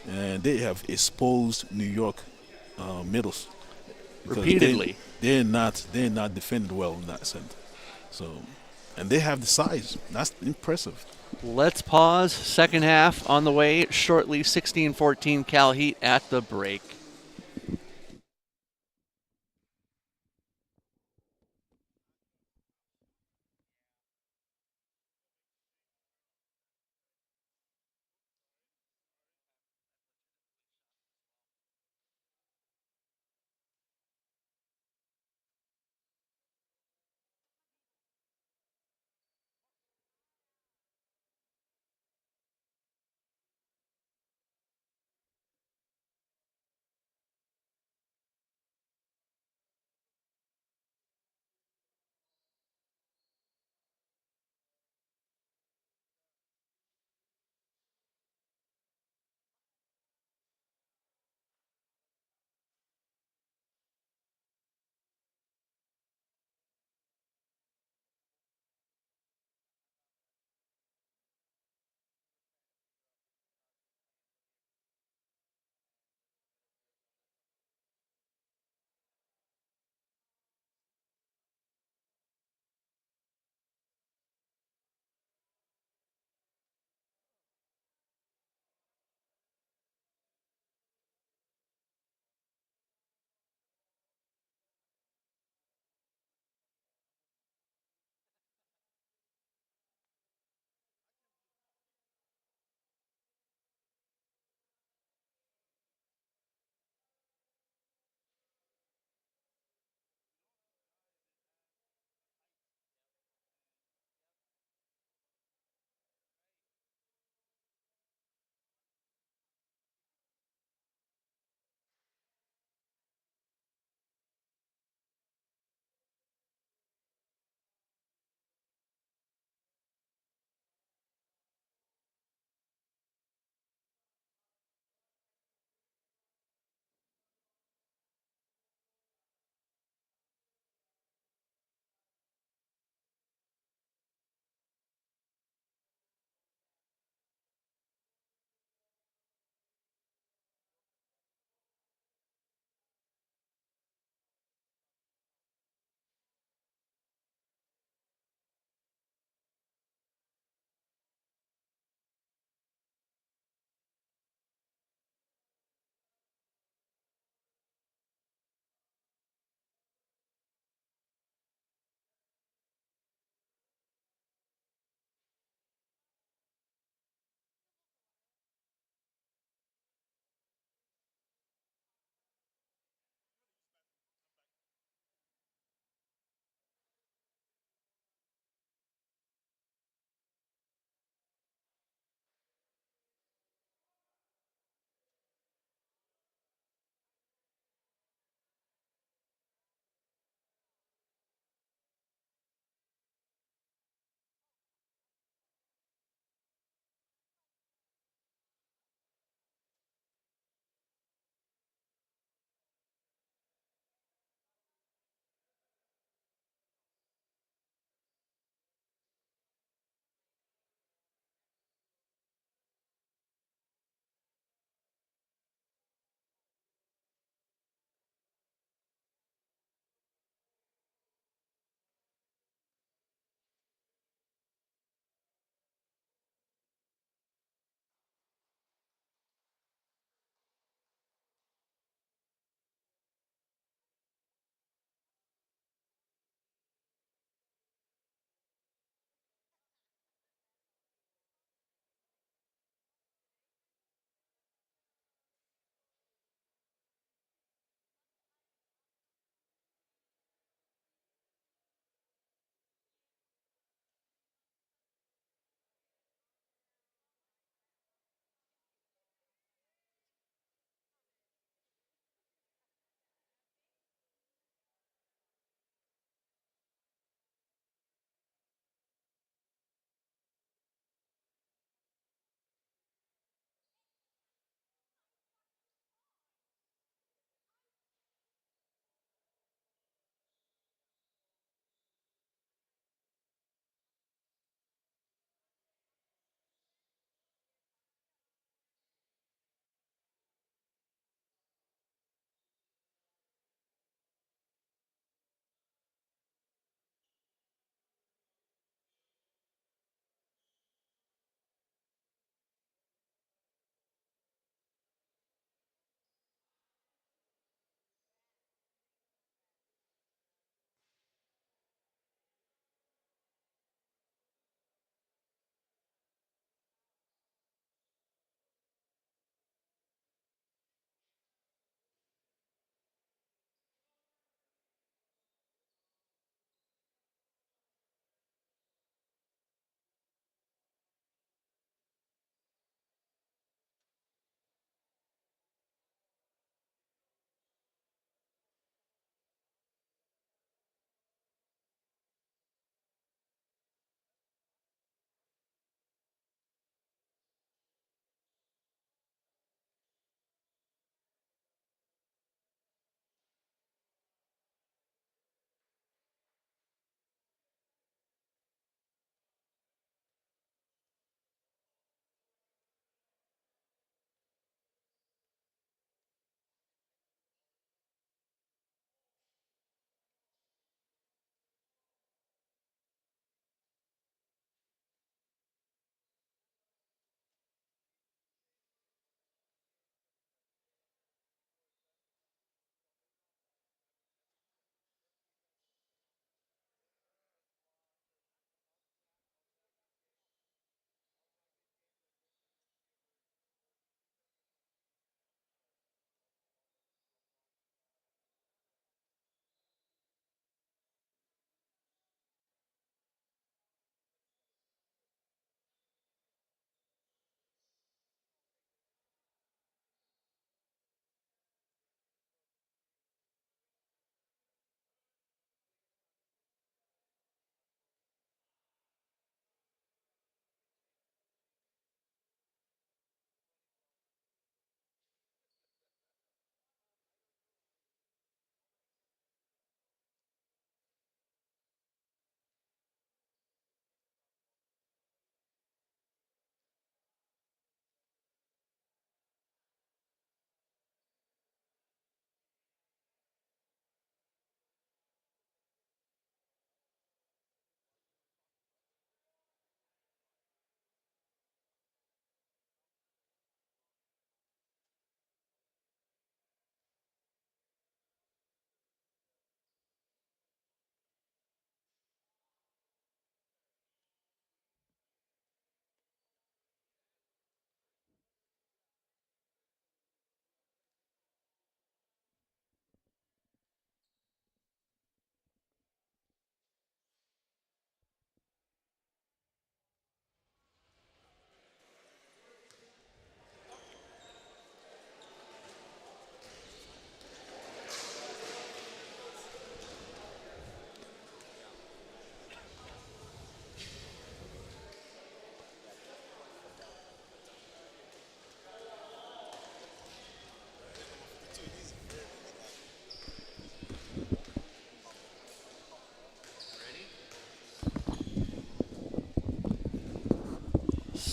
and they have exposed New York middles because Repeatedly. They're not defended well in that sense. So, and they have the size. That's impressive. Let's pause. Second half on the way shortly. 16-14 Cal Heat at the break.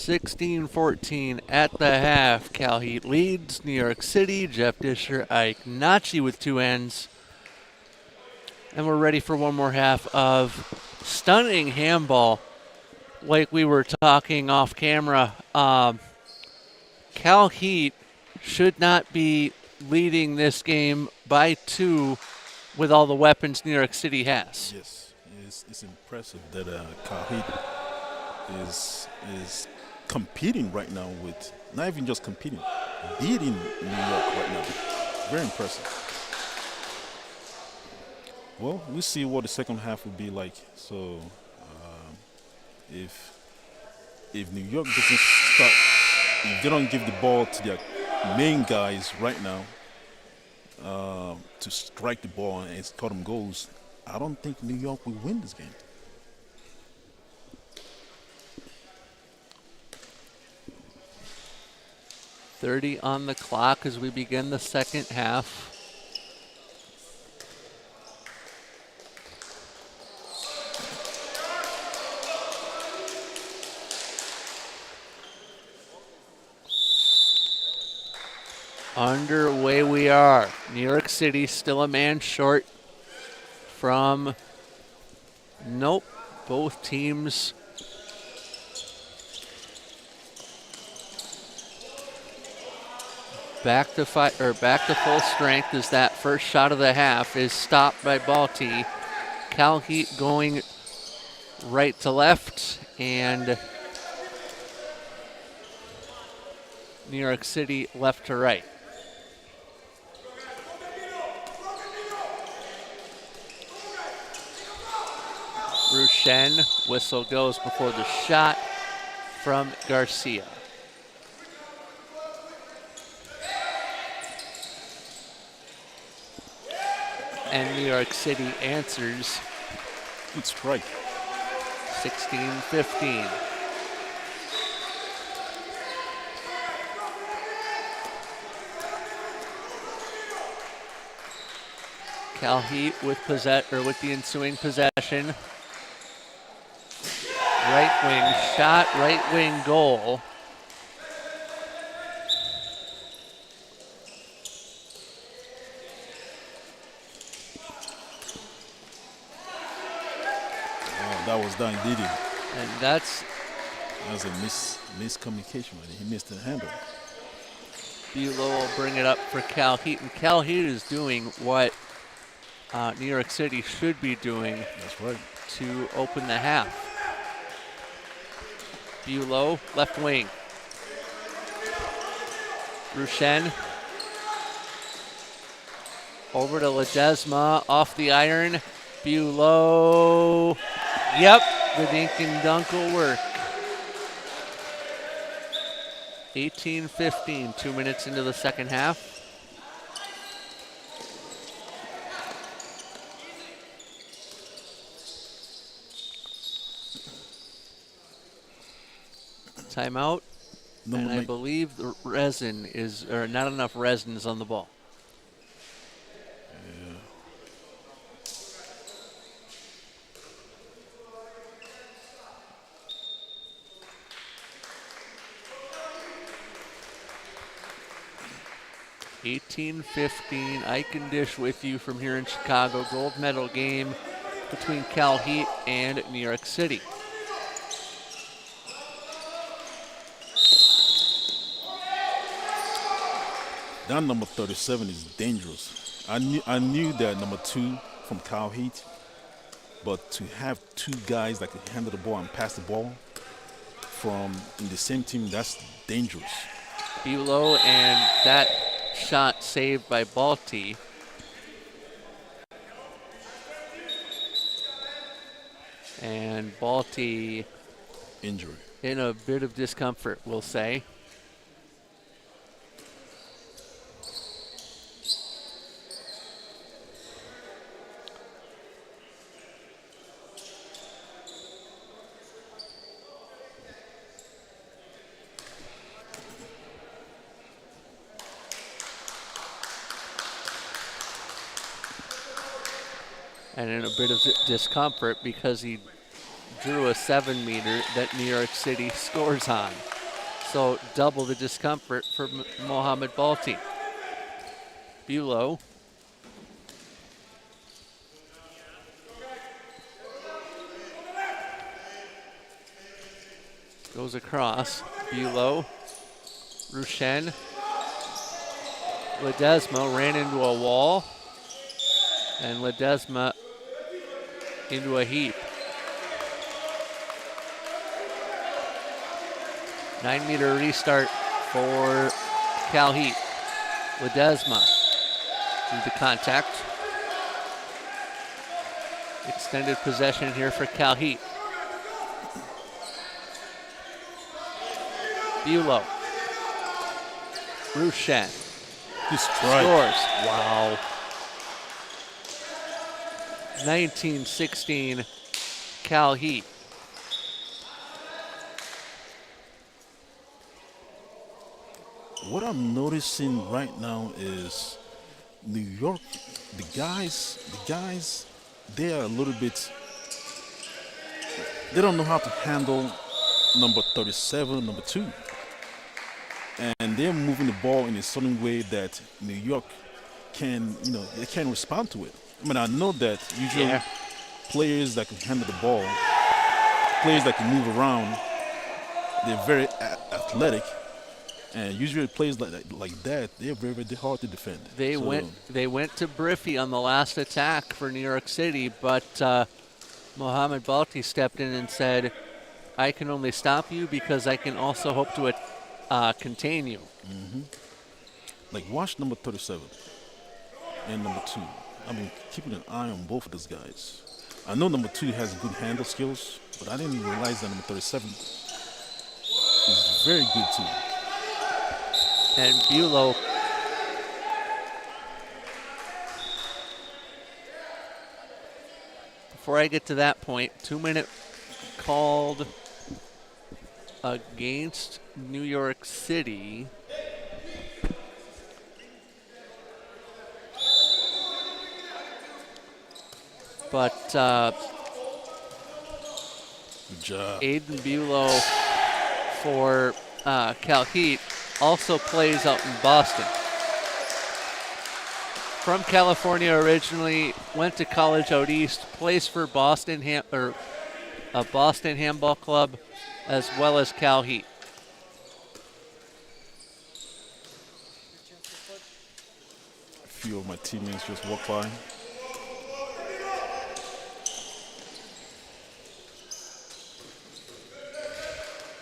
16-14 at the half. Cal Heat leads New York City. Jeff Disher, Ike Nachi with 2 ends. And we're ready for one more half of stunning handball. Like we were talking off camera, Cal Heat should not be leading this game by 2 with all the weapons New York City has. Yes, it's impressive that Cal Heat is competing right now with, not even just competing, beating New York right now. Very impressive. Well, we'll see what the second half will be like. So, if New York doesn't start, if they don't give the ball to their main guys right now to strike the ball and score them goals, I don't think New York will win this game. .30 on the clock as we begin the second half. Underway we are. New York City still a man short from, nope, both teams back to full strength as that first shot of the half is stopped by Balti. Cal Heat going right to left and New York City left to right. Rushen, whistle goes before the shot from Garcia. And New York City answers. Good strike. 16-15. Cal Heat with the ensuing possession. Right wing shot, right wing goal. That was done, did he? And that was a miscommunication. He missed the handle. Bulow will bring it up for Cal Heat. And Cal Heat is doing what New York City should be doing. That's right. To open the half. Bulow, left wing. Rushen. Over to Ledesma, off the iron. Bulow. Yep, the dink and dunk will work. 18-15, 2 minutes into the second half. Timeout, and I believe the resin is, or not enough resin is on the ball. Yeah. $18-15, Ike and Dish with you from here in Chicago. Gold medal game between Cal Heat and New York City. That number 37 is dangerous. I knew that number 2 from Cal Heat, but to have 2 guys that can handle the ball and pass the ball from in the same team, that's dangerous. Bulow, and that shot saved by Balti. And Balti injury. In a bit of discomfort, we'll say. And in a bit of discomfort because he drew a 7-meter that New York City scores on. So double the discomfort for Mohamed Balti. Bulow. Goes across. Bulow. Rushen. Ledesma ran into a wall. And Ledesma into a heap. 9-meter restart for Cal Heat. Ledesma through the contact. Extended possession here for Cal Heat. Bulow. Rushen. Scores. Wow. 19-16 Cal Heat. What I'm noticing right now is New York, the guys, they are a little bit, they don't know how to handle number 37, number 2. And they're moving the ball in a certain way that New York can, they can't respond to it. I mean, I know that usually players that can handle the ball, players that can move around, they're very athletic. And usually players like that, they're very, very hard to defend. They went to Briffy on the last attack for New York City, but Mohamed Balti stepped in and said, I can only stop you because I can also hope to contain you. Mm-hmm. Like, watch number 37 and number 2. I mean, keeping an eye on both of those guys. I know number 2 has good handle skills, but I didn't realize that number 37 is very good too. And Bulow before I get to that point, 2-minute called against New York City. But Good job. Aiden Bulow for Cal Heat also plays out in Boston. From California originally, went to college out east, plays for Boston Handball Club, as well as Cal Heat. A few of my teammates just walked by.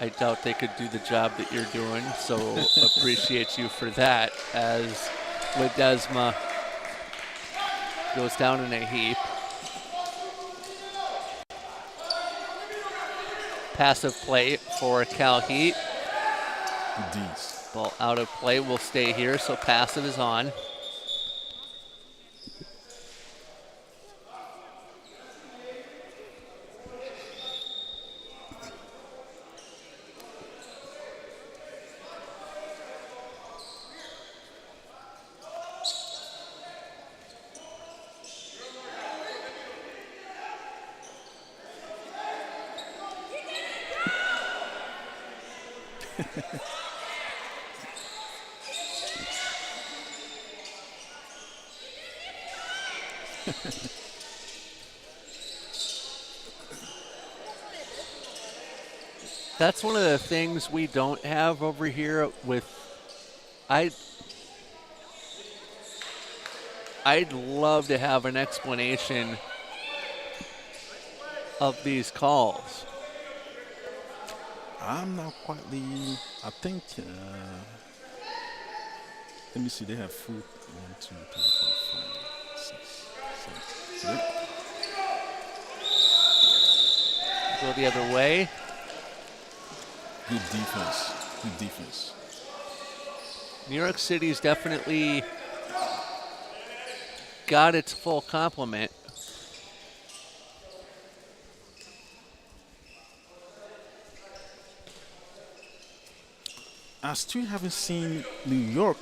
I doubt they could do the job that you're doing, so appreciate you for that, as Ledesma goes down in a heap. Passive play for Cal Heat. D's. Ball out of play will stay here, so passive is on. That's one of the things we don't have over here with I'd love to have an explanation of these calls. I'm not quite I think, let me see, they have food. 1, 2, 3, 4, 5, 6, 7, 8. Go the other way. Good defense. Good defense. New York City's definitely got its full complement. I still haven't seen New York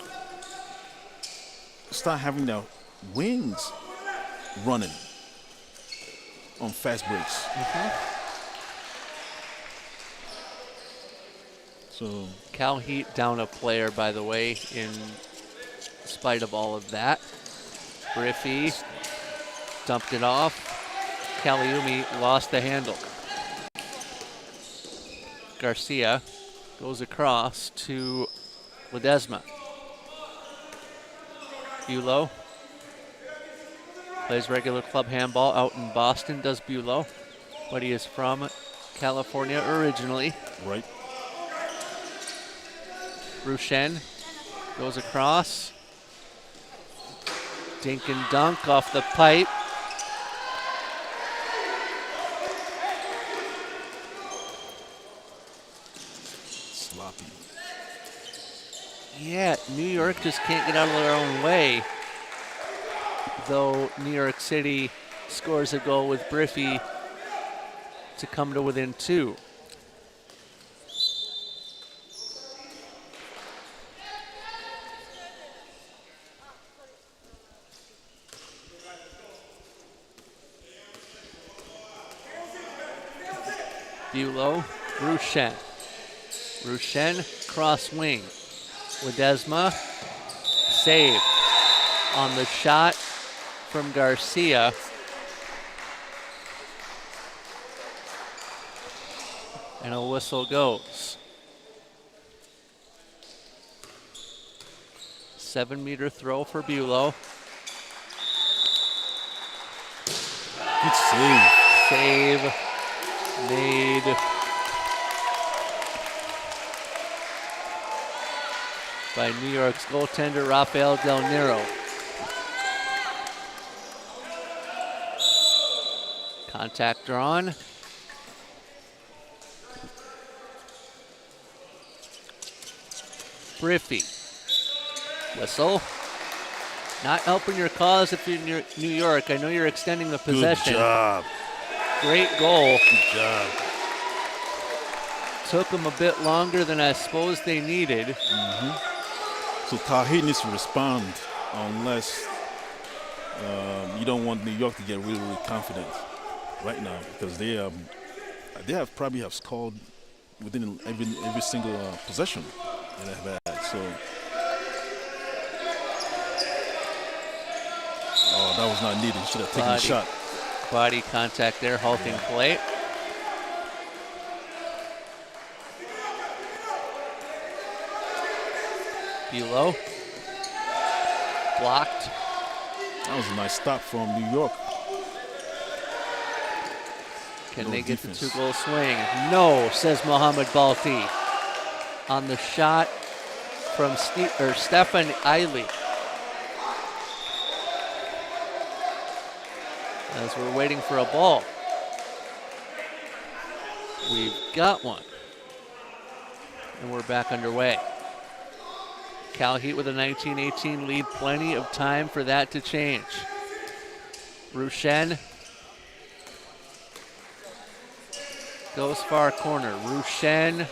start having their wings running on fast breaks. So Cal Heat down a player, by the way, in spite of all of that. Griffey dumped it off. Kaliumi lost the handle. Garcia goes across to Ledesma. Bulow plays regular club handball out in Boston, does Bulow, but he is from California originally. right. Rushen goes across. Dink and dunk off the pipe. Sloppy. Yeah, New York just can't get out of their own way. Though New York City scores a goal with Griffey to come to within 2. Bulow, Rushen. Rushen, cross wing. Ledesma, save on the shot from Garcia. And a whistle goes. 7-meter throw for Bulow. Good save. Save made by New York's goaltender Rafael Del Nero. Contact drawn. Griffey. Whistle. Not helping your cause if you're in New York. I know you're extending the possession. Good job. Great goal. Good job. Took them a bit longer than I suppose they needed. So Tahiti needs to respond unless you don't want New York to get really, really confident right now because they have probably have scored within every single possession that they have had. So that was not needed. Should have taken the shot. Body contact there, halting play. Bulow. Blocked. That was a nice stop from New York. Can No they get defense. the 2-goal swing? No, says Mohamed Balti. On the shot from Stefan Eiley. As we're waiting for a ball. We've got one. And we're back underway. Cal Heat with a 19-18 lead. Plenty of time for that to change. Rushen goes far corner. Rushen.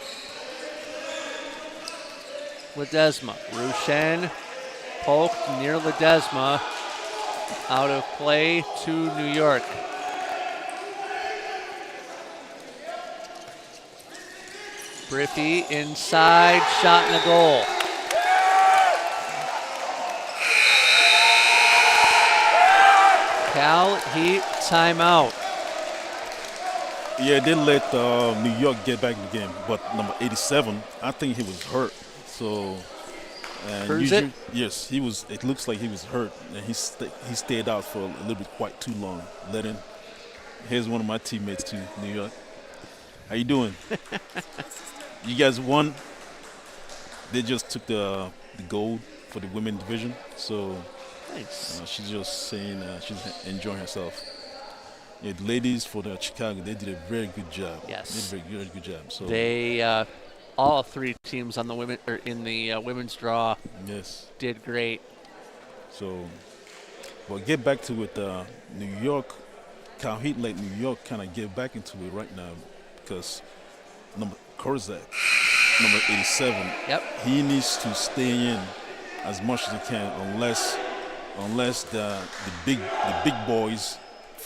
Ledesma. Rushen poked near Ledesma. Out of play to New York. Griffey inside, shot and a goal. Cal Heat timeout. Yeah, they let New York get back in the game, but number 87, I think he was hurt. So, Kruzit? Yes, he was. It looks like he was hurt, and he stayed out for a little bit, quite too long. Here's one of my teammates to New York. How you doing? You guys won. They just took the gold for the women's division, so Nice. she's just saying she's enjoying herself. Yeah, the ladies for the Chicago, they did a very good job. Yes. They did a very good job. So They all 3 teams on the women or in the women's draw yes. did great. So, but get back to it. New York, Cal Heat let New York kind of get back into it right now because Korzak, number 87, Yep. he needs to stay in as much as he can unless the big boys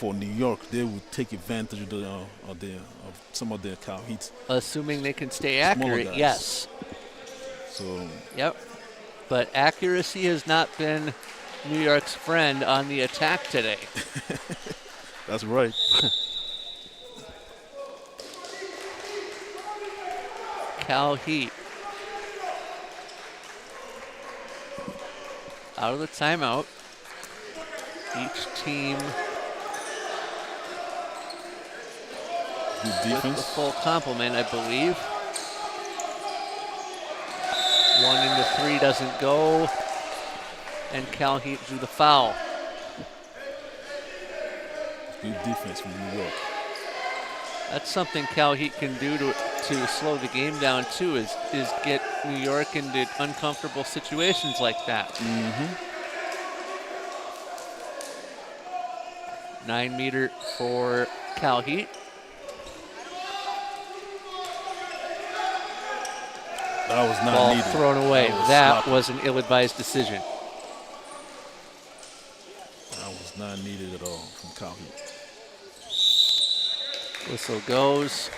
for New York, they would take advantage of some of their Cal Heat. Assuming they can stay Smaller accurate, guys. yes. So Yep. But accuracy has not been New York's friend on the attack today. that's right. Cal Heat out of the timeout. Each team Good with the defense. full complement, I believe. 1 into 3 doesn't go, and Cal Heat drew the foul. Good defense from New York. That's something Cal Heat can do to slow the game down too, is get New York into uncomfortable situations like that. 9 meter for Cal Heat. That was not Ball needed. thrown away. That was That sloppy. was an ill-advised decision. That was not needed at all from Cal Heat. Whistle goes.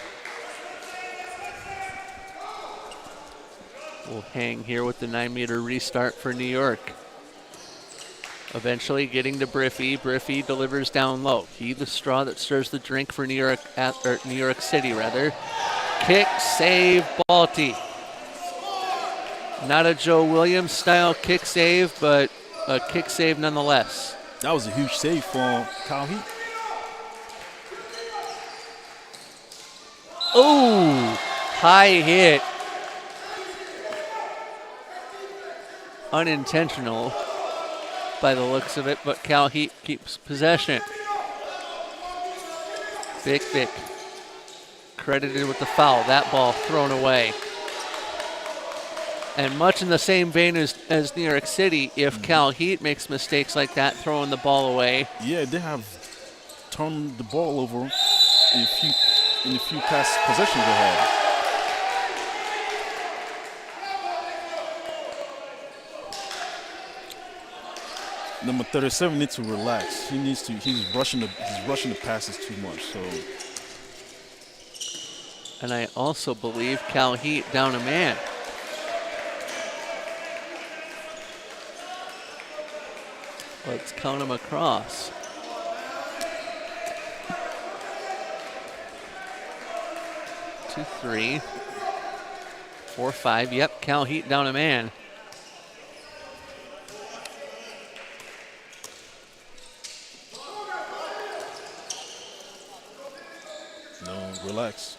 We'll hang here with the 9 meter restart for New York. Eventually getting to Briffy. Briffy delivers down low. He the straw that stirs the drink for New York City rather. Kick, save, Balti. Not a Joe Williams style kick save, but a kick save nonetheless. That was a huge save for Cal Heat. Ooh, high hit. Unintentional by the looks of it, but Cal Heat keeps possession. Vic credited with the foul. That ball thrown away. And much in the same vein as New York City, if Cal Heat makes mistakes like that, throwing the ball away. Yeah, they have turned the ball over in a few past possessions they had. Number 37 needs to relax. He's rushing the passes too much. So And I also believe Cal Heat down a man. Let's count him across. 2, 3, 4, 5. Yep, Cal Heat down a man. no, relax.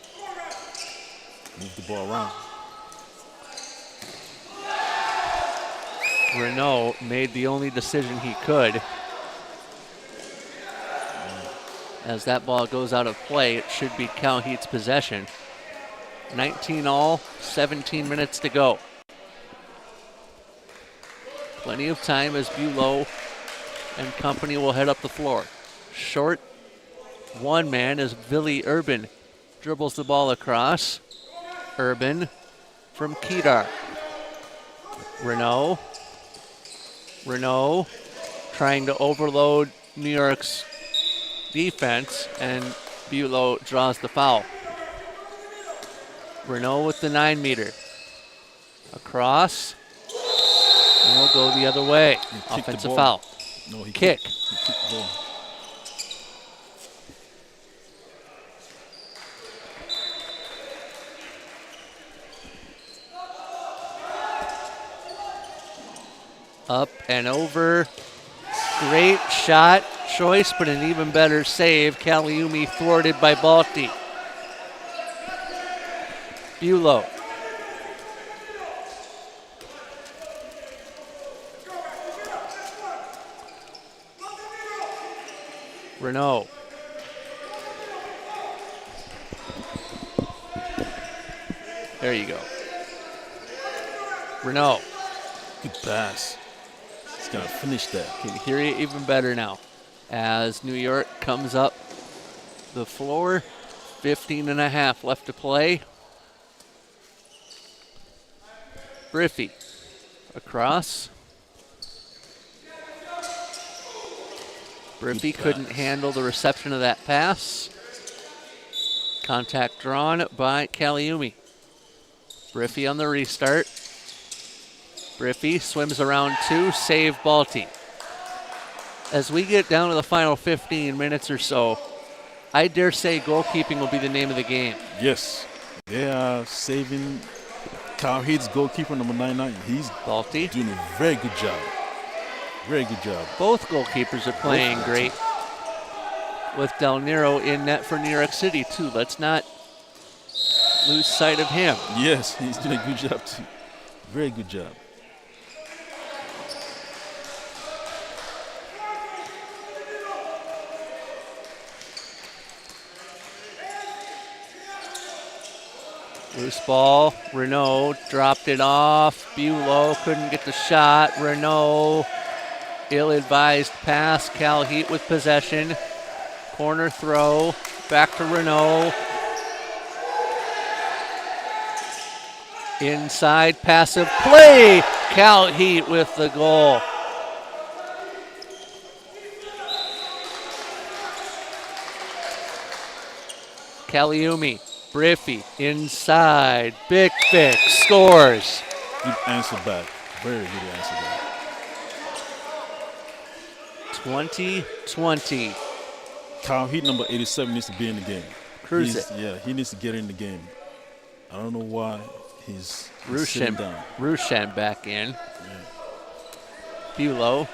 Move the ball around. Renault made the only decision he could. As that ball goes out of play, it should be Cal Heat's possession. 19 all, 17 minutes to go. Plenty of time as Bulow and company will head up the floor. Short one man as Billy Urban dribbles the ball across. Urban from Kedar. Renault trying to overload New York's defense, and Bulow draws the foul. Renault with the 9 meter. Across. And we'll go the other way. He kicked the Offensive ball. foul. No, he Kick. He kicked the ball. Up and over. Great shot choice, but an even better save. Kaliumi thwarted by Balti. Bulow. Renault. There you go. Renault. Good pass. He's gonna finish that. Can hear you even better now. As New York comes up the floor, 15 and a half left to play. Briffy across. Griffey Good couldn't pass. handle the reception of that pass. Contact drawn by Caliumi. Griffey on the restart. Griffey swims around 2, save Balti. As we get down to the final 15 minutes or so, I dare say goalkeeping will be the name of the game. Yes, they are saving Kyle Heath's goalkeeper, number 99. He's Balti. doing a very good job. Very good job. Both goalkeepers are playing Both. great. With Del Nero in net for New York City, too. Let's not lose sight of him. Yes, he's doing a good job too. Very good job. Loose ball. Renault dropped it off. Bulow couldn't get the shot. Renault, ill-advised pass. Cal Heat with possession. Corner throw. Back to Renault. Inside passive play. Cal Heat with the goal. Caliumi. Briffy inside. Big scores. Good answer back. Very good answer back. 20-20. Kyle Heath, number 87, needs to be in the game. Cruise it. Yeah, he needs to get in the game. I don't know why he's sitting down. Rushen back in. Bulow.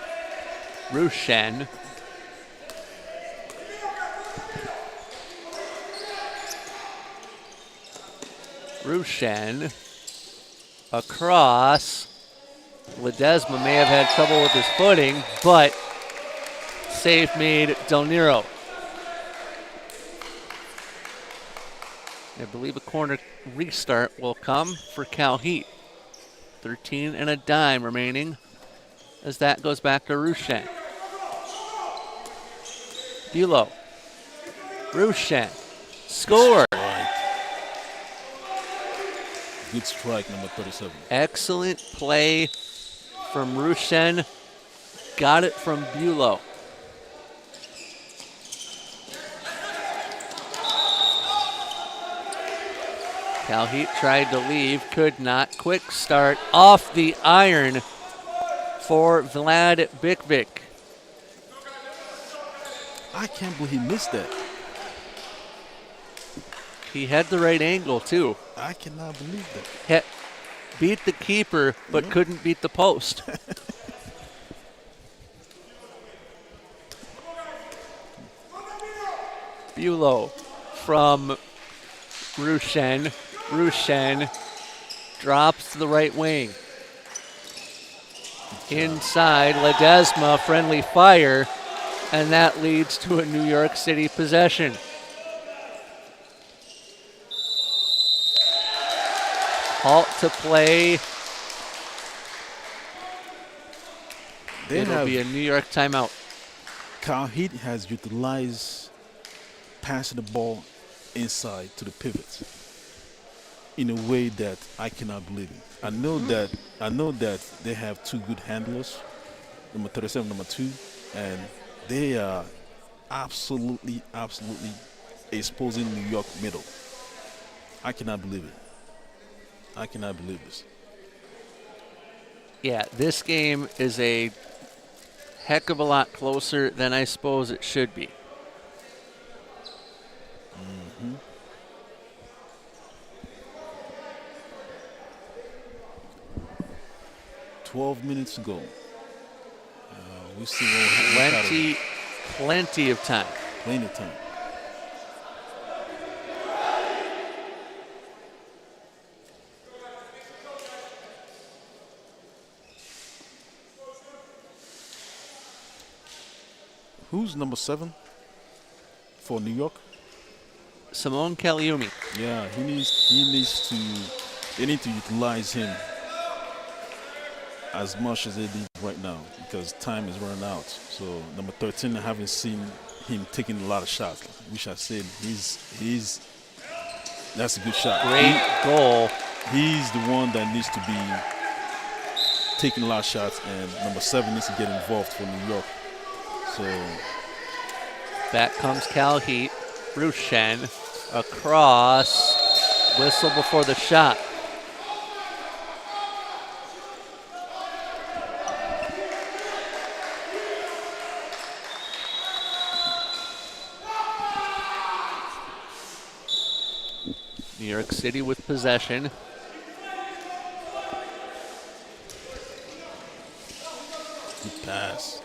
Rushen. Rushen. Across. Ledesma may have had trouble with his footing, but save made Del Nero. I believe a corner restart will come for Cal Heat. 13 and a dime remaining as that goes back to Rushen. Bulow. Rushen. Score. Good strike, number 37. Excellent play from Rushen. Got it from Bulow. Cal Heat tried to leave, could not. Quick start off the iron for Vlad Bikvik. I can't believe he missed that. He had the right angle too. I cannot believe that. Beat the keeper, but couldn't beat the post. Bulow from Rushen. Rushen drops to the right wing. Inside, Ledesma, friendly fire, and that leads to a New York City possession. Halt to play. It'll be a New York timeout. Kyle Heat has utilized passing the ball inside to the pivots in a way that I cannot believe it. I know that they have two good handlers, number 37, number 2, and they are absolutely exposing New York middle. I cannot believe it. I cannot believe this. Yeah, this game is a heck of a lot closer than I suppose it should be. 12 minutes to go. We still have Plenty of time. plenty of time. Who's number 7 for New York? Simone Caliumi. Yeah, they need to utilize him as much as they do right now because time is running out. So number 13, I haven't seen him taking a lot of shots. Which I said that's a good shot. Great goal. He's the one that needs to be taking a lot of shots, and number 7 needs to get involved for New York. So Back comes Cal Heat. Rushen across. Whistle before the shot. New York City with possession. Good pass.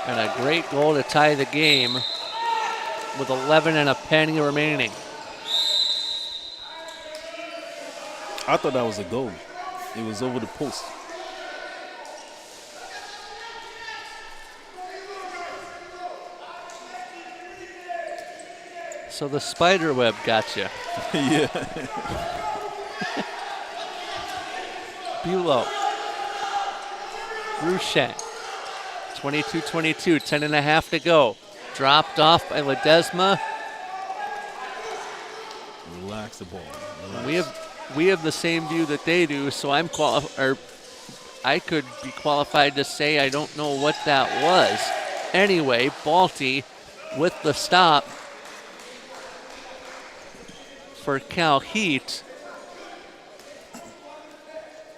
And a great goal to tie the game with 11 and a penny remaining. I thought that was a goal. It was over the post. So the spider web got you. Yeah. Bulow. Rushen. 22-22, 10 and a half to go. Dropped off by Ledesma. Relax the ball. Relax. We have the same view that they do, so I could be qualified to say I don't know what that was. Anyway, Balti with the stop for Cal Heat.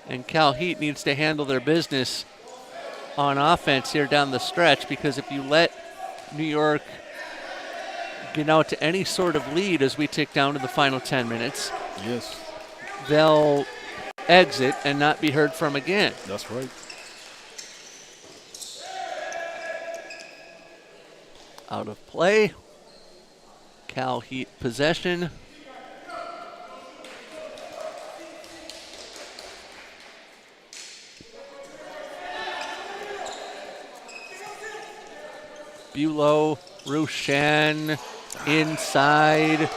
And Cal Heat needs to handle their business on offense here down the stretch, because if you let New York get out to any sort of lead as we tick down to the final 10 minutes, Yes, they'll exit and not be heard from again. that's right. Out of play. Cal Heat possession. Bulow, Rushen, inside.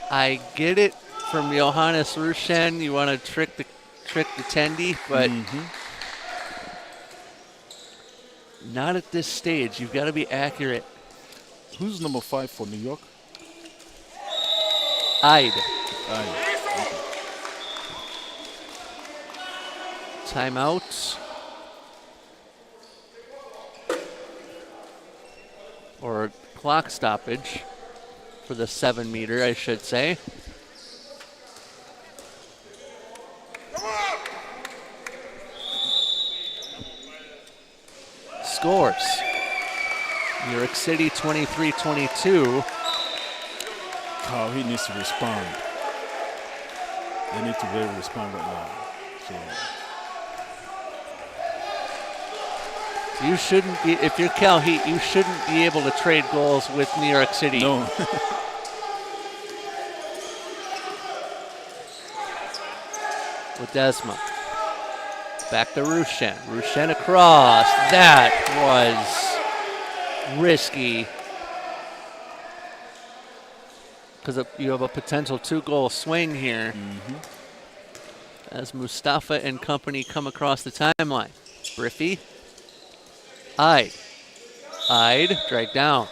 I get it from Johannes Rushen. You want to trick the Tendy, but not at this stage. You've got to be accurate. Who's number 5 for New York? Ide. Aye. Timeout. Or clock stoppage for the 7 meter, I should say. Scores. New York City 23-22. Carl, he needs to respond. They need to really respond right now. So You shouldn't be, if you're Cal Heat, you shouldn't be able to trade goals with New York City. no. With Desma. Back to Rushen. Rushen across. That was risky. Because you have a potential 2-goal swing here. As Mustafa and company come across the timeline. Briffy. Ide. Dragged down.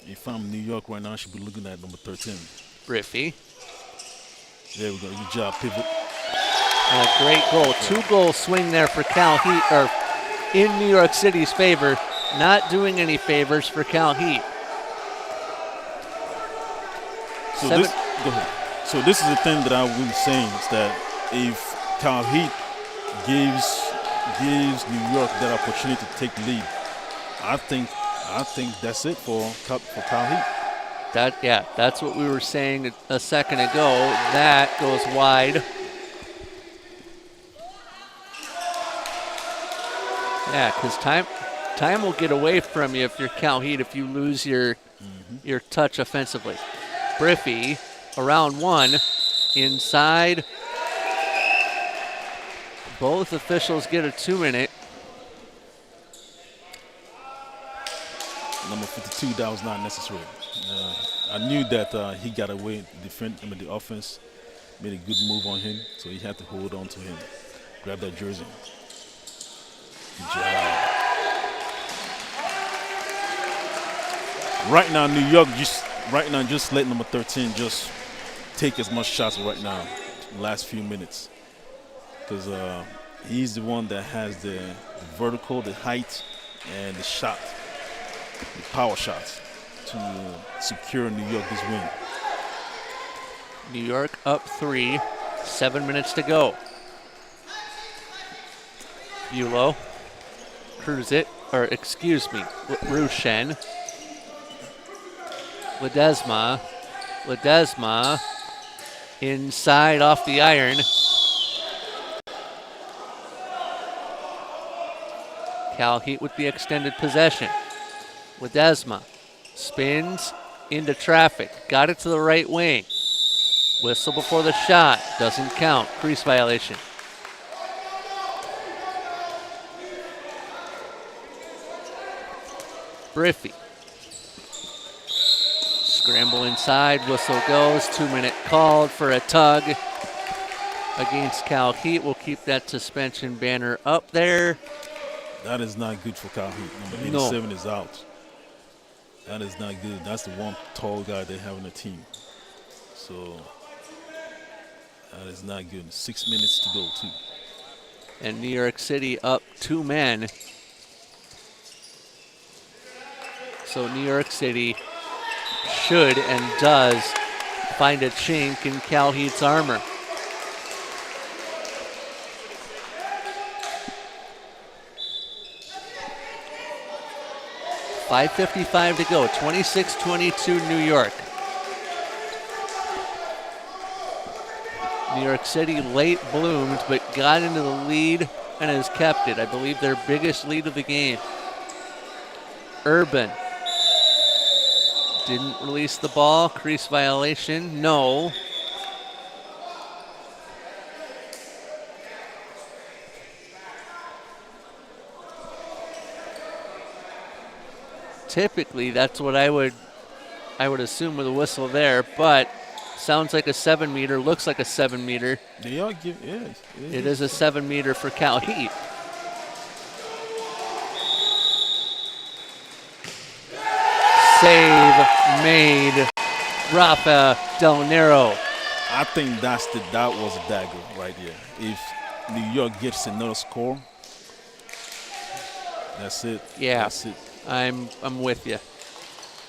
If I'm New York right now, I should be looking at number 13. Briffy. There we go. Good job, pivot. And a great goal. 2-goal swing there for Cal Heat, or in New York City's favor. Not doing any favors for Cal Heat. So this is the thing that I was saying, is that if Cal Heat gives New York that opportunity to take the lead, I think that's it for Cal Heat. That's what we were saying a second ago. That goes wide. Yeah, because time will get away from you if you're Cal Heat if you lose your touch offensively. Briffy around one, inside. Both officials get a 2-minute. Number 52, that was not necessary. I knew that he got away. The offense made a good move on him, so he had to hold on to him. Grab that jersey. Good job. Right now, New York just let number 13 just take as much shots right now. last few minutes because he's the one that has the vertical, the height, and the shot, the power shots to secure New York this win. New York up 3, 7 minutes to go. Bulow, cruise it, or excuse me, Rushen. Ledesma, inside off the iron. Cal Heat with the extended possession. Ledesma spins into traffic, got it to the right wing. Whistle before the shot, doesn't count, crease violation. Briffy. Scramble inside, whistle goes, 2-minute called for a tug against Cal Heat. We'll keep that suspension banner up there. That is not good for Cal Heat. Number 87 is out. That is not good. That's the one tall guy they have on the team. So that is not good. 6 minutes to go, too. And New York City up 2 men. So New York City should and does find a chink in Cal Heat's armor. .5:55 to go, 26-22 New York. New York City late bloomed, but got into the lead and has kept it. I believe their biggest lead of the game. Urban didn't release the ball. Crease violation, no. Typically, that's what I would assume with a whistle there, but sounds like a 7-meter, looks like a 7-meter. They are give, yes. It is a 7-meter for Cal Heat. Save made, Rafa Del Nero. I think that was a dagger right there. If New York gets another score, that's it. Yeah, that's it. I'm with you.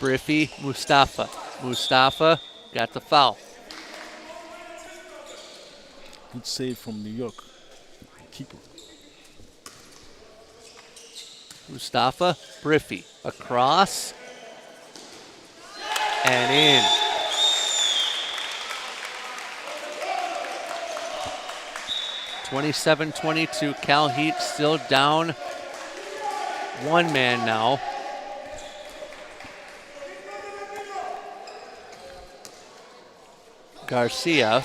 Briffy, Mustafa. Mustafa got the foul. Good save from New York. Keeper. Mustafa, Briffy, across, and in. (27-22). Cal Heat still down 1 man now. Garcia.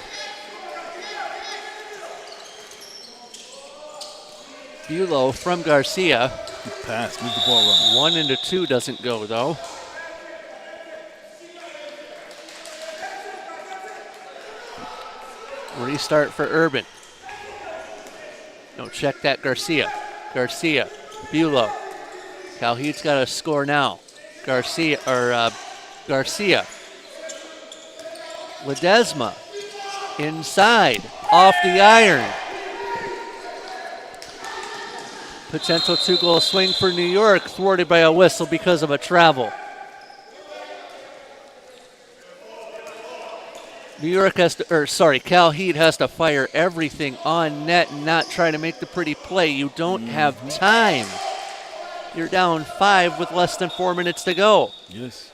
Bulow from Garcia. Good pass. Move the ball around. 1 into 2 doesn't go, though. Restart for Urban. No, check that Garcia. Garcia. Bulow. Cal Heat's got to score now. Garcia. Ledesma. Inside. Off the iron. Potential 2-goal swing for New York, thwarted by a whistle because of a travel. Cal Heat has to fire everything on net and not try to make the pretty play. You don't have time. You're down 5 with less than 4 minutes to go. Yes.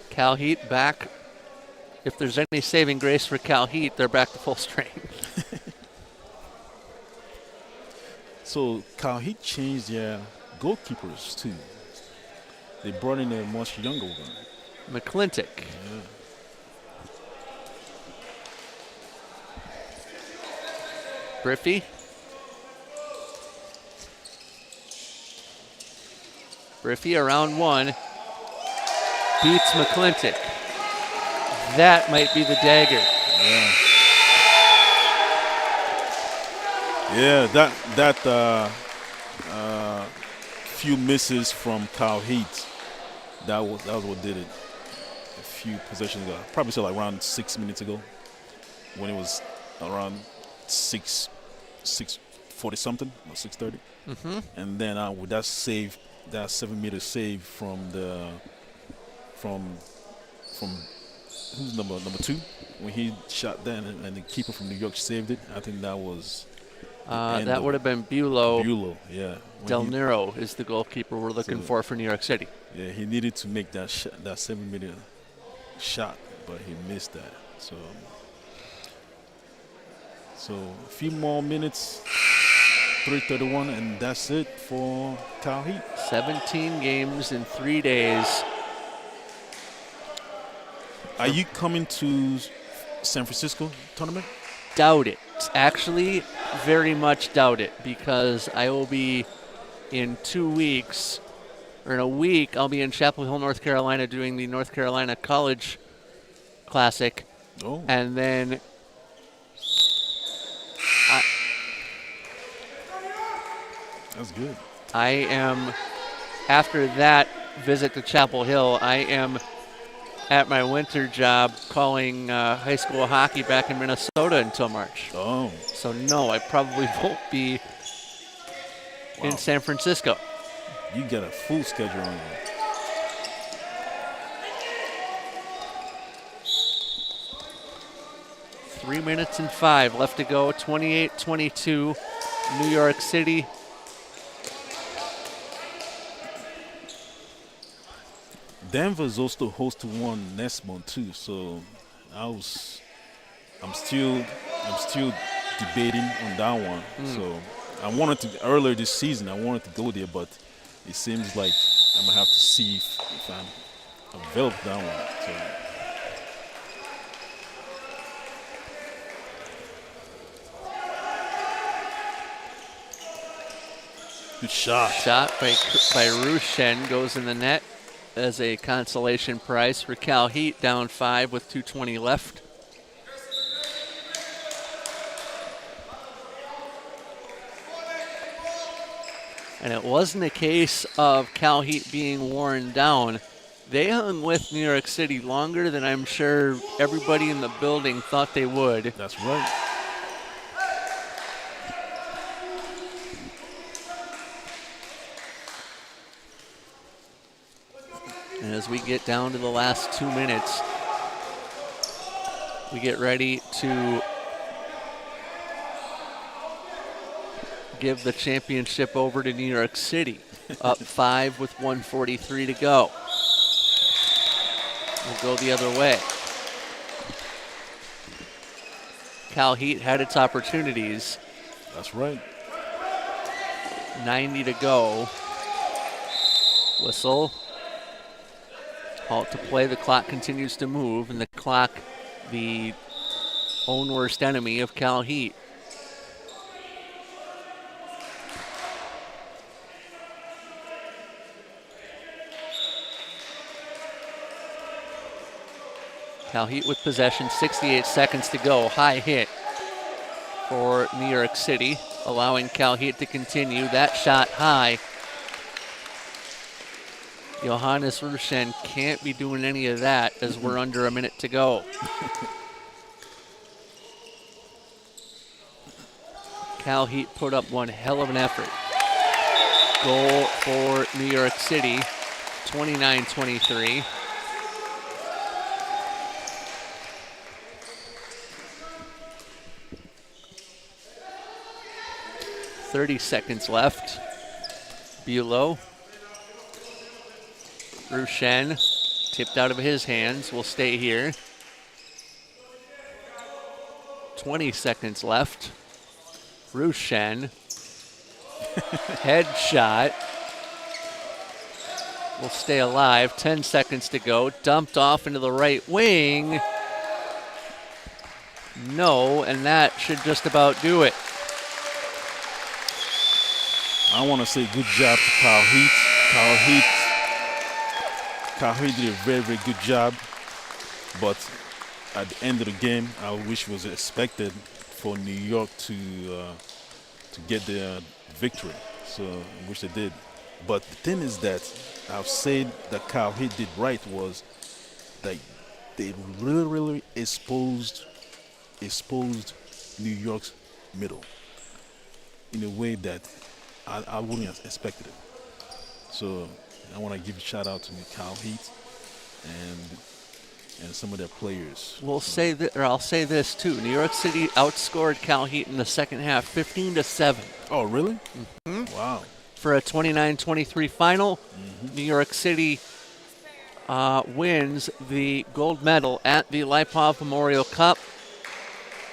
Cal Heat back. If there's any saving grace for Cal Heat, they're back to full strength. So Cal Heat changed their goalkeepers too. They brought in a much younger one. McClintock. Yeah. Briffy. Briffy around 1. Beats McClintock. That might be the dagger. Yeah, that few misses from Kyle Heat. That was what did it. A few possessions ago, probably say like around 6 minutes ago, when it was around 6:40 something or 6:30. And then with that save, that 7-meter save from who's number 2, when he shot that and the keeper from New York saved it. I think that was that would have been Bulow. Bulow, yeah. Del Nero is the goalkeeper we're looking for New York City. Yeah, he needed to make that 7-meter shot, but he missed that. So a few more minutes, 3:31, and that's it for Cal Heat. 17 games in 3 days. Are you coming to San Francisco tournament? Doubt it. Actually, very much doubt it, because I will be in 2 weeks, or in a week, I'll be in Chapel Hill, North Carolina, doing the North Carolina College Classic. Oh. And then That's good. I am, after that visit to Chapel Hill, I am at my winter job calling high school hockey back in Minnesota until March. Oh. So no, I probably won't be in San Francisco. You got a full schedule on you. Three minutes and 5 left to go. 28-22, New York City. Denver's also host to one next month too, so I'm still debating on that one. So I wanted to earlier this season. I wanted to go there, but it seems like I'm gonna have to see if I'm available that one. So. Good shot. Shot by Rushen goes in the net as a consolation prize for Cal Heat, down 5 with 2:20 left. And it wasn't a case of Cal Heat being worn down. They hung with New York City longer than I'm sure everybody in the building thought they would. That's right. And as we get down to the last 2 minutes, we get ready to give the championship over to New York City. Up 5 with 1:43 to go. We'll go the other way. Cal Heat had its opportunities. That's right. 90 to go. Whistle. Halt to play. The clock continues to move, and the clock, the own worst enemy of Cal Heat. Cal Heat with possession, 68 seconds to go. High hit for New York City, allowing Cal Heat to continue. That shot high. Johannes Rushen can't be doing any of that as we're under a minute to go. Cal Heat put up one hell of an effort. Goal for New York City, 29-23. .30 left. Bulow. Rushen, tipped out of his hands, will stay here. 20 seconds left. Rushen, headshot, will stay alive. 10 seconds to go. Dumped off into the right wing. No, and that should just about do it. I want to say good job to Kyle Heat. Kyle Heat did a very, very good job. But at the end of the game, I wish it was expected for New York to get the victory. So I wish they did. But the thing is that I've said that Kyle Heath did right was that they really exposed New York's middle in a way that I wouldn't have expected it. So I want to give a shout out to Kyle Heath and some of their players. We'll say that, or I'll say this too. New York City outscored Cal Heat in the second half, 15-7. Oh, really? Wow. For a 29-23 final. New York City wins the gold medal at the Lipov Memorial Cup.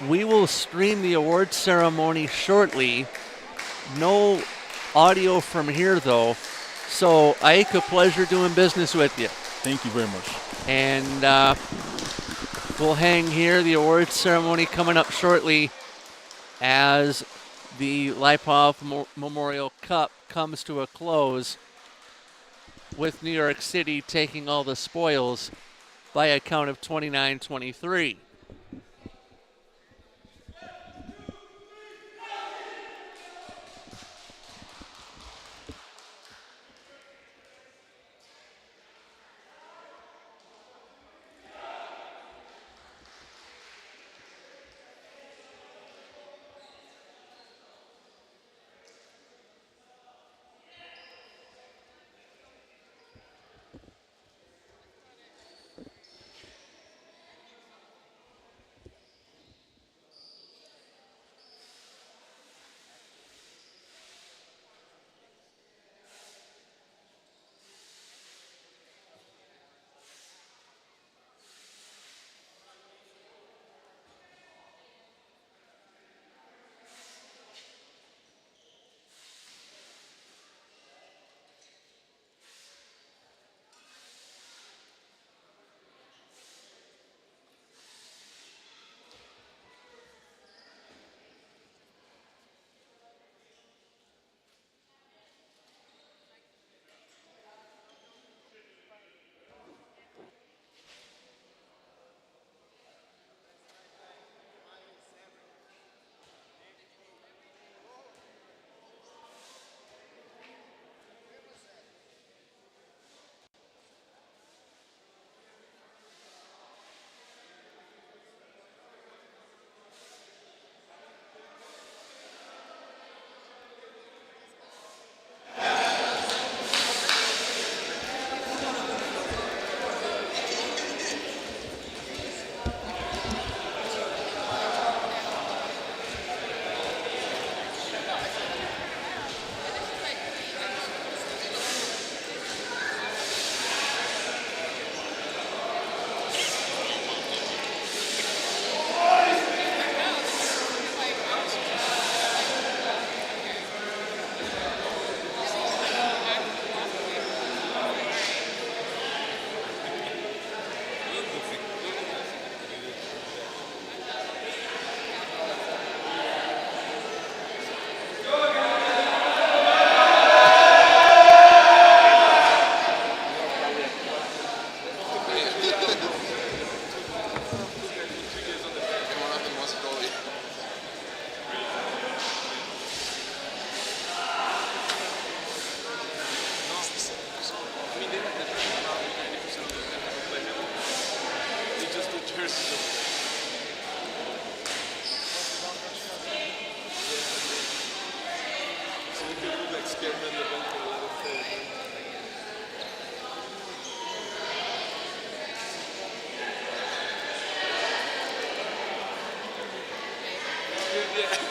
We will stream the award ceremony shortly. No audio from here, though. So, Ike, a pleasure doing business with you. Thank you very much. And we'll hang here. The award ceremony coming up shortly as the Lipov Memorial Cup comes to a close, with New York City taking all the spoils by a count of 29-23.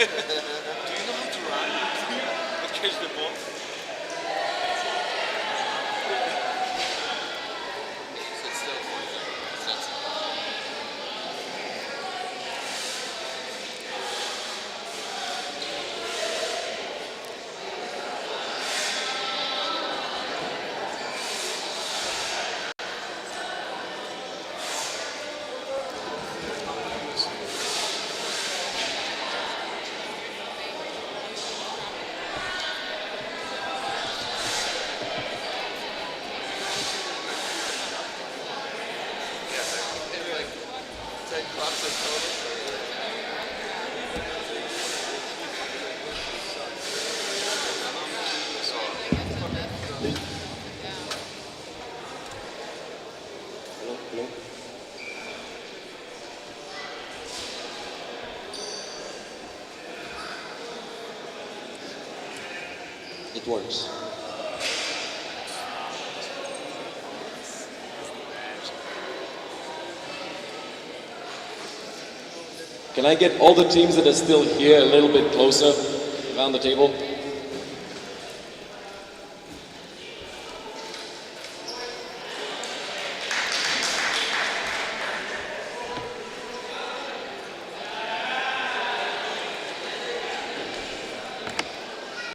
Do you know how to run? And catch the ball? it works. Can I get all the teams that are still here a little bit closer around the table?